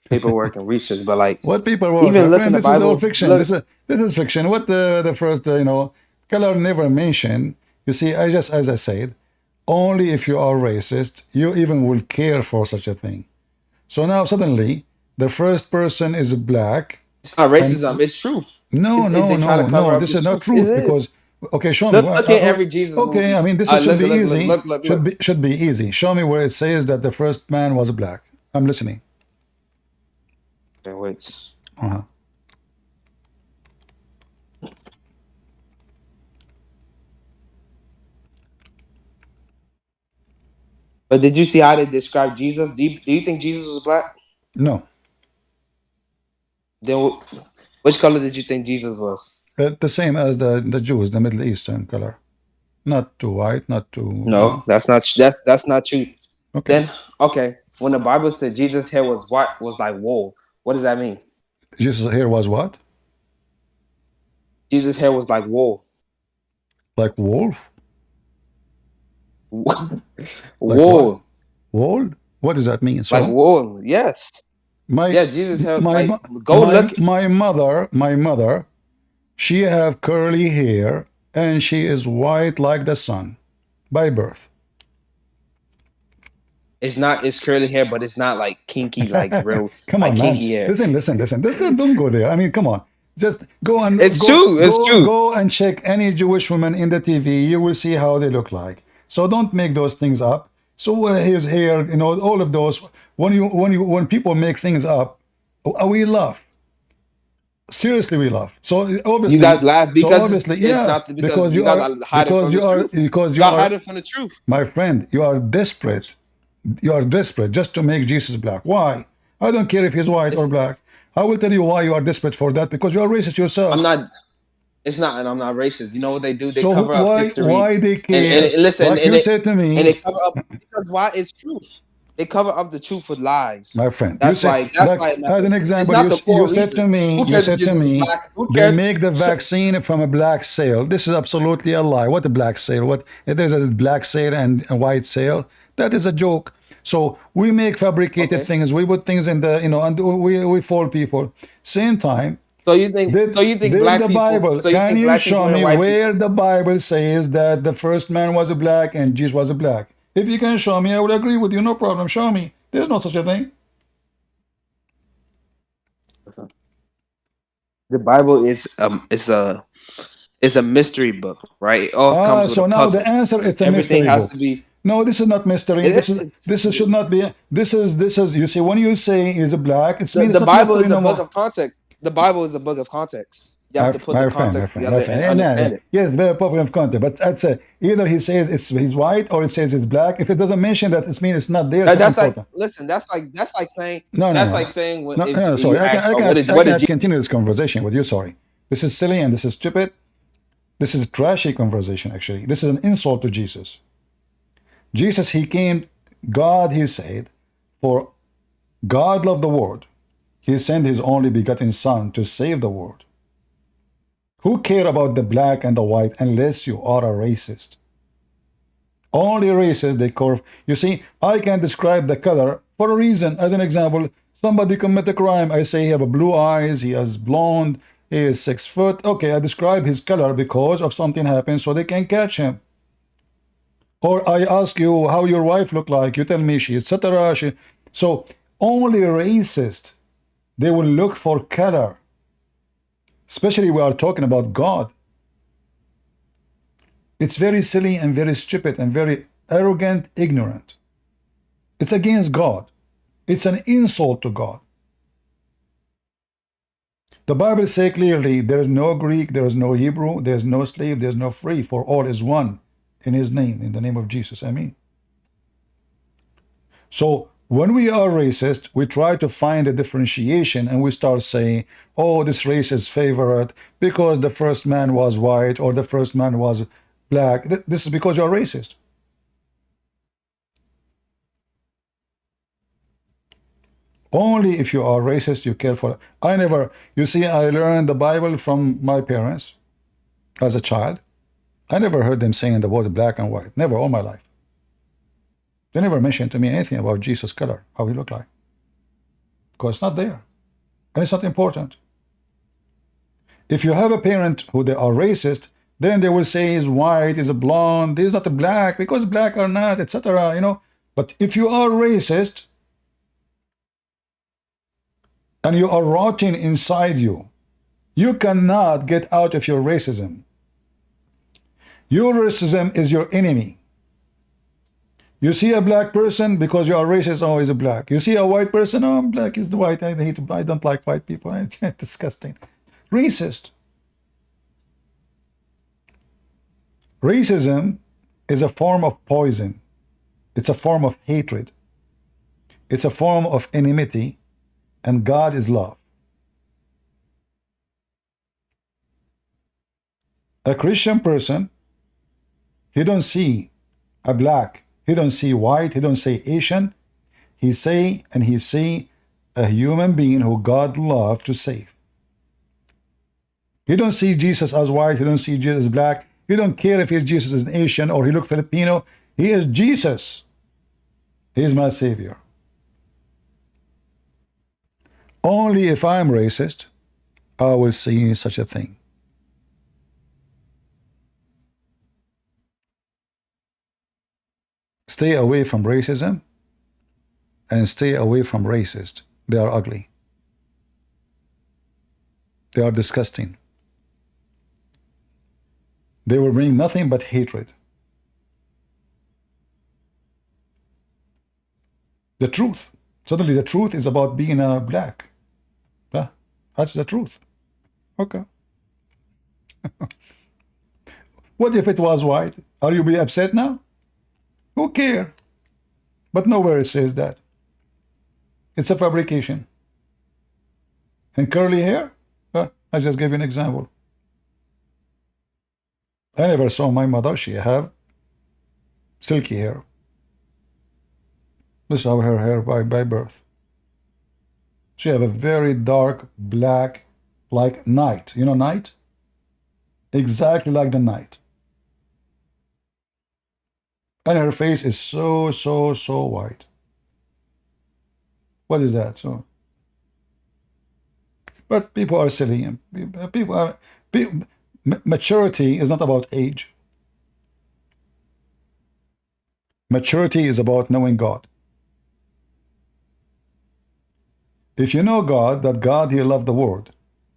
paperwork and research. But like, what paperwork? Even look in the Bible. This is all fiction. This is fiction. What the first color never mentioned. You see, as I said, only if you are racist, you even will care for such a thing. So now suddenly, the first person is black. It's not racism. It's truth. No, this is not truth because, okay, show me. Look at every Jesus okay, movie. I mean, this should be easy. Should be easy. Show me where it says that the first man was black. I'm listening. Okay, wait. But did you see how they describe Jesus? Do you think Jesus was black? No. Then which color did you think Jesus was? The same as the Jews, the Middle Eastern color. Not too white, not too... No, that's not true. Okay. Then, okay, when the Bible said Jesus' hair was white, was like wool, what does that mean? Jesus' hair was what? Jesus' hair was like wool. Like wolf? Wool. Like wool? What does that mean? So, like wool, yes. Jesus' hair was my mother, she have curly hair and she is white like the sun by birth. It's curly hair, but it's not like kinky, like real come on, kinky man. hair. Listen. Don't go there. I mean, come on. Just go and It's true. Go and check any Jewish woman in the TV. You will see how they look like. So don't make those things up. So his hair, all of those. When people make things up, we laugh. Seriously, we laugh. So obviously, you guys laugh because it's not because you guys are hiding from the truth. Because you are hiding from the truth. My friend, you are desperate. You are desperate just to make Jesus black. Why? I don't care if he's white or black. I will tell you why you are desperate for that, because you are racist yourself. I'm not. It's not, and I'm not racist. You know what they do? They so cover up history. Why they care? And listen, like you said to me, and they cover up because why? It's truth. They cover up the truth with lies. My friend, that's why. As an example, you said to me, they make the vaccine from a black cell. This is absolutely a lie. What a black cell? What? There's a black cell and a white cell. That is a joke. So we make fabricated things. We put things in the, and we fool people. Same time. So you think black the Bible? People? So can you show me where people? The Bible says that the first man was a black and Jesus was a black? If you can show me, I would agree with you. No problem. Show me. There's no such a thing. The Bible is a mystery book, right? It all comes so with a now puzzle. the answer it's a Everything mystery has book. to be. No, this is not mystery. This should not be. This is. You see, when you say is a black, it's the Bible is the book of context. The Bible is the book of context. You have to put the context together and understand it. Yes, very popular context. But that's either he says he's white or it says it's black. If it doesn't mention that, it means it's not there. That's like saying sorry. I cannot continue this conversation with you. Sorry, this is silly and this is stupid. This is a trashy conversation. Actually, this is an insult to Jesus. Jesus, he came. God, he said, for God loved the world. He sent his only begotten Son to save the world. Who care about the black and the white unless you are a racist? Only racists, they curve. You see, I can describe the color for a reason. As an example, somebody commit a crime. I say he have blue eyes, he has blonde, he is 6 foot. Okay, I describe his color because of something happened so they can catch him. Or I ask you how your wife look like. You tell me she, etc. So only racist, they will look for color. Especially we are talking about God. It's very silly and very stupid and very arrogant, ignorant. It's against God. It's an insult to God. The Bible says clearly there is no Greek, there is no Hebrew, there is no slave, there is no free, for all is one in his name, in the name of Jesus. Amen. So when we are racist, we try to find a differentiation and we start saying, oh, this race is favored because the first man was white or the first man was black. This is because you're racist. Only if you are racist, you care for it. You see, I learned the Bible from my parents as a child. I never heard them saying the word black and white. Never, all my life. They never mentioned to me anything about Jesus' color, how he looked like. Because it's not there. And it's not important. If you have a parent who they are racist, Then they will say he's white, he's a blonde, he's not a black, because black or not, etc. You know. But if you are racist and you are rotting inside you, you cannot get out of your racism. Your racism is your enemy. You see a black person because you are racist, oh, he's a black. You see a white person, oh, I'm black, he's the white. I don't like white people. It's disgusting. Racist. Racism is a form of poison. It's a form of hatred. It's a form of enmity, and God is love. A Christian person, he don't see a black, he don't see white, he don't see Asian. He see a human being who God loved to save. He don't see Jesus as white, he don't see Jesus as black. He don't care if Jesus is an Asian or he looks Filipino. He is Jesus. He is my Savior. Only if I'm racist, I will see such a thing. Stay away from racism and stay away from racist. They are ugly. They are disgusting. They will bring nothing but hatred. The truth. Suddenly the truth is about being a black. Yeah, that's the truth. Okay. What if it was white? Are you be upset now? Who cares? But nowhere it says that. It's a fabrication. And curly hair? I just gave you an example. I never saw my mother. She have silky hair. This is how her hair by birth. She have a very dark black, like night. You know night? Exactly like the night. And her face is so white. What is that? So, but people are silly. Maturity is not about age. Maturity is about knowing God. If you know God, that God, He loved the world.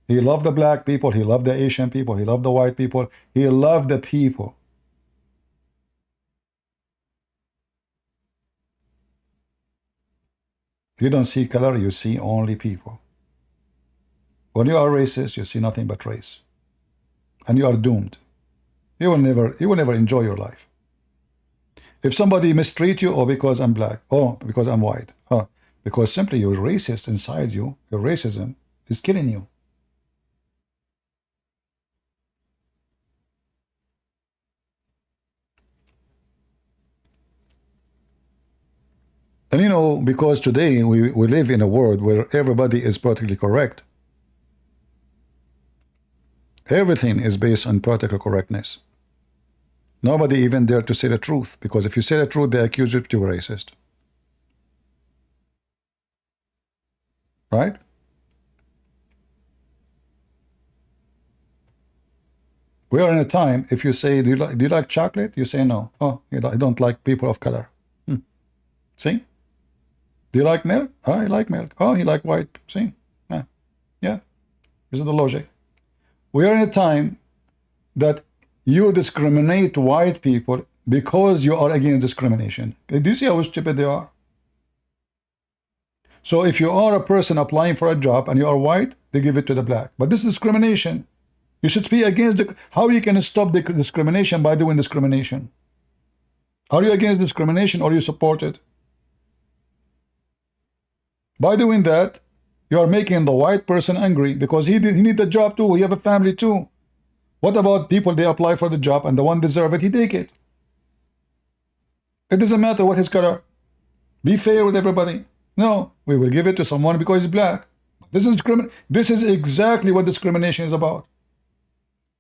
He loved the black people, He loved the Asian people, He loved the white people, He loved the people. You don't see color, you see only people. When you are racist, you see nothing but race. And you are doomed. You will never enjoy your life. If somebody mistreat you, oh, because I'm black, oh, because I'm white, oh, because simply you're racist inside you, your racism is killing you. And you know, because today we live in a world where everybody is politically correct. Everything is based on political correctness. Nobody even dare to say the truth, because if you say the truth, they accuse you to be racist. Right? We are in a time, if you say, do you like chocolate? You say no. Oh, I don't like people of color. See? Do you like milk? Oh, I like milk. Oh, you like white. See? Yeah. This is the logic. We are in a time that you discriminate white people because you are against discrimination. Do you see how stupid they are? So if you are a person applying for a job and you are white, they give it to the black. But this is discrimination. You should be against how you can stop the discrimination by doing discrimination? Are you against discrimination or you support it? By doing that, you are making the white person angry because he need the job too. He have a family too. What about people, they apply for the job and the one deserve it, he take it. It doesn't matter what his color. Be fair with everybody. No, we will give it to someone because he's black. This is exactly what discrimination is about.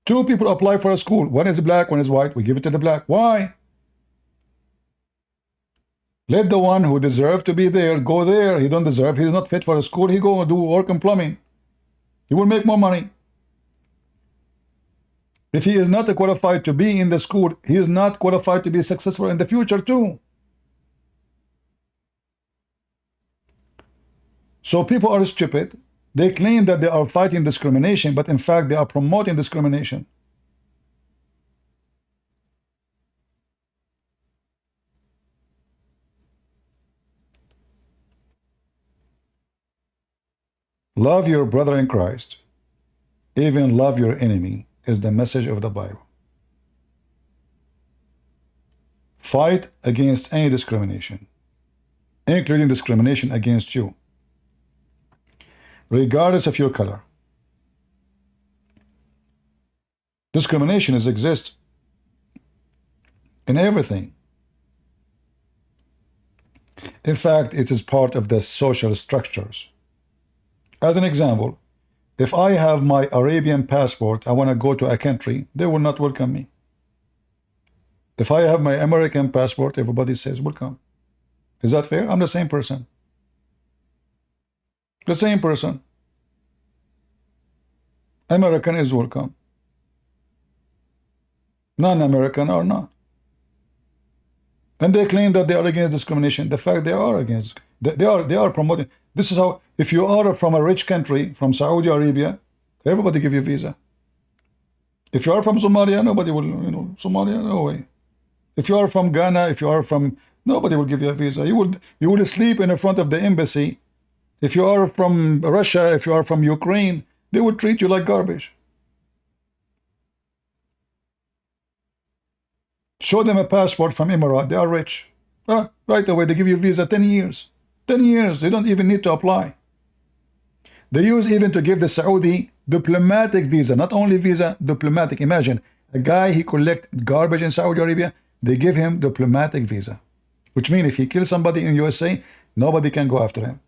Two people apply for a school. One is black, one is white. We give it to the black. Why? Let the one who deserves to be there go there. He don't deserve. He's not fit for a school. He go and do work in plumbing. He will make more money. If he is not qualified to be in the school, he is not qualified to be successful in the future too. So people are stupid. They claim that they are fighting discrimination, but in fact they are promoting discrimination. Love your brother in Christ, even love your enemy, is the message of the Bible. Fight against any discrimination, including discrimination against you, regardless of your color. Discrimination exists in everything. In fact, it is part of the social structures. As an example, if I have my Arabian passport, I want to go to a country, they will not welcome me. If I have my American passport, everybody says welcome. Is that fair? I'm the same person. The same person. American is welcome. Non-American are not. And they claim that they are against discrimination. The fact they are against, they are promoting. This is how, if you are from a rich country, from Saudi Arabia, everybody give you a visa. If you are from Somalia, nobody will, Somalia, no way. If you are from Ghana, if you are from, nobody will give you a visa. You will sleep in front of the embassy. If you are from Russia, if you are from Ukraine, they will treat you like garbage. Show them a passport from Emirates, they are rich. Right away, they give you a visa 10 years. 10 years, you don't even need to apply. They use even to give the Saudi diplomatic visa, not only visa, diplomatic. Imagine, a guy, he collect garbage in Saudi Arabia, they give him diplomatic visa. Which means if he kills somebody in USA, nobody can go after him.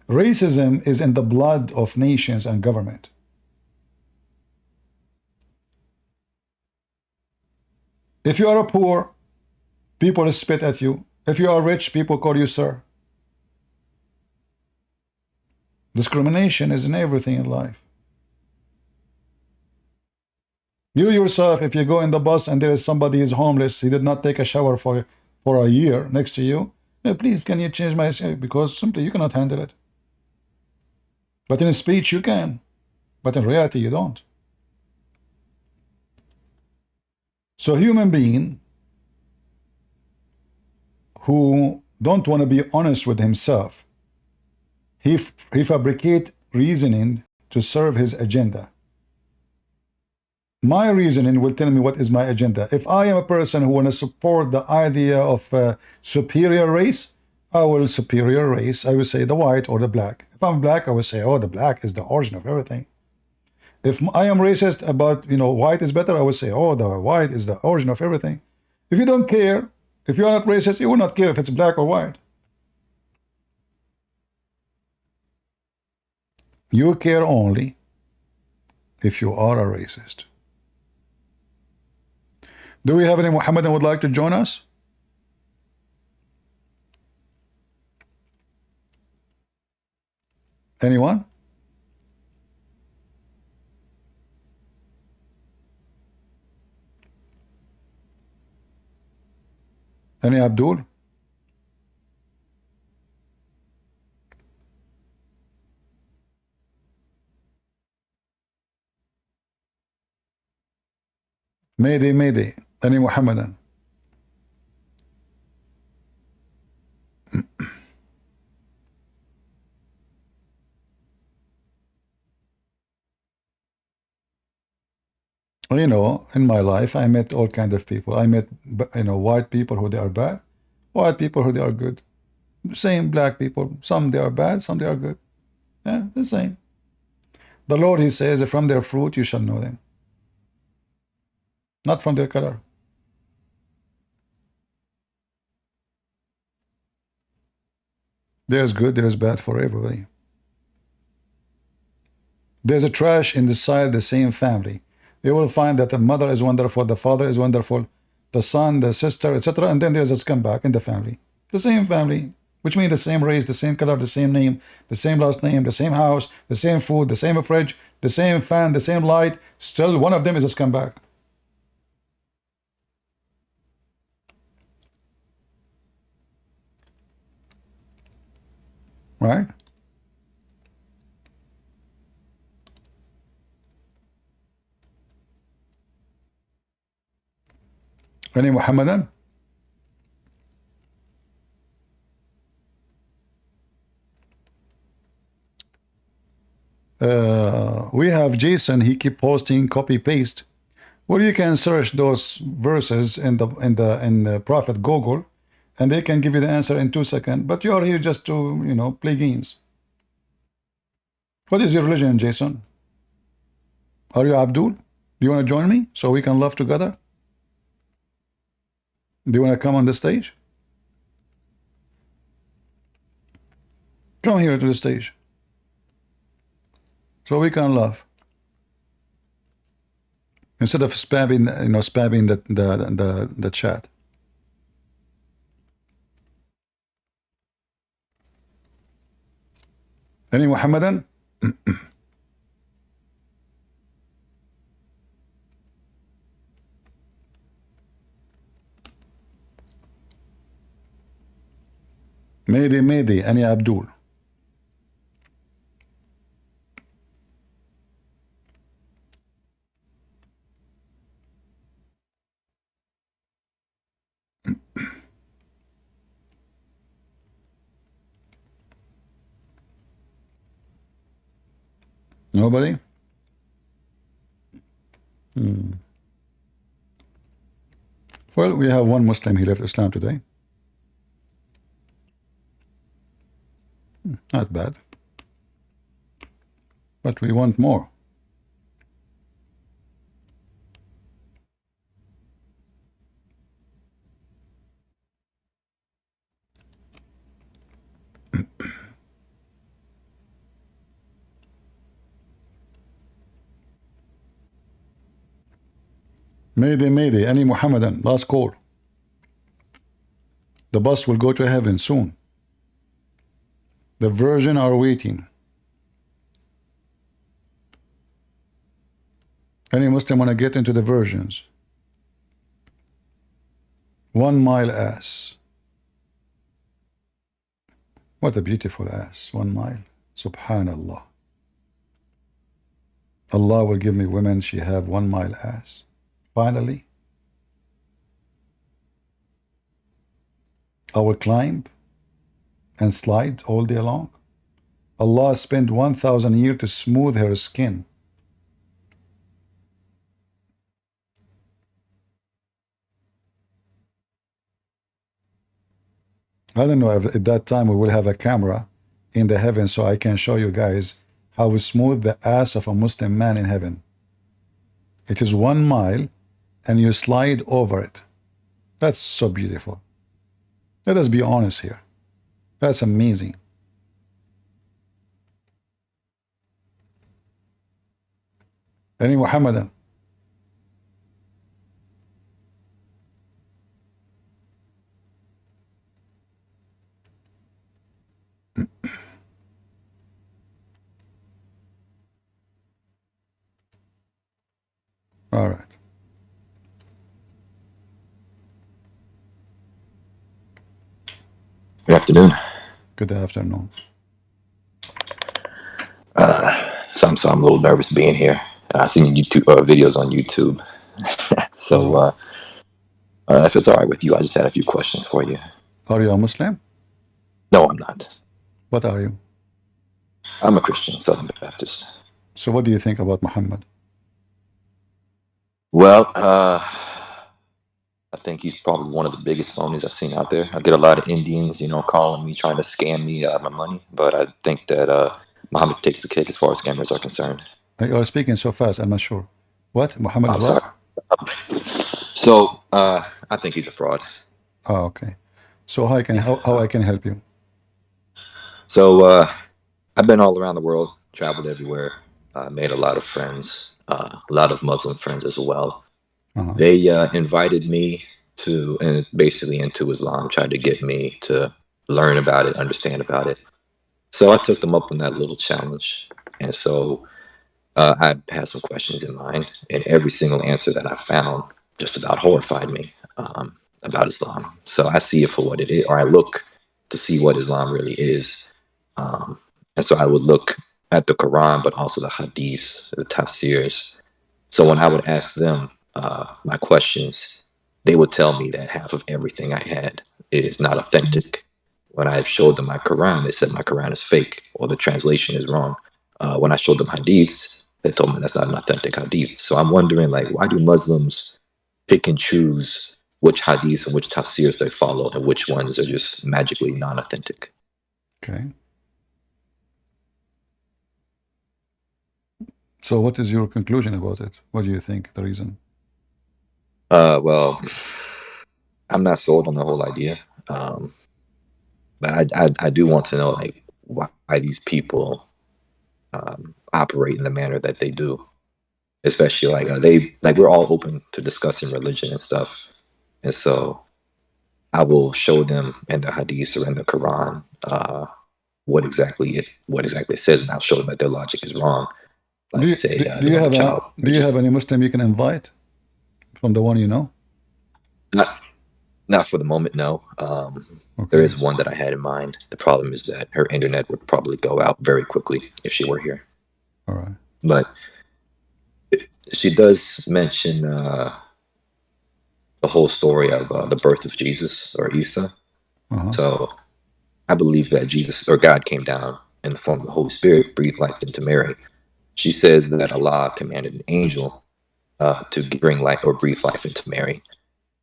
Racism is in the blood of nations and government. If you are poor, people spit at you. If you are rich, people call you sir. Discrimination is in everything in life. You yourself, if you go in the bus and there is somebody who is homeless, he did not take a shower for a year next to you, please, can you change my shower? Because simply you cannot handle it. But in speech you can, but in reality you don't. So human being who don't want to be honest with himself, he fabricate reasoning to serve his agenda. My reasoning will tell me what is my agenda. If I am a person who want to support the idea of superior race, I will superior race. I will say the white or the black. If I'm black, I will say, oh, the black is the origin of everything. If I am racist about, white is better, I will say, oh, the white is the origin of everything. If you don't care, if you are not racist, you will not care if it's black or white. You care only if you are a racist. Do we have any Muhammadan who would like to join us? Anyone? Any Abdul? Mayday, Mayday. Any Muhammadan? In my life, I met all kinds of people. I met, white people who they are bad, white people who they are good. Same black people. Some they are bad, some they are good. Yeah, the same. The Lord, he says, from their fruit you shall know them. Not from their color. There's good, there's bad for everybody. There's a trash inside the same family. You will find that the mother is wonderful, the father is wonderful, the son, the sister, etc. And then there's a scumbag in the family. The same family, which means the same race, the same color, the same name, the same last name, the same house, the same food, the same fridge, the same fan, the same light, still one of them is a scumbag. Right? Any Muhammadan? We have Jason, he keep posting copy paste. Well, you can search those verses in the Prophet Google, and they can give you the answer in 2 seconds. But you are here just to, you know, play games. What is your religion, Jason? Are you Abdul? Do you want to join me so we can laugh together? Do you want to come on the stage? Come here to the stage so we can laugh instead of spamming, you know, spamming the chat. Any Muhammadan? Mayday, any Abdul? Nobody? Well, we have one Muslim, he left Islam today. Not bad. But we want more. Mayday, any Muhammadan, last call. The bus will go to heaven soon. The virgin are waiting. Any Muslim want to get into the virgins? 1 mile ass. What a beautiful ass, 1 mile. Subhanallah. Allah will give me women, she have 1 mile ass. Finally. I will climb and slide all day long. Allah spent 1,000 years to smooth her skin. I don't know if at that time we will have a camera in the heaven so I can show you guys how smooth the ass of a Muslim man in heaven. It is 1 mile and you slide over it. That's so beautiful. Let us be honest here. That's amazing. Any Muhammadan? All right. Good afternoon. Good afternoon. So I'm a little nervous being here. I've seen YouTube videos on YouTube. So if it's all right with you, I just had a few questions for you. Are you a Muslim? No, I'm not. What are you? I'm a Christian, Southern Baptist. So what do you think about Muhammad? Well, I think he's probably one of the biggest phonies I've seen out there. I get a lot of Indians, you know, calling me, trying to scam me out of my money. But I think that Muhammad takes the cake as far as scammers are concerned. You are speaking so fast, I'm not sure. What? Muhammad is what? So, I think he's a fraud. Oh, okay. So how I can help you? So, I've been all around the world, traveled everywhere, made a lot of friends, a lot of Muslim friends as well. They invited me to, and basically into Islam, tried to get me to learn about it, understand about it. So I took them up on that little challenge. And so I had some questions in mind, and every single answer that I found just about horrified me about Islam. So I see it for what it is, or I look to see what Islam really is. And so I would look at the Quran, but also the Hadiths, the tafsirs. So when I would ask them my questions, they would tell me that half of everything I had is not authentic. When I showed them my Quran, they said my Quran is fake or the translation is wrong. When I showed them Hadiths, they told me that's not an authentic Hadith. So I'm wondering, like, why do Muslims pick and choose which Hadiths and which tafsirs they follow and which ones are just magically non-authentic? Okay. So what is your conclusion about it? What do you think the reason? Well, I'm not sold on the whole idea. But I do want to know, like, why these people operate in the manner that they do. Especially, like, we're all open to discussing religion and stuff. And so I will show them in the Hadith or in the Quran what exactly it says, and I'll show them that their logic is wrong. Like, do you have any Muslim you can invite from the one you know? Not for the moment, no. There is one that I had in mind. The problem is that her internet would probably go out very quickly if she were here. All right. But she does mention the whole story of the birth of Jesus or Isa. So I believe that Jesus or God came down in the form of the Holy Spirit, breathed life into Mary. She says that Allah commanded an angel to bring life or breathe life into Mary.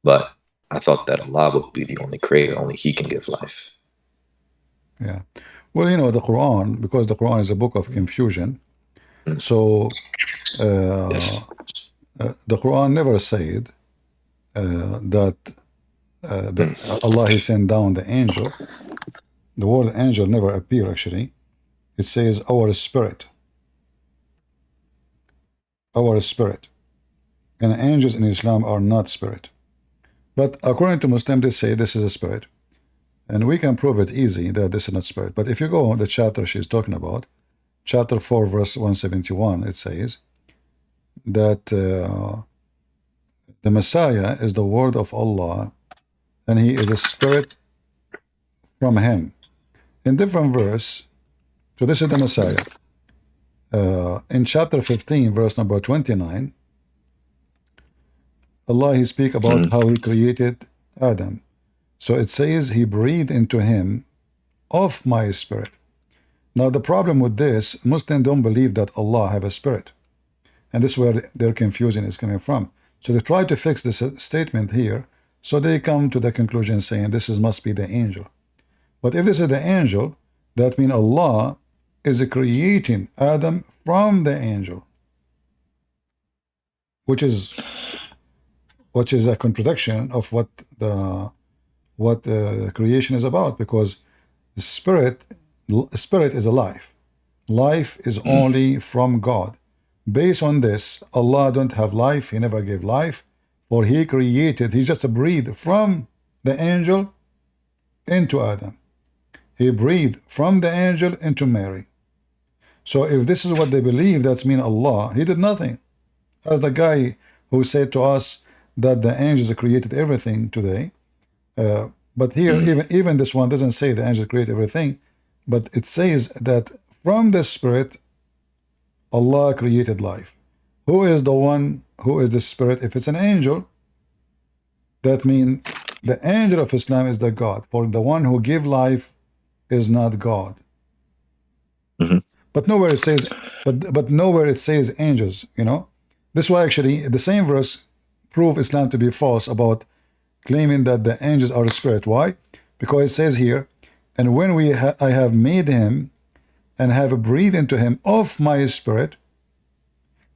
But I thought that Allah would be the only creator, only He can give life. Yeah. Well, you know, the Quran, because the Quran is a book of confusion, so the Quran never said that Allah He sent down the angel. The word angel never appear actually. It says our spirit. Our spirit. And angels in Islam are not spirit. But according to Muslims, they say this is a spirit. And we can prove it easy that this is not spirit. But if you go on the chapter she's talking about, chapter 4, verse 171, it says that the Messiah is the word of Allah, and He is a spirit from Him. In different verse, so this is the Messiah. In chapter 15, verse number 29, Allah, He speak about how He created Adam. So it says He breathed into him of my spirit. Now the problem with this, Muslims don't believe that Allah have a spirit. And this is where their confusion is coming from. So they try to fix this statement here. So they come to the conclusion saying this must be the angel. But if this is the angel, that means Allah is creating Adam from the angel. Which is a contradiction of what creation is about, because the spirit is a life. Life is only from God. Based on this, Allah don't have life. He never gave life, for He created. He just breathed from the angel into Adam. He breathed from the angel into Mary. So if this is what they believe, that's mean Allah, He did nothing. As the guy who said to us that the angels created everything today. But here, even this one doesn't say the angels create everything, but it says that from the spirit, Allah created life. Who is the one who is the spirit? If it's an angel, that means the angel of Islam is the God. For the one who give life is not God. But nowhere it says, but nowhere it says angels. You know, this is why actually the same verse prove Islam to be false about claiming that the angels are the spirit. Why? Because it says here, and when I have made him and have breathed into him of my spirit,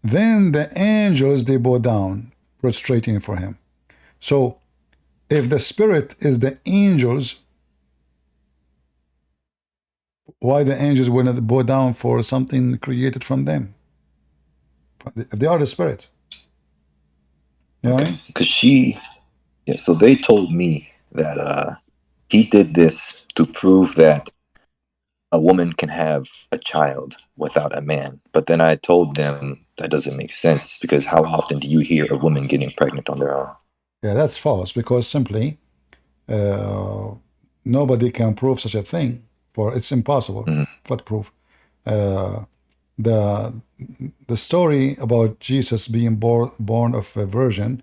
then the angels, they bow down, prostrating for him. So, if the spirit is the angels, why the angels will not bow down for something created from them? If they are the spirit. You know what I mean? Because so they told me that he did this to prove that a woman can have a child without a man. But then I told them that doesn't make sense because how often do you hear a woman getting pregnant on their own? Yeah, that's false because simply nobody can prove such a thing. For it's impossible. What proof? The story about Jesus being born of a virgin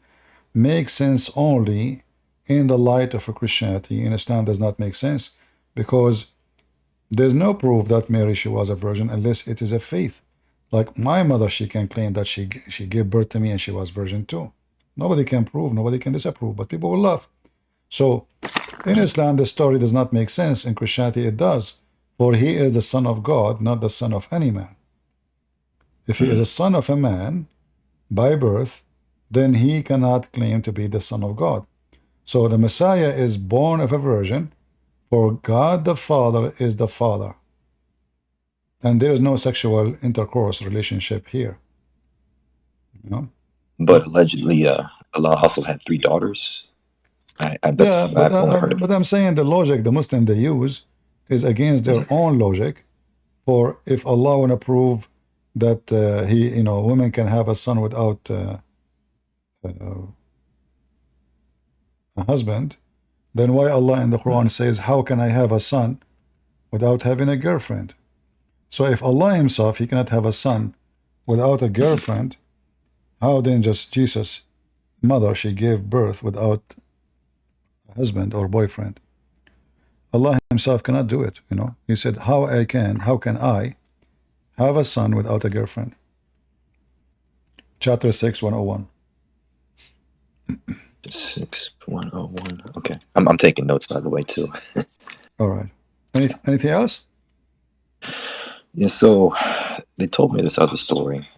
makes sense only in the light of a Christianity. In Islam does not make sense because there's no proof that Mary she was a virgin unless it is a faith. Like my mother, she can claim that she gave birth to me and she was virgin too. Nobody can prove, nobody can disapprove, but people will laugh. So in Islam, the story does not make sense. In Christianity, it does. For he is the son of God, not the son of any man. If he is a son of a man by birth, then he cannot claim to be the son of God. So the Messiah is born of a virgin, for God the Father is the Father. And there is no sexual intercourse relationship here. You know? But allegedly, Allah also had 3 daughters. I've only heard of it. But I'm saying the logic the Muslim they use is against their own logic. For if Allah want to prove that women can have a son without a husband, then why Allah in the Quran says, how can I have a son without having a girlfriend? So if Allah himself, he cannot have a son without a girlfriend, how then just Jesus' mother, she gave birth without a husband or boyfriend? Allah himself cannot do it, you know. He said, how can I have a son without a girlfriend? Chapter 6, 101. 6, 101. Okay. I'm taking notes, by the way, too. All right. Anything else? Yeah, so they told me this other story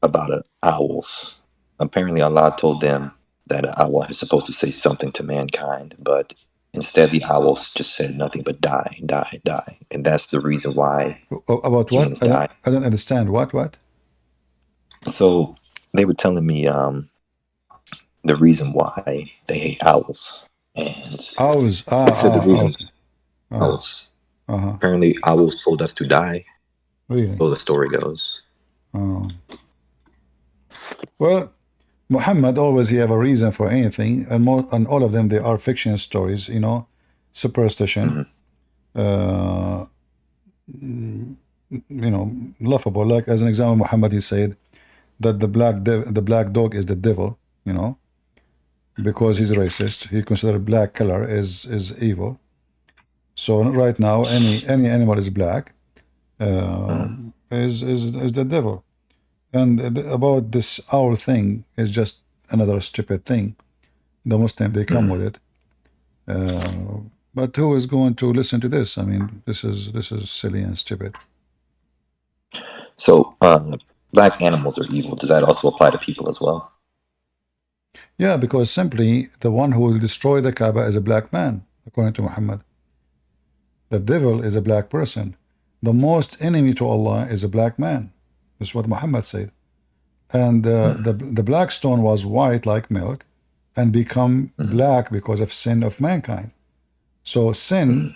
about owls. Apparently, Allah told them that an owl is supposed to say something to mankind, but instead the owls just said nothing but die, die, die. And that's the reason why about what? I don't understand. What? So they were telling me the reason why they hate owls. And owls. They said the reason owls. Apparently owls told us to die. Really? So the story goes. Oh. Well, Muhammad always he have a reason for anything, and all of them they are fiction stories, you know, superstition, you know, laughable. Like as an example, Muhammad he said that the black dog is the devil, you know, because he's racist. He considered black color is evil. So right now, any animal is black, is the devil. And about this owl thing is just another stupid thing. The Muslim they come with it, but who is going to listen to this? I mean, this is silly and stupid. So black animals are evil. Does that also apply to people as well? Yeah, because simply the one who will destroy the Kaaba is a black man, according to Muhammad. The devil is a black person. The most enemy to Allah is a black man. That's what Muhammad said. And the black stone was white like milk and become black because of sin of mankind. So sin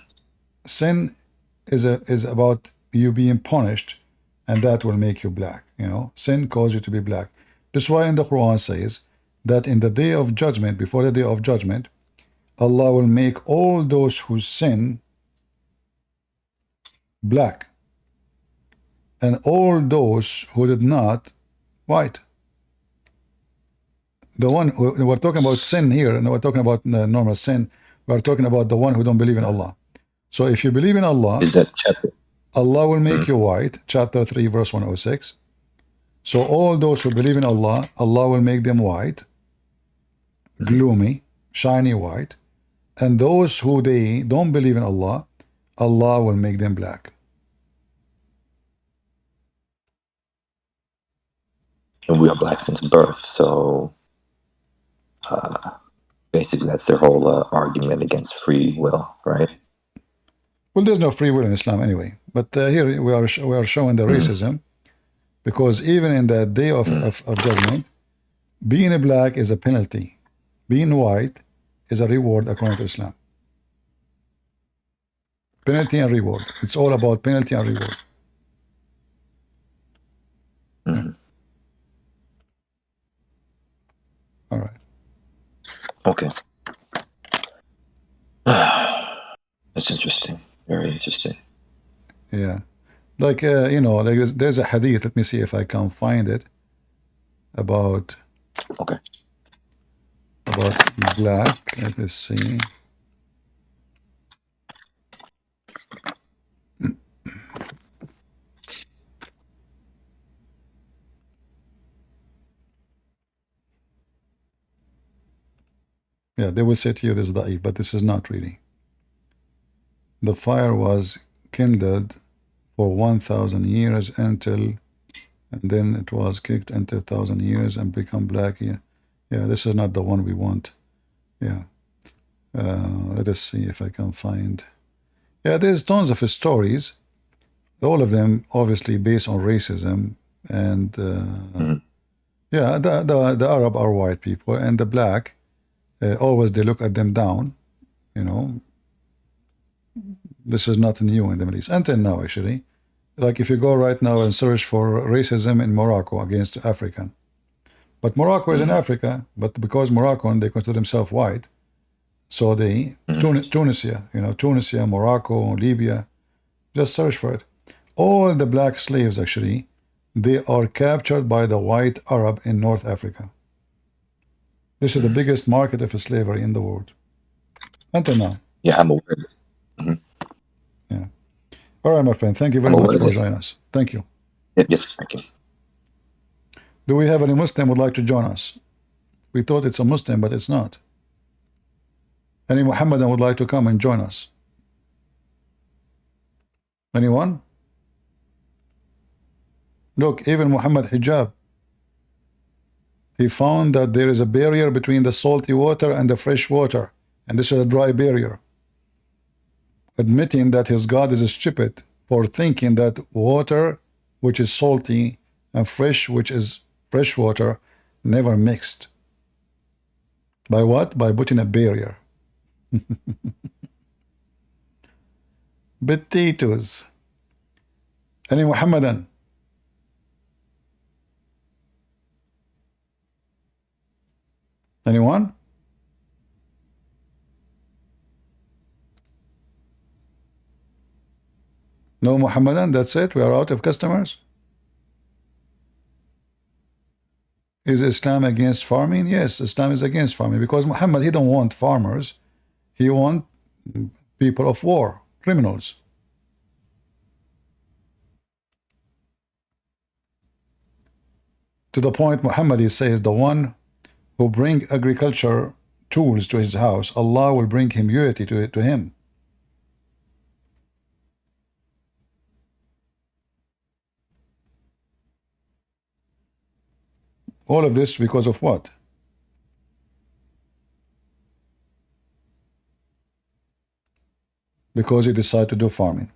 is about you being punished, and that will make you black. You know, sin causes you to be black. That's why in the Quran says that in the day of judgment, before the day of judgment, Allah will make all those who sin black, and all those who did not, white. The one who, we're talking about sin here, and we're talking about normal sin. We're talking about the one who don't believe in Allah. So if you believe in Allah, Allah will make you white. Chapter 3, verse 106. So all those who believe in Allah, Allah will make them white, gloomy, shiny white. And those who they don't believe in Allah, Allah will make them black. And we are black since birth, so basically that's their whole argument against free will, right? Well, there's no free will in Islam anyway. But here we are showing the racism, because even in the day of judgment, being a black is a penalty. Being white is a reward according to Islam. Penalty and reward. It's all about penalty and reward. All right. Okay. That's interesting. Very interesting. Yeah. Like, you know, like there's a hadith. Let me see if I can find it. About. Okay. About black. Let me see. Yeah, they will say to you this is da'if, but this is not really. The fire was kindled for 1,000 years until, and then it was kicked into 1,000 years and become black. Yeah, this is not the one we want. Yeah. Let us see if I can find. Yeah, there's tons of stories. All of them obviously based on racism and yeah, the Arab are white people and the black always they look at them down, you know. This is not new in the Middle East until now, actually. Like if you go right now and search for racism in Morocco against African, but Morocco is in Africa, but because Moroccan they consider themselves white, so they Tunisia, you know, Tunisia, Morocco, Libya, just search for it. All the black slaves actually, they are captured by the white Arab in North Africa. This is the biggest market of slavery in the world until now. Yeah, I'm aware. Yeah. All right, my friend. Thank you very much for joining us. Thank you. Yes, thank you. Do we have any Muslim would like to join us? We thought it's a Muslim, but it's not. Any Muhammadan would like to come and join us? Anyone? Look, even Muhammad Hijab, he found that there is a barrier between the salty water and the fresh water, and this is a dry barrier. Admitting that his God is stupid for thinking that water which is salty and fresh which is fresh water never mixed. By what? By putting a barrier. Potatoes. Any Muhammadan? Anyone? No Muhammadan, that's it? We are out of customers? Is Islam against farming? Yes, Islam is against farming because Muhammad, he don't want farmers. He want people of war, criminals. To the point Muhammad, he says, the one who bring agriculture tools to his house, Allah will bring him unity to him. All of this because of what? Because he decided to do farming.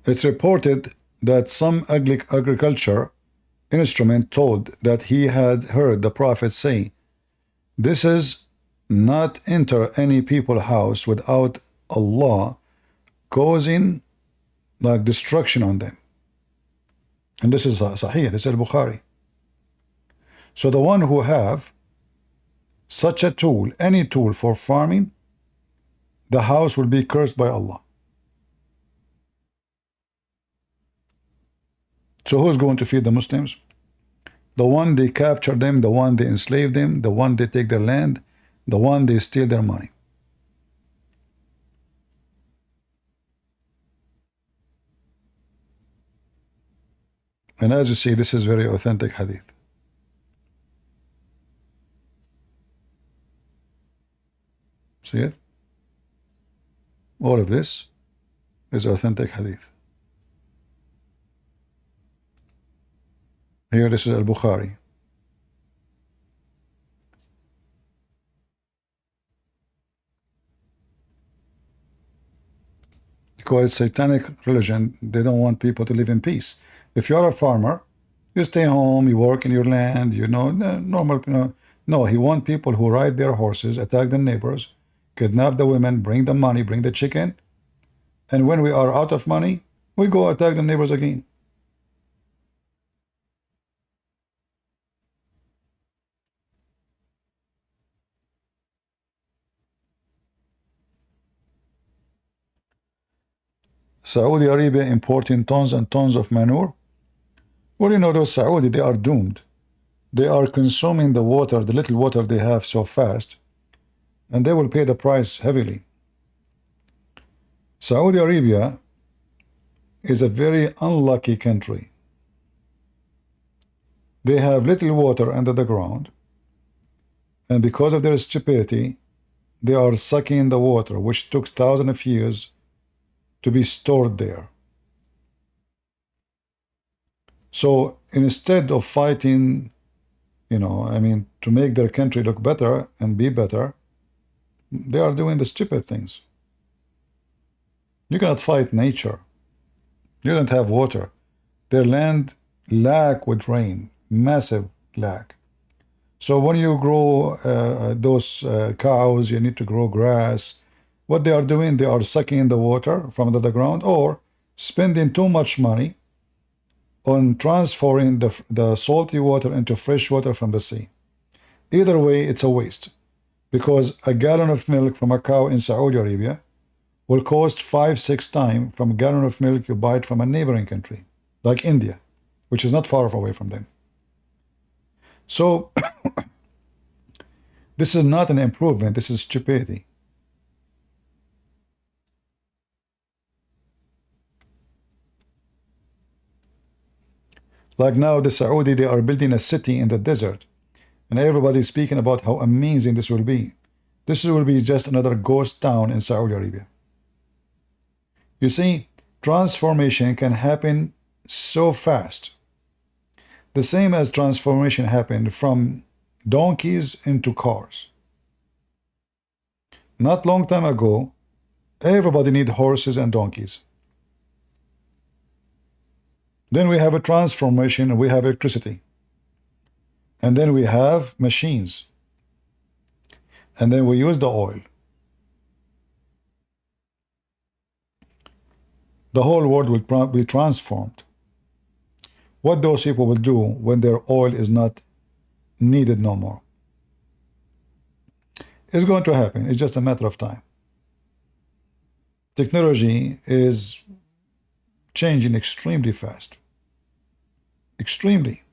It's reported that some agriculture instrument told that he had heard the Prophet say, "This is not enter any people house without Allah causing like destruction on them." And this is Sahih, this is Bukhari. So the one who have such a tool, any tool for farming, the house will be cursed by Allah. So who's going to feed the Muslims? The one they capture them, the one they enslave them, the one they take their land, the one they steal their money. And as you see, this is very authentic hadith. See it? All of this is authentic hadith. Here, this is Al-Bukhari. Because it's satanic religion, they don't want people to live in peace. If you're a farmer, you stay home, you work in your land, you know, normal, you know, No, he wants people who ride their horses, attack the neighbors, kidnap the women, bring the money, bring the chicken, and when we are out of money, we go attack the neighbors again. Saudi Arabia importing tons and tons of manure. Well, you know, those Saudi, they are doomed. They are consuming the water, the little water they have so fast, and they will pay the price heavily. Saudi Arabia is a very unlucky country. They have little water under the ground, and because of their stupidity, they are sucking the water, which took thousands of years to be stored there. So instead of fighting, you know, I mean, to make their country look better and be better, they are doing the stupid things. You cannot fight nature. You don't have water. Their land lack with rain, massive lack. So when you grow those cows, you need to grow grass. What they are doing, they are sucking the water from the ground or spending too much money on transferring the salty water into fresh water from the sea. Either way, it's a waste, because a gallon of milk from a cow in Saudi Arabia will cost 5-6 times from a gallon of milk you buy it from a neighboring country, like India, which is not far away from them. So this is not an improvement, this is stupidity. Like now, the Saudi, they are building a city in the desert, and everybody's speaking about how amazing this will be. This will be just another ghost town in Saudi Arabia. You see, transformation can happen so fast. The same as transformation happened from donkeys into cars. Not long time ago, everybody need horses and donkeys. Then we have a transformation, and we have electricity. And then we have machines. And then we use the oil. The whole world will be transformed. What those people will do when their oil is not needed no more? It's going to happen. It's just a matter of time. Technology is changing extremely fast. Extremely.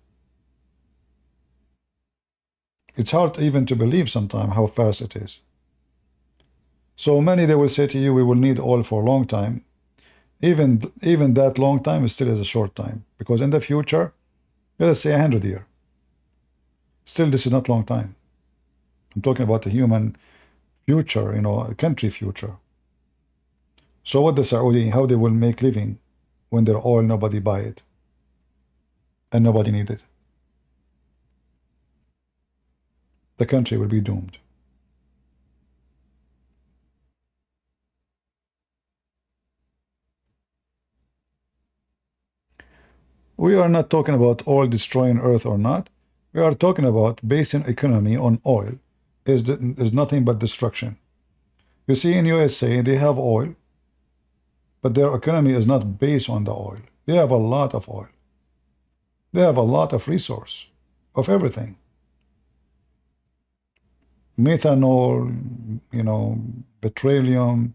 It's hard even to believe sometimes how fast it is. So many, they will say to you, we will need oil for a long time. Even that long time is still a short time, because in the future, let us say 100 years. Still, this is not long time. I'm talking about the human future, you know, a country future. So what the Saudi, how they will make living when their oil, nobody buy it. And nobody need it. The country will be doomed. We are not talking about oil destroying earth or not. We are talking about basing economy on oil is nothing but destruction. You see, in USA, they have oil, but their economy is not based on the oil. They have a lot of oil. They have a lot of resource, of everything. Methanol, you know, petroleum,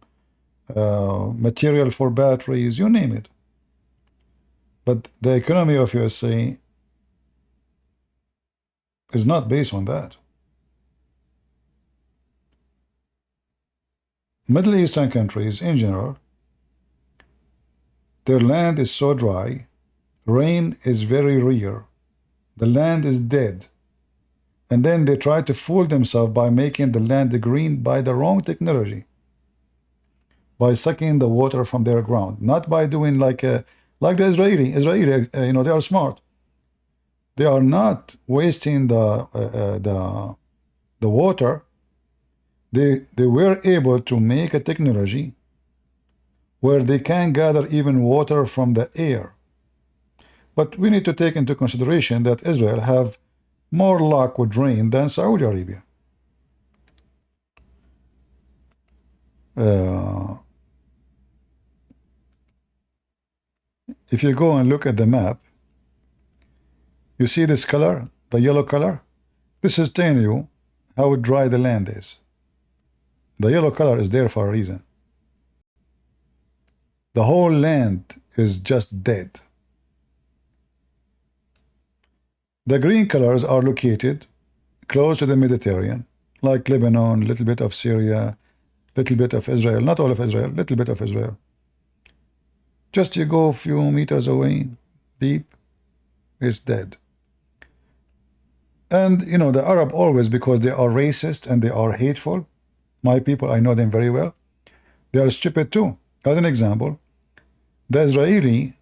material for batteries, you name it. But the economy of USA is not based on that. Middle Eastern countries in general, their land is so dry, rain is very rare, the land is dead, and then they try to fool themselves by making the land green by the wrong technology, by sucking the water from their ground, not by doing like the Israeli, you know, they are smart. They are not wasting the water. They were able to make a technology where they can gather even water from the air. But we need to take into consideration that Israel have more luck with rain than Saudi Arabia. If you go and look at the map, you see this color, the yellow color? This is telling you how dry the land is. The yellow color is there for a reason. The whole land is just dead. The green colors are located close to the Mediterranean, like Lebanon, a little bit of Syria, little bit of Israel, not all of Israel, little bit of Israel. Just you go a few meters away, deep, it's dead. And you know, the Arab always, because they are racist and they are hateful, my people, I know them very well, they are stupid too. As an example, the Israeli,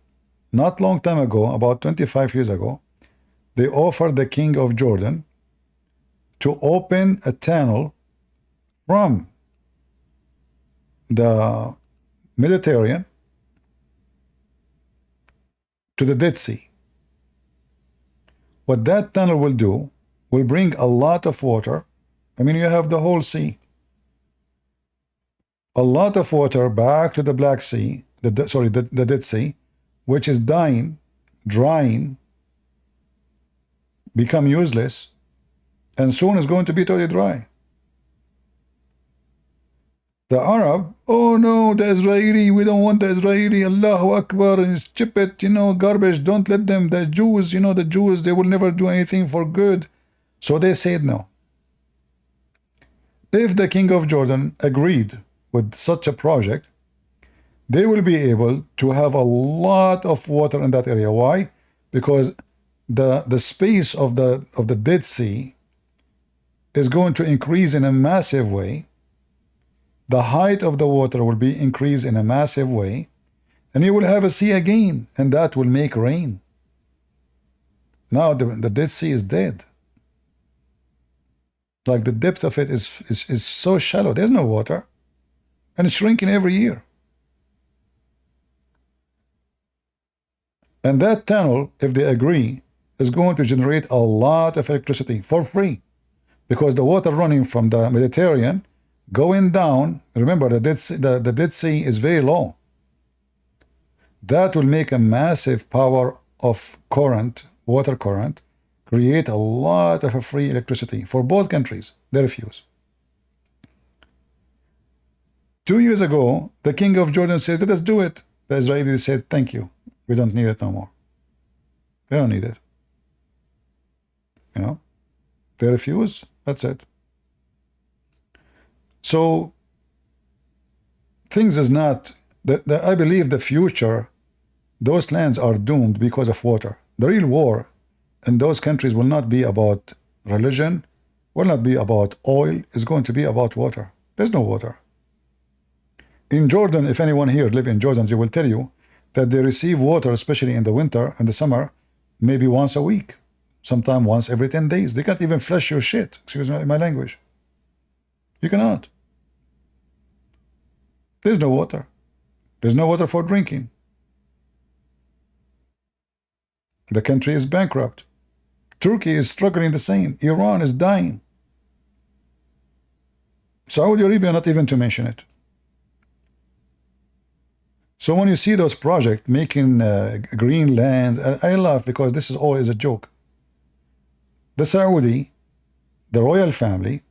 not long time ago, about 25 years ago, they offered the king of Jordan to open a tunnel from the Mediterranean to the Dead Sea. What that tunnel will do will bring a lot of water. I mean, you have the whole sea. A lot of water back to the Black Sea, the Dead Sea, which is dying, drying, become useless, and soon is going to be totally dry. The Arab, oh no, the Israeli, we don't want the Israeli, Allahu Akbar, and chip it, you know, garbage, don't let them, the Jews, you know, the Jews, they will never do anything for good. So they said no. If the king of Jordan agreed with such a project, they will be able to have a lot of water in that area. Why? Because the space of the Dead Sea is going to increase in a massive way. The height of the water will be increased in a massive way, and you will have a sea again, and that will make rain. Now the Dead Sea is dead. Like the depth of it is so shallow. There's no water, and it's shrinking every year. And that tunnel, if they agree, is going to generate a lot of electricity for free, because the water running from the Mediterranean going down, remember the Dead Sea is very low. That will make a massive power of current, water current, create a lot of free electricity for both countries. They refuse. 2 years ago, the king of Jordan said, let us do it. The Israelis said, thank you. We don't need it no more. They don't need it. You know, they refuse. That's it. So things is not, I believe the future, those lands are doomed because of water. The real war in those countries will not be about religion, will not be about oil, it's going to be about water. There's no water. In Jordan, if anyone here live in Jordan, they will tell you that they receive water, especially in the winter and the summer, maybe once a week, sometime once every 10 days. They can't even flush your shit, excuse my language. You cannot. There's no water. There's no water for drinking. The country is bankrupt. Turkey is struggling the same. Iran is dying. Saudi Arabia, not even to mention it. So when you see those projects making green lands, I laugh because this is all is a joke. The Saudi, the royal family,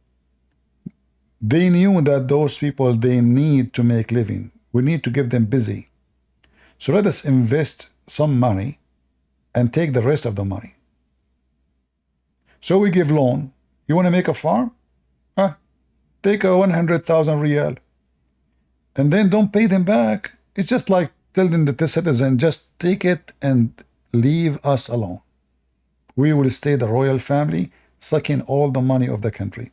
they knew that those people, they need to make living. We need to give them busy. So let us invest some money and take the rest of the money. So we give loan. You want to make a farm? Take a 100,000 riyal. And then don't pay them back. It's just like telling the citizen, just take it and leave us alone. We will stay the royal family, sucking all the money of the country.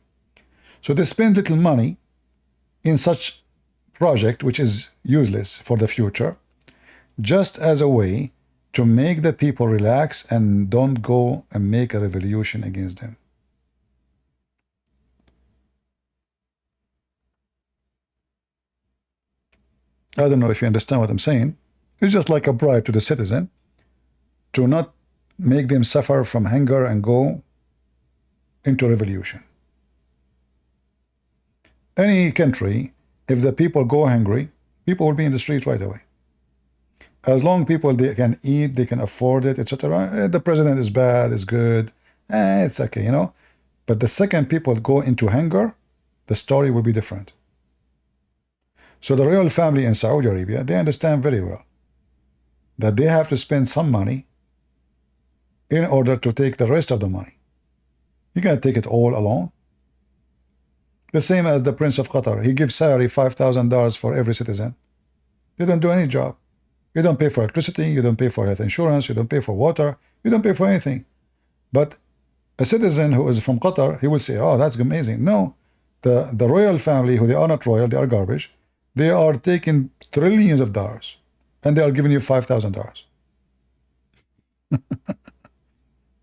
So they spend little money in such project, which is useless for the future, just as a way to make the people relax and don't go and make a revolution against them. I don't know if you understand what I'm saying. It's just like a bribe to the citizen to not make them suffer from hunger and go into revolution. Any country, if the people go hungry, people will be in the street right away. As long people they can eat, they can afford it, etc. The president is bad, is good, it's okay, you know. But the second people go into hunger, the story will be different. So the royal family in Saudi Arabia, they understand very well that they have to spend some money in order to take the rest of the money. You can't take it all alone. The same as the Prince of Qatar. He gives salary $5,000 for every citizen. You don't do any job. You don't pay for electricity, you don't pay for health insurance, you don't pay for water, you don't pay for anything. But a citizen who is from Qatar, he will say, oh, that's amazing. No, the royal family, who they are not royal, they are garbage, they are taking trillions of dollars and they are giving you $5,000.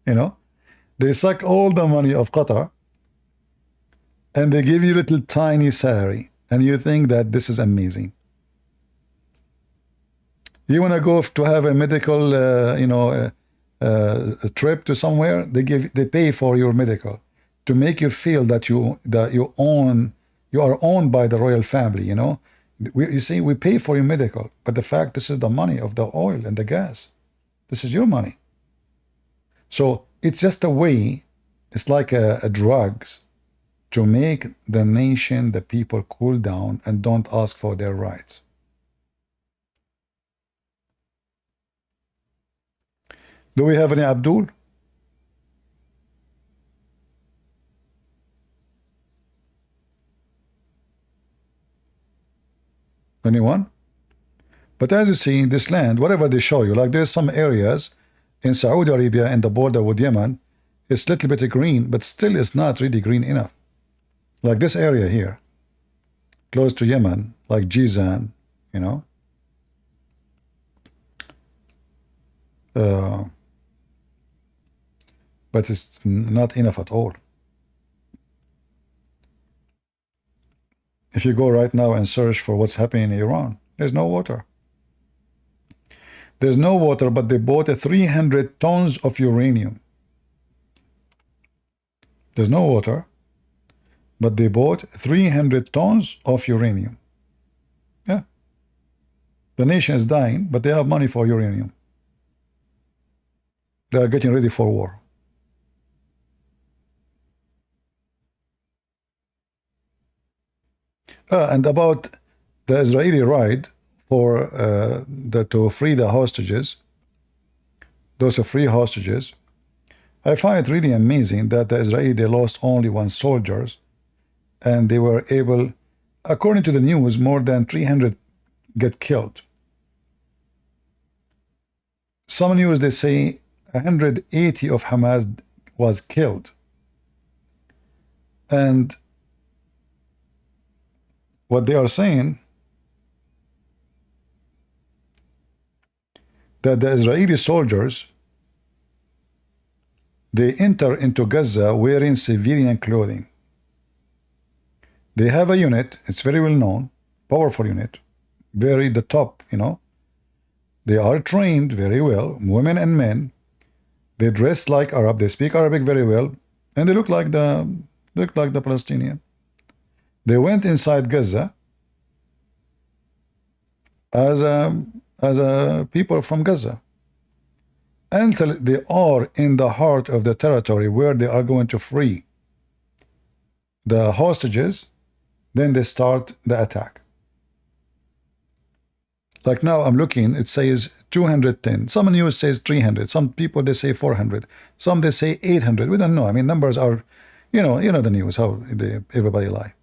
You know, they suck all the money of Qatar and they give you little tiny salary and you think that this is amazing. You want to go to have a medical, a trip to somewhere, they pay for your medical to make you feel that you are owned by the royal family, you know. You see, we pay for your medical, but the fact this is the money of the oil and the gas. This is your money. So it's just a way, it's like a drugs to make the nation, the people cool down and don't ask for their rights. Do we have any Abdul? Anyone? But as you see in this land, whatever they show you, like there's some areas in Saudi Arabia and the border with Yemen, it's a little bit green, but still it's not really green enough. Like this area here, close to Yemen, like Jizan, you know. But it's not enough at all. If you go right now and search for what's happening in Iran, there's no water. There's no water, but they bought 300 tons of uranium. There's no water, but they bought 300 tons of uranium. Yeah. The nation is dying, but they have money for uranium. They are getting ready for war. And about the Israeli raid for to free the hostages, those are free hostages, I find it really amazing that the Israeli, they lost only 1 soldier, and they were able, according to the news, more than 300 get killed. Some news, they say 180 of Hamas was killed. And what they are saying, that the Israeli soldiers, they enter into Gaza wearing civilian clothing. They have a unit, it's very well known, powerful unit, very the top, you know. They are trained very well, women and men. They dress like Arab, they speak Arabic very well, and they look like the Palestinian. They went inside Gaza as a people from Gaza until they are in the heart of the territory where they are going to free the hostages. Then they start the attack. Like now I'm looking, it says 210. Some news says 300. Some people, they say 400. Some they say 800. We don't know. I mean, numbers are, you know the news, how everybody lie.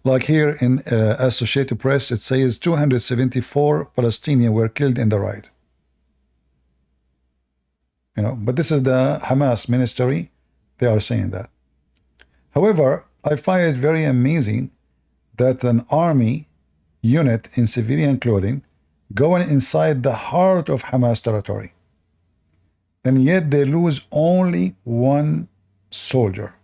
Like here in Associated Press, it says 274 Palestinians were killed in the raid. You know, but this is the Hamas ministry. They are saying that. However, I find it very amazing that an army unit in civilian clothing going inside the heart of Hamas territory, and yet they lose only 1 soldier.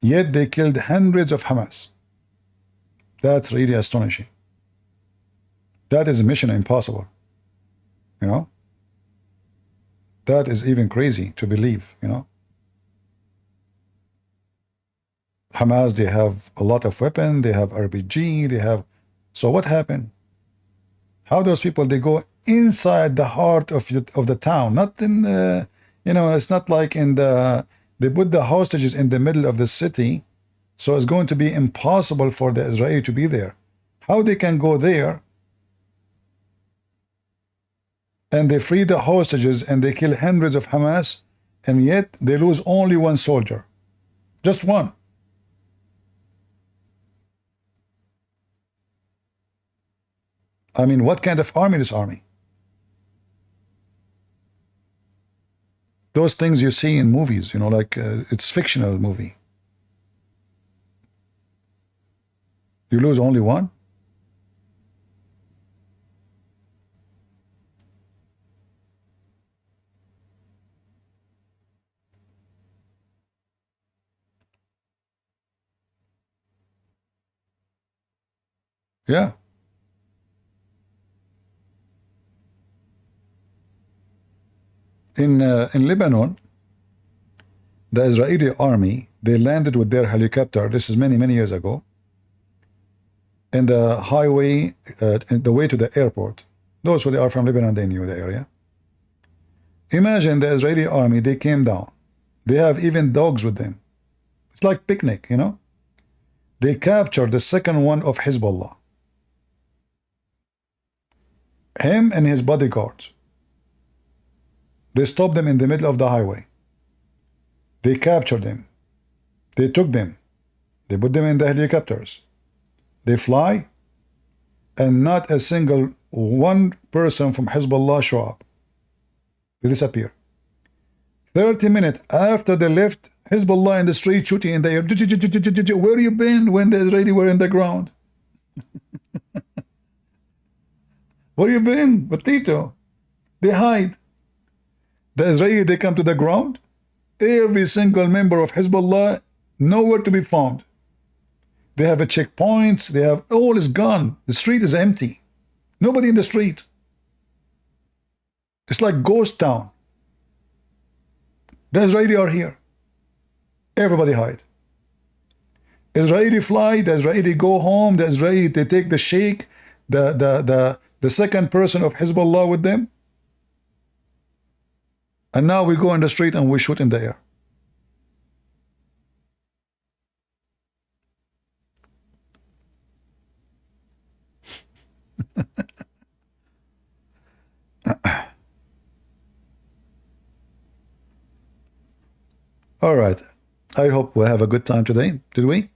Yet they killed hundreds of Hamas. That's really astonishing. That is a mission impossible. You know? That is even crazy to believe, you know. Hamas, they have a lot of weapon, they have RPG, they have... So what happened? How those people, they go inside the heart of the town, not in the, you know, it's not like in the, they put the hostages in the middle of the city, so it's going to be impossible for the Israeli to be there. How they can go there and they free the hostages and they kill hundreds of Hamas, and yet they lose only one soldier, just one. I mean, what kind of army this army? Those things you see in movies, you know, like it's fictional movie. You lose only one? Yeah. In Lebanon, the Israeli army, they landed with their helicopter, this is many years ago, in the highway, in the way to the airport. Those who are from Lebanon, they knew the area. Imagine the Israeli army, they came down. They have even dogs with them. It's like picnic, you know. They captured the second one of Hezbollah. Him and his bodyguards. They stopped them in the middle of the highway. They captured them. They took them. They put them in the helicopters. They fly, and not a single one person from Hezbollah show up. They disappear. 30 minutes after they left, Hezbollah in the street shooting in the air. Where you been when the Israeli were in the ground? Where you been, Batito? They hide. The Israeli, they come to the ground. Every single member of Hezbollah, nowhere to be found. They have a checkpoints. They have, all is gone. The street is empty. Nobody in the street. It's like ghost town. The Israeli are here. Everybody hide. Israeli fly, the Israeli go home, the Israeli, they take the sheikh, the second person of Hezbollah with them. And now we go in the street and we shoot in the air. All right. I hope we have a good time today. Did we?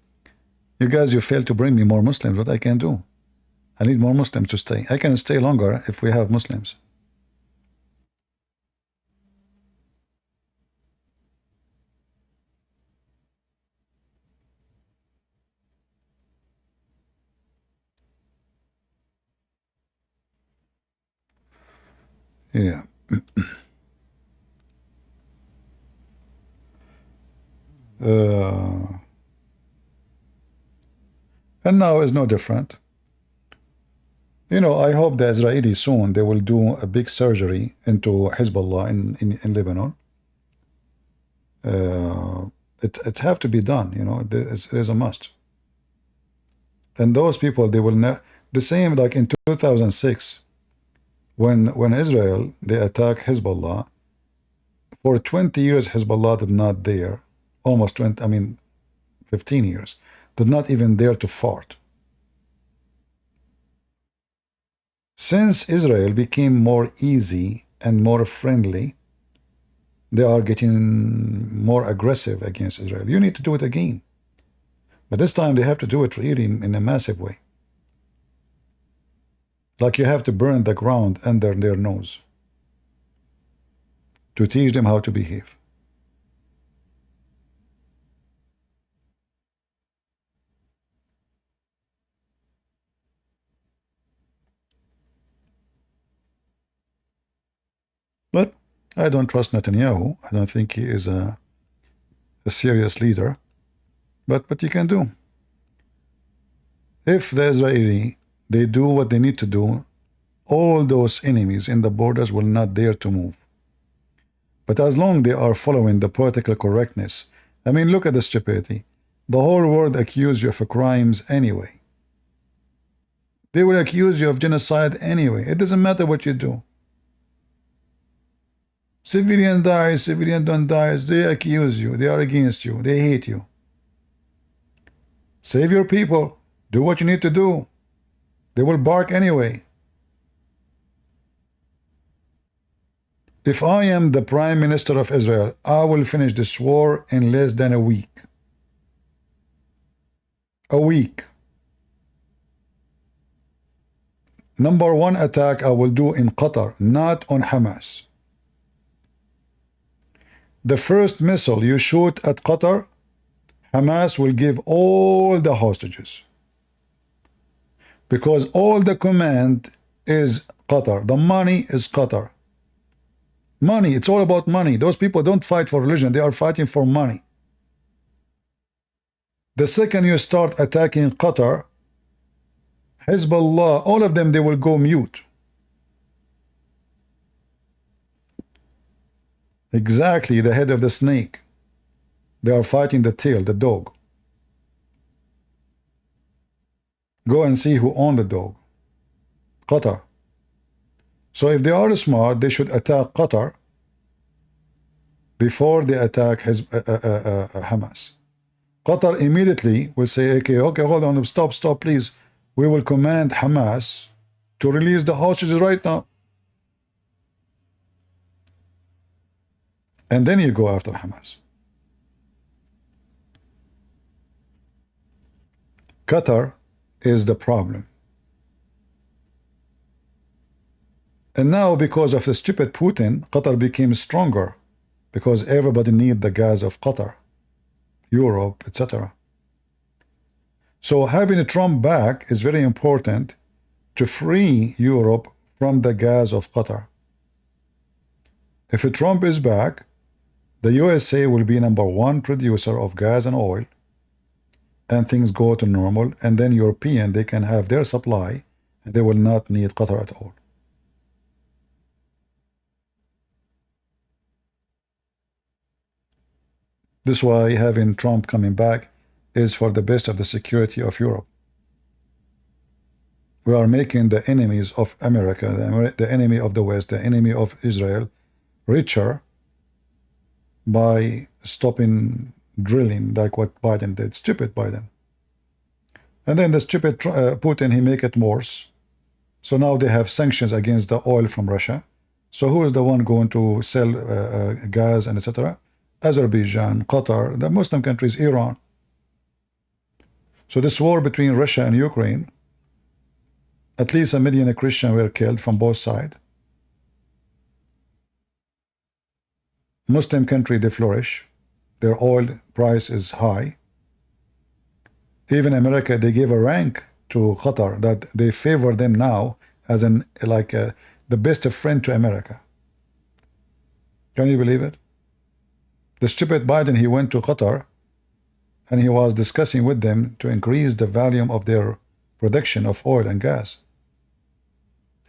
You guys, you failed to bring me more Muslims. What I can do? I need more Muslims to stay. I can stay longer if we have Muslims. Yeah. And now is no different. You know, I hope the Israelis soon, they will do a big surgery into Hezbollah in Lebanon. It have to be done, you know, it is a must. And those people, they will never, the same like in 2006, when Israel, they attacked Hezbollah, for 20 years Hezbollah did not dare, almost 20, I mean 15 years, did not even dare to fart. Since Israel became more easy and more friendly, they are getting more aggressive against Israel. You need to do it again. But this time they have to do it really in a massive way. Like you have to burn the ground under their nose to teach them how to behave. But I don't trust Netanyahu. I don't think he is a serious leader. But you can do. If the Israeli, they do what they need to do, all those enemies in the borders will not dare to move. But as long they are following the political correctness, I mean, look at the stupidity. The whole world accuse you of crimes anyway. They will accuse you of genocide anyway. It doesn't matter what you do. Civilian dies, civilian don't die. They accuse you. They are against you. They hate you. Save your people. Do what you need to do. They will bark anyway. If I am the Prime Minister of Israel, I will finish this war in less than a week. A week. Number one attack I will do in Qatar, not on Hamas. The first missile you shoot at Qatar, Hamas will give all the hostages. Because all the command is Qatar. The money is Qatar. Money, it's all about money. Those people don't fight for religion, they are fighting for money. The second you start attacking Qatar, Hezbollah, all of them, they will go mute. Exactly, the head of the snake. They are fighting the tail, the dog. Go and see who owned the dog. Qatar. So if they are smart, they should attack Qatar before they attack Hamas. Qatar immediately will say, okay, hold on, stop, please. We will command Hamas to release the hostages right now. And then you go after Hamas. Qatar is the problem. And now, because of the stupid Putin, Qatar became stronger because everybody needs the gas of Qatar, Europe, etc. So having Trump back is very important to free Europe from the gas of Qatar. If Trump is back, the USA will be #1 producer of gas and oil, and things go to normal, and then European, they can have their supply, and they will not need Qatar at all. This is why having Trump coming back is for the best of the security of Europe. We are making the enemies of America, the enemy of the West, the enemy of Israel, richer by stopping drilling like what Biden did. Stupid Biden. And then the stupid Putin, he make it worse. So now they have sanctions against the oil from Russia. So who is the one going to sell gas and etc.? Azerbaijan, Qatar, the Muslim countries, Iran. So this war between Russia and Ukraine, at least 1 million Christians were killed from both sides. Muslim country, they flourish. Their oil price is high. Even America, they gave a rank to Qatar that they favor them now as the best friend to America. Can you believe it? The stupid Biden, he went to Qatar and he was discussing with them to increase the volume of their production of oil and gas.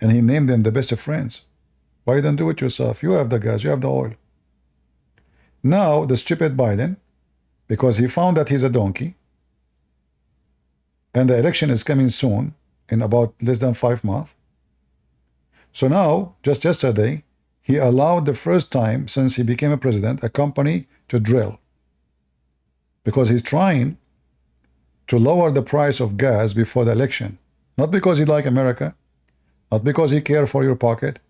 And he named them the best of friends. Why don't do it yourself? You have the gas, you have the oil. Now, the stupid Biden, because he found that he's a donkey, and the election is coming soon, in about less than 5 months. So now, just yesterday, he allowed the first time since he became a president, a company to drill. Because he's trying to lower the price of gas before the election. Not because he like America, not because he care for your pocket,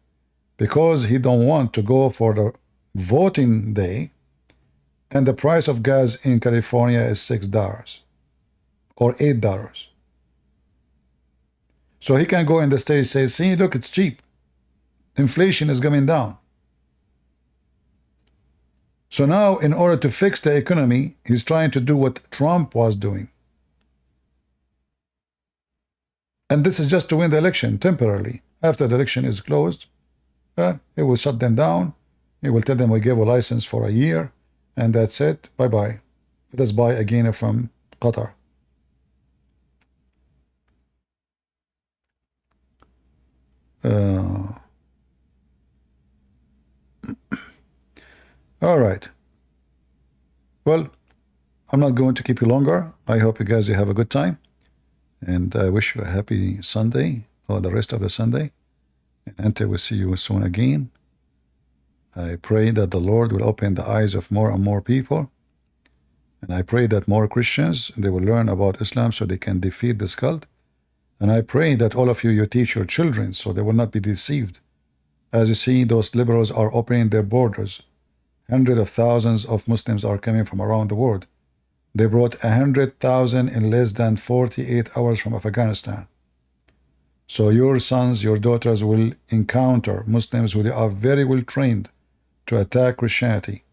because he don't want to go for the voting day, and the price of gas in California is $6 or $8. So he can go in the States and say, see, look, it's cheap. Inflation is coming down. So now, in order to fix the economy, he's trying to do what Trump was doing. And this is just to win the election temporarily. After the election is closed, he will shut them down. He will tell them we gave a license for a year, and that's it. Bye-bye. Let us buy again from Qatar. All right. Well, I'm not going to keep you longer. I hope you guys have a good time. And I wish you a happy Sunday or the rest of the Sunday. And until we see you soon again, I pray that the Lord will open the eyes of more and more people. And I pray that more Christians, they will learn about Islam so they can defeat this cult. And I pray that all of you, you teach your children so they will not be deceived. As you see, those liberals are opening their borders. Hundreds of thousands of Muslims are coming from around the world. They brought 100,000 in less than 48 hours from Afghanistan. So your sons, your daughters will encounter Muslims who are very well trained to attack Christianity.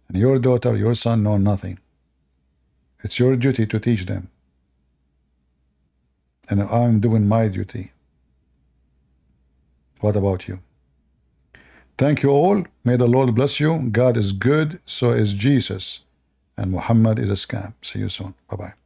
And your daughter, your son know nothing. It's your duty to teach them. And I'm doing my duty. What about you? Thank you all. May the Lord bless you. God is good, so is Jesus. And Muhammad is a scam. See you soon. Bye-bye.